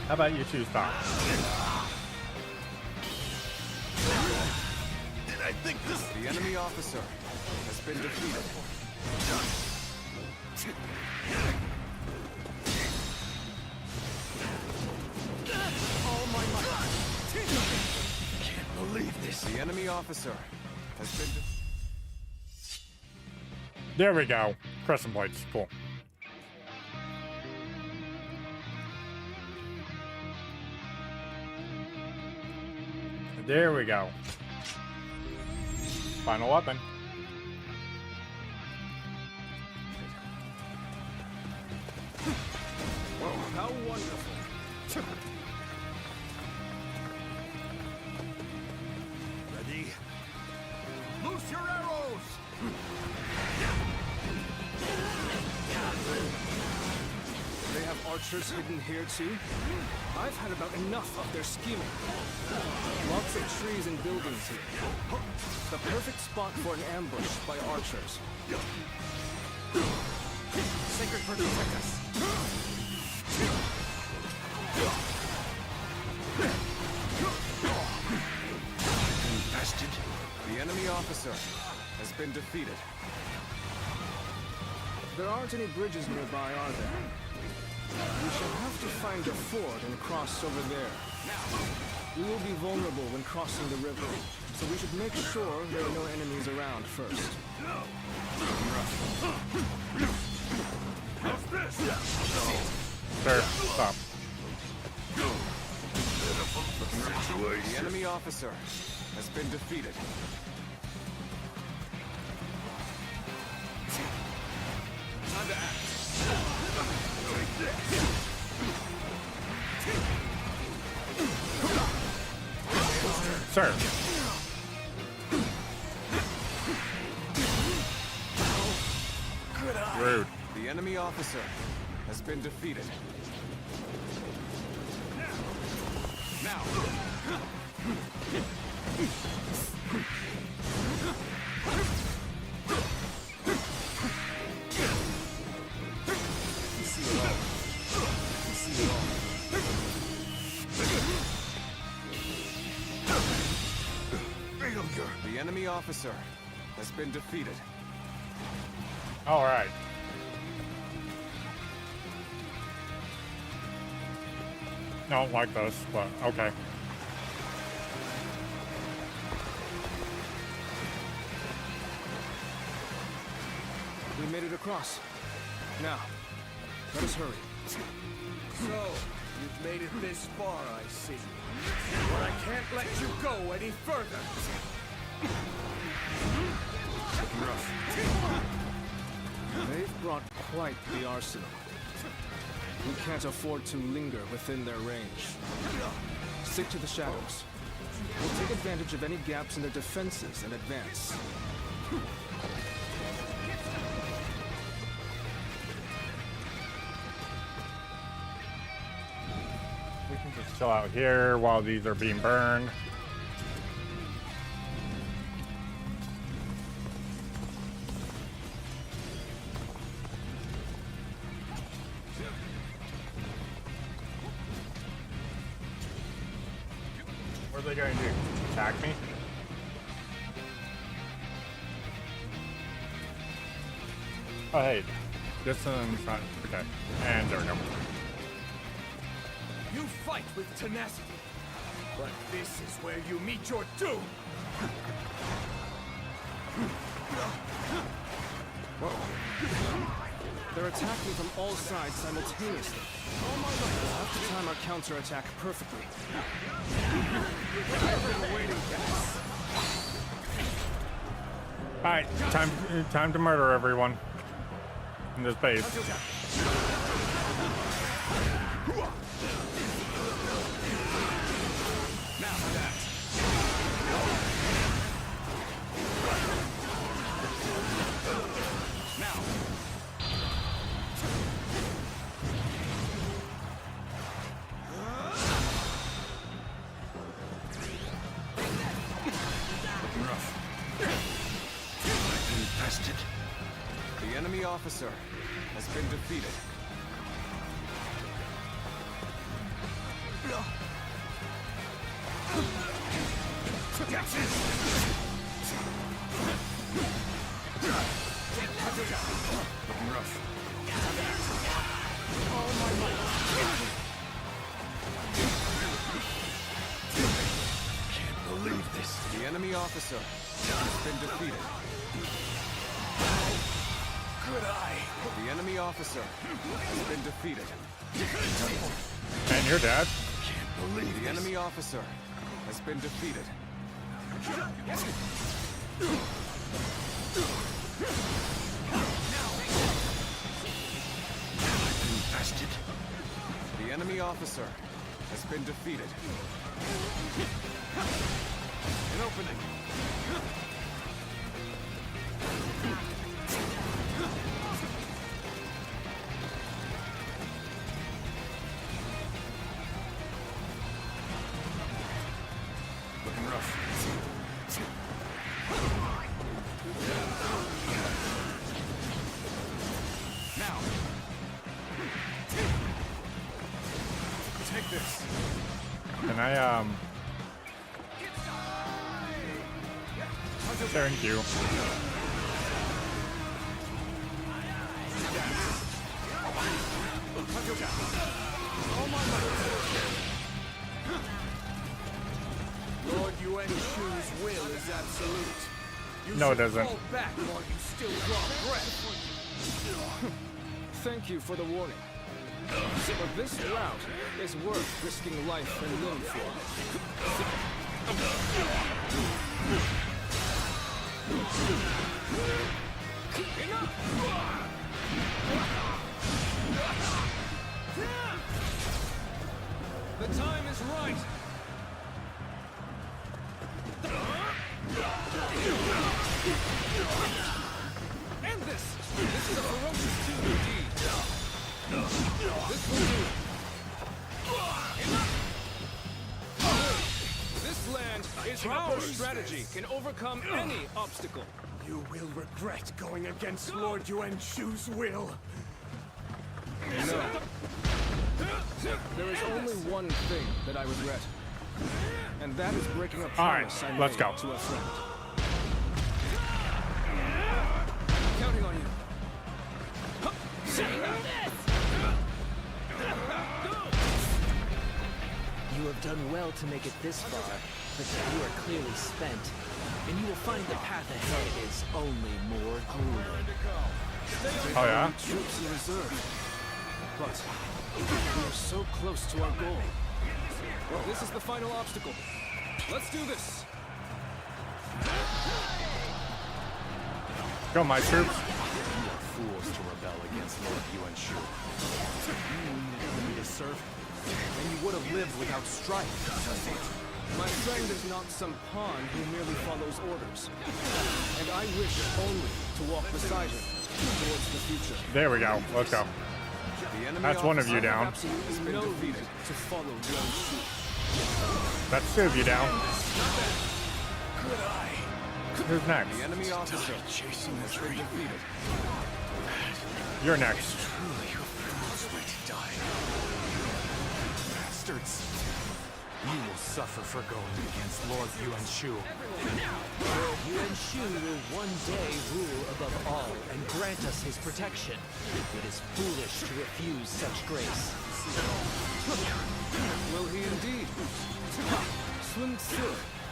How about you two stop? Did I think this? The enemy officer has been defeated. All my might. Can't believe this. The enemy officer has been defeated. There we go. Crescent plates. Cool. There we go. Final weapon. Oh, how wonderful. Ready? Loose your arrows! They have archers hidden here too? I've had about enough of their scheming. Lots of trees and buildings here. The perfect spot for an ambush by archers. Sacred protect us. Infested. The enemy officer has been defeated. There aren't any bridges nearby, are there? We shall have to find a ford and cross over there. We will be vulnerable when crossing the river, so we should make sure there are no enemies around first. Sir, stop. The enemy officer has been defeated. Time to act. Sir. Rude. The enemy officer has been defeated. Now. The enemy officer has been defeated. All right. Don't like this, but okay. We made it across. Now, let us hurry. So, you've made it this far, I see. But I can't let you go any further. Looking rough. They've brought quite the arsenal. We can't afford to linger within their range. Stick to the shadows. We'll take advantage of any gaps in their defenses and advance. We can just chill out here while these are being burned. What are they going to do? Attack me? Oh, hey. This one's not... Okay. And there we go. You fight with tenacity, but this is where you meet your doom! They're attacking from all sides simultaneously. We'll have to time our counterattack perfectly. Alright, time to murder everyone in this base. The enemy officer has been defeated. Can't believe this. The enemy officer has been defeated. Good eye. The enemy officer has been defeated. And your dad. Can't believe the enemy officer has been defeated. Infested. The enemy officer has been defeated. An opening. Looking rough. Now. Take this. Can I, Thank you. Lord Yuan Shu's will is absolute. You No, it should doesn't. fall back while you still draw breath. Thank you for the warning. But this route is worth risking life and limb for. The time is right. End this. This is a ferocious team indeed. This will do. This land is our strategy can overcome any obstacle. You will regret going against Lord Yuan Shu's will. No. There is only one thing that I regret. And that is breaking a promise I let's made go. to a friend. Counting on you. You have done well to make it this far, but you are clearly spent, and you will find the path ahead is only more grueling. Oh yeah? Troops in reserve. But We are so close to our goal. Well, this is the final obstacle. Let's do this. Go, my troops. You are fools to rebel against Lord Yuan Shu. You needed me to serve, and you would have lived without strife. My friend is not some pawn who merely follows orders. And I wish only to walk beside him towards the future. There we go. Let's go. That's one of you down. Absolutely no reason to follow Yuan Shu. That's two of you down. Good eye. Who's next? The enemy officer chasing has been defeated. You're next. Truly a fool's way to die. Bastards. You will suffer for going against Lord Yuan Shu. Lord Yuan Shu will one day rule above all and grant us his protection. It is foolish to refuse such grace. Will he indeed? Sun Tzu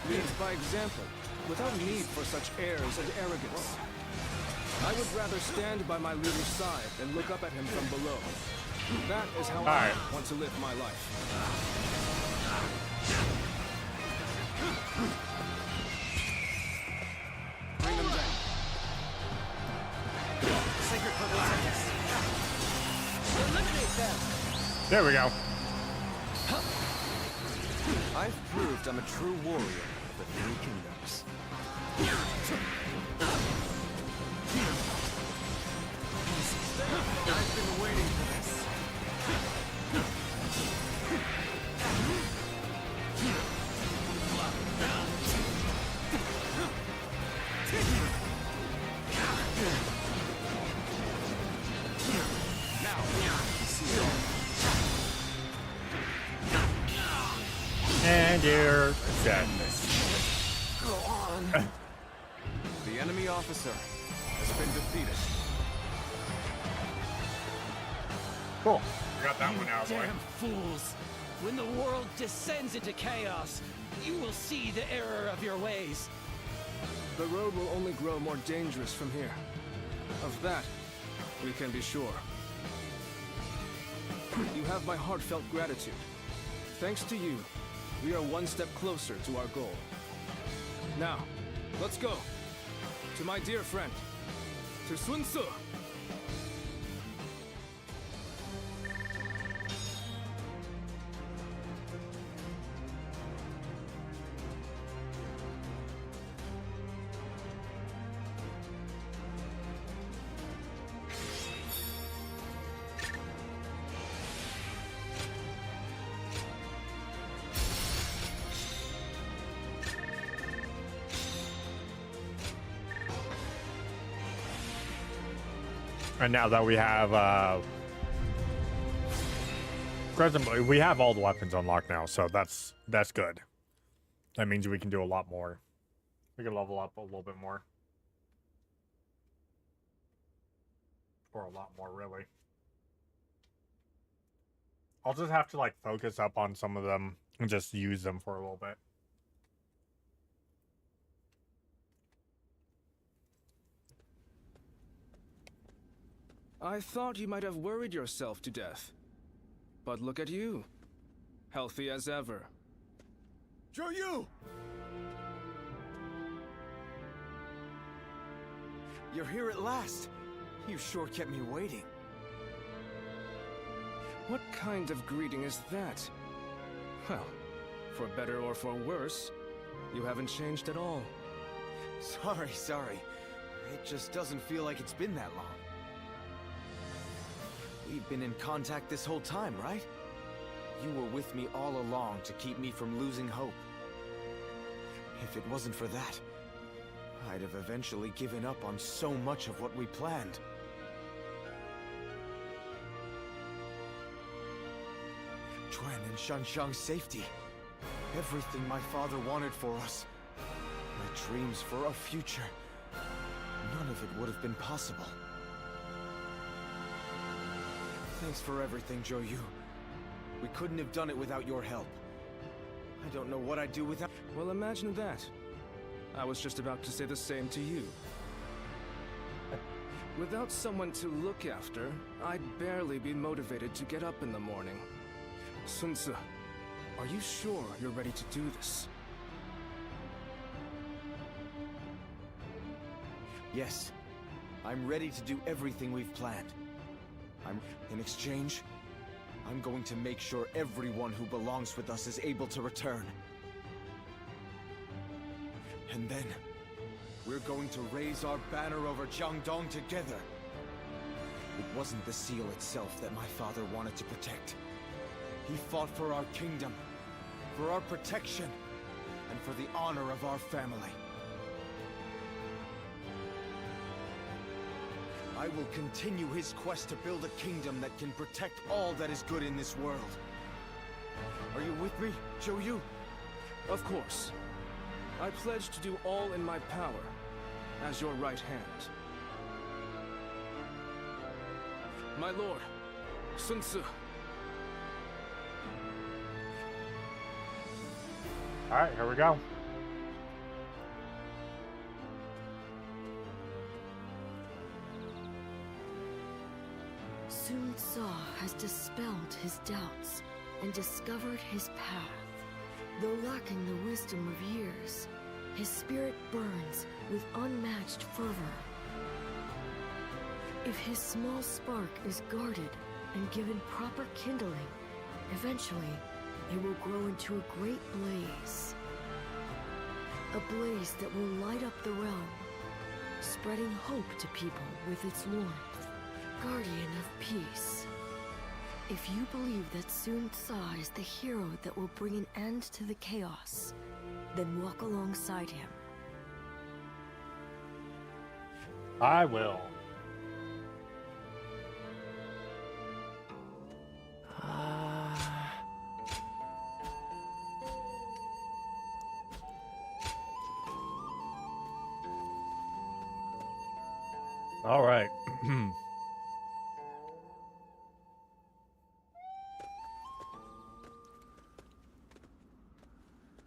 leads by example, without need for such airs and arrogance. I would rather stand by my leader's side than look up at him from below. That is how I want to live my life. Bring them down. Sacred purple seconds. Eliminate them! There we go. I've proved I'm a true warrior of the Three Kingdoms. I've been waiting for this. And you're dead. Go on. The enemy officer has been defeated. Cool. Got that one out of the way. Damn fools! When the world descends into chaos, you will see the error of your ways. The road will only grow more dangerous from here. Of that, we can be sure. You have my heartfelt gratitude. Thanks to you, we are one step closer to our goal. Now, let's go. To my dear friend, to Sun Tzu. And now that we have presently we have all the weapons unlocked now, so that's good. That means we can do a lot more. We can level up a little bit more. Or a lot more, really. I'll just have to like focus up on some of them and just use them for a little bit. I thought you might have worried yourself to death. But look at you. Healthy as ever. Zhou! You're here at last. You sure kept me waiting. What kind of greeting is that? Well, for better or for worse, you haven't changed at all. Sorry. It just doesn't feel like it's been that long. We've been in contact this whole time, right? You were with me all along to keep me from losing hope. If it wasn't for that, I'd have eventually given up on so much of what we planned. Quan and Shanshang's safety. Everything my father wanted for us. My dreams for a future. None of it would have been possible. Thanks for everything, Zhou. We couldn't have done it without your help. I don't know what I'd do without... Well, imagine that. I was just about to say the same to you. Without someone to look after, I'd barely be motivated to get up in the morning. Sun Tzu, are you sure you're ready to do this? Yes. I'm ready to do everything we've planned. In exchange, I'm going to make sure everyone who belongs with us is able to return. And then, we're going to raise our banner over Jiangdong together. It wasn't the seal itself that my father wanted to protect. He fought for our kingdom, for our protection, and for the honor of our family. I will continue his quest to build a kingdom that can protect all that is good in this world. Are you with me, Zhou? Of course. I pledge to do all in my power, as your right hand. My lord, Sun Tzu. Alright, here we go. Sun Tzu has dispelled his doubts and discovered his path. Though lacking the wisdom of years, his spirit burns with unmatched fervor. If his small spark is guarded and given proper kindling, eventually it will grow into a great blaze. A blaze that will light up the realm, spreading hope to people with its warmth. Guardian of peace. If you believe that Sun Tzu is the hero that will bring an end to the chaos, then walk alongside him. I will. All right.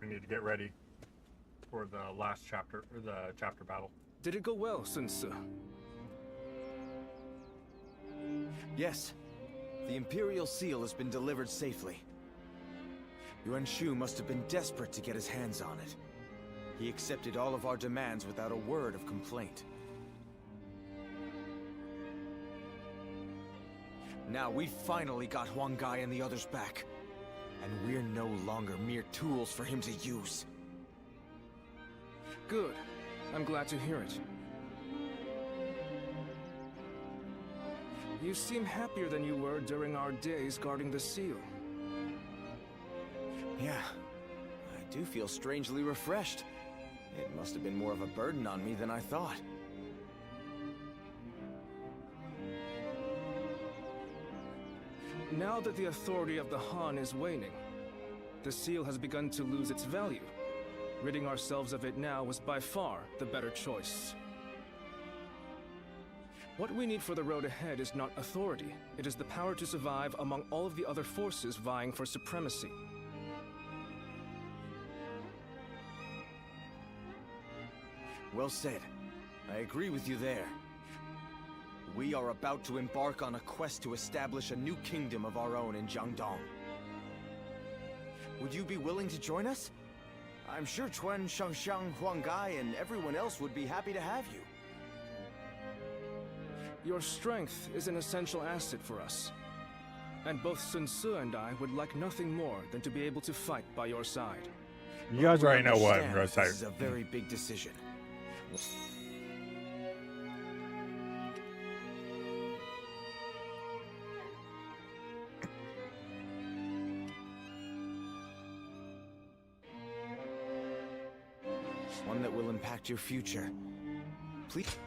We need to get ready for the last chapter, or the chapter battle. Did it go well, Sun Tzu? Yes. The Imperial Seal has been delivered safely. Yuan Shu must have been desperate to get his hands on it. He accepted all of our demands without a word of complaint. Now we've finally got Huang Gai and the others back. And we're no longer mere tools for him to use. Good. I'm glad to hear it. You seem happier than you were during our days guarding the seal. Yeah. I do feel strangely refreshed. It must have been more of a burden on me than I thought. Now that the authority of the Han is waning, the seal has begun to lose its value. Ridding ourselves of it now was by far the better choice. What we need for the road ahead is not authority. It is the power to survive among all of the other forces vying for supremacy. Well said. I agree with you there. We are about to embark on a quest to establish a new kingdom of our own in Jiangdong. Would you be willing to join us? I'm sure Chuan, Shangxiang, Huang Gai, and everyone else would be happy to have you. Your strength is an essential asset for us. And both Sun Tzu and I would like nothing more than to be able to fight by your side. You guys already know what I'm going to say. This is a very big decision. One that will impact your future. Please.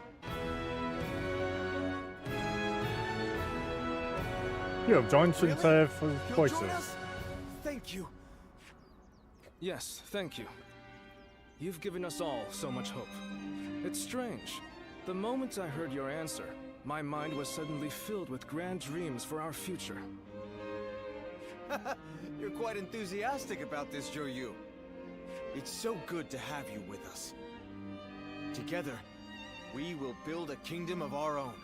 You have joined Sun Tzu for voices. Thank you. Yes, thank you. You've given us all so much hope. It's strange. The moment I heard your answer, my mind was suddenly filled with grand dreams for our future. You're quite enthusiastic about this, Zhou. It's so good to have you with us. Together, we will build a kingdom of our own.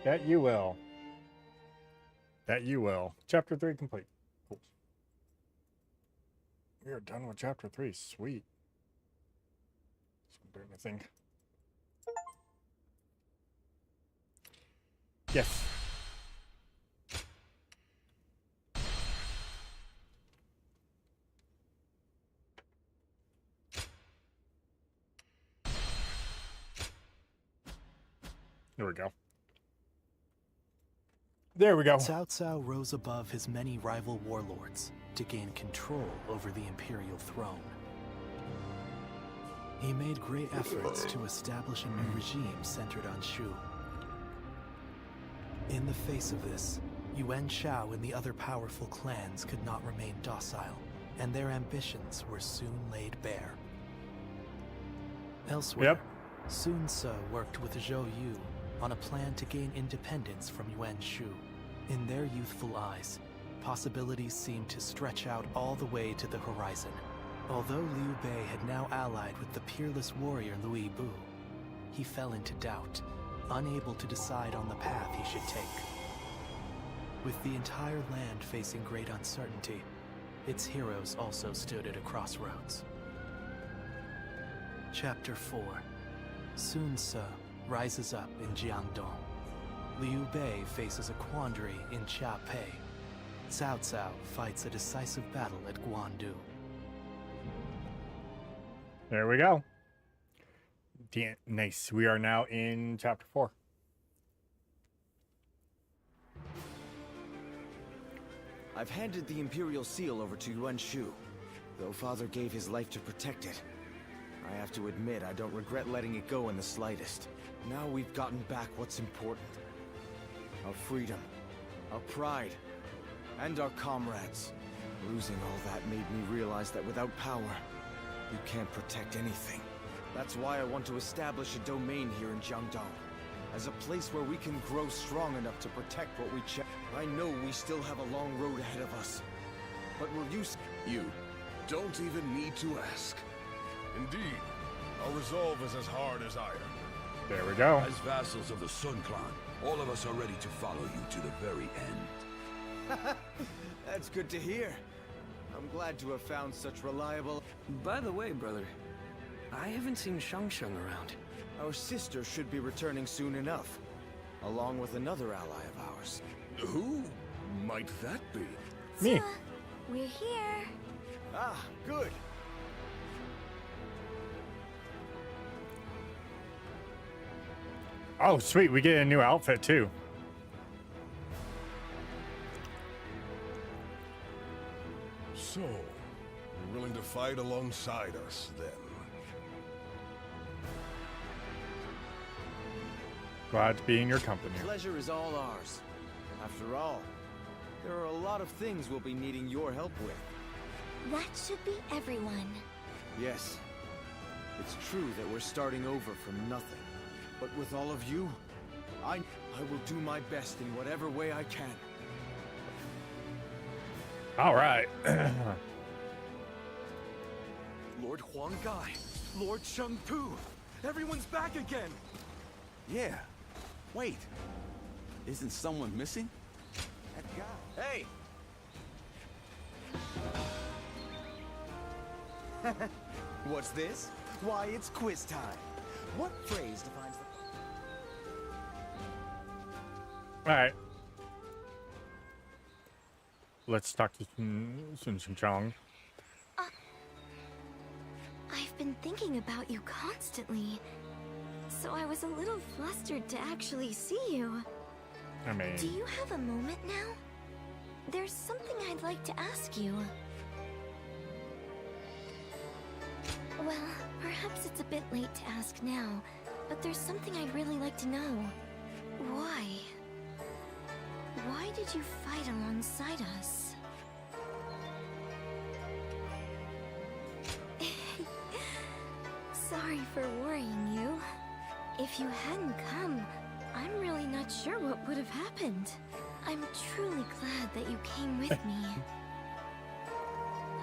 That you will. That you will. Chapter 3 complete. Cool. We are done with chapter 3. Sweet. Doesn't do anything. Yes. There we go. There we go. Cao Cao rose above his many rival warlords to gain control over the imperial throne. He made great efforts to establish a new regime centered on Shu. In the face of this, Yuan Shao and the other powerful clans could not remain docile, and their ambitions were soon laid bare. Elsewhere, Sun Ce worked with Zhou Yu on a plan to gain independence from Yuan Shu. In their youthful eyes, possibilities seemed to stretch out all the way to the horizon. Although Liu Bei had now allied with the peerless warrior Louis Bu, he fell into doubt, unable to decide on the path he should take. With the entire land facing great uncertainty, its heroes also stood at a crossroads. Chapter 4. Sun Ce rises up in Jiangdong. Liu Bei faces a quandary in Chiapei. Cao Cao fights a decisive battle at Guandu. There we go. Nice. We are now in chapter 4. I've handed the Imperial Seal over to Yuan Shu, though Father gave his life to protect it. I have to admit, I don't regret letting it go in the slightest. Now we've gotten back what's important. Our freedom, our pride, and our comrades. Losing all that made me realize that without power, you can't protect anything. That's why I want to establish a domain here in Jiangdong, as a place where we can grow strong enough to protect what we check. I know we still have a long road ahead of us, but will you... You don't even need to ask. Indeed, our resolve is as hard as iron. There we go. As vassals of the Sun Clan, all of us are ready to follow you to the very end. That's good to hear. I'm glad to have found such reliable... By the way, brother, I haven't seen Shang around. Our sister should be returning soon enough, along with another ally of ours. Who might that be? Me. We're here. Ah, good. Oh, sweet. We get a new outfit, too. So, you're willing to fight alongside us, then? Glad to be in your company. Pleasure is all ours. After all, there are a lot of things we'll be needing your help with. That should be everyone. Yes. It's true that we're starting over from nothing. But with all of you, I will do my best in whatever way I can. All right. Lord Huang Gai, Lord Sheng Pu, everyone's back again. Yeah. Wait. Isn't someone missing? That guy. Hey! What's this? Why, it's quiz time. What phrase defines the... All right. Let's talk to Sun Chong. I've been thinking about you constantly, so I was a little flustered to actually see you. I mean... Do you have a moment now? There's something I'd like to ask you. Well, perhaps it's a bit late to ask now, but there's something I'd really like to know. Why? Why did you fight alongside us? Sorry for worrying you. If you hadn't come, I'm really not sure what would have happened. I'm truly glad that you came with me.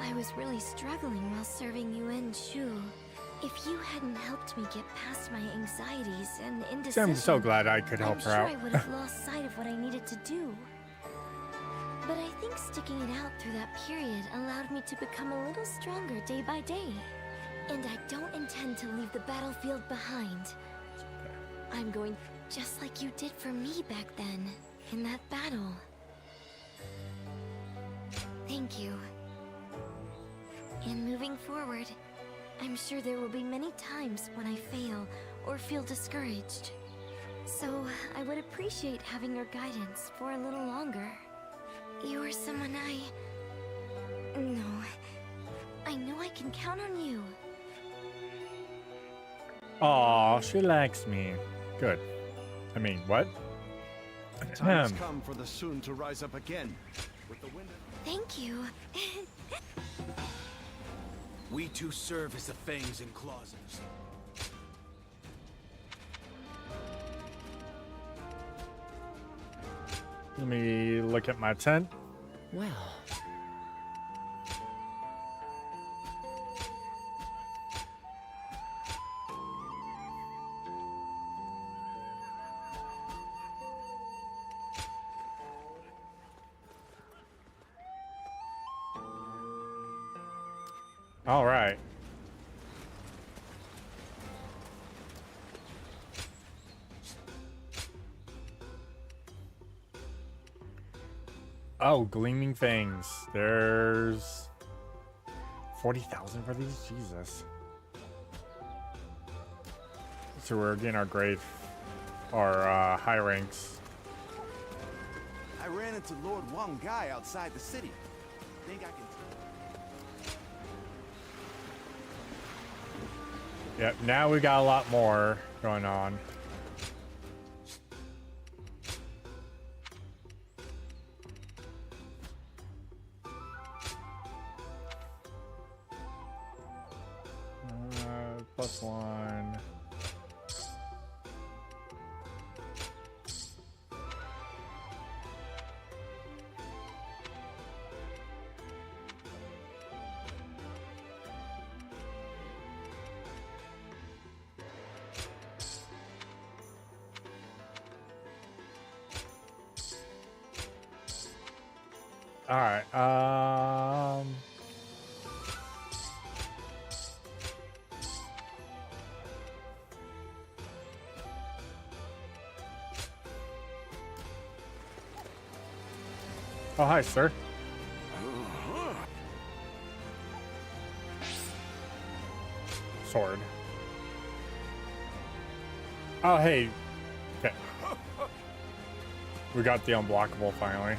I was really struggling while serving Yuan Shu. If you hadn't helped me get past my anxieties and See, indecision, I'm so glad I could help I'm her sure out. I would have lost sight of what I needed to do. But I think sticking it out through that period allowed me to become a little stronger day by day. And I don't intend to leave the battlefield behind. I'm going just like you did for me back then, in that battle. Thank you. And moving forward, I'm sure there will be many times when I fail or feel discouraged. So I would appreciate having your guidance for a little longer. You're someone No. I know I can count on you. Aw, she likes me. Good. I mean, what? The time has come for the Sun to rise up again. With the wind. Thank you. We two serve as the fangs and claws in the sun. Let me look at my tent. Well. All right. Oh, gleaming fangs. There's 40,000 for these? Jesus. So we're getting our grade, our high ranks. I ran into Lord Wang Gai outside the city. Think I can... Yep, now we got a lot more going on. +1. All right. Oh, hi, sir. Sword. Oh, hey. Okay. We got the unblockable finally.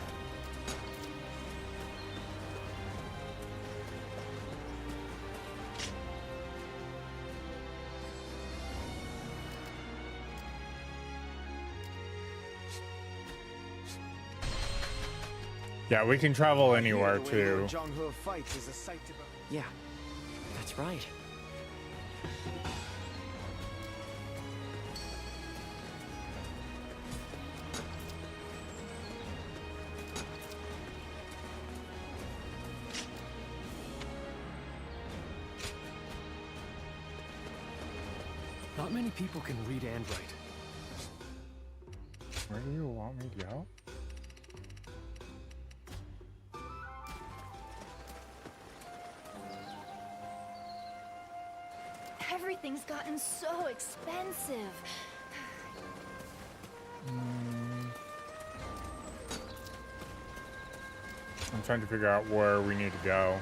Yeah, we can travel anywhere too. Yeah, that's right. Not many people can read and write. Where do you want me to go? Everything's gotten so expensive. I'm trying to figure out where we need to go.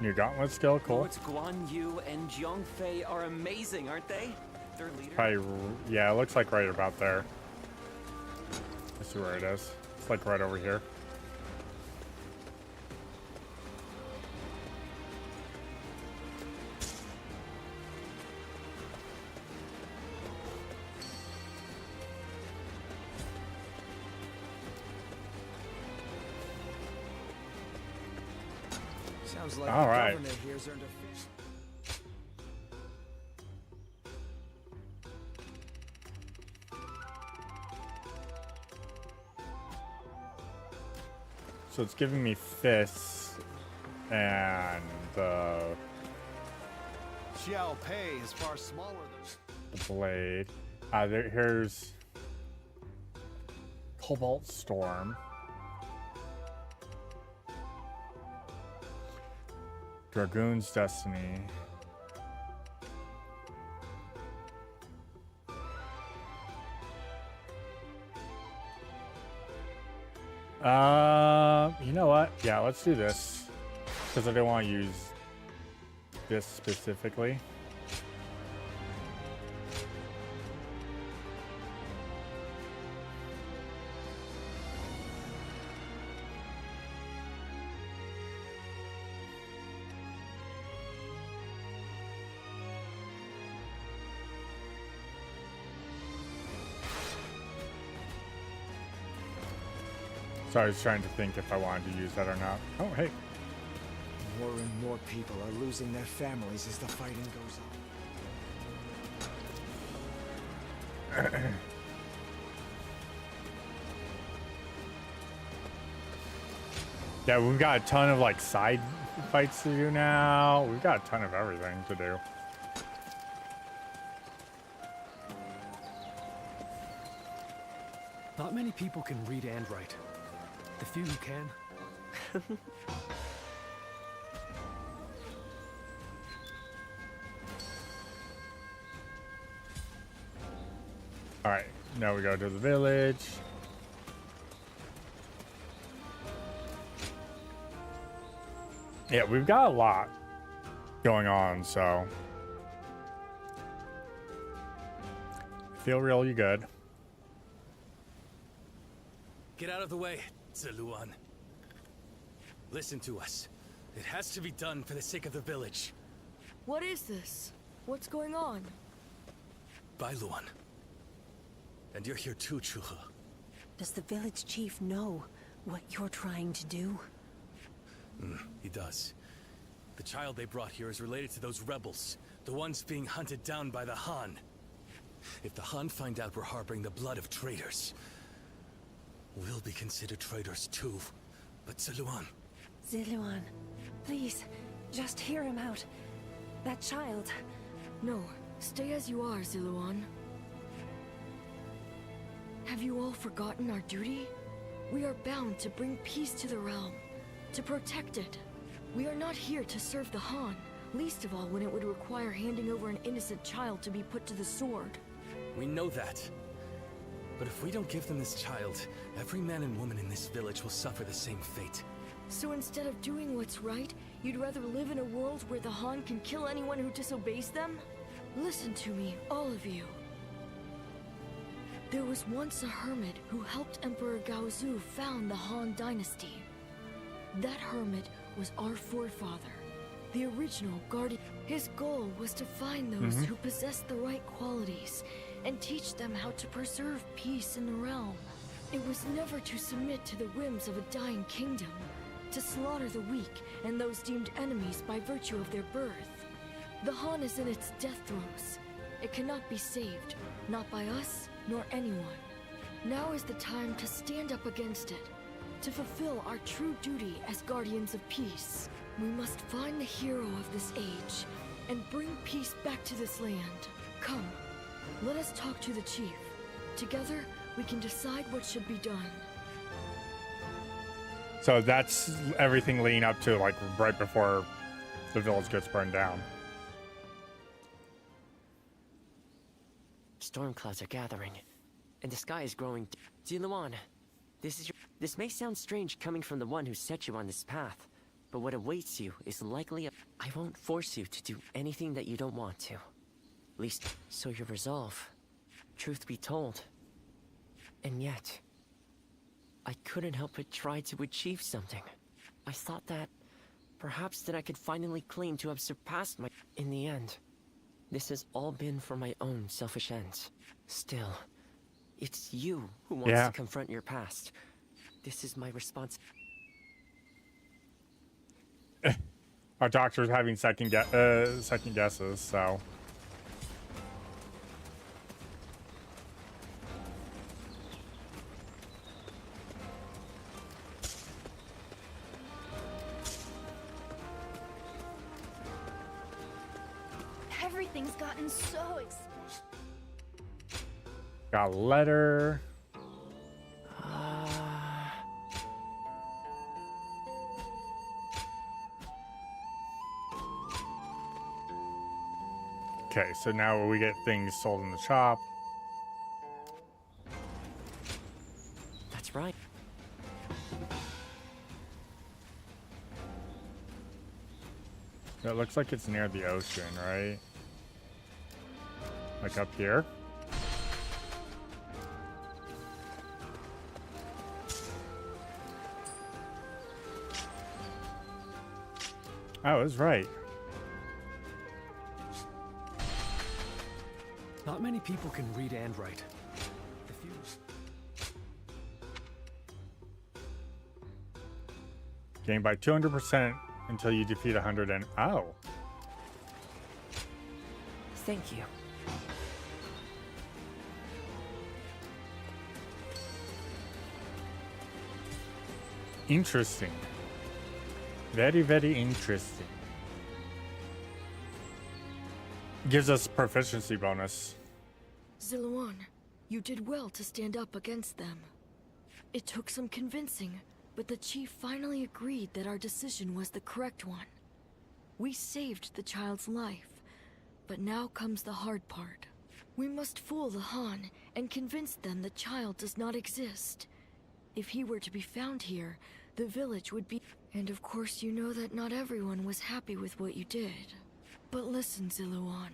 New gauntlet skill, cool. Lords Guan Yu and Jiang Fei are amazing, aren't they? Their leader. Probably, yeah, it looks like right about there. Let's see where it is. It's like right over here. Sounds Sounds like All the right. governor here's earned a So it's giving me fists and Xiao Pei is far smaller than... the blade. Here's Cobalt Storm. Dragoon's Destiny. You know what? Yeah, let's do this. Because I don't want to use this specifically. So I was trying to think if I wanted to use that or not. Oh, hey. More and more people are losing their families as the fighting goes on. Yeah, we've got a ton of like side fights to do now. We've got a ton of everything to do. Not many people can read and write. The few who can. All right, now we go to the village. Yeah, we've got a lot going on, so I feel really good. Get out of the way, Ziluan. Listen to us. It has to be done for the sake of the village. What is this? What's going on? Bailuan. And you're here too, Chuha. Does the village chief know what you're trying to do? He does. The child they brought here is related to those rebels, the ones being hunted down by the Han. If the Han find out we're harboring the blood of traitors, we'll be considered traitors too. But Ziluan... Ziluan, please, just hear him out. That child... No, stay as you are, Ziluan. Have you all forgotten our duty? We are bound to bring peace to the realm, to protect it. We are not here to serve the Han, least of all when it would require handing over an innocent child to be put to the sword. We know that. But if we don't give them this child, every man and woman in this village will suffer the same fate. So instead of doing what's right, you'd rather live in a world where the Han can kill anyone who disobeys them? Listen to me, all of you. There was once a hermit who helped Emperor Gaozu found the Han Dynasty. That hermit was our forefather, the original guardian. His goal was to find those who possessed the right qualities and teach them how to preserve peace in the realm. It was never to submit to the whims of a dying kingdom, to slaughter the weak and those deemed enemies by virtue of their birth. The Han is in its death throes. It cannot be saved, not by us, nor anyone. Now is the time to stand up against it, to fulfill our true duty as guardians of peace. We must find the hero of this age, and bring peace back to this land. Come, let us talk to the chief. Together, we can decide what should be done. So that's everything leading up to like right before the village gets burned down. Storm clouds are gathering, and the sky is growing. Ziluan, this may sound strange coming from the one who set you on this path, but what awaits you is likely I won't force you to do anything that you don't want to. At least, so your resolve. Truth be told. And yet, I couldn't help but try to achieve something. I thought that, perhaps that I could finally claim to have surpassed my... In the end, this has all been for my own selfish ends. Still, it's you who wants to confront your past. This is my response. Our doctor's having second guesses, so. Everything's gotten so expensive. Got a letter. Okay, so now we get things sold in the shop. That's right. It looks like it's near the ocean, right? Like up here. I was right. Not many people can read and write. If you... Gain by 200% until you defeat 100 and... Oh. Thank you. Interesting. Very, very interesting. Gives us proficiency bonus. Ziluan, you did well to stand up against them. It took some convincing, but the chief finally agreed that our decision was the correct one. We saved the child's life, but now comes the hard part. We must fool the Han and convince them the child does not exist. If he were to be found here, the village would be... And of course you know that not everyone was happy with what you did. But listen, Ziluan.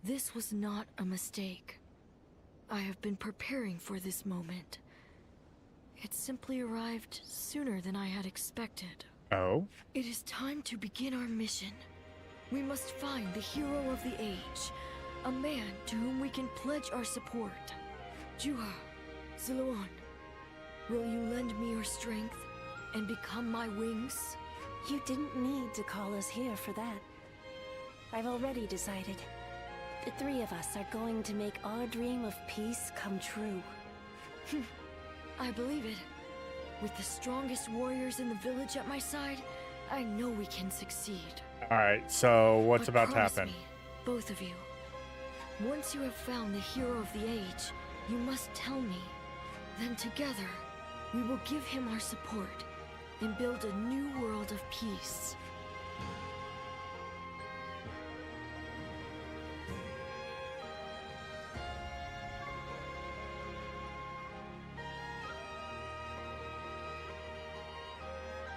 This was not a mistake. I have been preparing for this moment. It simply arrived sooner than I had expected. Oh? It is time to begin our mission. We must find the hero of the age, a man to whom we can pledge our support. Juha, Ziluan, will you lend me your strength and become my wings? You didn't need to call us here for that. I've already decided. The three of us are going to make our dream of peace come true. I believe it. With the strongest warriors in the village at my side, I know we can succeed. Alright, so what's But about to promise happen? me, both of you. Once you have found the hero of the age, you must tell me. Then together, we will give him our support and build a new world of peace.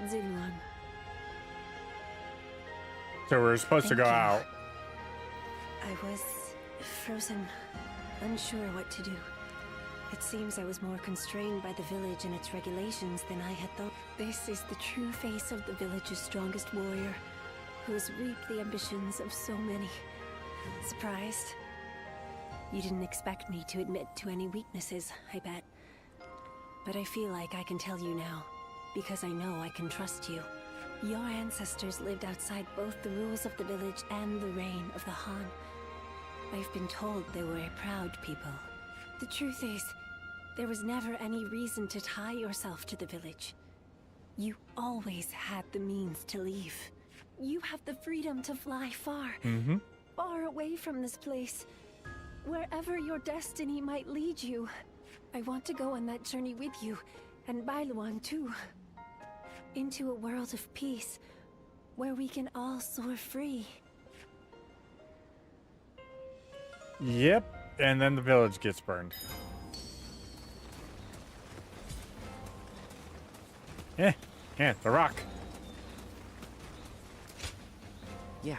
Ziluan. So we're supposed to go Thank you. out. I was frozen, unsure what to do. It seems I was more constrained by the village and its regulations than I had thought. This is the true face of the village's strongest warrior, who has reaped the ambitions of so many. Surprised? You didn't expect me to admit to any weaknesses, I bet. But I feel like I can tell you now, because I know I can trust you. Your ancestors lived outside both the rules of the village and the reign of the Han. I've been told they were a proud people. The truth is, there was never any reason to tie yourself to the village. You always had the means to leave. You have the freedom to fly far, far away from this place. Wherever your destiny might lead you. I want to go on that journey with you, and Bailuan too. Into a world of peace, where we can all soar free. Yep, and then the village gets burned. Yeah, the rock. Yeah.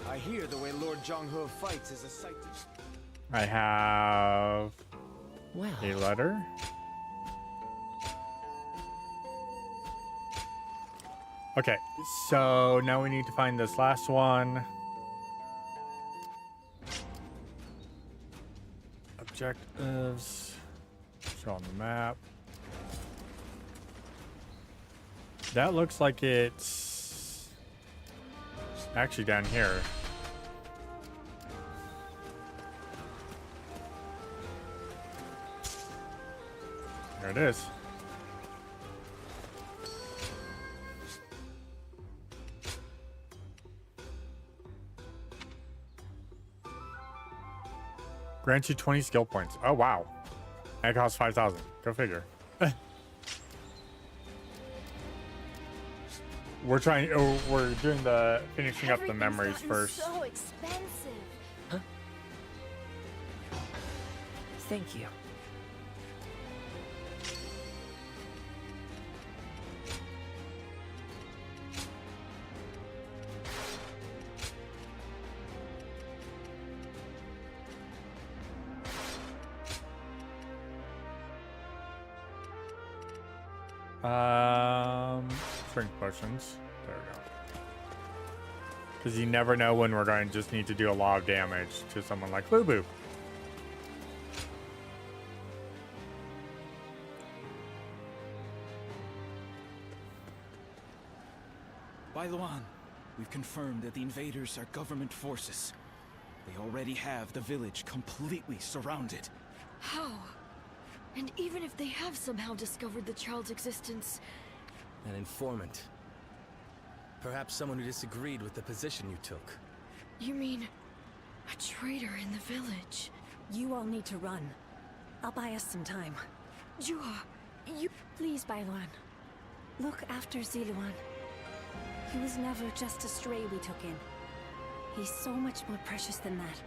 I hear the way Lord Zhonghe fights is a sight to... I have a letter. Okay, so now we need to find this last one. Objectives. Show on the map. That looks like it's actually down here. There it is. Grants you 20 skill points. Oh, wow. And it costs 5,000. Go figure. We're trying. Oh, we're doing the finishing up the memories first. So expensive. Huh? Thank you. Strength potions. There we go. Because you never know when we're going to just need to do a lot of damage to someone like Lubu. Bailuan, we've confirmed that the invaders are government forces. They already have the village completely surrounded. How? And even if they have somehow discovered the child's existence... An informant. Perhaps someone who disagreed with the position you took. You mean... a traitor in the village? You all need to run. I'll buy us some time. Jua, you... Please, Bailuan. Look after Ziluan. He was never just a stray we took in. He's so much more precious than that.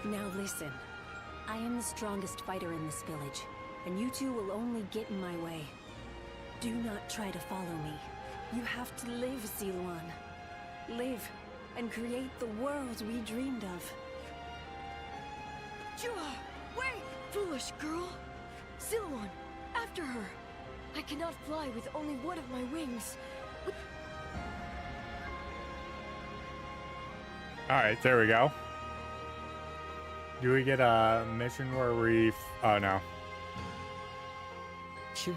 Now listen. I am the strongest fighter in this village, and you two will only get in my way. Do not try to follow me. You have to live, Ziluan. Live, and create the world we dreamed of. Jua, wait! Foolish girl! Ziluan, after her! I cannot fly with only one of my wings. Alright, there we go. Do we get a mission where we... Oh, no. Chuha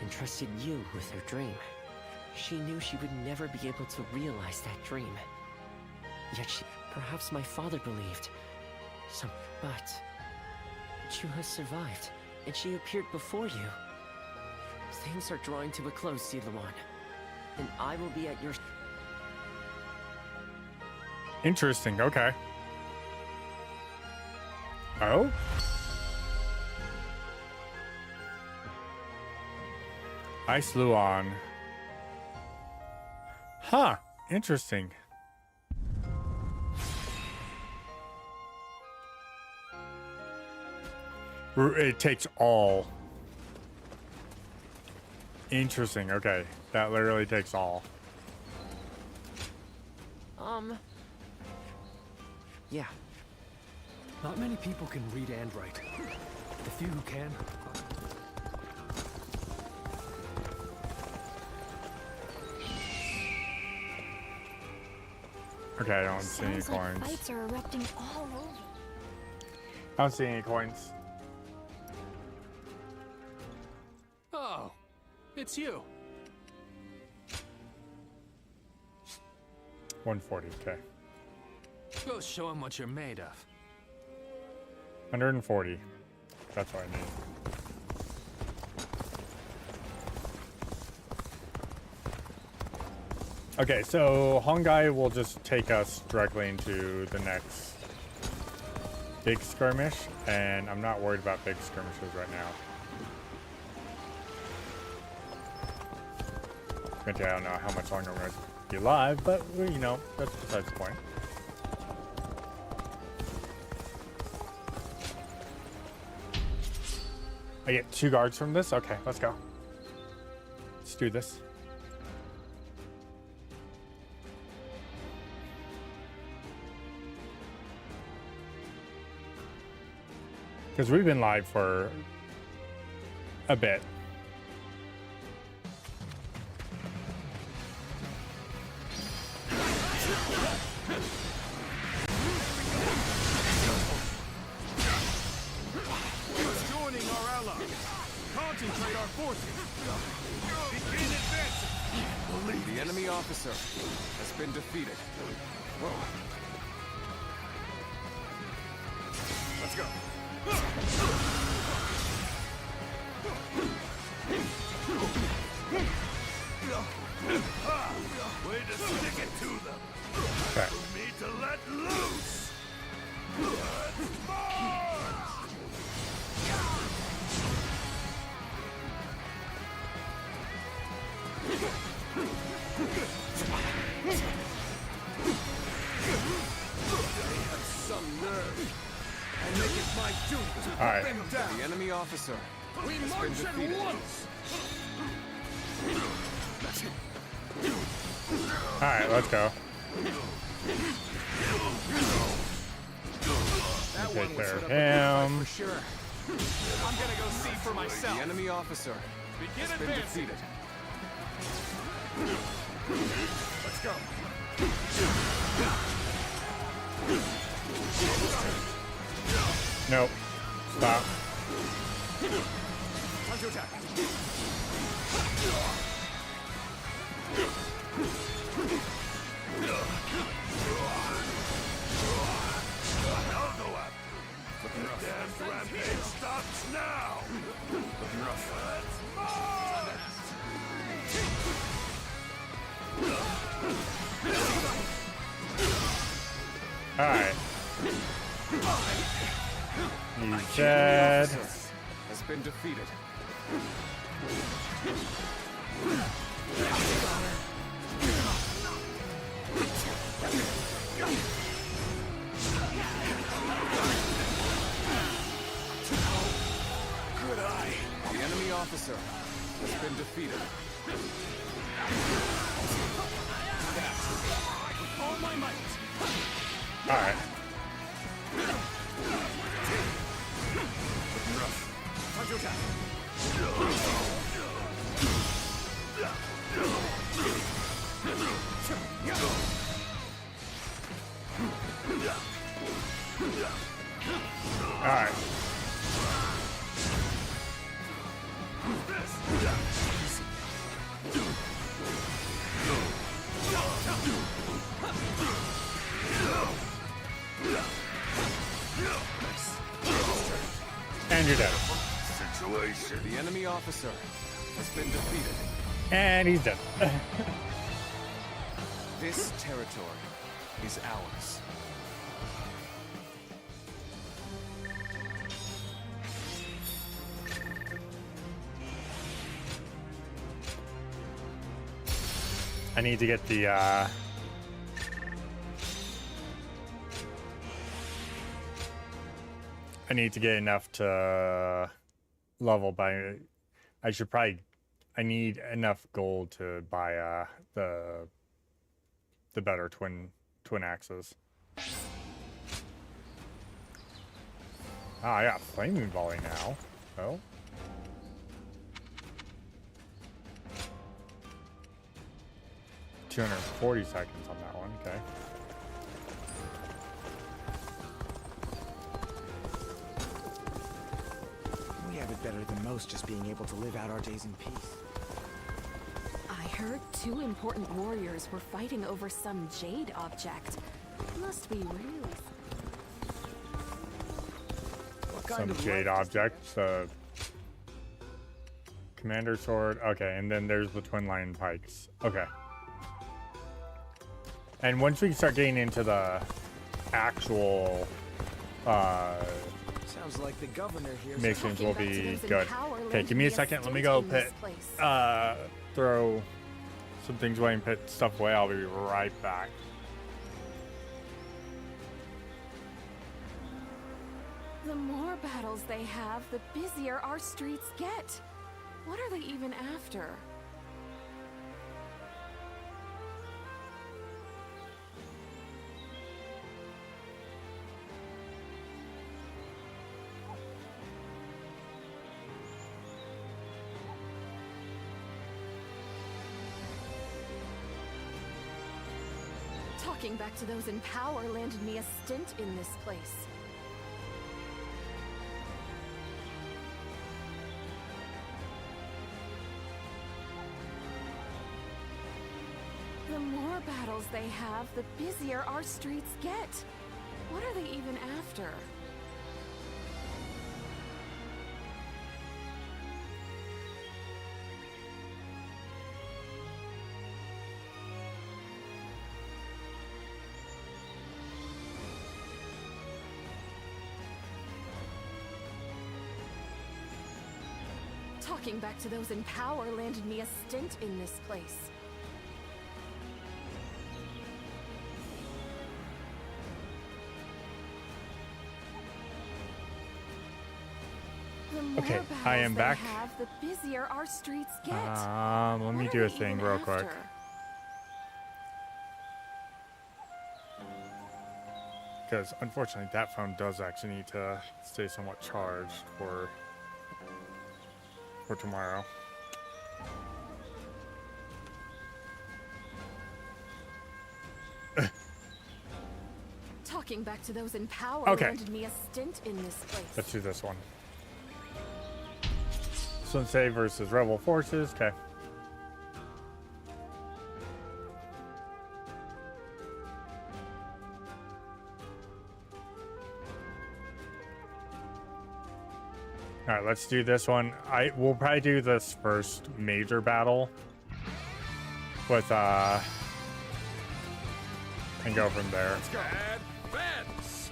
entrusted you with her dream. She knew she would never be able to realize that dream. Yet she... Perhaps my father believed. But... Chuha survived, and she appeared before you. Things are drawing to a close, Ziluan. And I will be at your... Interesting, okay. Oh? Ice Luan. Huh, interesting. It takes all. Interesting, okay. That literally takes all. Yeah. Not many people can read and write. The few who can. Okay, I don't see any coins. Fights are erupting all over. I don't see any coins. Oh, it's you. 140, okay. Go show him what you're made of. 140. That's what I need. Okay, so Hongai will just take us directly into the next big skirmish, and I'm not worried about big skirmishes right now. Granted, I don't know how much longer I'm going to be live, but, you know, that's besides the point. I get 2 guards from this? Okay, let's go. Let's do this. Because we've been live for a bit. our forces. Begin advancing. The enemy officer has been defeated. Whoa. Let's go. Way to stick it to them. Okay. For me to let loose. Let's march! They have some nerve. I'll make it my duty to Alright. bring them down. The enemy officer We has march been at defeated. once! Alright, let's go. That Take one was care set of up a good him. fight for sure. I'm gonna go see for myself. The enemy officer Begin has been advancing. defeated. Let's go. Nope. Stop. Time to attack. I'll go up. The damn rampage stops now. Looking rough. Let's march! Alright. He's The dead. officer has been defeated. Good eye. The enemy officer has been defeated. With all my might. Alright. Looking rough. Time to attack. Alright. And you're dead. Situation. The enemy officer has been defeated. And he's dead. This territory is ours. I need to get the I need to get enough to level by I need enough gold to buy the better twin axes. Ah, I got flaming volley now. Oh. $240 seconds on that one, okay. We have it better than most, just being able to live out our days in peace. I heard 2 important warriors were fighting over some jade object. Must be really Some jade object, commander sword, okay, and then there's the twin lion pikes. Okay. And once we start getting into the actual Sounds like the governor here. missions will be good. Okay, give me a second. Let me go throw some things away and put stuff away. I'll be right back. The more battles they have, the busier our streets get. What are they even after? Talking back to those in power landed me a stint in this place. more battles they have, the busier our streets get. What are they even after? Talking back to those in power landed me a stint in this place. The more Okay, battles I am they back. have, the busier our streets get. Let me What do are a they thing even real quick. after? Because unfortunately that phone does actually need to stay somewhat charged for tomorrow. Talking back to those in power Okay. landed me a stint in this place. Let's do this one. Sensei versus Rebel Forces. Okay. All right, let's do this one. We'll probably do this first major battle with and go from there. Let's go. Advance!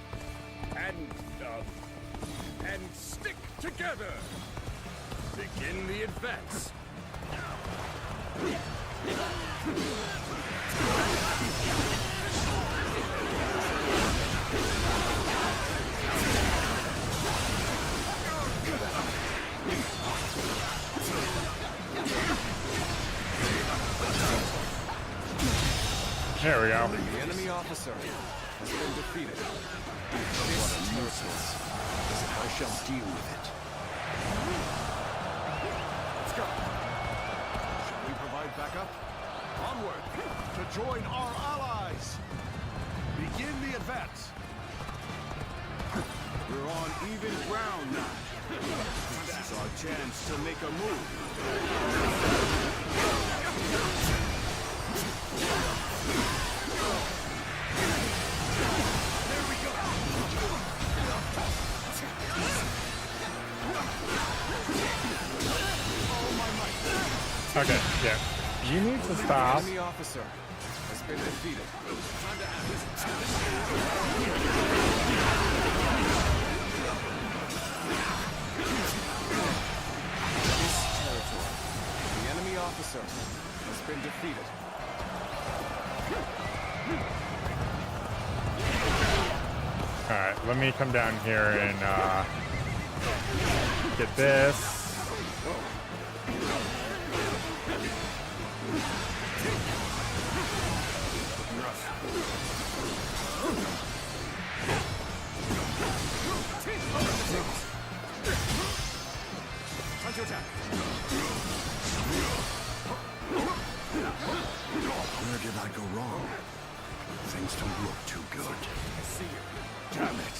And stick together! Begin the advance! There we go. The enemy officer has been defeated. What a useless. I shall deal with it. Let's go. Shall we provide backup? Onward to join our allies. Begin the advance. We're on even ground now. This is our chance to make a move. There we go. Okay, yeah. You need to stop. The enemy officer has been defeated. This territory. The enemy officer has been defeated. Alright, let me come down here and get this. Time to attack. Where did I go wrong? Things don't look too good. I see you. Damn it!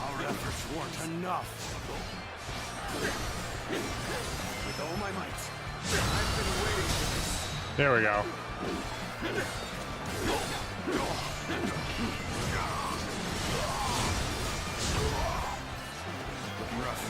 Our efforts weren't enough. With all my might. I've been waiting for this. There we go. Looking rough.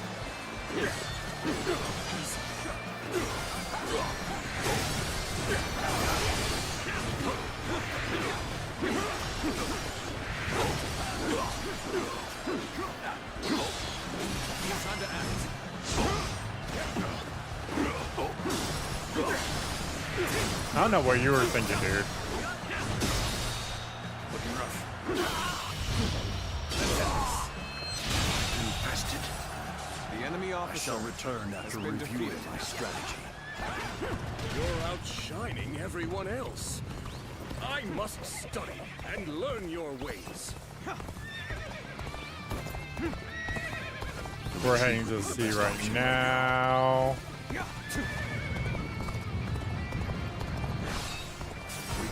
Time to act. I don't know what you were thinking, dude. Looking rough. Infested. The enemy I officer shall return has after been reviewing defeated. my strategy. You're outshining everyone else. I must study and learn your ways. We're heading to the sea right now. We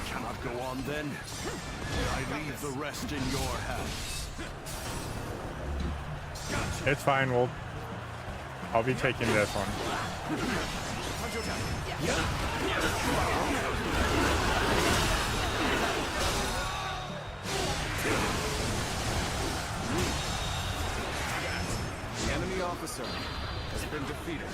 cannot go on then. I leave the rest in your hands. It's fine, I'll be taking this one. officer has been defeated.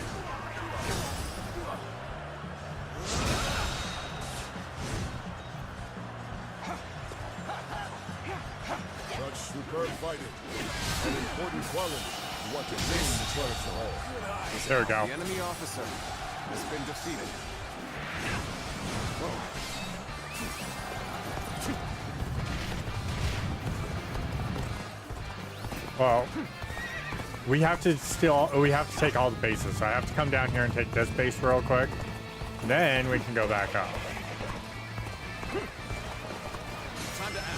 Such superb fighting. An important quality. You want to gain the trust of all. There we go. The enemy officer has been defeated. Well, we have to take all the bases. So I have to come down here and take this base real quick. Then we can go back up. Time to act.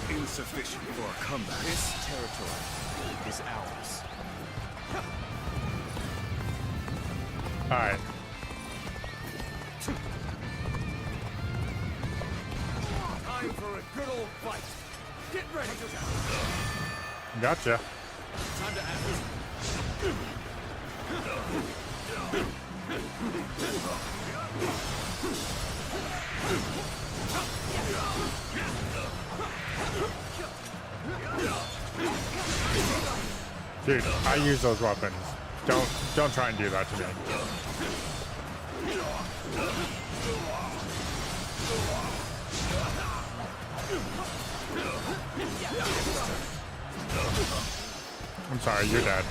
Insufficient for a comeback. This territory is ours. Alright. Time for a good old fight. Get ready. Gotcha. Time to act. Dude, I use those weapons. Don't try and do that to me. I'm sorry, you're dead.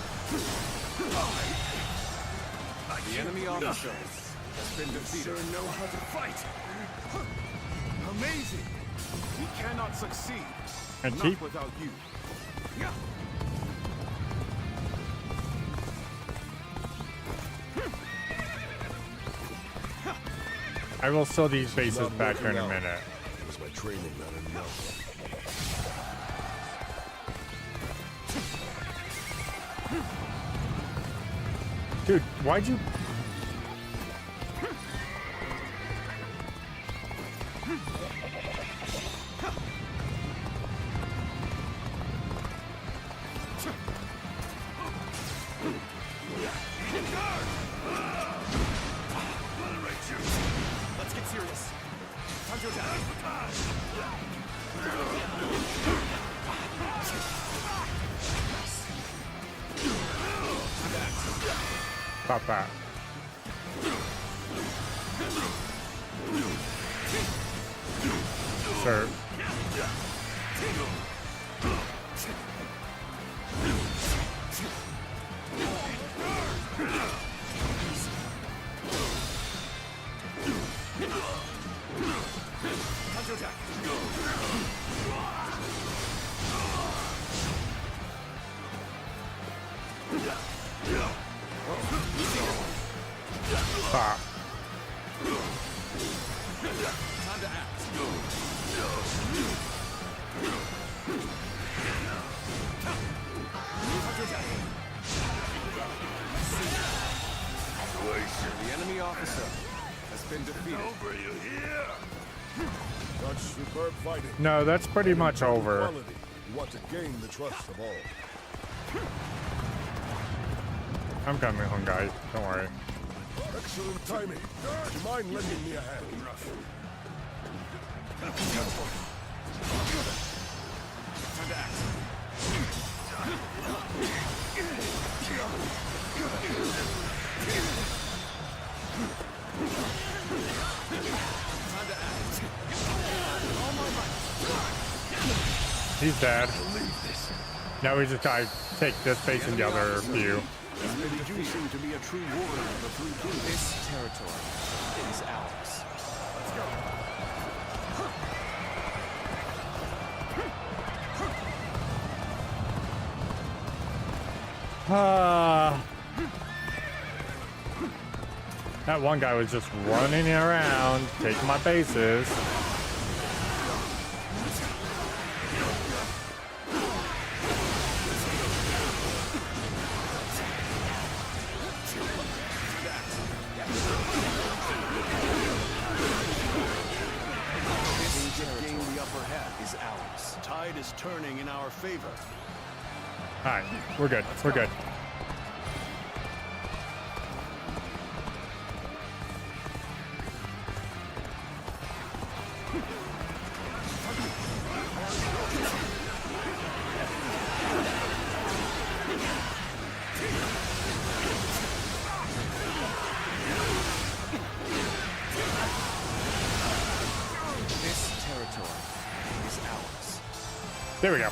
The enemy officer has been defeated. Sure know how to fight. Amazing. We cannot succeed. And Not keep without you. I will steal these bases back here in a minute. Was my training not enough? Dude, why'd you... Let's get serious. Time to attack. Stop that. Sir. Time to attack. Stop. Time to act. The enemy officer has been defeated. Over you here. Such superb fighting. No, that's pretty much over. Quality. You want to gain the trust of all. I'm coming home, guys. Don't worry. Excellent timing. Do you mind lending me a hand? Time to act. Time to act. All my might. He's dead. Now we just gotta take this base and the other view. You seem to be a true warrior of the three kingdoms. This territory is ours. Let's go. That one guy was just running around, taking my bases. our favor. Alright, we're good. We're good. This territory is ours. There we go.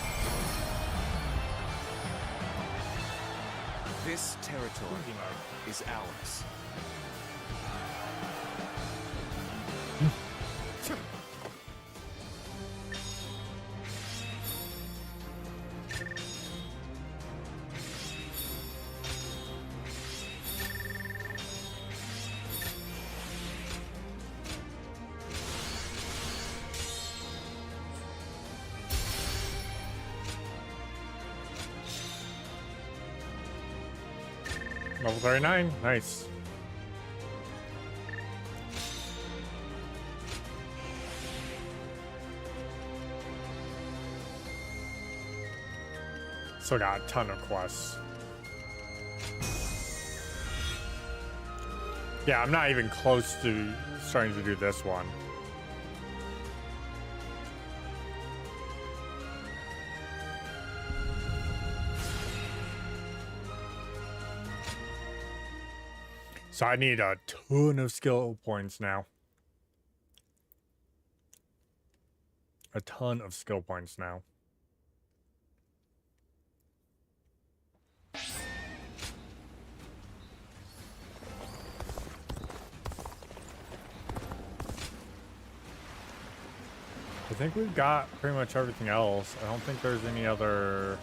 This territory is ours. Level 39. Nice. Still got a ton of quests. Yeah, I'm not even close to starting to do this one. So I need a ton of skill points now. A ton of skill points now. I think we've got pretty much everything else. I don't think there's any other...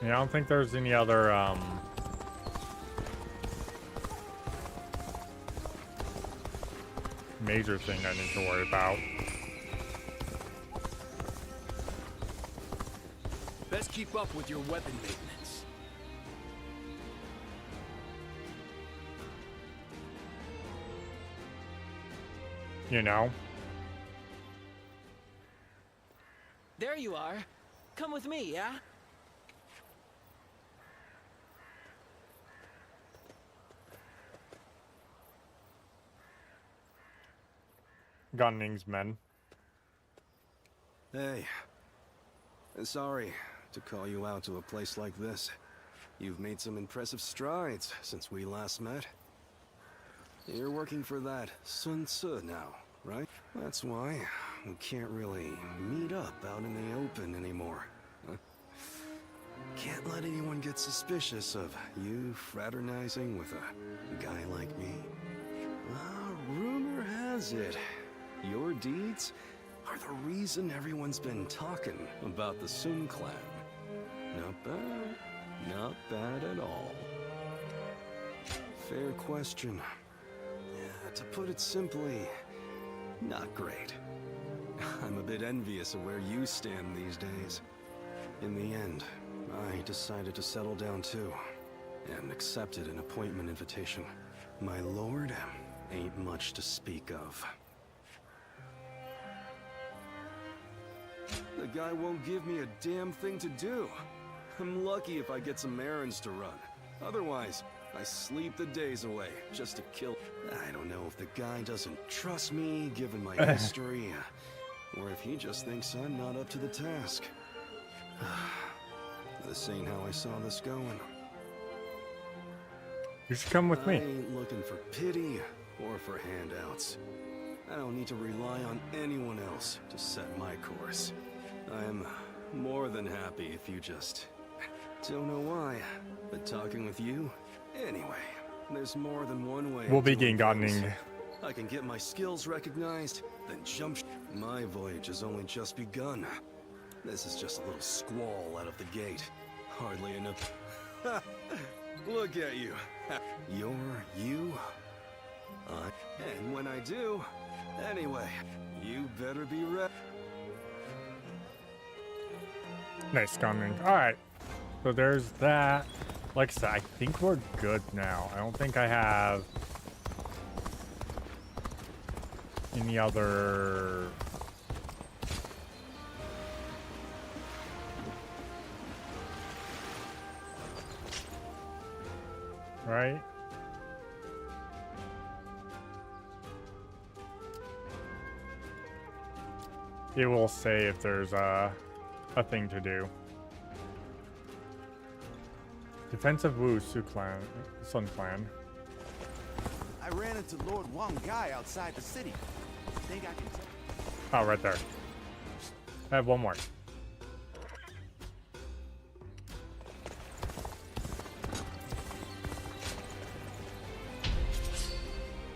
Yeah, I don't think there's any other, major thing I need to worry about. Best keep up with your weapon maintenance. You know? There you are. Come with me, yeah? Gunning's men. Hey. Sorry to call you out to a place like this. You've made some impressive strides since we last met. You're working for that Sun Tzu now, right? That's why we can't really meet up out in the open anymore. Huh? Can't let anyone get suspicious of you fraternizing with a guy like me. Rumor has it, your deeds are the reason everyone's been talking about the Sun clan. Not bad. Not bad at all. Fair question. To put it simply, not great. I'm a bit envious of where you stand these days. In the end, I decided to settle down too, and accepted an appointment invitation. My lord ain't much to speak of. The guy won't give me a damn thing to do. I'm lucky if I get some errands to run. Otherwise, I sleep the days away just to kill. I don't know if the guy doesn't trust me, given my history, or if he just thinks I'm not up to the task. This ain't how I saw this going. You should come with me. I ain't looking for pity or for handouts. I don't need to rely on anyone else to set my course. I'm more than happy if you just... Don't know why, but talking with you... Anyway, there's more than one way. We'll begin gardening. I can get my skills recognized, then jump. My voyage has only just begun. This is just a little squall out of the gate. Hardly enough. Look at you. You're you. And when I do, anyway, you better be ready. Nice gardening. All right. So there's that. Like I said, I think we're good now. I don't think I have any other... Right? It will say if there's a thing to do. Defensive Wu Sun Clan. I ran into Lord Wang Gai outside the city. Think I can tell? Oh, right there. I have one more.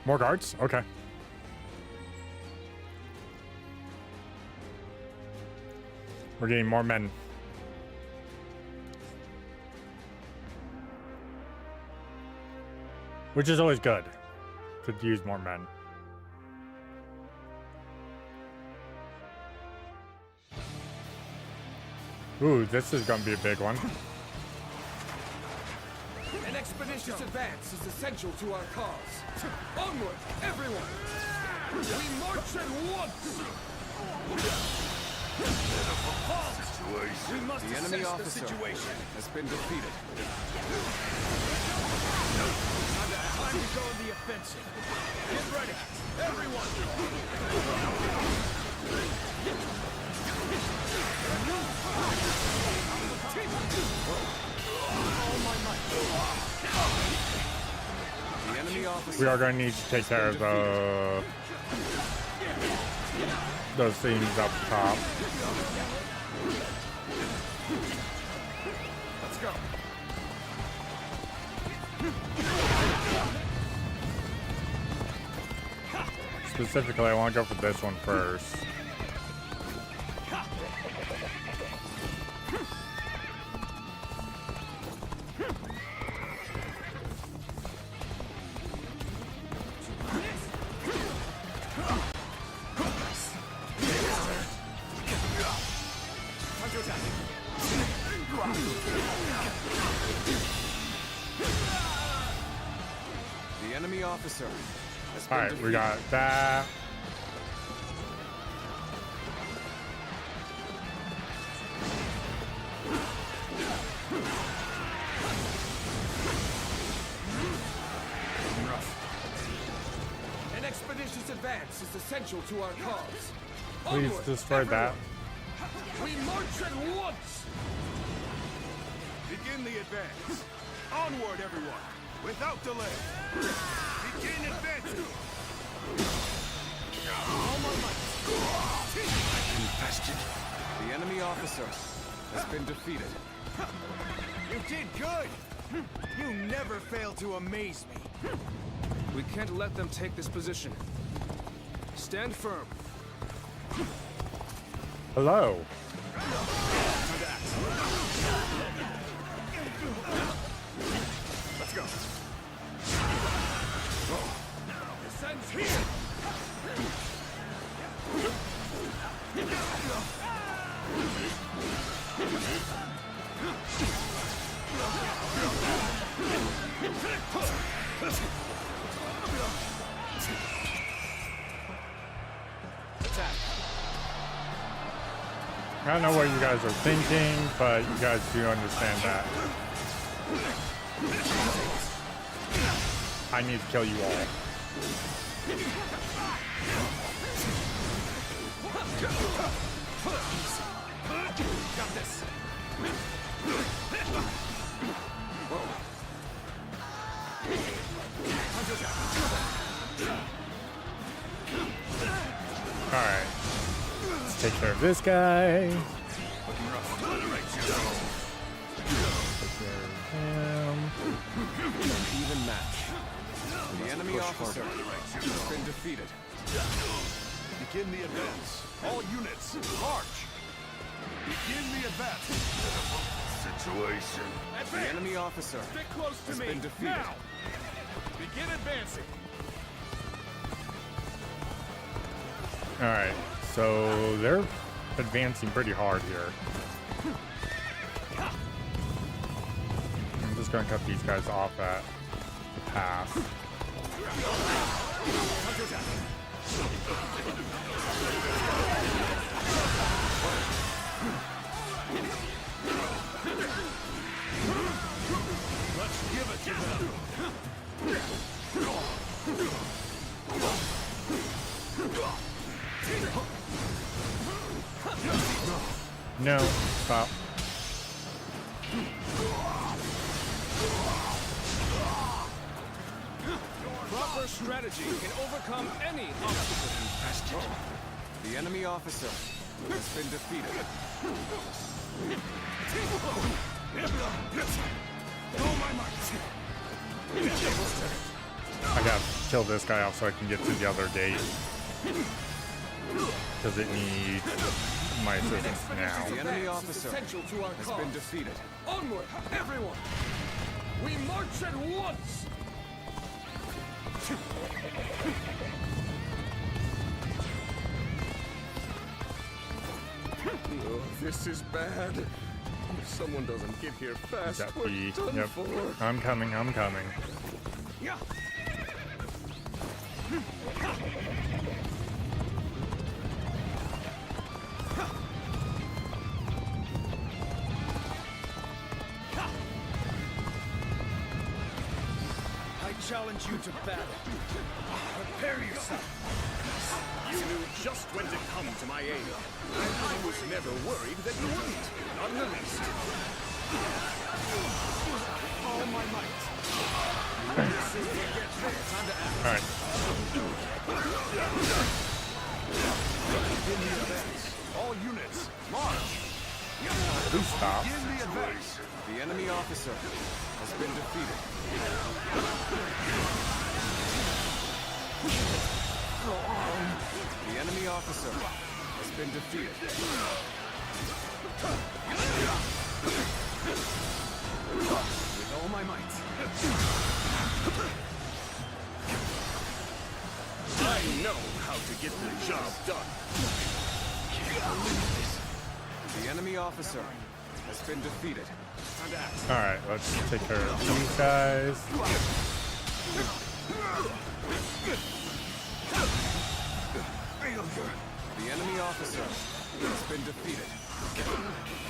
More guards? Okay. We're getting more men. Which is always good, to use more men. Ooh, this is gonna be a big one. An expeditious advance is essential to our cause. Onward, everyone! We march at once! We must The enemy assess officer the situation. has been defeated. Time to go in the offensive. Get ready, everyone! All my might. The enemy officer. We are going to need to take care of those things up top. Let's go. Specifically, I want to go for this one first. The enemy officer. All right, we got that. An expeditious advance is essential to our cause. Please Onward, destroy everyone. that. We march at once! Begin the advance. Onward, everyone, without delay. Begin advancing. All my might. Infested. The enemy officer has been defeated. You did good. You never fail to amaze me. We can't let them take this position. Stand firm. Hello. Let's go. Descends here. I don't know what you guys are thinking, but you guys do understand that. I need to kill you all. Got this. Alright. Let's take care of this guy. Take care of him. An even match. The enemy officer has been defeated. Begin the advance. All units, march. Begin the advance. Situation. The enemy officer Stick close to has me. been defeated. Now. Begin advancing. Alright, so they're advancing pretty hard here. I'm just gonna cut these guys off at the pass. Let's give it to them. No, stop. Proper strategy can overcome any obstacle. The enemy officer has been defeated. I gotta kill this guy off so I can get to the other gate. Because it needs my assistance now. The enemy officer Essential to our has cause. been defeated. Onward, everyone! We march at once! Oh, this is bad. If someone doesn't get here fast, That we're be, done yep. for. I'm coming, I'm coming. Yeah. I challenge you to battle. Prepare yourself. You knew just when to come to my aid. I was never worried that you wouldn't. Not in the least. All my might. Alright. Begin the advance. All units, march. Please stop. Begin the advance. The enemy officer has been defeated. The enemy officer has been defeated. With all my might. I know how to get the job done. The enemy officer has been defeated. Alright, let's take care of these guys. The enemy officer has been defeated.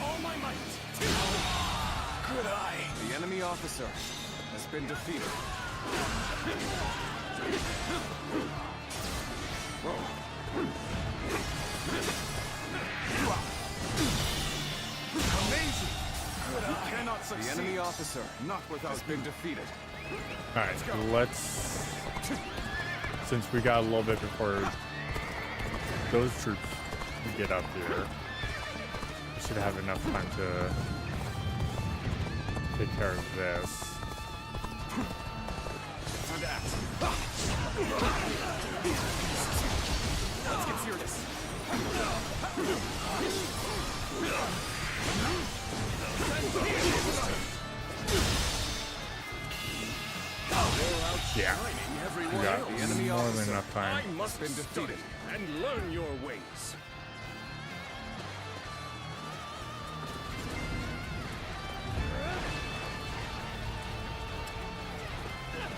All my might. Good eye. The enemy officer has been defeated. Amazing. Good eye. You cannot The succeed. enemy officer Not without has been defeated. Alright, let's... Since we got a little bit before those troops get up here, we should have enough time to take care of this. Time to act. Let's get serious. Yeah, we got The enemy more officer than enough time. I must been defeated. and learn your ways.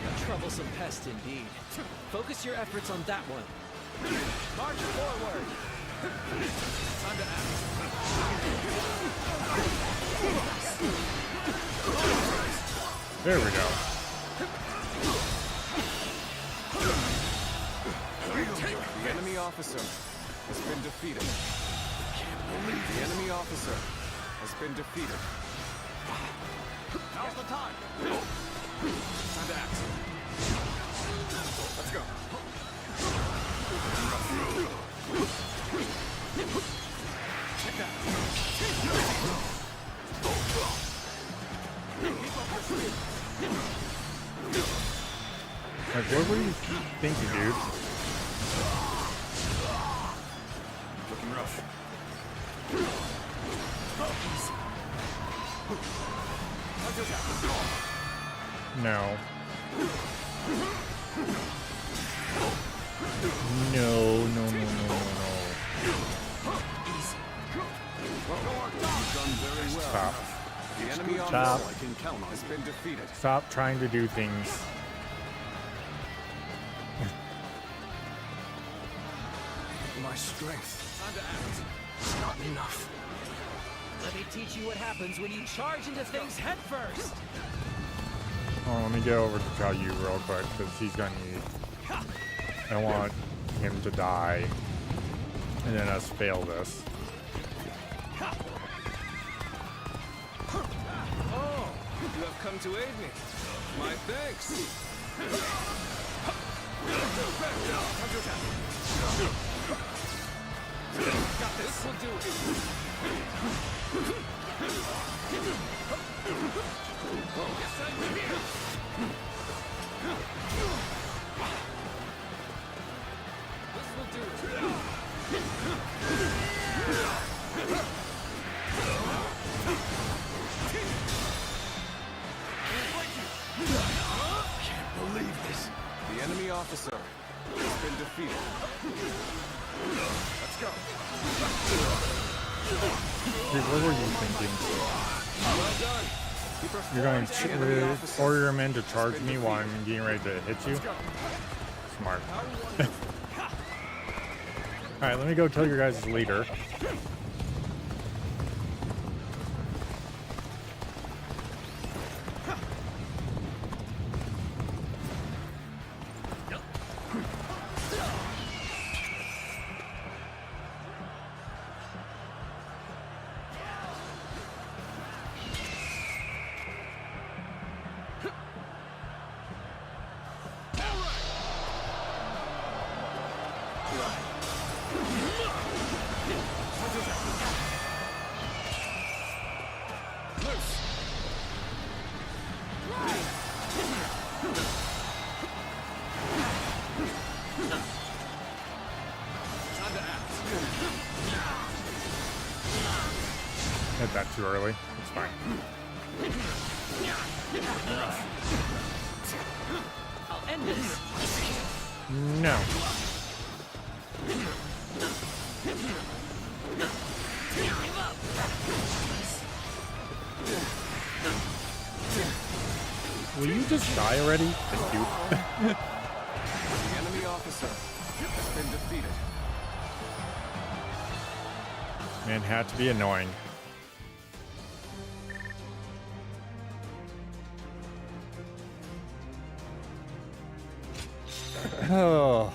A troublesome pest indeed. Focus your efforts on that one. March forward. Time to act. There we go. The enemy officer has been defeated. The enemy officer has been defeated. Now's the time. Time to act. Let's go. Take that. Like, what were you thinking, dude? Looking rough. No. No, no, no, no, no, no. You've done very well. Stop. The enemy on Stop. I can count on has been defeated. Stop trying to do things. My strength. Time to act. Not enough. Let me teach you what happens when you charge into things head first. Oh, let me get over to tell you real quick, because he's gonna need. I don't want him to die, and then us fail this. Oh, you have come to aid me. My thanks. Got this. Will do it. Yes, I'm here. This will do it. Can't believe this. The enemy officer has been defeated. Let's go. Dude, what were you thinking? Well done. You're going to order your men to charge me while I'm getting ready to hit you? Smart. Alright, let me go tell your guys' leader. Hit that too early. It's fine. I'll end this. No. Will you just die already? Thank you. The enemy officer has been defeated. Man, had to be annoying. Oh.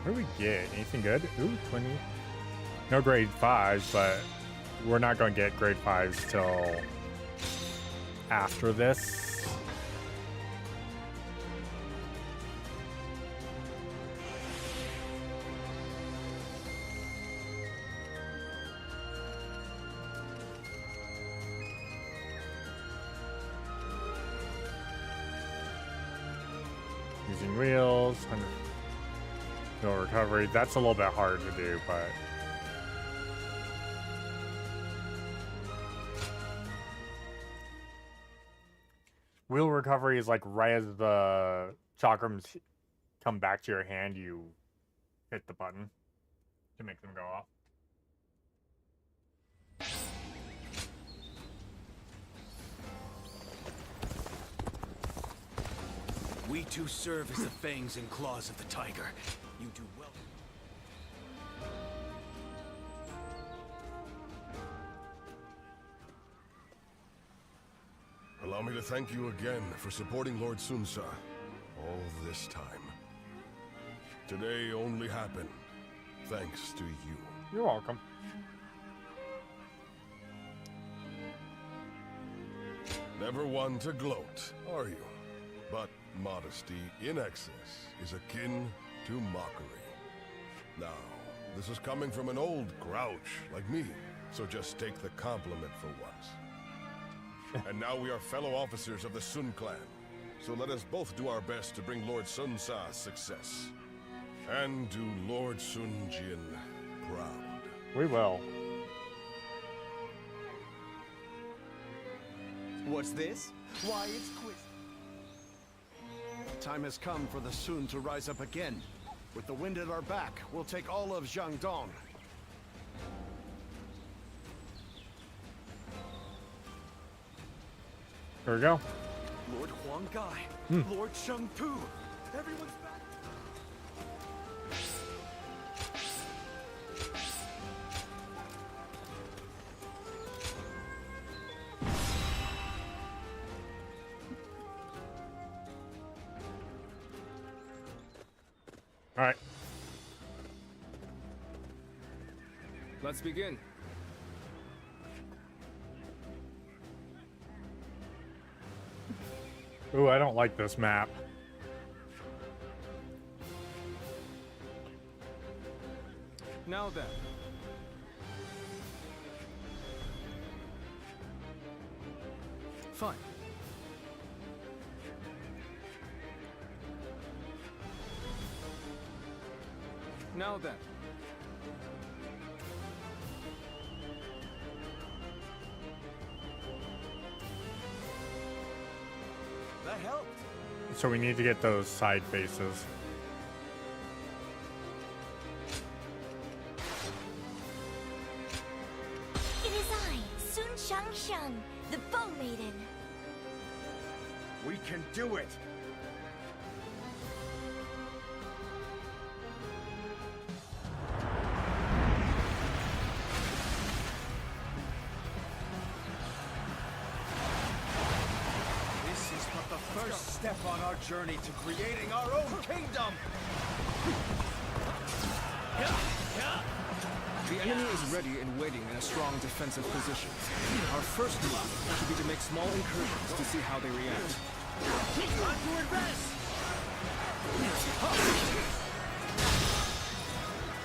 What do we get? Anything good? Ooh, 20. No grade 5s, but we're not going to get grade 5s till after this. Using wheels, 100 no recovery. That's a little bit hard to do, but wheel recovery is like right as the chakrams come back to your hand, you hit the button to make them go off. We too serve as the fangs and claws of the tiger. You do well. Allow me to thank you again for supporting Lord Sunsa all this time. Today only happened thanks to you. You're welcome. Never one to gloat, are you? But modesty in excess is akin to mockery. Now, this is coming from an old grouch like me, so just take the compliment for once. And now we are fellow officers of the Sun clan, so let us both do our best to bring Lord Sun Sa success. And do Lord Sun Jin proud. We will. What's this? Why, it's quiz. Time has come for the Sun to rise up again. With the wind at our back, we'll take all of Jiangdong. There we go. Lord Huang Gai, Lord Shang Pu, everyone's back. All right. Let's begin. Ooh, I don't like this map. Now then. Fine. Now then. That helped. So we need to get those side faces. It is I, Sun Shangsheng, the Bow Maiden. We can do it! This is but the first step on our journey to creating our own kingdom! The enemy is ready and waiting in a strong defensive position. Our first move should be to make small incursions to see how they react. Time to advance!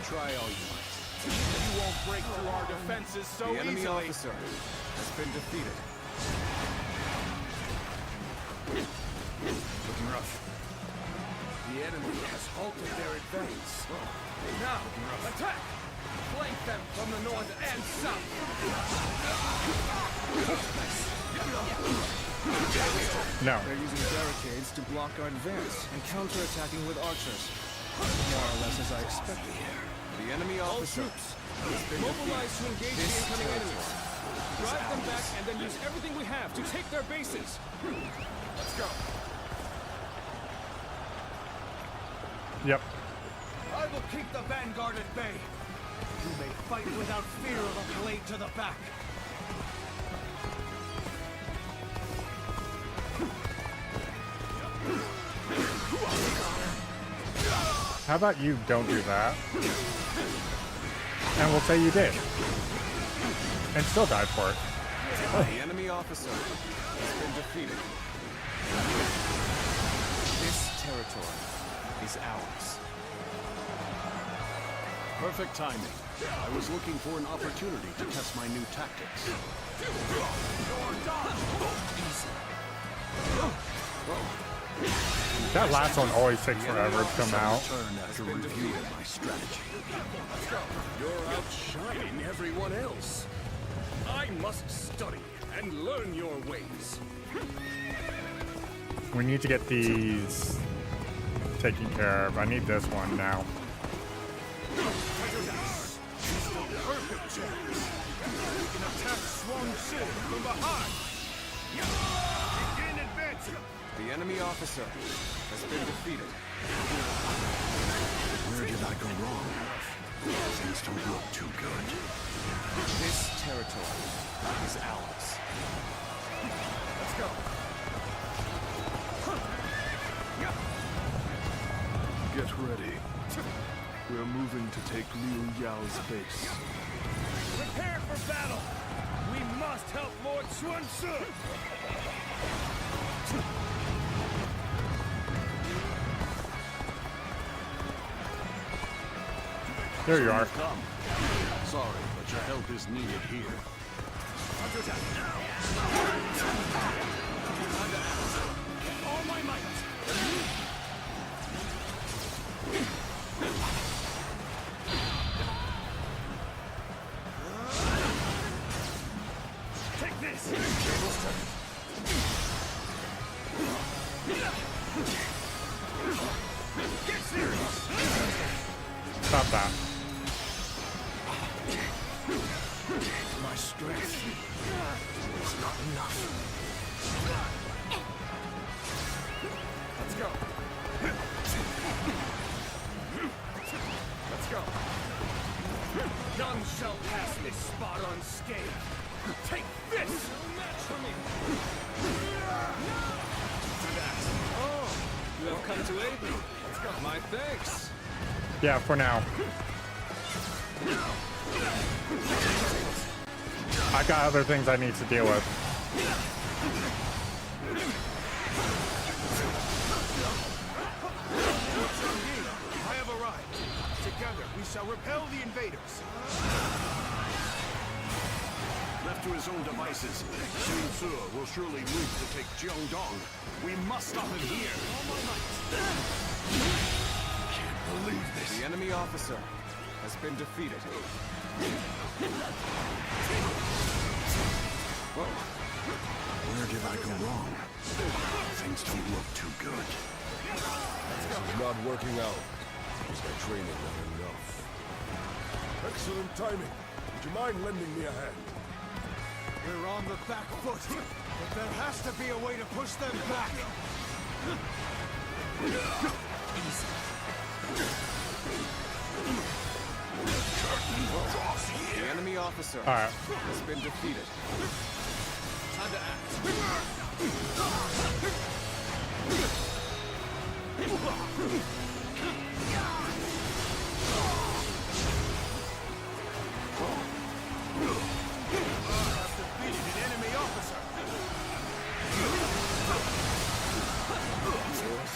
Try all you might. You won't break through our defenses so The enemy easily. officer has been defeated. Looking rough. The enemy has halted their advance. Now, attack! Flank them from the north and south! No. They're using barricades to block our advance and counter-attacking with archers. More or less as I expected. The enemy All officer troops, has been mobilize to defeated. engage the incoming enemies. Drive them back and then use everything we have to take their bases. Let's go! Yep. I will keep the vanguard at bay. You may fight without fear of a blade to the back. How about you don't do that? And we'll say you did. And still died for it. The enemy officer has been defeated. This territory is ours. Perfect timing. I was looking for an opportunity to test my new tactics. That last one always takes forever to come out. Turn after reviewing my strategy. You're outshining everyone else. I must study and learn your ways. We need to get these taken care of. I need this one now. Perfect chance! We can attack Swan Shi from behind! Begin advancing! The enemy officer has been defeated. Where did I go wrong? Things don't look too good. This territory is ours. Let's go! Get ready. We're moving to take Liu Yao's base. Prepare for battle! We must help Lord Xuan Shi! There you are. Come. Sorry, but your help is needed here. Under attack now! All my might! Take this! Get serious! Stop that. My strength is not enough. Let's go. Let's go. None shall pass this spot unscathed. Take this! No match for me! Oh, you have come to aid me. Let's go. My thanks. Yeah, for now. I got other things I need to deal with. I have arrived. Together, we shall repel the invaders. Left to his own devices, Sun Tzu will surely move to take Jiangdong. We must stop him here. Can't believe this. The enemy officer has been defeated. Whoa. Where did I go wrong? Things don't look too good. This is not working out. Is my training not enough? Excellent timing. Would you mind lending me a hand? We're on the back foot, but there has to be a way to push them back. The enemy officer Alright. has been defeated. Time to act.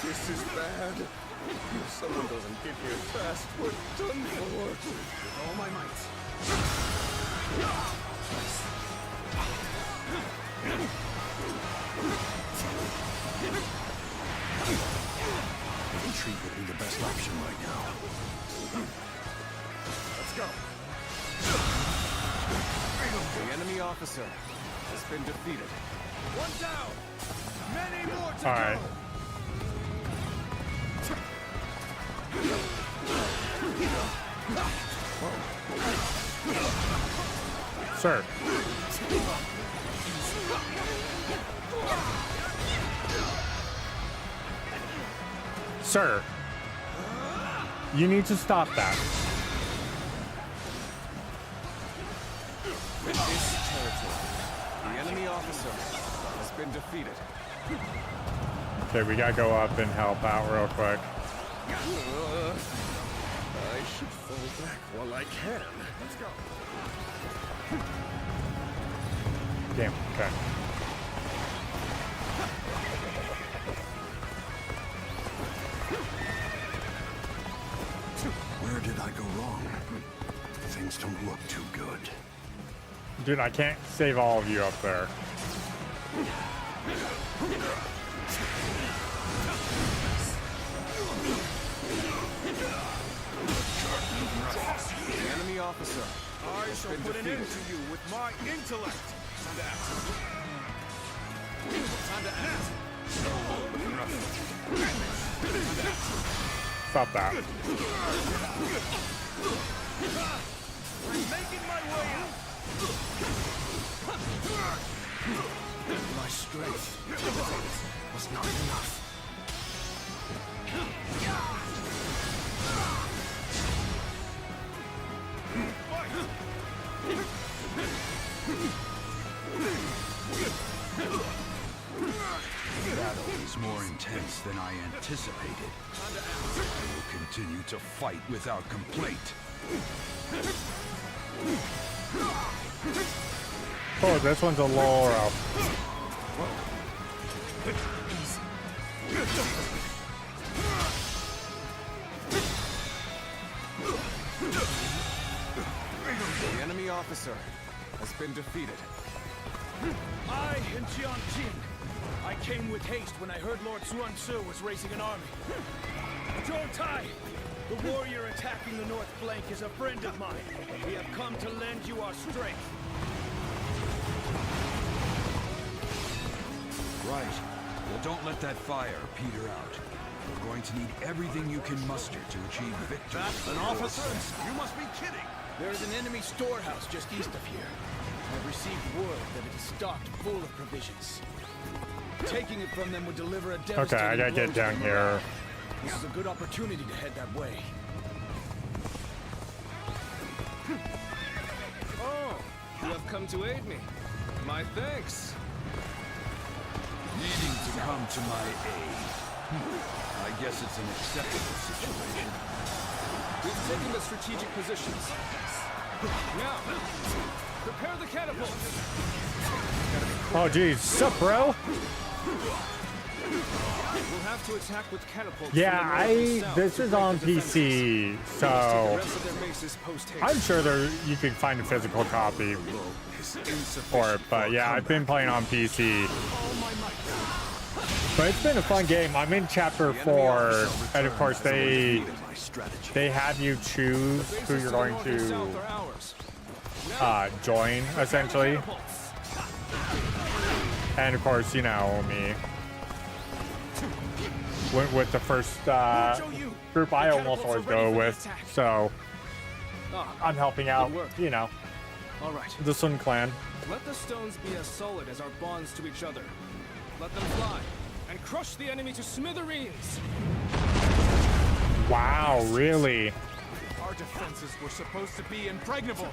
This is bad. If someone doesn't get here fast, we're done for. With all my might. Retreat would be the best option right now. Let's go. The enemy officer has been defeated. One down. Many more to All right. go. Sir. Sir. You need to stop that. In this territory, the enemy officer has been defeated. Okay, we gotta go up and help out real quick. I should fall back while I can. Let's go. Damn, okay. Where did I go wrong? Things don't look too good. Dude, I can't save all of you up there. The enemy officer I shall put an end to you with my intellect. Time to act. Time to act. Stop that. I'm making my way out. My strength was not enough. The battle is more intense than I anticipated. I will continue to fight without complaint. Oh, this one's a little rough. The enemy officer has been defeated. I am Jianqing. I came with haste when I heard Lord Sun Tzu was raising an army. Zhou Tai, the warrior attacking the north flank, is a friend of mine. We have come to lend you our strength. Right. Well, don't let that fire peter out. You're going to need everything you can muster to achieve victory. An officer? You must be kidding! There is an enemy storehouse just east of here. I've received word that it is stocked full of provisions. Taking it from them would deliver a devastating Okay, I gotta blow get to down the here. morale. This is a good opportunity to head that way. Oh, you have come to aid me. My thanks. Needing to come to my aid. I guess it's an acceptable situation. We've taken the strategic positions. Now, prepare the catapult. Oh, geez. Sup, bro? We'll have to attack with catapults. Yeah, this is on PC, so I'm sure you can find a physical copy for it. But yeah, I've been playing on PC. But it's been a fun game. I'm in chapter 4, and of course they have you choose who you're going to join, essentially. And of course, you know me. With the first group I almost always go with, so I'm helping out, you know, the Sun Clan. Let the stones be as solid as our bonds to each other. Let them fly and crush the enemy to smithereens. Wow, really? Our defenses were supposed to be impregnable.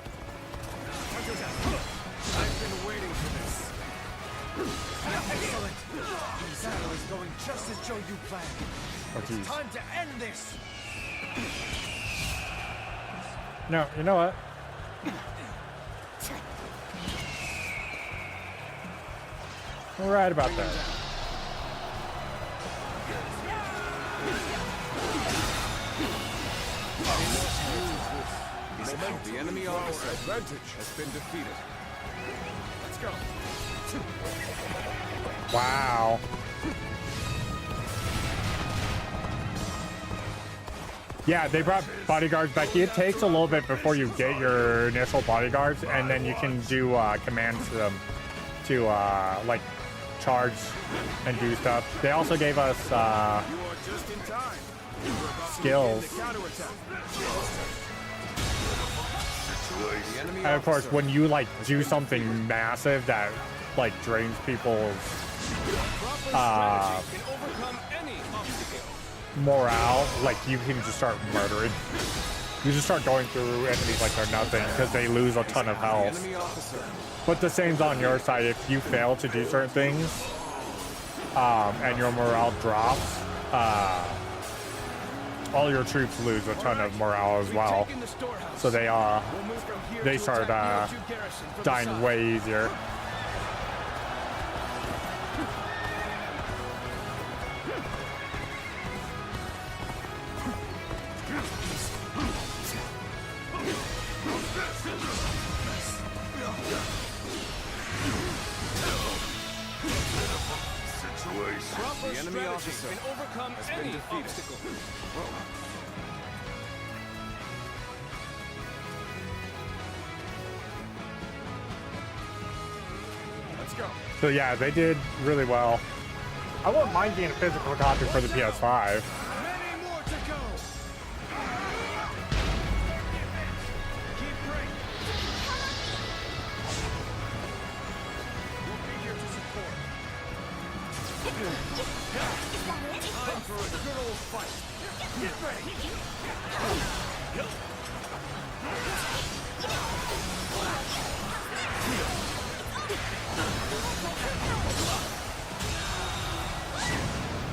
I've been waiting for this. Excellent. The battle is going just as Joe you planned. Oh, It's time to end this. No, you know what? We're right about that. The enemy officer advantage has been defeated. Let's go. Wow. Yeah, they brought bodyguards back. It takes a little bit before you get your initial bodyguards, and then you can do commands to them to like charge and do stuff. They also gave us skills. And of course, when you like do something massive that like drains people's morale, like you can just start murdering. You just start going through enemies like they're nothing because they lose a ton of health. But the same's on your side. If you fail to do certain things and your morale drops, all your troops lose a ton of morale as well. So they start dying way easier. The enemy officer can overcome any obstacle. Let's go. So yeah, they did really well. I wouldn't mind getting a physical copy for the PS5. Time for a good old fight. Get ready.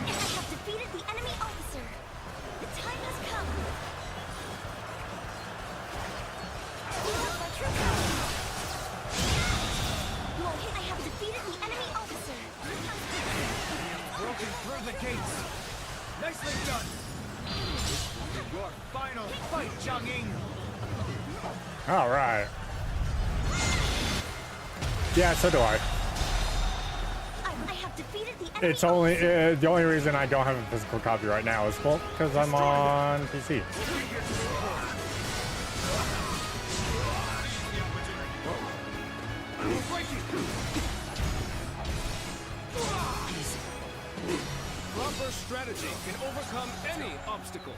I have defeated the enemy officer. The time has come. I have defeated the enemy officer. Broken through the gates. Nicely done. Your final fight, Jiang-Ying. All right. Yeah, so do I. I have defeated the enemy. It's only the only reason I don't have a physical copy right now is well because I'm on PC. Proper strategy can overcome any obstacle.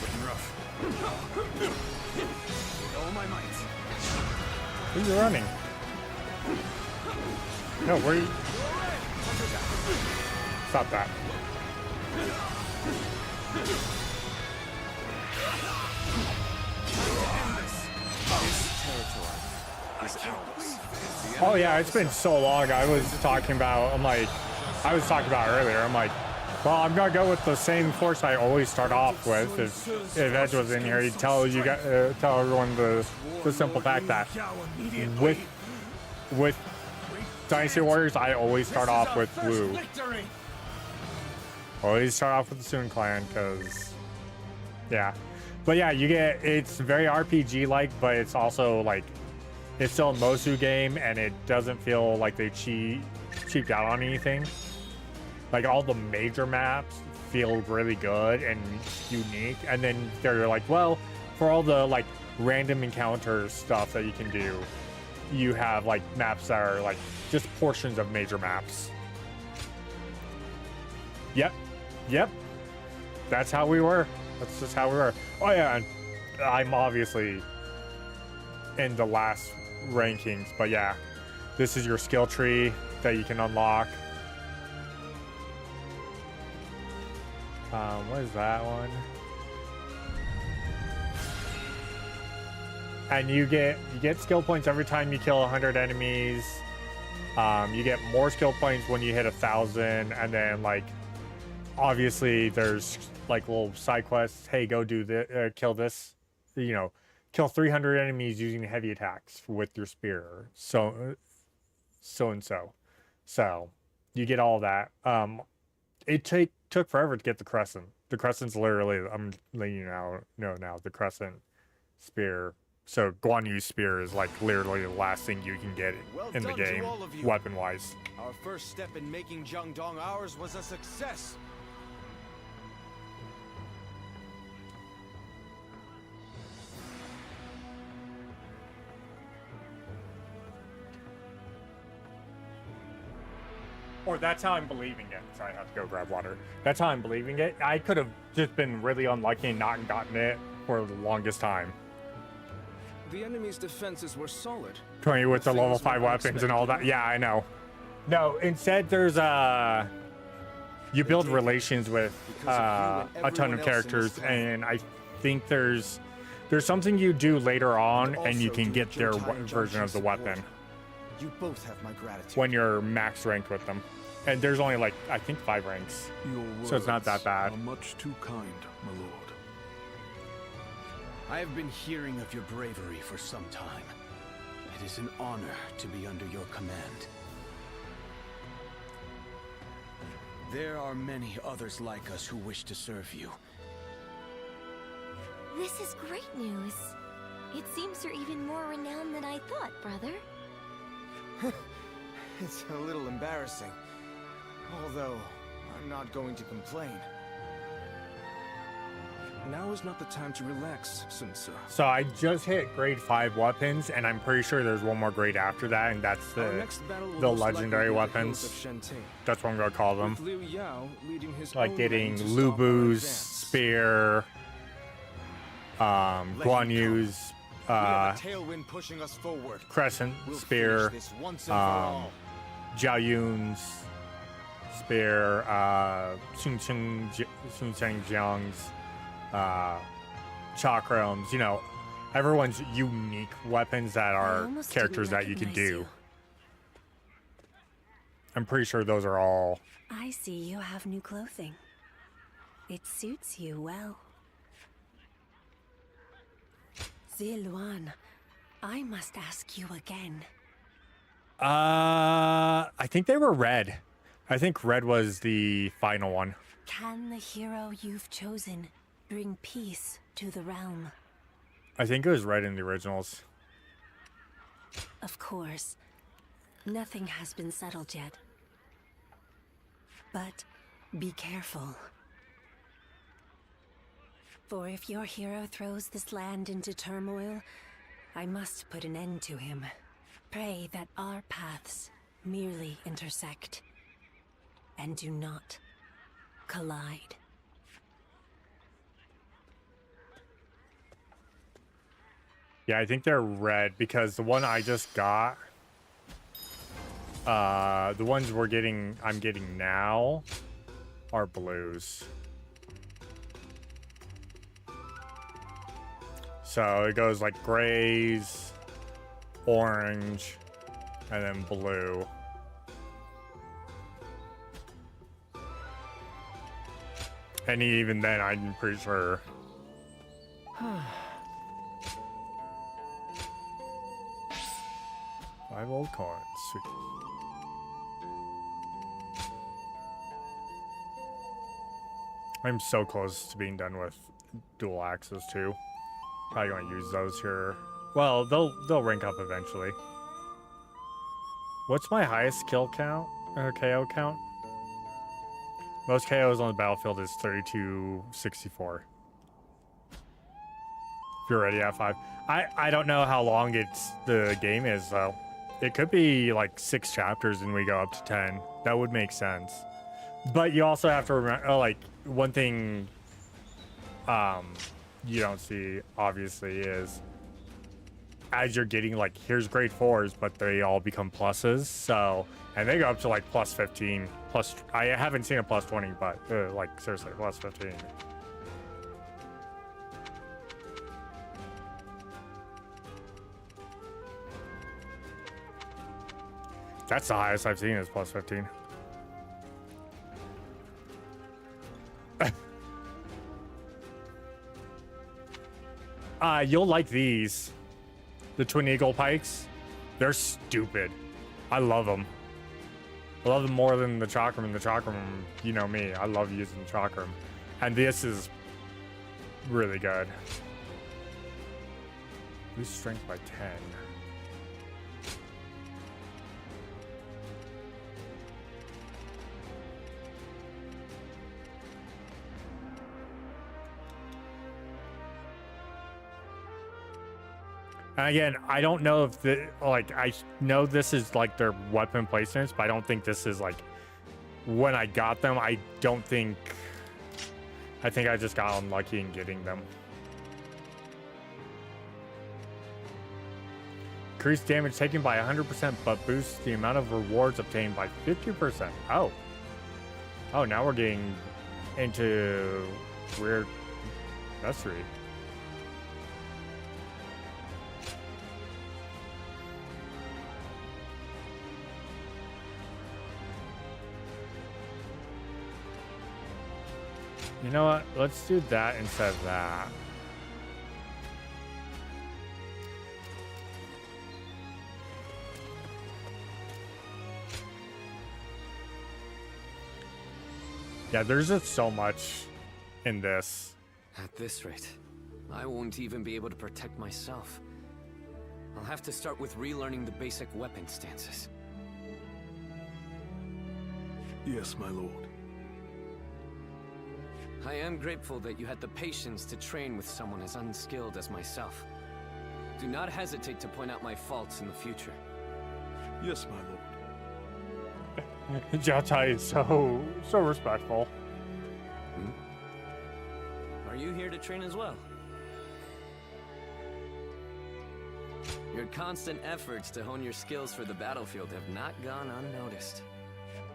Looking rough. With all my might. Who's running? No, where are you? Stop that. Oh yeah, it's been so long. I was talking about earlier. I'm like, well, I'm gonna go with the same force I always start off with. If Edge was in here, he'd tell everyone the simple fact that with Dynasty Warriors, I always start off with Wu. Always start off with the Sun Clan, because yeah. But yeah, it's very RPG-like, but it's also like, it's still a Mosu game, and it doesn't feel like they cheaped out on anything. Like, all the major maps feel really good and unique, and then they're like, well, for all the like random encounter stuff that you can do, you have like maps that are like just portions of major maps. Yep. That's how we were. That's just how we were. Oh yeah, and I'm obviously in the last rankings, but yeah, this is your skill tree that you can unlock. What is that one? And you get skill points every time you kill 100 enemies. You get more skill points when you hit 1,000, and then like obviously there's like little side quests. Hey, go do this, kill this, kill 300 enemies using heavy attacks with your spear. So you get all that. It took forever to get the crescent. The crescent's literally, I'm letting you know now, the crescent spear. So Guan Yu's spear is like literally the last thing you can get in the game, weapon-wise. Our first step in making Jiangdong ours was a success. Or that's how I'm believing it. Sorry, I have to go grab water. That's how I'm believing it. I could have just been really unlucky and not gotten it for the longest time. The enemy's defenses were solid. With the level 5 weapons and all that. Yeah, I know. No, instead there's you build relations with a ton of characters, and I think there's something you do later on, and you can get their version of the weapon. You both have my gratitude. When you're max ranked with them. And there's only like, I think 5 ranks. So it's not that bad. Are much too kind, my lord. I have been hearing of your bravery for some time. It is an honor to be under your command. There are many others like us who wish to serve you. This is great news. It seems you're even more renowned than I thought, brother. It's a little embarrassing. Although, I'm not going to complain. Now is not the time to relax, Sun-Ce. So I just hit grade 5 weapons, and I'm pretty sure there's one more grade after that, and that's the legendary weapons. That's what I'm gonna call them. Like getting Lu Bu's spear, Guan Yu's tailwind pushing us forward. Crescent spear, Zhao Yun's spear, Sun Chengjiang's chakrams, everyone's unique weapons that are characters that you can do. I'm pretty sure those are all. I see you have new clothing. It suits you well. Ziluan, I must ask you again. I think they were red. I think red was the final one. Can the hero you've chosen bring peace to the realm? I think it was red in the originals. Of course. Nothing has been settled yet. But be careful. For if your hero throws this land into turmoil, I must put an end to him. Pray that our paths merely intersect, and do not collide. Yeah, I think they're red because the one I just got, the ones I'm getting now are blues. So it goes like grays, orange, and then blue. And even then, I'm pretty sure. 5 old coins. Sweet. I'm so close to being done with dual axes too. Probably gonna use those here. Well, they'll rank up eventually. What's my highest kill count or KO count? Most KOs on the battlefield is 3264. If you're already at 5. I don't know how long the game is though. It could be like 6 chapters and we go up to 10. That would make sense. But you also have to remember, like, one thing you don't see, obviously, is as you're getting, like, here's grade 4s, but they all become pluses. So, and they go up to, like, plus 15. Plus, I haven't seen a plus 20, but, like, seriously, plus 15. That's the highest I've seen is plus 15. You'll like these. The Twin Eagle Pikes. They're stupid. I love them. I love them more than the Chakram. The Chakram, you know me. I love using the Chakram. And this is really good. Boost strength by 10. And again, I don't know if I know this is like their weapon placements, but I don't think this is like when I got them. I think I just got unlucky in getting them. Increase damage taken by 100%, but boosts the amount of rewards obtained by 50%. Oh, now we're getting into weird accessory. You know what? Let's do that instead of that. Yeah, there's just so much in this. At this rate, I won't even be able to protect myself. I'll have to start with relearning the basic weapon stances. Yes, my lord. I am grateful that you had the patience to train with someone as unskilled as myself. Do not hesitate to point out my faults in the future. Yes, my lord. Jiaotai is so respectful. Are you here to train as well? Your constant efforts to hone your skills for the battlefield have not gone unnoticed.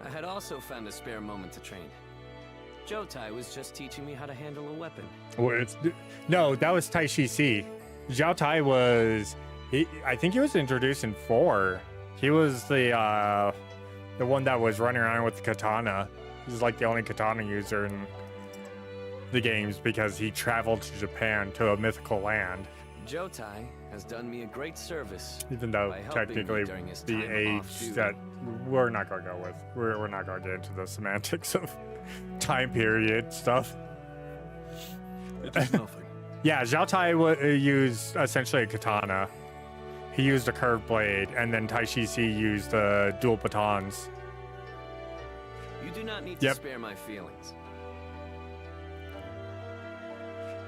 I had also found a spare moment to train. Jiaotai was just teaching me how to handle a weapon. No, that was Tai Shi Si. Jiaotai was, I think he was introduced in 4. He was the one that was running around with the katana. He's like the only katana user in the games because he traveled to Japan, to a mythical land. Jiaotai has done me a great service. Even though technically the age that we're not going to go with. We're not going to get into the semantics of time period stuff. It is nothing. Yeah, Jiaotai used essentially a katana. He used a curved blade, and then Tai Shi Si used dual batons. You do not need to spare my feelings.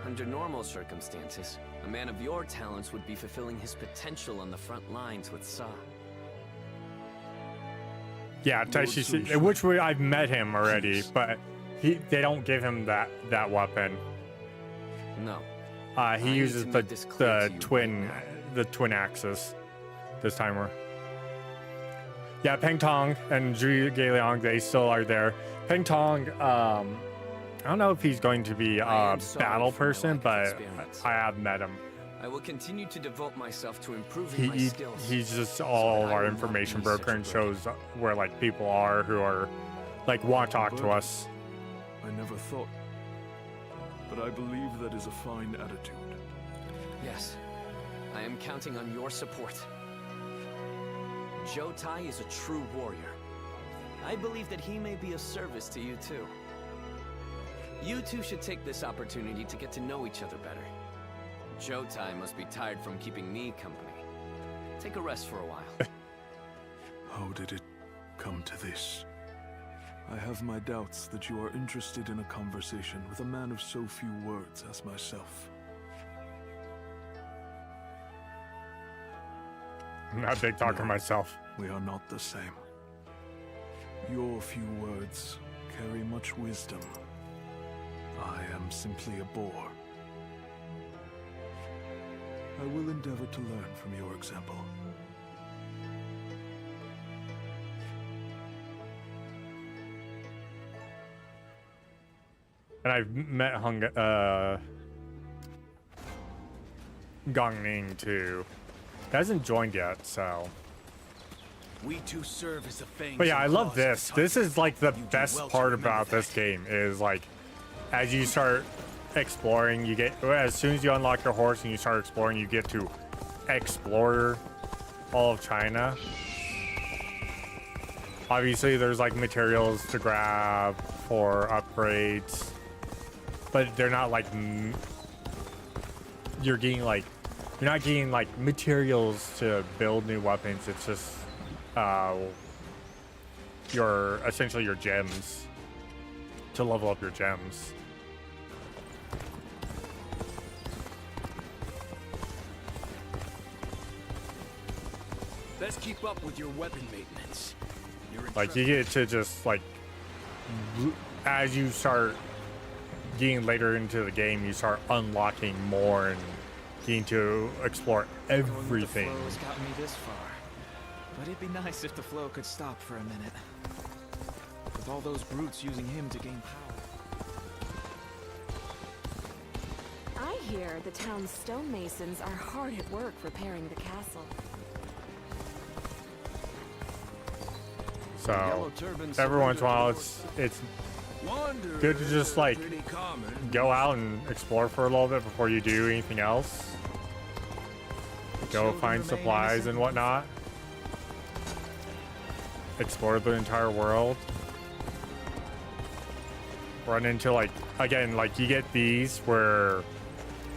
Under normal circumstances, a man of your talents would be fulfilling his potential on the front lines with Sa. Yeah, Tai Shi Si, which I've met him already, but they don't give him that weapon. No. He uses the twin axis this timer. Yeah, Peng Tong and Zhu Geiliang, they still are there. Peng Tong, I don't know if he's going to be a battle person, but I have met him. I will continue to devote myself to improving my skills. He's just all of our information broker and shows where like people are who are like want to talk to us. I never thought, but I believe that is a fine attitude. Yes, I am counting on your support. Zhou Tai is a true warrior. I believe that he may be of service to you too. You two should take this opportunity to get to know each other better. Zhou Tai must be tired from keeping me company. Take a rest for a while. How did it come to this? I have my doubts that you are interested in a conversation with a man of so few words as myself. I'm not a big talker myself. We are not the same. Your few words carry much wisdom. I am simply a bore. I will endeavor to learn from your example. And I've met Gong Ning too. He hasn't joined yet, so. We two serve as a fangs. But yeah, I love this. This is like the best part about this game is like, as you start exploring, you get, as soon as you unlock your horse and you start exploring, you get to explore all of China. Obviously, there's like materials to grab for upgrades, but they're not like, you're not getting like materials to build new weapons. It's just essentially your gems to level up your gems. Best keep up with your weapon maintenance. Like you get to just like, as you start getting later into the game, you start unlocking more and getting to explore everything. The flow's got me this far, but it'd be nice if the flow could stop for a minute. With all those brutes using him to gain power. I hear the town's stonemasons are hard at work repairing the castle. So every once in a while, it's good to just like go out and explore for a little bit before you do anything else. Go find supplies and whatnot. Explore the entire world. Run into like, again, like you get these where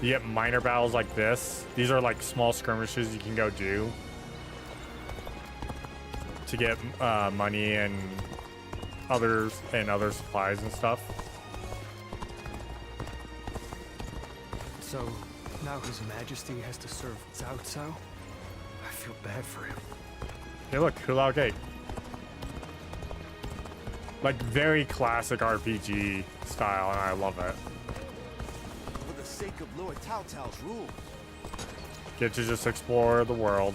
you get minor battles like this. These are like small skirmishes you can go do to get money and other supplies and stuff. So now His Majesty has to serve Cao Cao? I feel bad for him. Hey look, Hulao Gate. Like very classic RPG style, and I love it. For the sake of Lord Cao Cao's rule. Get to just explore the world.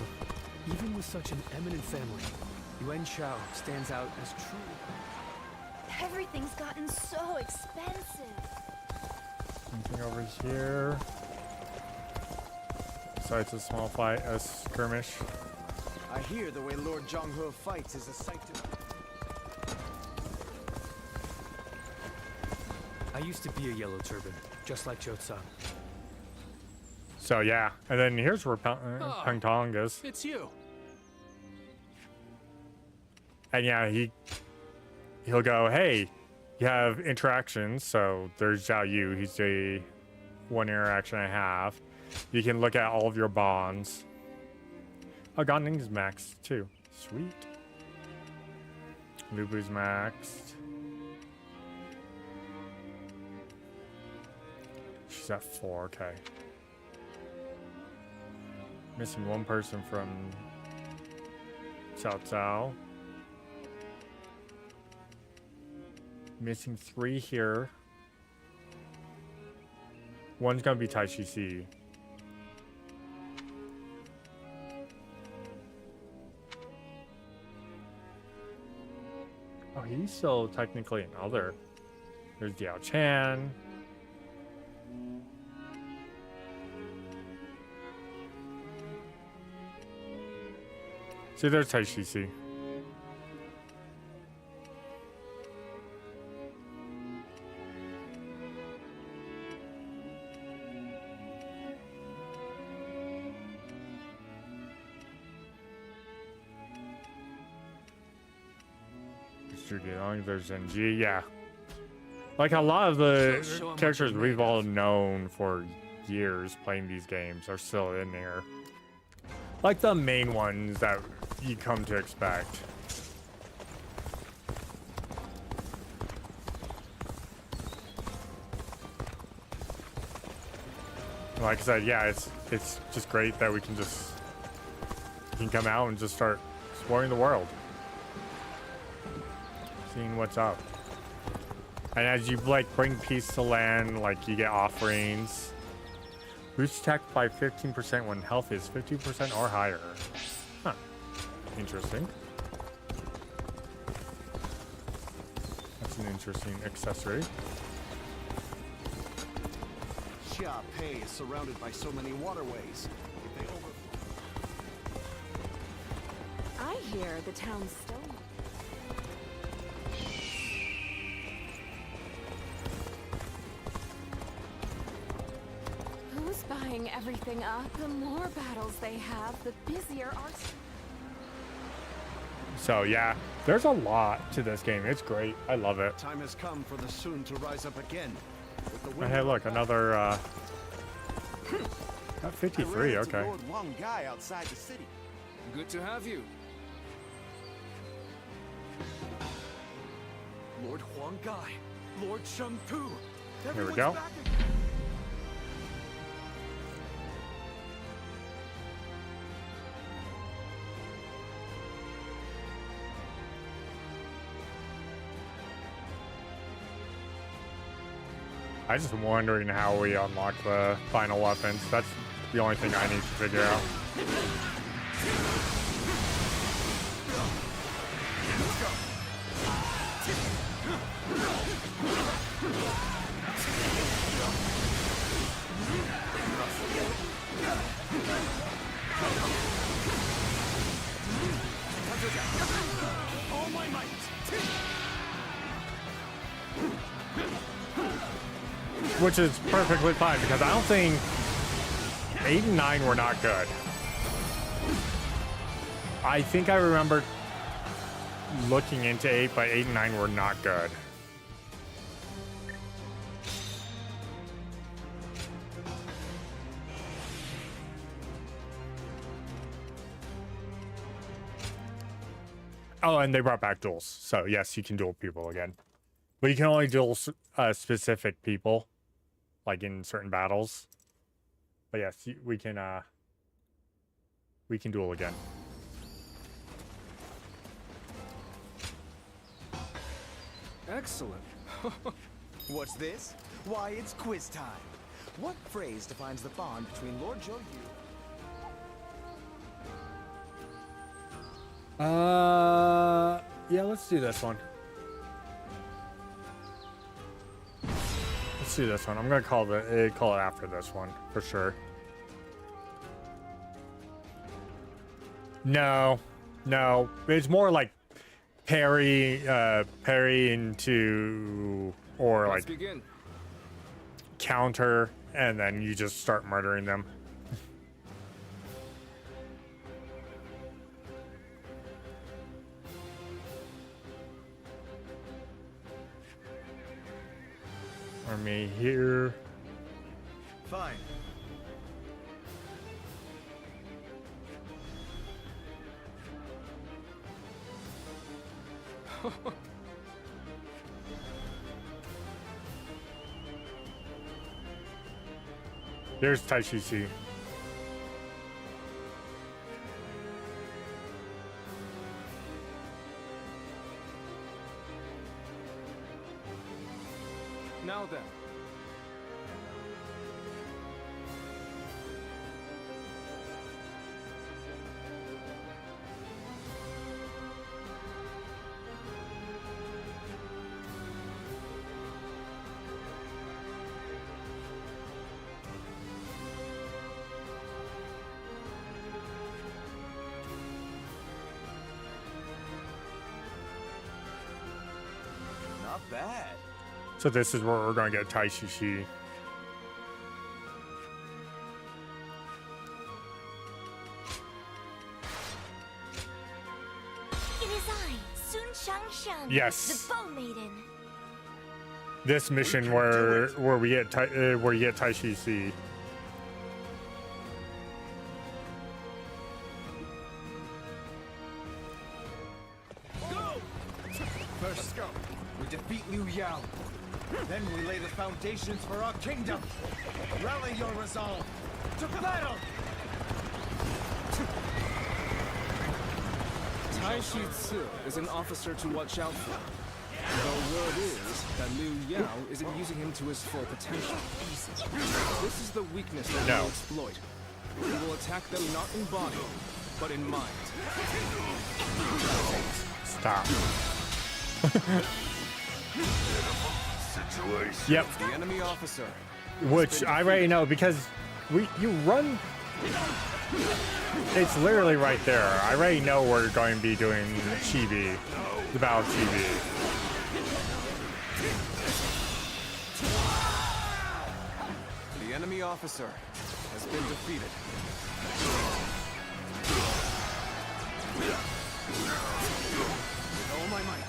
Even with such an eminent family, Yuan Shao stands out as true. Everything's gotten so expensive. Anything over here? Besides a small fight, a skirmish. I hear the way Lord Zhonghe fights is a sight to... I used to be a yellow turban, just like Zhou Tsang. So yeah, and then here's where Peng Tong is. It's you. And yeah, he'll go, hey, you have interactions. So there's Zhao Yu. He's the one interaction I have. You can look at all of your bonds. Oh, Gong Ning's maxed too. Sweet. Lubu's maxed. She's at 4. Okay. Missing one person from Cao Cao. Missing 3 here. One's gonna be Taishi C. Oh, he's still technically another. There's Yao Chan. See, there's Taishi C. There's NG, yeah. Like a lot of the characters we've all known for years playing these games are still in here. Like the main ones that you come to expect. Like I said, yeah, it's just great that we can come out and just start exploring the world. Seeing what's up. And as you like bring peace to land, like you get offerings. Boost attack by 15% when health is 50% or higher. Huh. Interesting. That's an interesting accessory. Xia Pei is surrounded by so many waterways. If they I hear the town's still. Who's buying everything up? The more battles they have, the busier our. So yeah, there's a lot to this game. It's great. I love it. Time has come for the Sun to rise up again. And hey, look, another got 53. Okay. Lord Wang Guy outside the city. Good to have you. Lord Huang Gai, Lord Cheng Pu. Here we go. I just wondering how we unlock the final weapons. That's the only thing I need to figure out. All my might. Which is perfectly fine because I don't think 8 and 9 were not good. I think I remember looking into 8, but 8 and 9 were not good. Oh, and they brought back duels. So yes, you can duel people again. But you can only duel specific people, like in certain battles. But yes, we can duel again. Excellent. What's this? Why, it's quiz time. What phrase defines the bond between Lord Zhou Yu? Yeah, let's do this one. Let's do this one. I'm gonna call it after this one for sure. No, it's more like parry into or Let's like begin. counter, and then you just start murdering them. Army here. Fine. There's Taishi C. bad. So this is where we're going to get Taishishi. It is I, Sun Shang, Yes. the Bow Maiden. This mission where we get Taishishi. First, we defeat Liu Yao. Then we lay the foundations for our kingdom. Rally your resolve. To battle! Taishi Ci is an officer to watch out for. The word is that Liu Yao isn't using him to his full potential. This is the weakness that he will exploit. He will attack them not in body, but in mind. Stop. Yep. The enemy officer. Which I already know because you run. It's literally right there. I already know we're going to be doing Chibi, the Battle of Chibi. The enemy officer has been defeated. With all my might.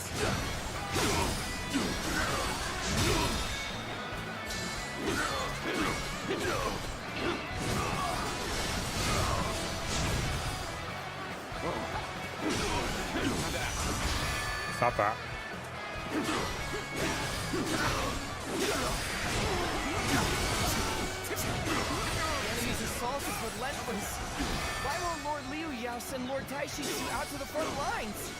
Stop that. Enemy's assault is relentless. Why won't Lord Liu Yao send Lord Taishishi out to the front lines?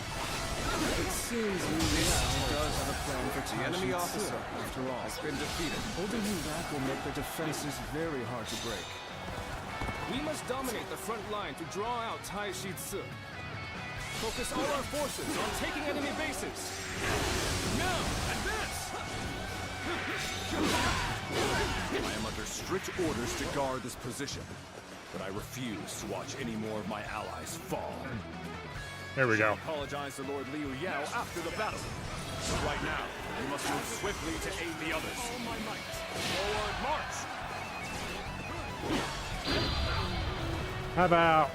It seems Liu Yao does have a plan for The enemy officer, after all, has been defeated. Holding him back will make their defenses very hard to break. We must dominate the front line to draw out Taishi Ci. Focus all our forces on taking enemy bases. Now, advance! I am under strict orders to guard this position, but I refuse to watch any more of my allies fall. There we go. Apologize to Lord Liu Yao after the battle. But right now, we must move swiftly to aid the others. All my might. Forward march! How about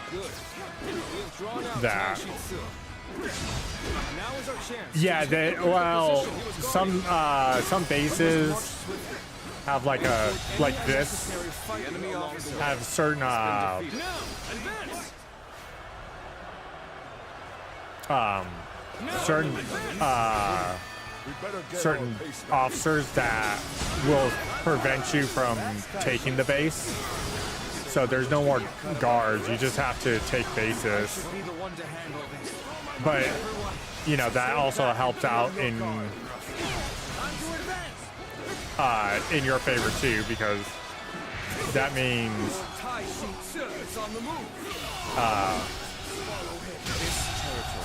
Good. We have drawn out that? Taishi Ci. Now is our chance. Yeah, some bases have like this have certain certain officers that will prevent you from taking the base. So there's no more guards, you just have to take bases. But, you know, that also helps out in your favor too, because that means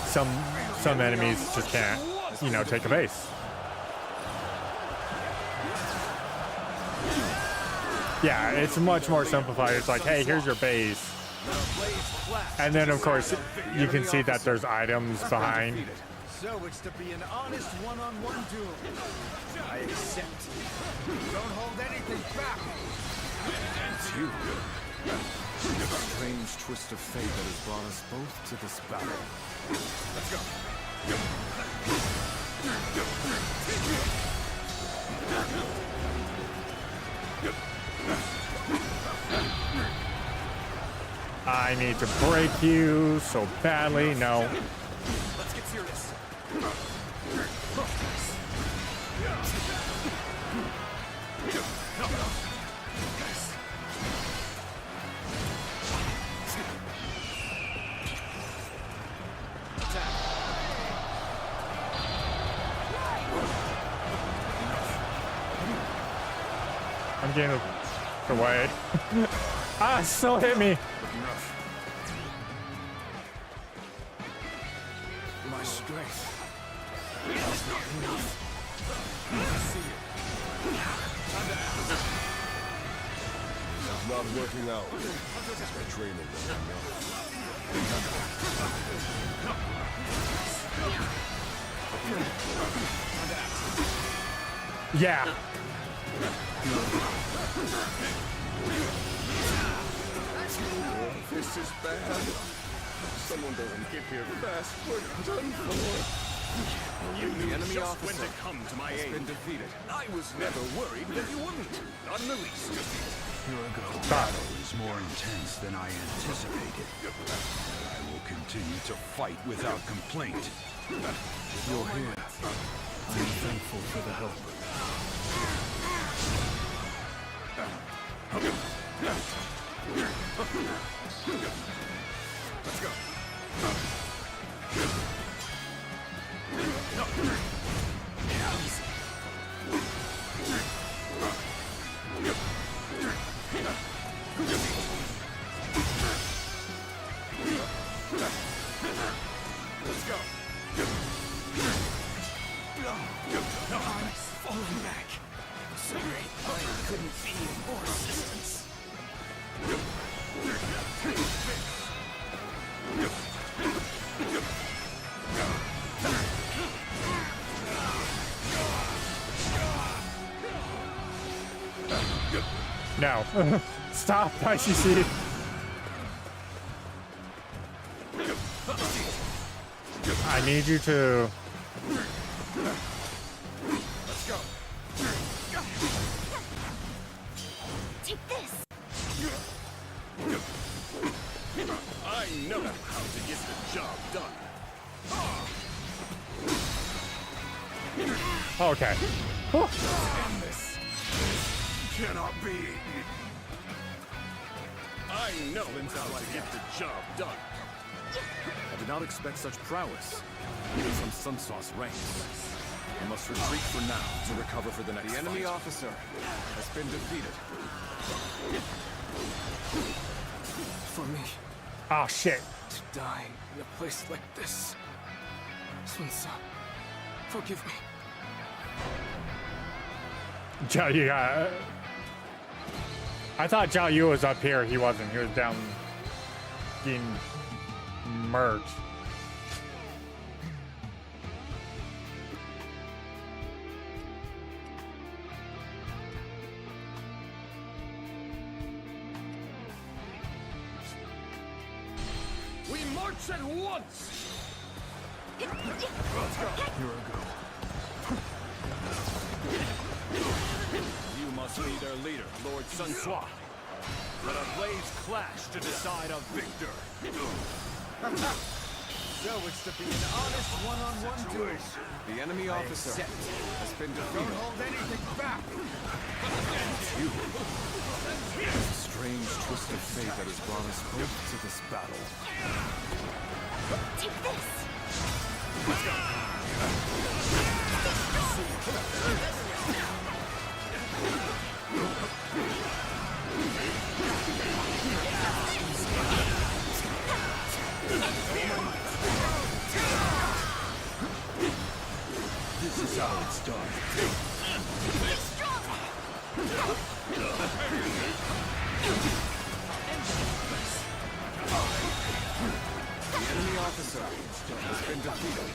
some enemies just can't, you know, take a base. Yeah, it's much more simplified. It's like, hey, here's your base. And then, of course, you can see that there's items behind. So it's to be an honest one-on-one duel. I accept. Don't hold anything back. It's you. A strange twist of fate that has brought us both to this battle. Let's go. I need to break you so badly. No. Let's get serious. I'm getting away. Ah, it still hit me. My strength is not enough. I see it. It's not working out. My training wasn't enough. Yeah. This is bad. Someone doesn't get here fast. We're done for. You knew enemy just officer when to come to my has aid. been defeated. I was never worried that you wouldn't. Not in the least. The battle is more intense than I anticipated. I will continue to fight without complaint. You're here. I am thankful for the help. Let's go. Let's go. I'm falling back. Sorry, I couldn't be of more assistance. No. Stop, ICC. I need you to... Let's go. Take this. I know how to get the job done. Okay. Whew. End this. Cannot be. I know how to get the job done. I did not expect such prowess. Even from Sun Sauce ranks. I must retreat for now to recover for the next The enemy fight. officer has been defeated. For me Oh, shit. to die in a place like this. Sun-san, forgive me. Zhao Yu got... I thought Zhao Yu was up here. He wasn't. He was down getting merged. We march at once. Let's go. Here I go. You must be their leader, Lord Sun Sua. Let our blades clash to decide a victor. So it's to be an honest one-on-one duel. The enemy officer has been defeated. Don't hold anything back. You. Strange twist of fate that has brought us both to this battle. Take this. Let's go. This is how it's done. Be strong. The enemy officer has been defeated.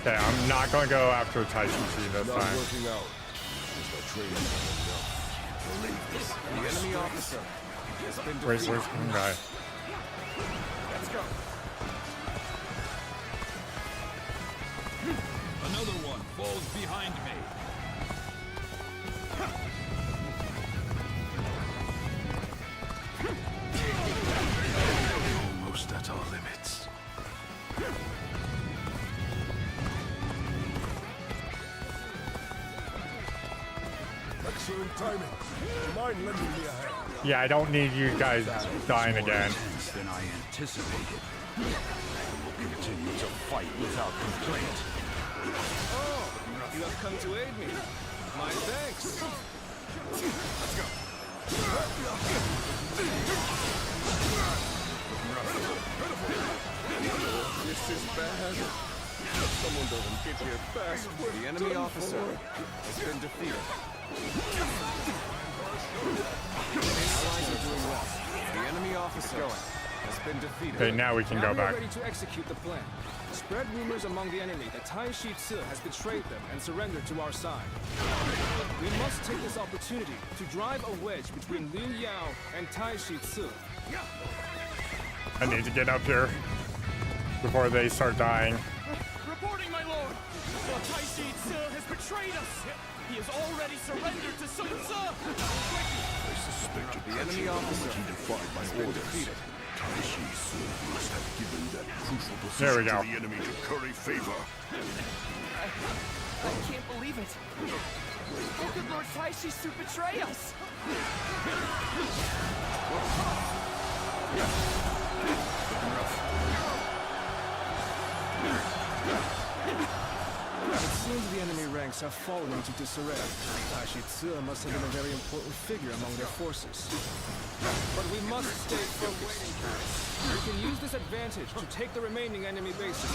Okay, I'm not going to go after Tai Chi. That's Not fine. working out. Is my training enough? The enemy officer has been Where's defeated. one guy? Let's go. Another one falls behind me. Almost at our limits. Excellent timing. Do you mind lending me a hand? Yeah, I don't need you guys dying again. Intense than I anticipated. I will continue to fight without complaint. Oh, you have come to aid me. My thanks. Let's go. This is bad. Someone doesn't get here fast. The enemy officer has been defeated. Allies are doing well. The enemy officer has been defeated. Okay, now we can Now go we are back. ready to execute the plan. spread rumors among the enemy that Taishi Ci has betrayed them and surrendered to our side. We must take this opportunity to drive a wedge between Liu Yao and Taishi Ci. I need to get up here before they start dying. Reporting, my lord! Taishi Ci has betrayed us! He has already surrendered to Sun Tzu! I suspected the enemy officer he defied my orders. Defeated. Taishi Ci must have given that crucial There we position go. to the enemy to curry favor. I can't believe it. How could Lord Taishi Ci betray us? It seems the enemy ranks have fallen into disarray. Taishi Ci must have been a very important figure among their forces. But we must stay focused. We can use this advantage to take the remaining enemy bases.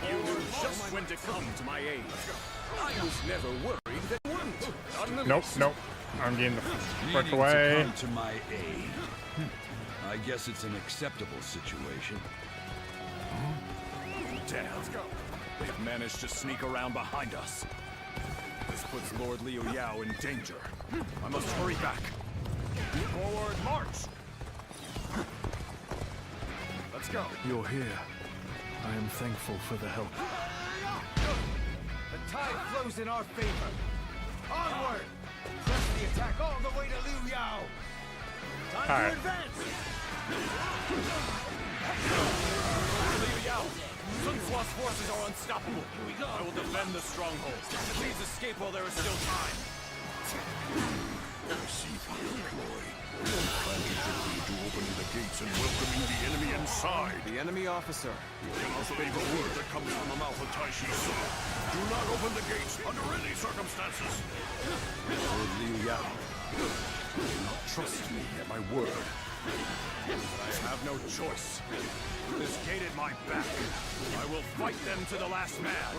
You knew just when to come to my aid. I was never worried that you wouldn't. Not in the Nope, least. nope. I'm getting the frick Needing away. to come to my aid. I guess it's an acceptable situation. Damn. Let's go. They've managed to sneak around behind us. This puts Lord Liu Yao in danger. I must hurry back. Forward march! Let's go. You're here. I am thankful for the help. The tide flows in our favor. Onward! Press the attack all the way to Liu Yao. Time All right. to advance! Liu Yao, Sun Tzu's forces are unstoppable. Here we go. I will defend the stronghold. Please escape while there is still time. I see through your ploy. Planted quickly to opening the gates and welcoming the enemy inside. The enemy officer. Do not believe a word that comes from the mouth of Taishi Ci. Do not open the gates under any circumstances. Lord Liu Yao, do not trust me at my word. I have no choice. This gate at my back. I will fight them to the last man.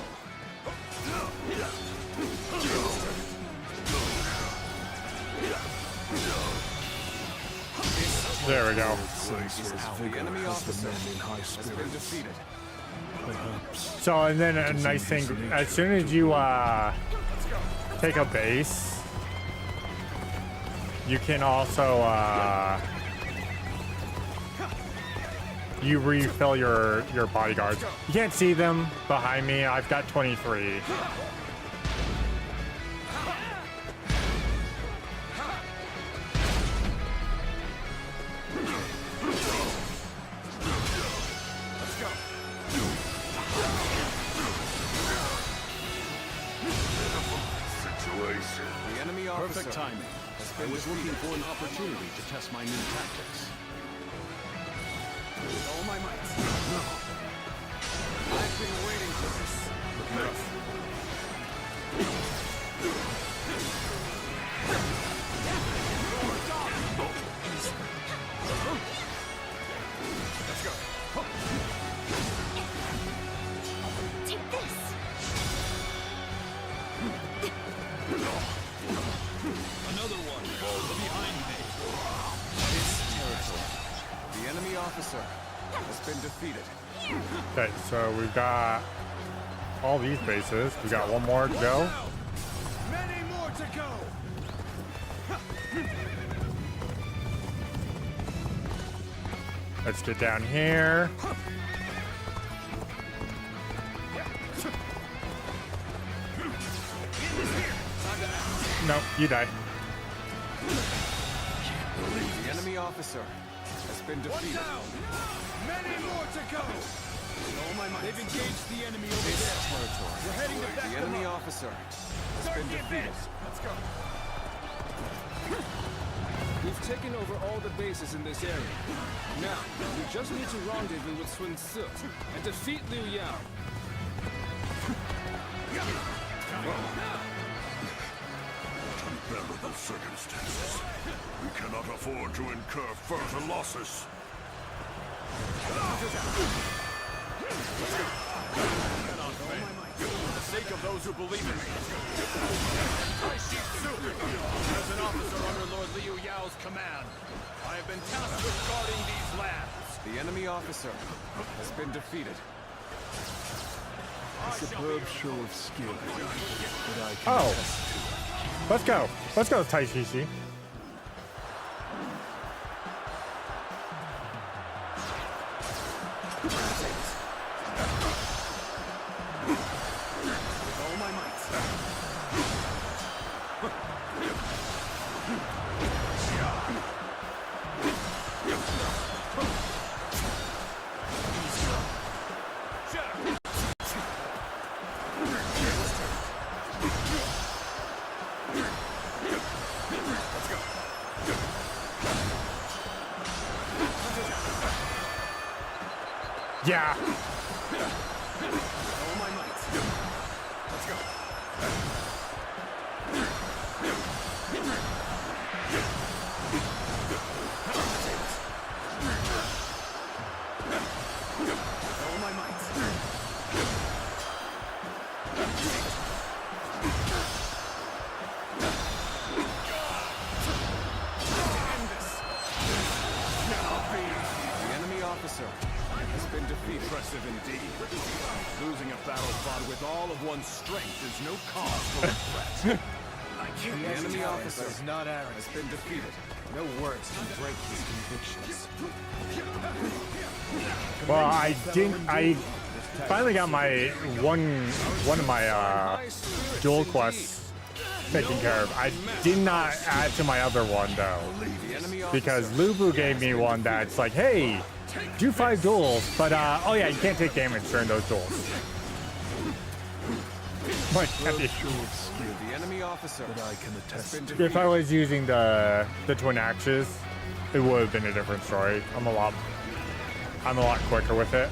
There we go. The enemy officer has been defeated. So, and then a nice thing, as soon as you take a base, you can also you refill your bodyguards. You can't see them behind me. I've got 23. The enemy officer. Perfect timing. I was looking for an opportunity to test my new tactics. With all my might. I've been waiting for this. Let's go. Take this. Another one. Fall behind me. This territory. The enemy officer has been defeated. Okay, so we've got all these bases. We got one more to go. Many more to go. Let's get down here. Nope, you die. The enemy officer has been defeated. Many more to go. With all my might. They've engaged the enemy over This there. territory. We're heading to back The them enemy up. officer has Start been the defeated. advance. Let's go. We've taken over all the bases in this area. Now, we just need to rendezvous with Sun Tzu and defeat Liu Yao. Unbearable circumstances. We cannot afford to incur further losses. For the sake speak of those who believe in me. As an officer under Lord Liu Yao's command, I have been tasked with guarding these lands. The enemy officer has been defeated. A superb show of skill that I can Oh. attest to. Let's go. Let's go, Taishishi. With all my might. Yeah. All my might. Let's go. All my might. End this. Cannot be. The enemy officer has been defeated. Impressive indeed. Losing a battle fought with all of one's strength is no cause for regret. The enemy officer is not arrogant. Has been defeated. No words can break his convictions. Well, I finally got my one of my dual quests taken care of. I did not add to my other one though, because Lubu gave me one that's like, hey, do 5 duels, but oh yeah, you can't take damage during those duels. Like, The enemy officer that I can attest to. if I was using the twin axes, it would have been a different story. I'm a lot quicker with it.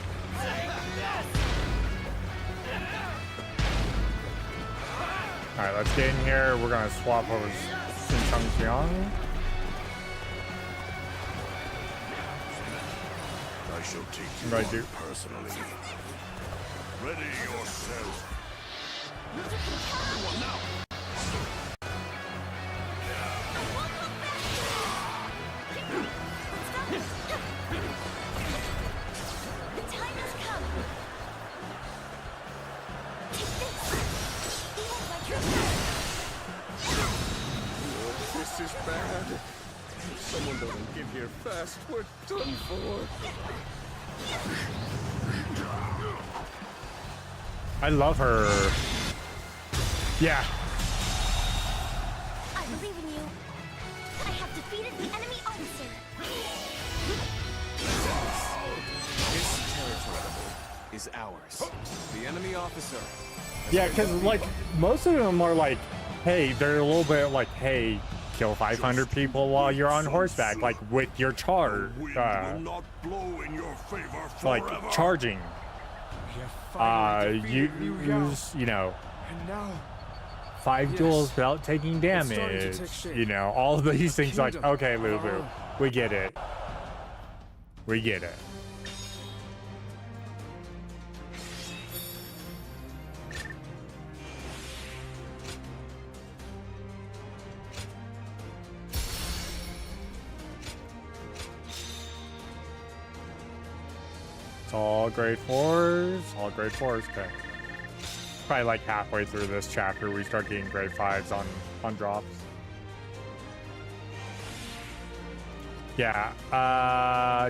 All right, let's get in here. We're gonna swap over Xin Chang Jiang. I shall take you Right, on dude. personally. Ready yourself. The time has come. Take this. Behold my true power. This is bad. If someone doesn't give here fast, we're done for. I love her. Yeah. I believe in you. I have defeated the enemy officer. This territory is ours. The enemy officer. Yeah, because like most of them are like, hey, they're a little bit like, hey, kill 500 people while you're on horseback, like with your charge, like charging. You use, you know, 5 duels without taking damage. You know, all of these things. Like, okay, Lubu, we get it. We get it. It's all grade 4s. All grade 4s. Okay. Probably like halfway through this chapter, we start getting grade 5s on drops. Yeah.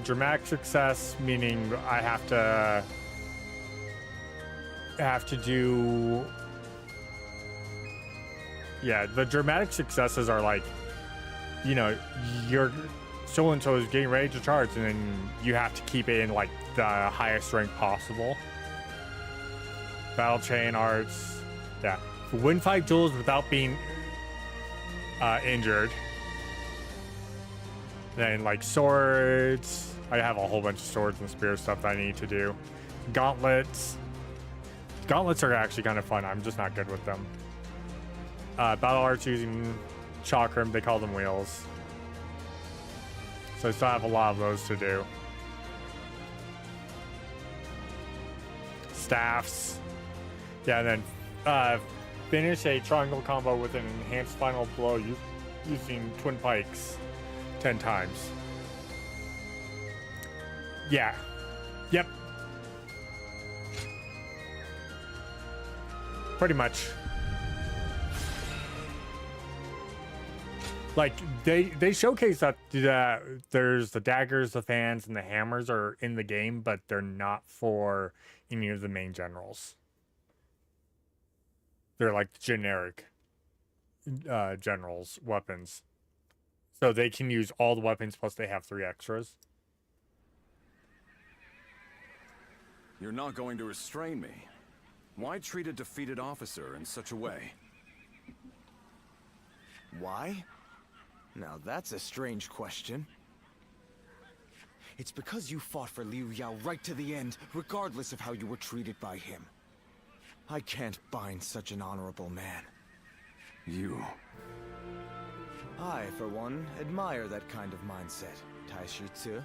Dramatic success, meaning I have to do. Yeah, the dramatic successes are like, you know, you're so-and-so is getting ready to charge, and then you have to keep it in like the highest rank possible. Battle chain arts, yeah. Win 5 duels without being injured. Then like swords, I have a whole bunch of swords and spear stuff that I need to do. Gauntlets. Gauntlets are actually kind of fun. I'm just not good with them. Battle arts using chakram, they call them wheels. So I still have a lot of those to do. Staffs. Yeah, and then Finish a triangle combo with an enhanced final blow using twin pikes 10 times. Yeah. Yep. Pretty much. Like, they showcase that there's the daggers, the fans, and the hammers are in the game, but they're not for any of the main generals. They're like generic generals' weapons. So they can use all the weapons, plus they have 3 extras. You're not going to restrain me. Why treat a defeated officer in such a way? Why? Now that's a strange question. It's because you fought for Liu Yao right to the end, regardless of how you were treated by him. I can't bind such an honorable man. You... I, for one, admire that kind of mindset, Taishi too.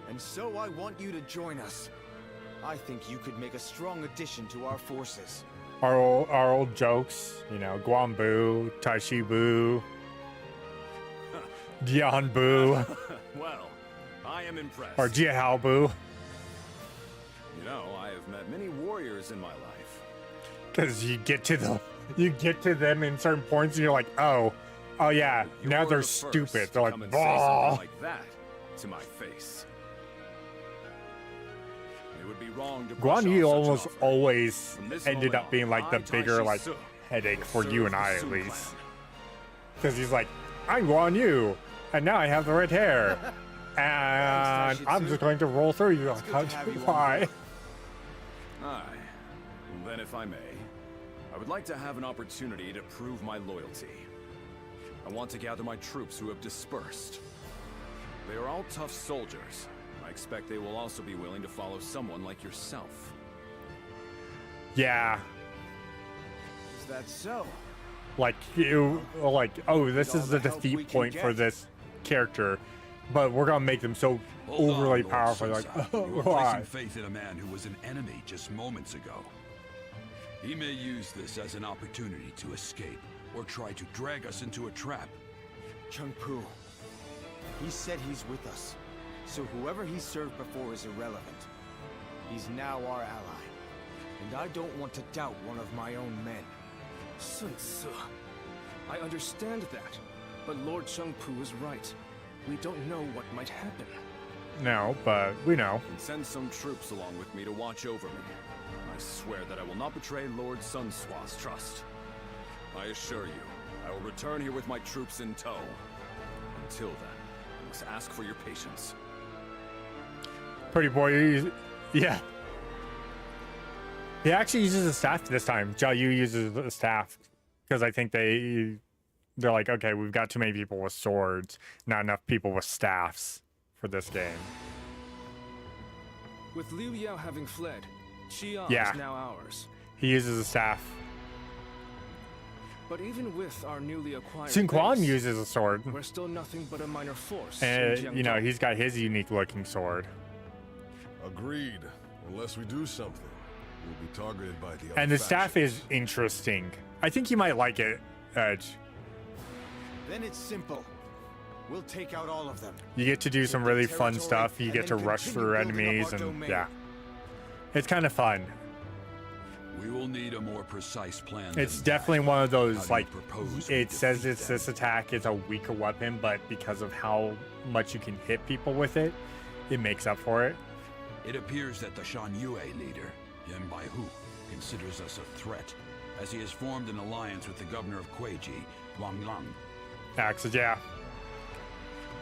And so I want you to join us. I think you could make a strong addition to our forces. Our old jokes, you know, Guanbu, Taishi Bu, Dian Bu, Well, I am impressed. or Jiahao Bu. You know, I have met many warriors in my life. Because you get to them in certain points, and you're like, oh yeah, now they're stupid. They're like, Come and say something oh. like that to my face. It would be wrong to Guan brush Yu off such almost an offer. always From this ended moment up being like the on, I, bigger Taishi like Su, headache will for you serve and I the at Su least. clan. Because he's like, I'm Guan Yu, and now I have the red hair, and I'm just going to roll through you. Why? Aye. Well, then, if I may, I would like to have an opportunity to prove my loyalty. I want to gather my troops who have dispersed. They are all tough soldiers. I expect they will also be willing to follow someone like yourself. Yeah. Is that so? Like oh, this is the defeat point for this character, but we're gonna make them so overly powerful. Like, You are why? placing faith in a man who was an enemy just moments ago. He may use this as an opportunity to escape, or try to drag us into a trap. Chengpu. He said he's with us, so whoever he served before is irrelevant. He's now our ally, and I don't want to doubt one of my own men. Sun Tzu. I understand that, but Lord Chengpu is right. We don't know what might happen. No, but we know. And send some troops along with me to watch over me. I swear that I will not betray Lord Sun Tzu's trust. I assure you, I will return here with my troops in tow. Until then, I must ask for your patience. Pretty boy, yeah. He actually uses a staff this time. Jia Yu uses the staff because I think they're like, okay, we've got too many people with swords, not enough people with staffs for this game. With Liu Yao having fled, Xi'an Yeah. is now ours. He uses a staff. But even with our newly acquired Sun Quan base, uses a sword. we're still nothing but a minor force. And, in you know, Jiangdong. he's got his unique looking sword. Agreed. Unless we do something, we'll be targeted by the other And the staff factions. is interesting. I think you might like it, Edge. Then it's simple. We'll take out all of them. You get to do some really fun stuff. You and get to then rush continue through building up enemies, our and domain. yeah. It's kind of fun. We will need a more precise plan. It's than definitely one of How those, do you like, propose we it says defeat it's them? this attack is a weaker weapon, but because of how much you can hit people with it, it makes up for it. It appears that the Shan Yue leader, Yan Baihu, considers us a threat, as he has formed an alliance with the governor of Kueiji, Wang Lang. Axes, yeah.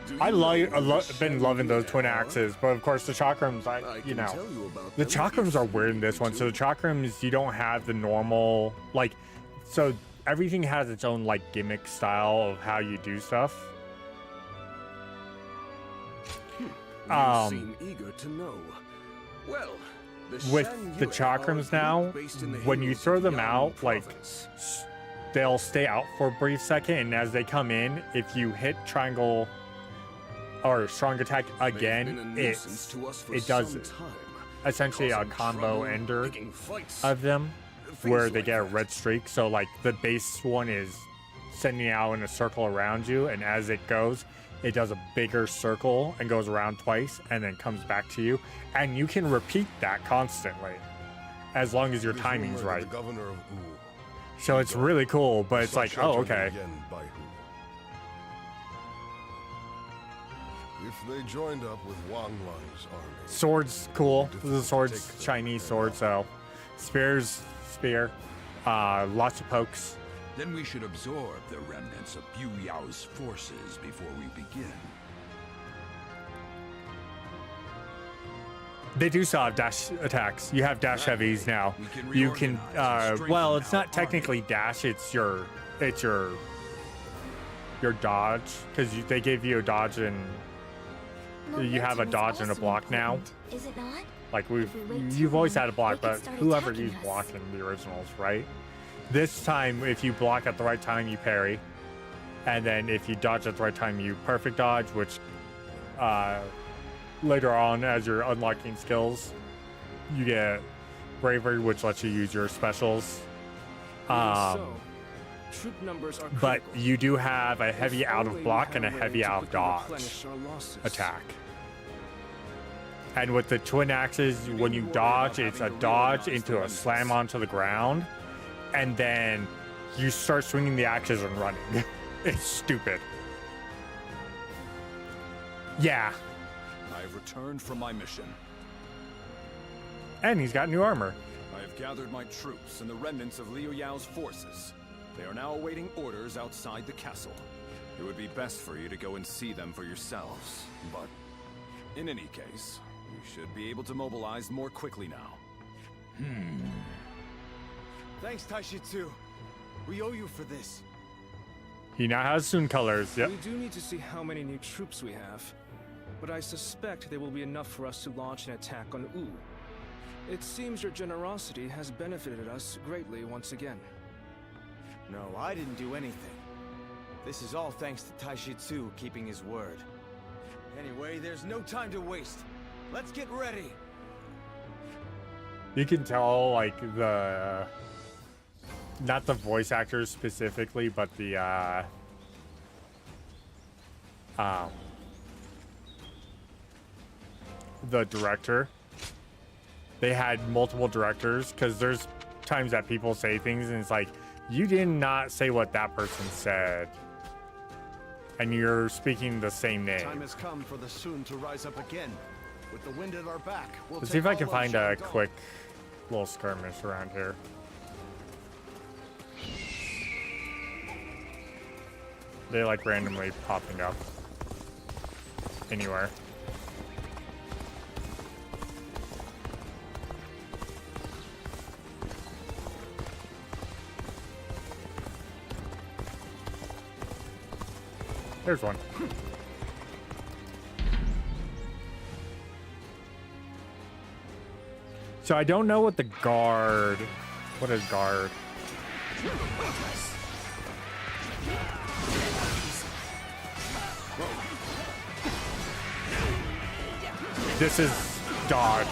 Do I you like, know who the been Shan loving those Yue twin are? axes, but of course the chakrams, I you can know, tell you about the them if chakrams are you weird in this need one. me So the to. chakrams, you don't have the normal, like, so everything has its own, like, gimmick style of how you do stuff. You seem eager to know. Well, With Shan the Yue are a chakrams group now, based in the when you hills throw of them Yang out, like, province. they'll stay out for a brief second, and as they come in, if you hit triangle or strong attack They've again, been a nuisance to us for it does some time, essentially a causing combo trouble, ender picking fights. of them. where they get a red streak. So like the base one is sending out in a circle around you, and as it goes, it does a bigger circle and goes around twice and then comes back to you. And you can repeat that constantly as long as your timing's right. The governor of So it's really cool, but it's like, oh, okay. If they joined up with Wang Lang's army. Swords, cool. This is a sword's Chinese sword, so spear, lots of pokes. Then we should absorb the remnants of Yu Yao's forces before we begin. They do still have dash attacks. You have dash heavies now. You can, well, it's not technically dash. It's your dodge, because they gave you a dodge and you have a dodge and a block now. Is it not? Like you've always had a block, but whoever used block in the originals, right? This time, if you block at the right time, you parry, and then if you dodge at the right time, you perfect dodge, which later on, as you're unlocking skills, you get bravery, which lets you use your specials. Troop numbers are but you do have a heavy out of block and a heavy out of dodge attack. And with the twin axes, when you dodge, it's a dodge into a slam onto the ground, and then you start swinging the axes and running. It's stupid. Yeah. I have returned from my mission. And he's got new armor. I have gathered my troops and the remnants of Liu Yao's forces. They are now awaiting orders outside the castle. It would be best for you to go and see them for yourselves, but in any case, you should be able to mobilize more quickly now. Thanks, Taishitsu. We owe you for this. He now has Sun colors, yep. We do need to see how many new troops we have, but I suspect there will be enough for us to launch an attack on Wu. It seems your generosity has benefited us greatly once again. No, I didn't do anything. This is all thanks to Taishitsu keeping his word. Anyway, there's no time to waste. Let's get ready. You can tell, like, not the voice actors specifically, but the director. They had multiple directors, because there's times that people say things and it's like, you did not say what that person said, and you're speaking the same name. Time has come for the Sun to rise up again. With the wind at our back, we'll Let's see if I can find a quick little skirmish around here. They like randomly popping up anywhere. There's one. So I don't know what the guard... What is guard? This is dodge.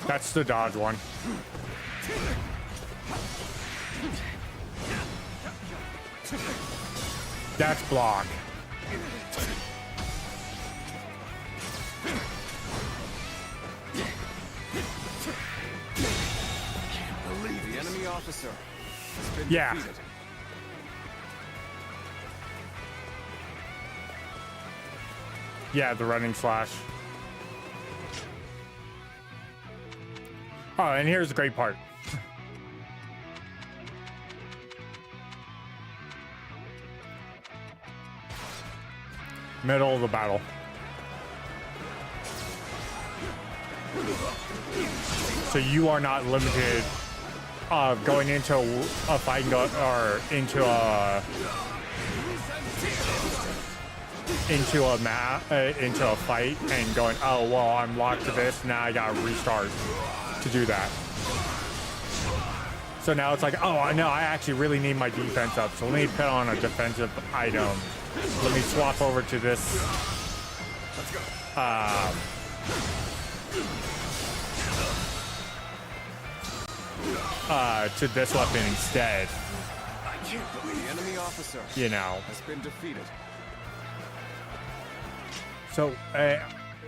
That's the dodge one. That's block. The enemy officer has been defeated. Yeah, the running slash. Oh, and here's the great part. Middle of the battle. So you are not limited going into a fight or into a fight and going, oh well, I'm locked to this, now I gotta restart to do that. So now it's like, oh no, I actually really need my defense up, so let me put on a defensive item. Let me swap over to this. to this weapon instead. I can't believe the enemy officer You know. has been defeated. So,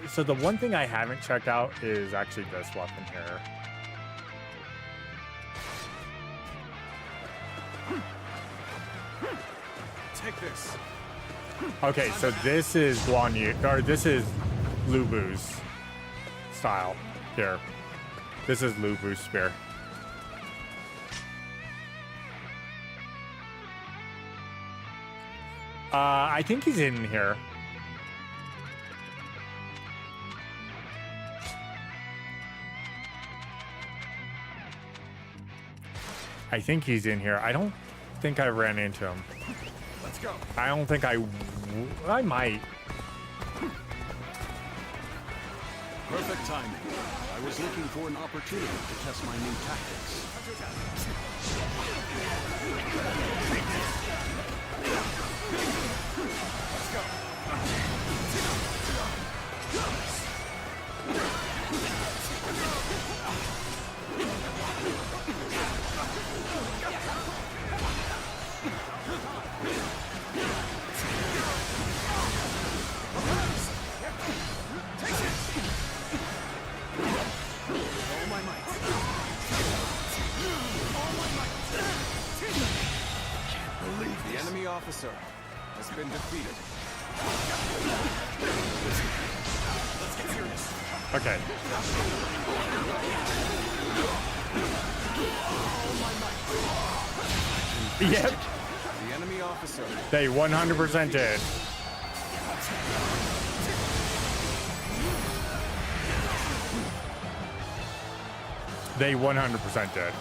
so the one thing I haven't checked out is actually this weapon here. Take this. Okay, so this is Guan Yu, or this is Lu Bu's style here. This is Lu Bu's spear. I think he's in here. I think he's in here. I don't think I ran into him. Let's go. I don't think I might. Perfect timing. I was looking for an opportunity to test my new tactics. Let's go. The enemy officer has been defeated. Let's get serious. Okay. Yep. The enemy officer. They 100% did. They 100% did.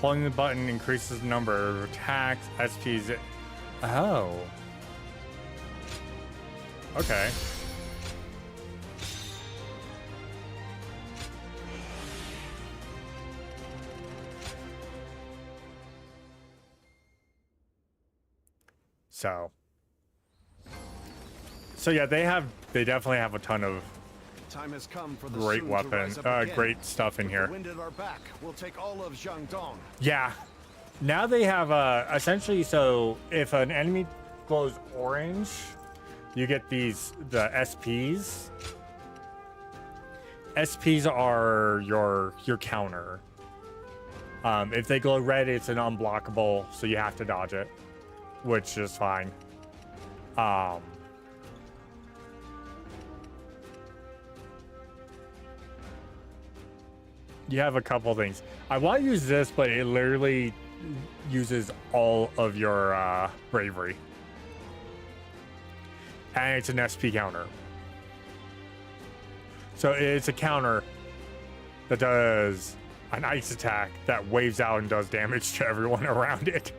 Holding the button increases the number of attacks, SPs. Oh. Okay. So yeah, they definitely have a ton of Time has come for the great Sun to weapon, rise up again. great stuff in With here. the wind at our back, we'll take all of Jiangdong. Yeah. Now they have essentially, so if an enemy glows orange, you get the SPs. SPs are your counter. If they glow red, it's an unblockable, so you have to dodge it, which is fine. You have a couple things. I want to use this, but it literally uses all of your bravery. And it's an SP counter. So it's a counter that does an ice attack that waves out and does damage to everyone around it.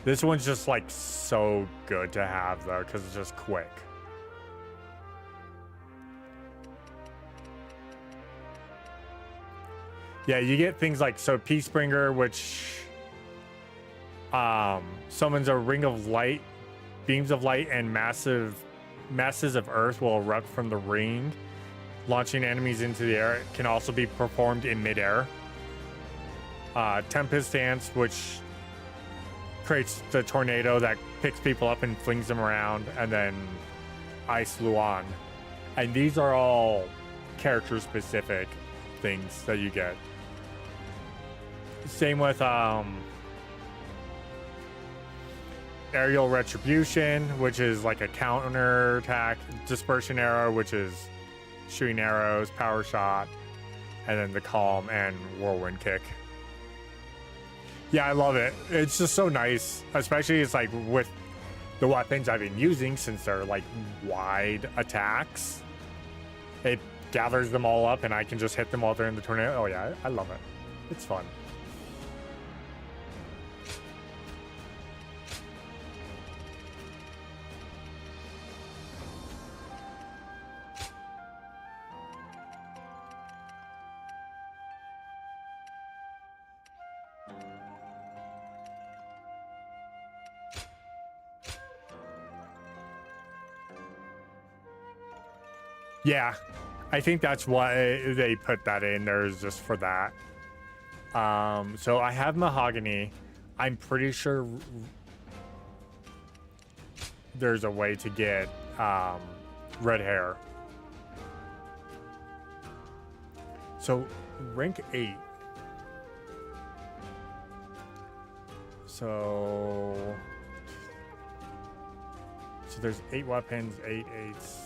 This one's just like so good to have though, because it's just quick. Yeah, you get things like, so Peacebringer, which summons a ring of light, beams of light, and masses of earth will erupt from the ring, launching enemies into the air. It can also be performed in midair. Tempest Dance, which creates the tornado that picks people up and flings them around, and then Ice Luan. And these are all character-specific things that you get. Same with Aerial Retribution, which is like a counter attack. Dispersion Arrow, which is shooting arrows, Power Shot, and then the Calm and Whirlwind Kick. Yeah, I love it. It's just so nice, especially it's like with the weapons I've been using, since they're like wide attacks. It gathers them all up and I can just hit them while they're in the tornado. Oh yeah, I love it. It's fun. Yeah, I think that's why they put that in there, is just for that. So I have mahogany. I'm pretty sure there's a way to get red hair. So rank 8. So there's 8 weapons, 8 8s.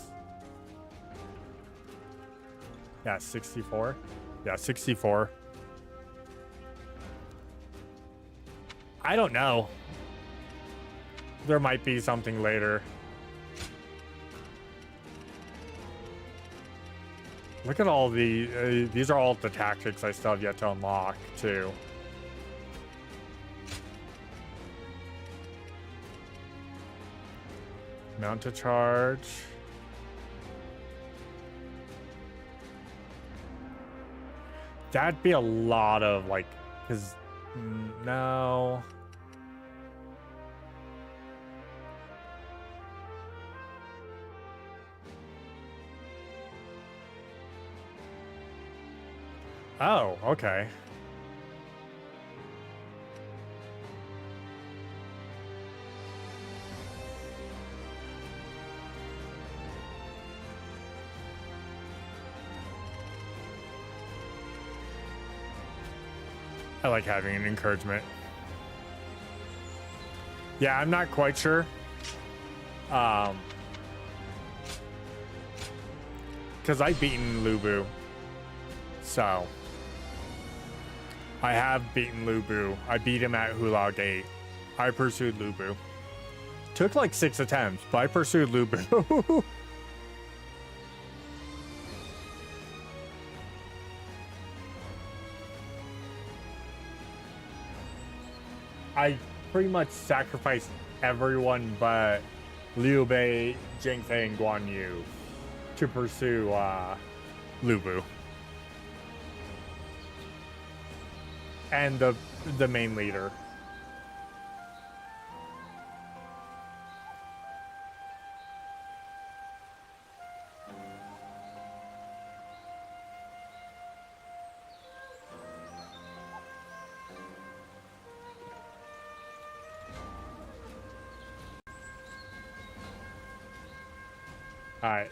Yeah, 64. Yeah, 64. I don't know. There might be something later. Look at all the... these are all the tactics I still have yet to unlock, too. Mount to charge. That'd be a lot of, like... Because... No... Oh, okay. I like having an encouragement. Yeah, I'm not quite sure. Because I've beaten Lubu. So... I have beaten Lubu. I beat him at Hula Gate. I pursued Lubu. Took like 6 attempts, but I pursued Lubu. I pretty much sacrificed everyone but Liu Bei, Jing Fei, and Guan Yu to pursue Lubu. And the main leader. Alright.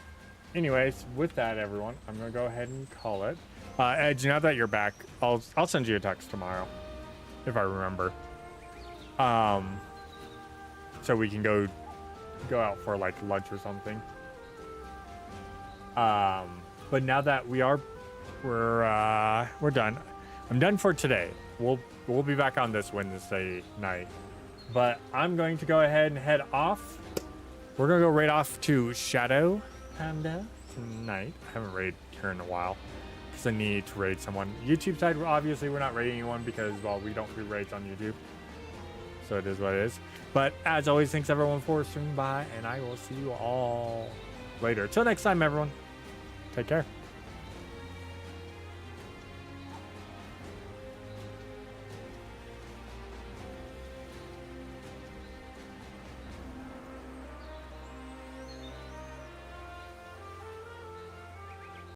Anyways, with that, everyone, I'm gonna go ahead and call it. Edge, now that you're back, I'll send you a text tomorrow, if I remember. So we can go out for like lunch or something. But now that we're done. I'm done for today. We'll be back on this Wednesday night. But I'm going to go ahead and head off. We're gonna go right off to Shadow Panda tonight. I haven't raided here in a while. I need to raid someone. YouTube side, obviously we're not raiding anyone because, well, we don't do raids on YouTube. So it is what it is. But as always, thanks everyone for swinging by, and I will see you all later. Till next time, everyone. Take care.